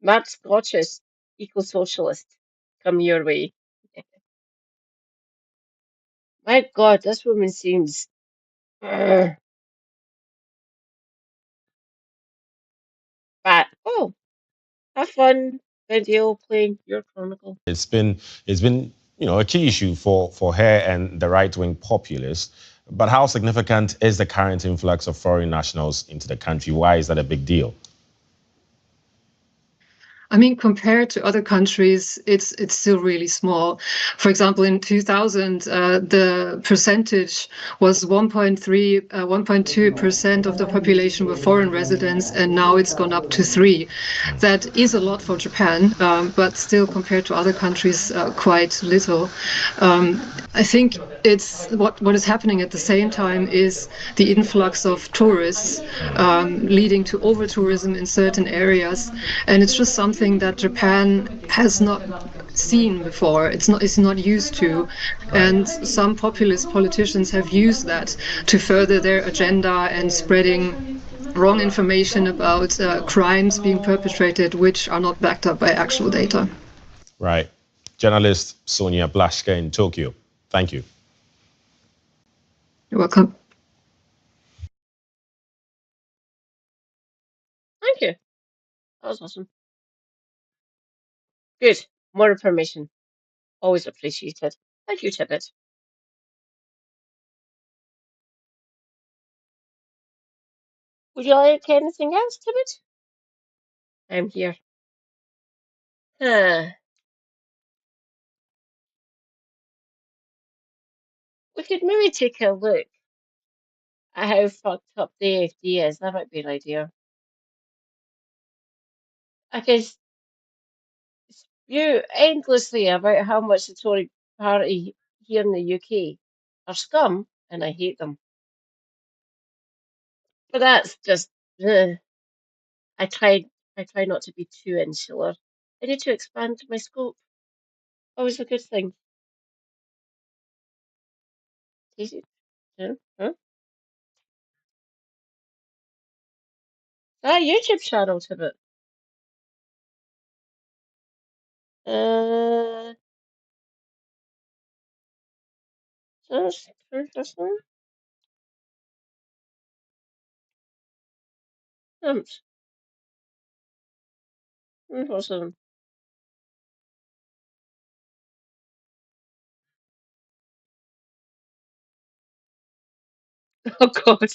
Mad Scottish eco-socialist come your way. My God, this woman seems. Ugh, but oh, have fun video playing your Chronicle. It's been a key issue for her and the right-wing populists. But how significant is the current influx of foreign nationals into the country? Why is that a big deal? I mean, compared to other countries, it's still really small. For example, in 2000, the percentage was 1.2% of the population were foreign residents, and now it's gone up to 3%. That is a lot for Japan, but still compared to other countries, quite little. I think it's what is happening at the same time is the influx of tourists, leading to over-tourism in certain areas, and it's just something that Japan has not seen before. It's not used to, and some populist politicians have used that to further their agenda and spreading wrong information about crimes being perpetrated which are not backed up by actual data. Right. Journalist Sonia Blaszka in Tokyo. Thank you. You're welcome. Thank you. That was awesome. Good. More information. Always appreciated. Thank you, Tibbet. Would you like anything else, Tibbet? I'm here. Huh. We could maybe take a look at how fucked up the AFD is. That might be an idea. I could spew endlessly about how much the Tory party here in the UK are scum, and I hate them. But that's just, I try not to be too insular. I need to expand my scope. Always a good thing. Easy. Yeah. Huh? Ah, YouTube channel, Tibbet. Just this one. Awesome. Oh God.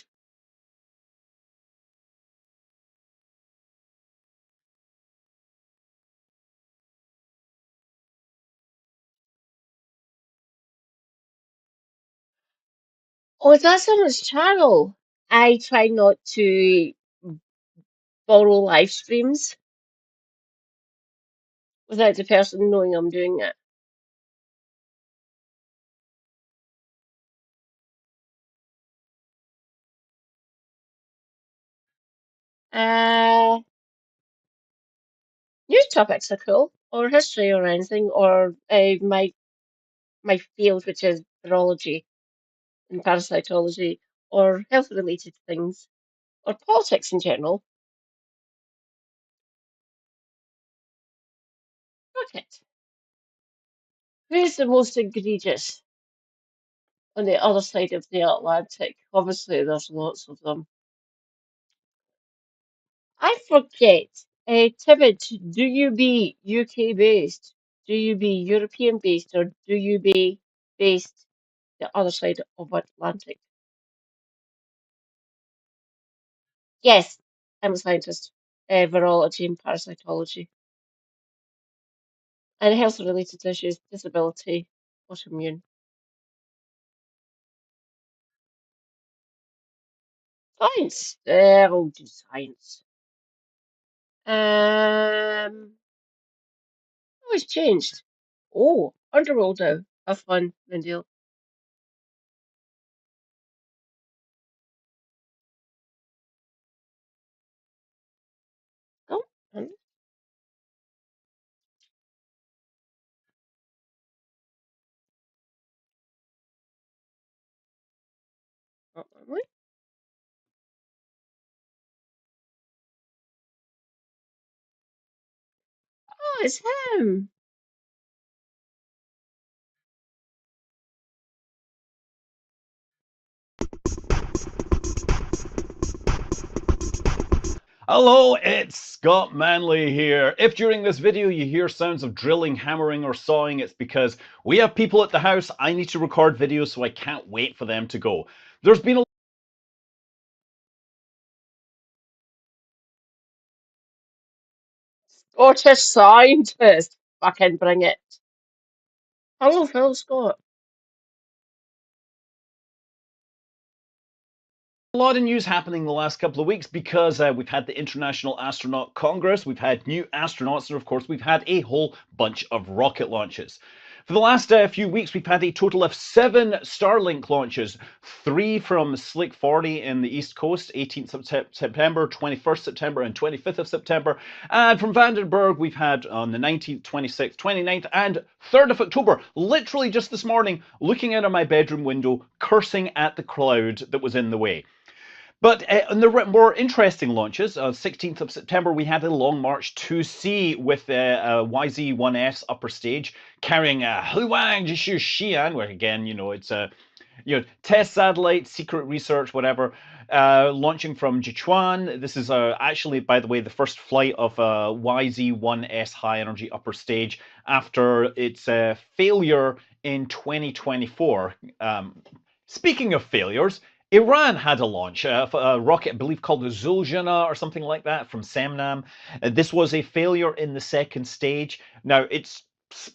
Oh, is that someone's channel? I try not to borrow live streams without the person knowing I'm doing it. Uh, News topics are cool, or history, or anything, or my field, which is virology and parasitology, or health-related things, or politics in general. Fuck it. Who's the most egregious on the other side of the Atlantic? Obviously, there's lots of them. I forget. Tibbet, do you be UK based? Do you be European based? Or do you be based the other side of Atlantic? Yes, I'm a scientist. Virology and parasitology. And health related issues, disability, autoimmune. Science. I'll do science. Oh, it's changed. Oh, Underworld now. Have fun, Mindiel. Oh, and wait. Oh, it's him. Hello, it's Scott Manley here. If during this video you hear sounds of drilling, hammering or sawing, it's because we have people at the house. I need to record videos, so I can't wait for them to go. There's been a Scottish scientist. Fucking bring it. Hello, Phil Scott. A lot of news happening the last couple of weeks because we've had the International Astronaut Congress, we've had new astronauts, and of course we've had a whole bunch of rocket launches. For the last few weeks, we've had a total of 7 Starlink launches, 3 from Slick 40 in the East Coast, 18th of September, 21st September, and 25th of September. And from Vandenberg, we've had on the 19th, 26th, 29th, and 3rd of October, literally just this morning, looking out of my bedroom window, cursing at the cloud that was in the way. But on the more interesting launches, on 16th of September, we had a Long March 2C with YZ-1F's upper stage carrying a Huang Jishu Xi'an, where again, it's a test satellite, secret research, whatever, launching from Jichuan. This is actually, by the way, the first flight of YZ-1S high energy upper stage after its failure in 2024. Speaking of failures, Iran had a launch, a rocket, I believe, called the Zuljana or something like that from Semnam. This was a failure in the second stage. Now, it's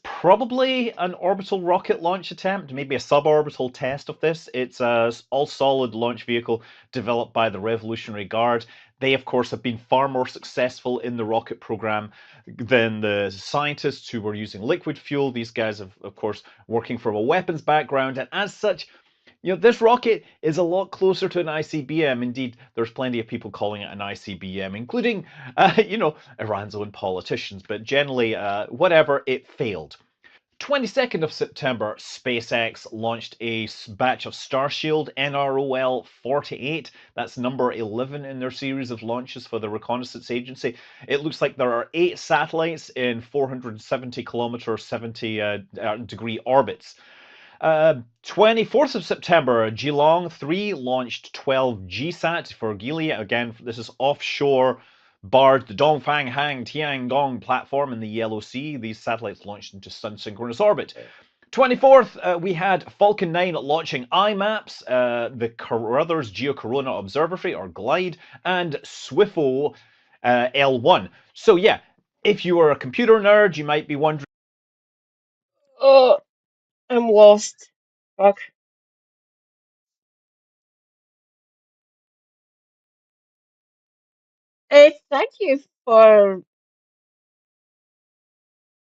probably an orbital rocket launch attempt, maybe a suborbital test of this. It's a all-solid launch vehicle developed by the Revolutionary Guard. They, of course, have been far more successful in the rocket program than the scientists who were using liquid fuel. These guys, of course, working from a weapons background, and as such, this rocket is a lot closer to an ICBM. Indeed, there's plenty of people calling it an ICBM, including, Iran's own politicians. But generally, whatever, it failed. 22nd of September, SpaceX launched a batch of Starshield NROL 48. That's number 11 in their series of launches for the reconnaissance agency. It looks like there are 8 satellites in 470 kilometer, 70 degree orbits. 24th of September, Geelong 3 launched 12 GSAT for Geely. Again, this is offshore barred the Dongfang Hang Tiangong platform in the Yellow Sea. These satellites launched into sun-synchronous orbit. 24th, we had Falcon 9 launching IMAPS, the Carruthers Geocorona Observatory, or GLIDE, and SWIFO L1. So yeah, if you are a computer nerd, you might be wondering... Oh, I'm lost. Fuck. Thank you for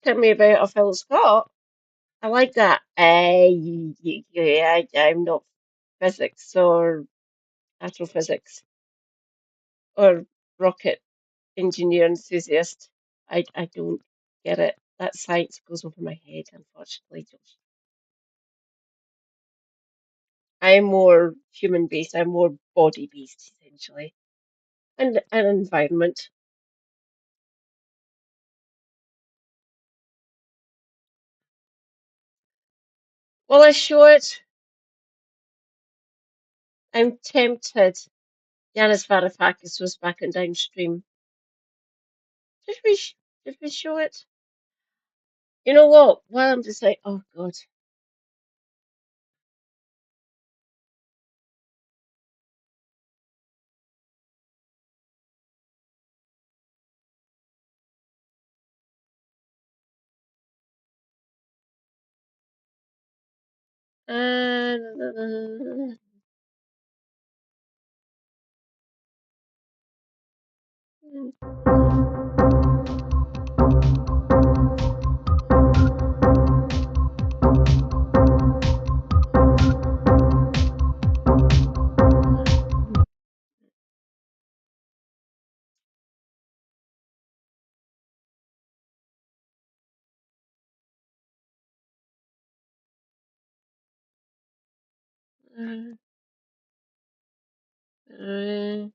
telling me about Phil Scott. I like that. Yeah, I'm not physics or astrophysics or rocket engineer enthusiast. I don't get it. That science goes over my head, unfortunately, Josh. I'm more human based. I'm more body based, essentially, and environment. Well, I show it. I'm tempted. Yanis Varoufakis was back and downstream. Did we did we show it? You know what? Well, I'm just like, oh God. Uh, uh,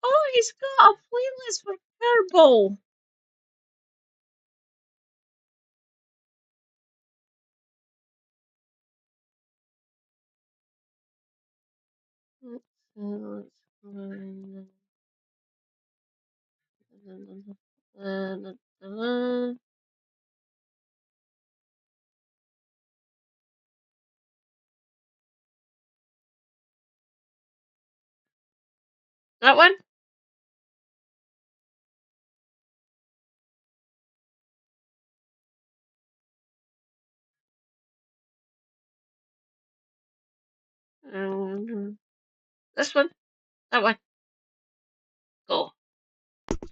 oh, he's got a playlist for Kerbal. That one? This one? That one? Go.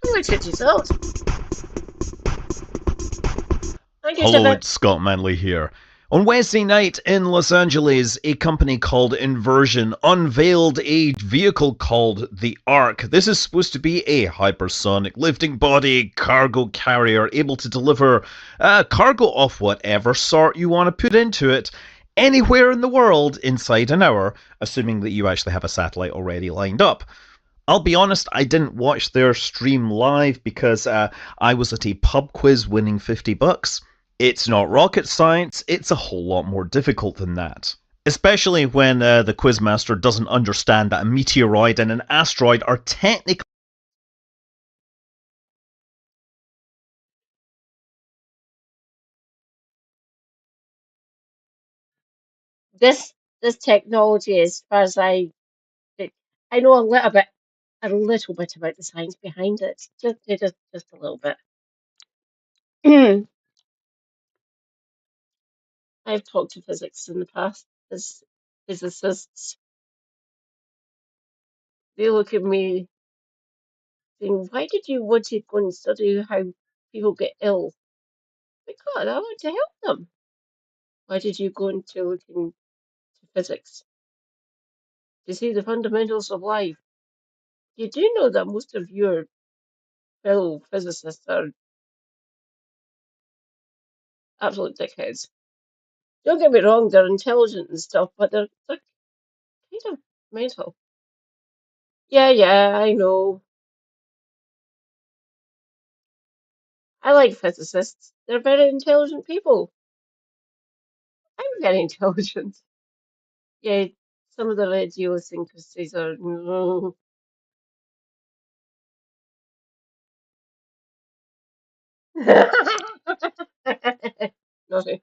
Only 20 souls. Thank you, Hello, Stefan. it's Scott Manley here. On Wednesday night in Los Angeles, a company called Inversion unveiled a vehicle called the Ark. This is supposed to be a hypersonic lifting body cargo carrier able to deliver cargo of whatever sort you want to put into it anywhere in the world inside an hour, assuming that you actually have a satellite already lined up. I'll be honest, I didn't watch their stream live because I was at a pub quiz winning $50. It's not rocket science, it's a whole lot more difficult than that. Especially when the quizmaster doesn't understand that a meteoroid and an asteroid are technically This technology, as far as I know a little bit about the science behind it, just a little bit. I've talked to physics in the past as physicists. They look at me saying, "Why did you want to go and study how people get ill?" Because I want to help them. Why did you go into looking to physics? To see the fundamentals of life. You do know that most of your fellow physicists are absolute dickheads. Don't get me wrong, they're intelligent and stuff, but they're kind of mental. Yeah, I know. I like physicists. They're very intelligent people. I'm very intelligent. Yeah, some of the idiosyncrasies are. Naughty.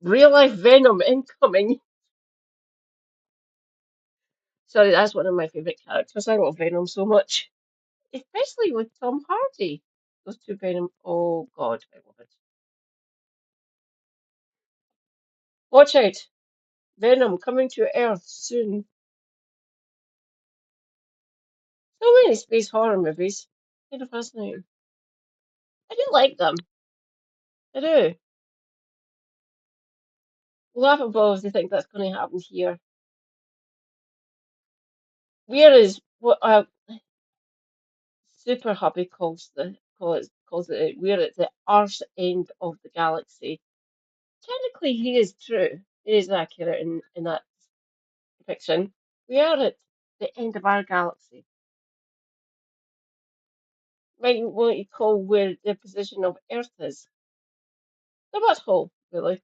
Real life Venom incoming. Sorry, that's one of my favourite characters. I love Venom so much. Especially with Tom Hardy. Those two Venom. Oh, God, I love it. Watch out! Venom coming to Earth soon. So many space horror movies. Kind of fascinating. I do like them. I do. Laughable if they think that's going to happen here. Whereas what Super Hubby calls it, we're at the arse end of the galaxy. Technically, he is true. He is accurate in that depiction. We are at the end of our galaxy. Might what you call where the position of Earth is. The butthole, really.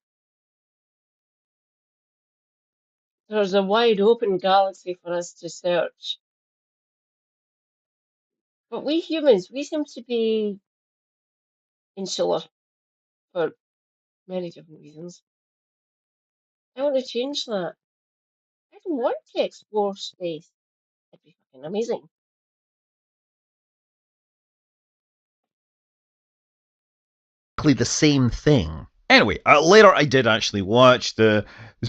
There's a wide open galaxy for us to search. But we humans, we seem to be insular for many different reasons. I want to change that. I don't want to explore space. It'd be fucking amazing. the same thing. Anyway, later I did actually watch the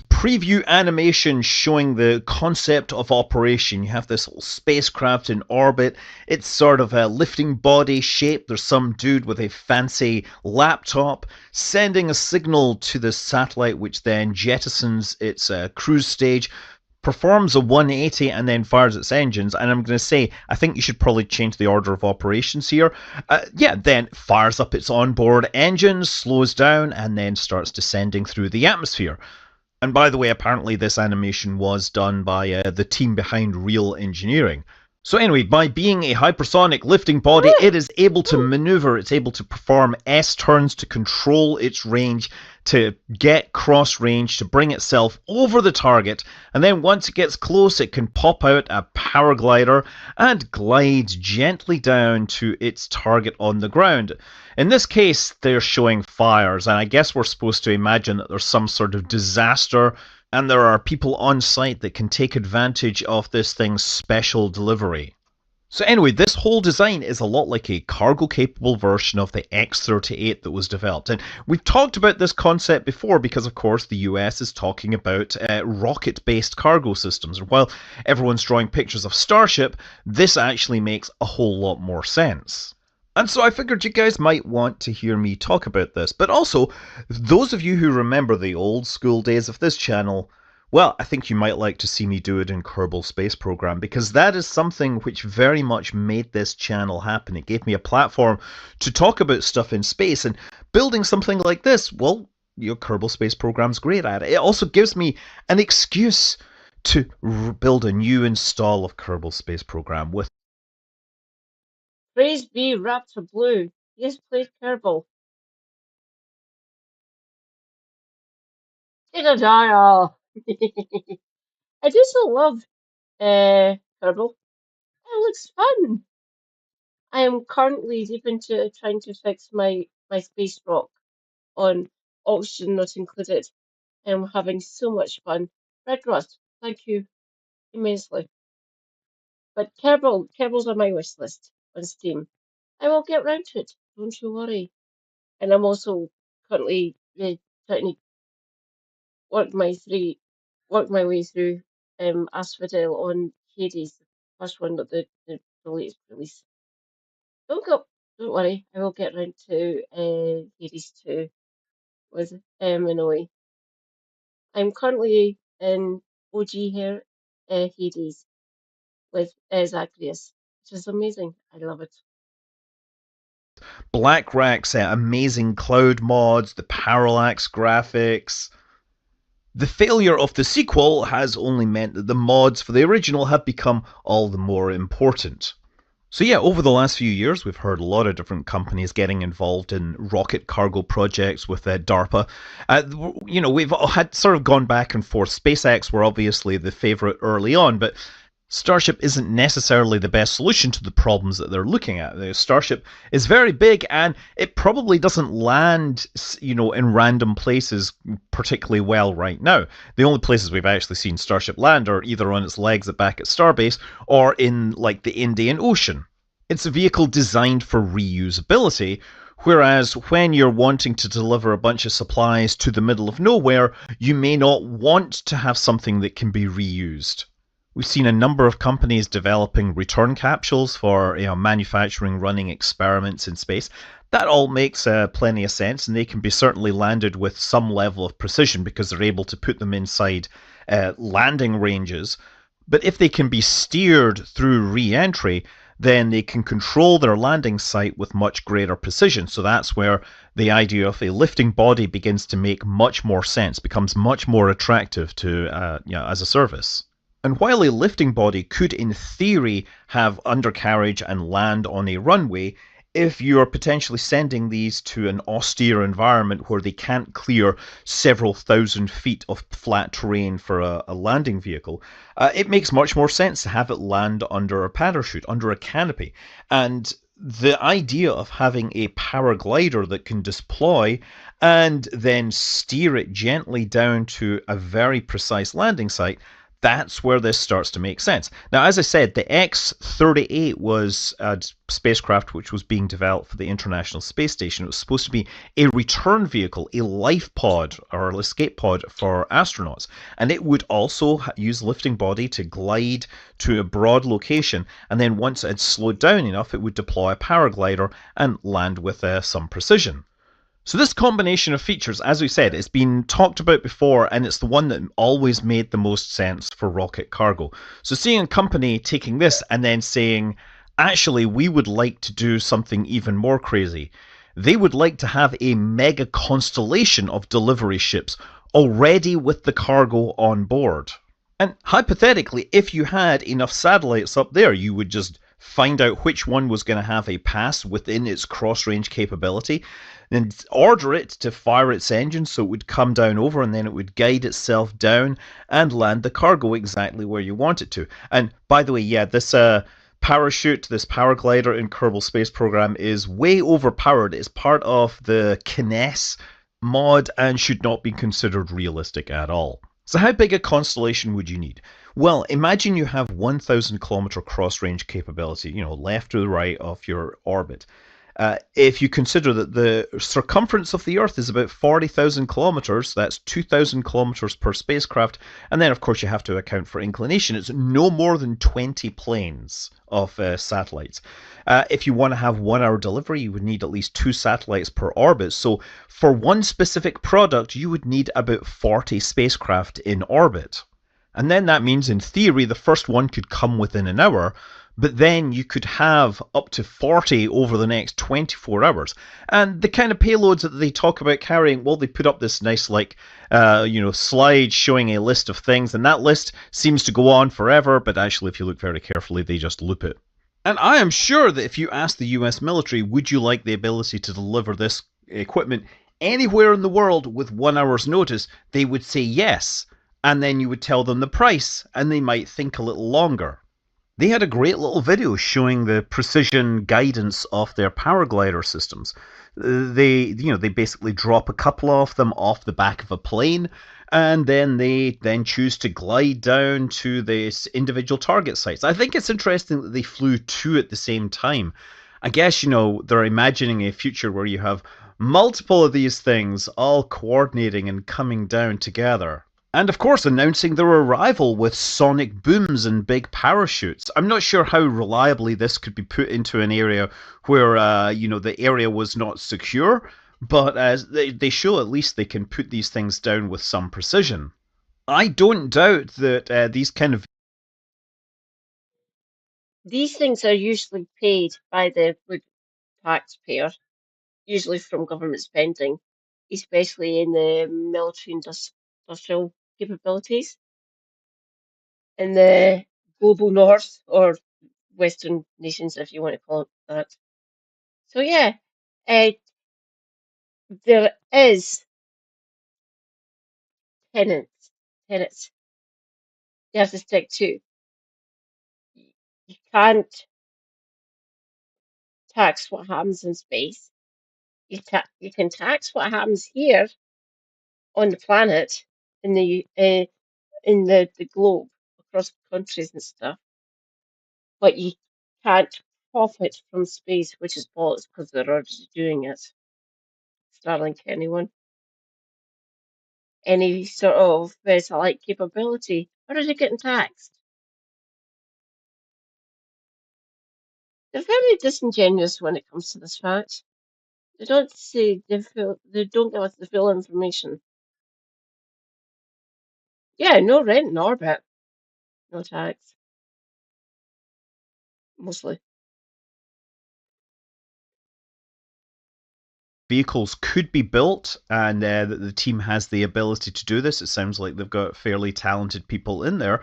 preview animation showing the concept of operation. You have this little spacecraft in orbit. It's sort of a lifting body shape. There's some dude with a fancy laptop sending a signal to the satellite, which then jettisons its cruise stage, performs a 180 and then fires its engines. And I'm going to say, I think you should probably change the order of operations here. Then fires up its onboard engines, slows down, and then starts descending through the atmosphere. And by the way, apparently this animation was done by the team behind Real Engineering. So anyway, by being a hypersonic lifting body, it is able to maneuver, it's able to perform S-turns to control its range, to get cross range, to bring itself over the target, and then once it gets close, it can pop out a power glider and glide gently down to its target on the ground. In this case, they're showing fires, and I guess we're supposed to imagine that there's some sort of disaster and there are people on site that can take advantage of this thing's special delivery. So anyway, this whole design is a lot like a cargo-capable version of the X-38 that was developed. And we've talked about this concept before because, of course, the US is talking about rocket-based cargo systems. While everyone's drawing pictures of Starship, this actually makes a whole lot more sense. And so I figured you guys might want to hear me talk about this. But also, those of you who remember the old school days of this channel, well, I think you might like to see me do it in Kerbal Space Program, because that is something which very much made this channel happen. It gave me a platform to talk about stuff in space, and building something like this, well, your Kerbal Space Program's great at it. It also gives me an excuse to build a new install of Kerbal Space Program with. Praise be Raptor Blue. Yes, please, Kerbal. In a dial. I do so love Kerbal. It looks fun. I am currently deep into trying to fix my space rock on oxygen not included. I'm having so much fun. Red Rust, thank you immensely. But Kerbal's on my wish list on Steam. I will get round to it, don't you worry. And I'm also currently trying to work my way through Asphodel on Hades, the first one of the latest release. Don't worry, I will get round to Hades 2 with Minoe. I'm currently in OG here, Hades, with Zacharias, which is amazing. I love it. Blackrock's amazing cloud mods, the parallax graphics. The failure of the sequel has only meant that the mods for the original have become all the more important. So yeah, over the last few years, we've heard a lot of different companies getting involved in rocket cargo projects with DARPA. You know, we've had sort of gone back and forth. SpaceX were obviously the favorite early on, but Starship isn't necessarily the best solution to the problems that they're looking at. The Starship is very big, and it probably doesn't land, you know, in random places particularly well right now. The only places we've actually seen Starship land are either on its legs back at Starbase or in, like, the Indian Ocean. It's a vehicle designed for reusability, whereas when you're wanting to deliver a bunch of supplies to the middle of nowhere, you may not want to have something that can be reused. We've seen a number of companies developing return capsules for manufacturing running experiments in space. That all makes plenty of sense, and they can be certainly landed with some level of precision because they're able to put them inside landing ranges. But if they can be steered through re-entry, then they can control their landing site with much greater precision. So that's where the idea of a lifting body begins to make much more sense, becomes much more attractive to as a service. And while a lifting body could, in theory, have undercarriage and land on a runway, if you're potentially sending these to an austere environment where they can't clear several thousand feet of flat terrain for a landing vehicle, it makes much more sense to have it land under a parachute, under a canopy. And the idea of having a paraglider that can deploy and then steer it gently down to a very precise landing site, that's where this starts to make sense. Now, as I said, the X-38 was a spacecraft which was being developed for the International Space Station. It was supposed to be a return vehicle, a life pod or an escape pod for astronauts. And it would also use lifting body to glide to a broad location. And then once it had slowed down enough, it would deploy a paraglider and land with some precision. So this combination of features, as we said, it's been talked about before, and it's the one that always made the most sense for rocket cargo. So seeing a company taking this and then saying, actually, we would like to do something even more crazy. They would like to have a mega constellation of delivery ships already with the cargo on board. And hypothetically, if you had enough satellites up there, you would just find out which one was going to have a pass within its cross-range capability, then order it to fire its engine so it would come down over, and then it would guide itself down and land the cargo exactly where you want it to. And by the way, yeah, this parachute, this paraglider in Kerbal Space Program is way overpowered. It's part of the Kiness mod and should not be considered realistic at all. So how big a constellation would you need? Well, imagine you have 1,000 kilometer cross-range capability, left to the right of your orbit. If you consider that the circumference of the Earth is about 40,000 kilometers, that's 2,000 kilometers per spacecraft, and then of course you have to account for inclination. It's no more than 20 planes of satellites. If you want to have 1 hour delivery, you would need at least 2 satellites per orbit. So for one specific product, you would need about 40 spacecraft in orbit. And then that means, in theory, the first one could come within an hour, but then you could have up to 40 over the next 24 hours. And the kind of payloads that they talk about carrying, well, they put up this nice, slide showing a list of things, and that list seems to go on forever, but actually, if you look very carefully, they just loop it. And I am sure that if you ask the US military, would you like the ability to deliver this equipment anywhere in the world with 1 hour's notice, they would say yes. And then you would tell them the price, and they might think a little longer. They had a great little video showing the precision guidance of their paraglider systems. They basically drop a couple of them off the back of a plane, and then they choose to glide down to this individual target sites. I think it's interesting that they flew 2 at the same time. I guess, they're imagining a future where you have multiple of these things all coordinating and coming down together. And of course announcing their arrival with sonic booms and big parachutes. I'm not sure how reliably this could be put into an area where, the area was not secure, but as they show at least they can put these things down with some precision. I don't doubt that These things are usually paid by the taxpayer, usually from government spending, especially in the military industrial capabilities in the global north or Western nations, if you want to call it that. So yeah, uh, there is tenets you have to stick to. You can't tax what happens in space. You can tax what happens here on the planet in the globe across countries and stuff, but you can't profit from space, which is bollocks because they're already doing it. Starlink, anyone? Any sort of satellite capability, or is it getting taxed? They're very disingenuous when it comes to this fact. They don't say they don't give us the full information. Yeah, no rent in orbit, no tax, mostly. vehicles could be built, and that the team has the ability to do this. It sounds like they've got fairly talented people in there.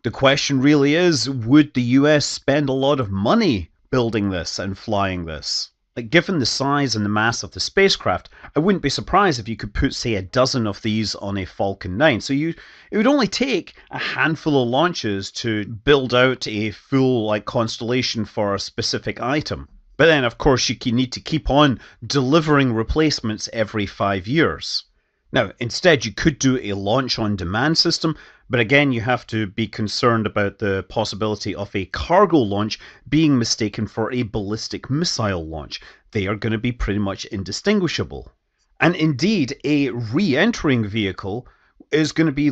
The question really is, would the US spend a lot of money building this and flying this? Like, given the size and the mass of the spacecraft, I wouldn't be surprised if you could put, say, a dozen of these on a Falcon 9. So it would only take a handful of launches to build out a full constellation for a specific item. But then, of course, you need to keep on delivering replacements every 5 years. Now, instead, you could do a launch-on-demand system, but again, you have to be concerned about the possibility of a cargo launch being mistaken for a ballistic missile launch. They are going to be pretty much indistinguishable. And indeed, a re-entering vehicle is going to be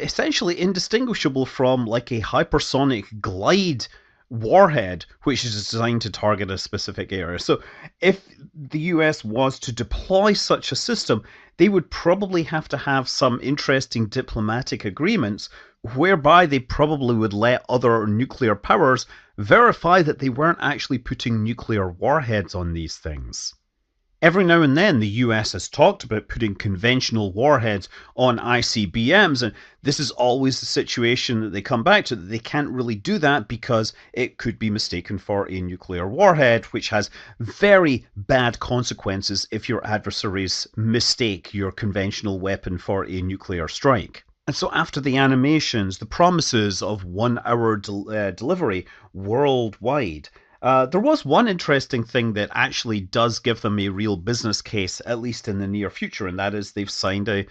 essentially indistinguishable from like a hypersonic glide warhead, which is designed to target a specific area. So if the US was to deploy such a system, they would probably have to have some interesting diplomatic agreements whereby they probably would let other nuclear powers verify that they weren't actually putting nuclear warheads on these things. Every now and then, the US has talked about putting conventional warheads on ICBMs, and this is always the situation that they come back to, that they can't really do that because it could be mistaken for a nuclear warhead, which has very bad consequences if your adversaries mistake your conventional weapon for a nuclear strike. And so after the animations, the promises of 1 hour delivery worldwide, There was one interesting thing that actually does give them a real business case, at least in the near future, and that is they've signed a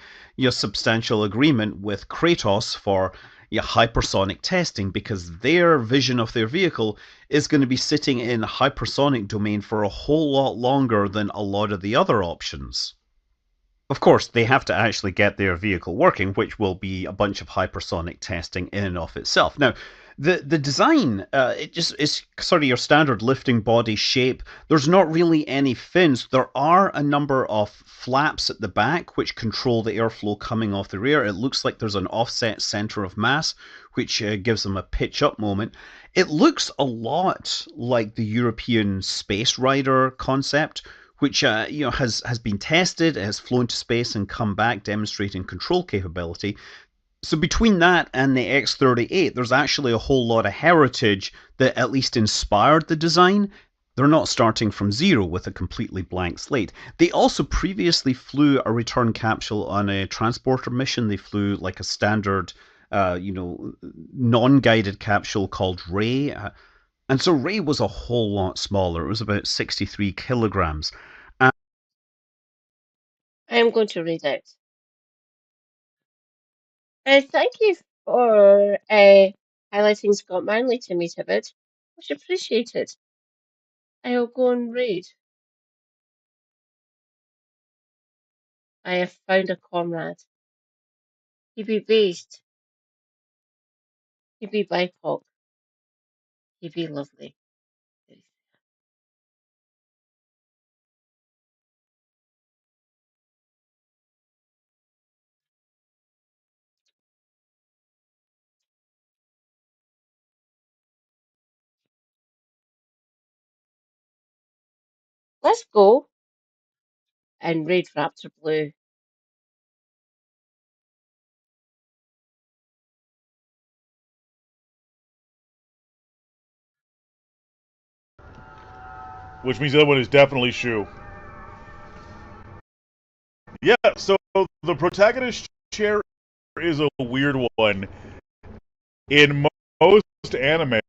substantial agreement with Kratos for hypersonic testing, because their vision of their vehicle is going to be sitting in hypersonic domain for a whole lot longer than a lot of the other options. Of course, they have to actually get their vehicle working, which will be a bunch of hypersonic testing in and of itself. Now, the design, it just is sort of your standard lifting body shape. There's not really any fins. There are a number of flaps at the back which control the airflow coming off the rear. It looks like there's an offset center of mass, which gives them a pitch up moment. It looks a lot like the European Space Rider concept, which has been tested, it has flown to space and come back, demonstrating control capability. So between that and the X-38, there's actually a whole lot of heritage that at least inspired the design. They're not starting from zero with a completely blank slate. They also previously flew a return capsule on a transporter mission. They flew like a standard, non-guided capsule called Ray. And so Ray was a whole lot smaller. It was about 63 kilograms. I am going to read out. Thank you for highlighting Scott Manley to me, Tibbet. Much appreciated. I will go and read. I have found a comrade. He be based. He be BIPOC. He be lovely. Let's go and raid Raptor Blue. Which means the other one is definitely Shu. Yeah, so the protagonist chair is a weird one. In most anime,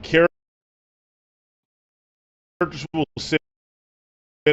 characters will sit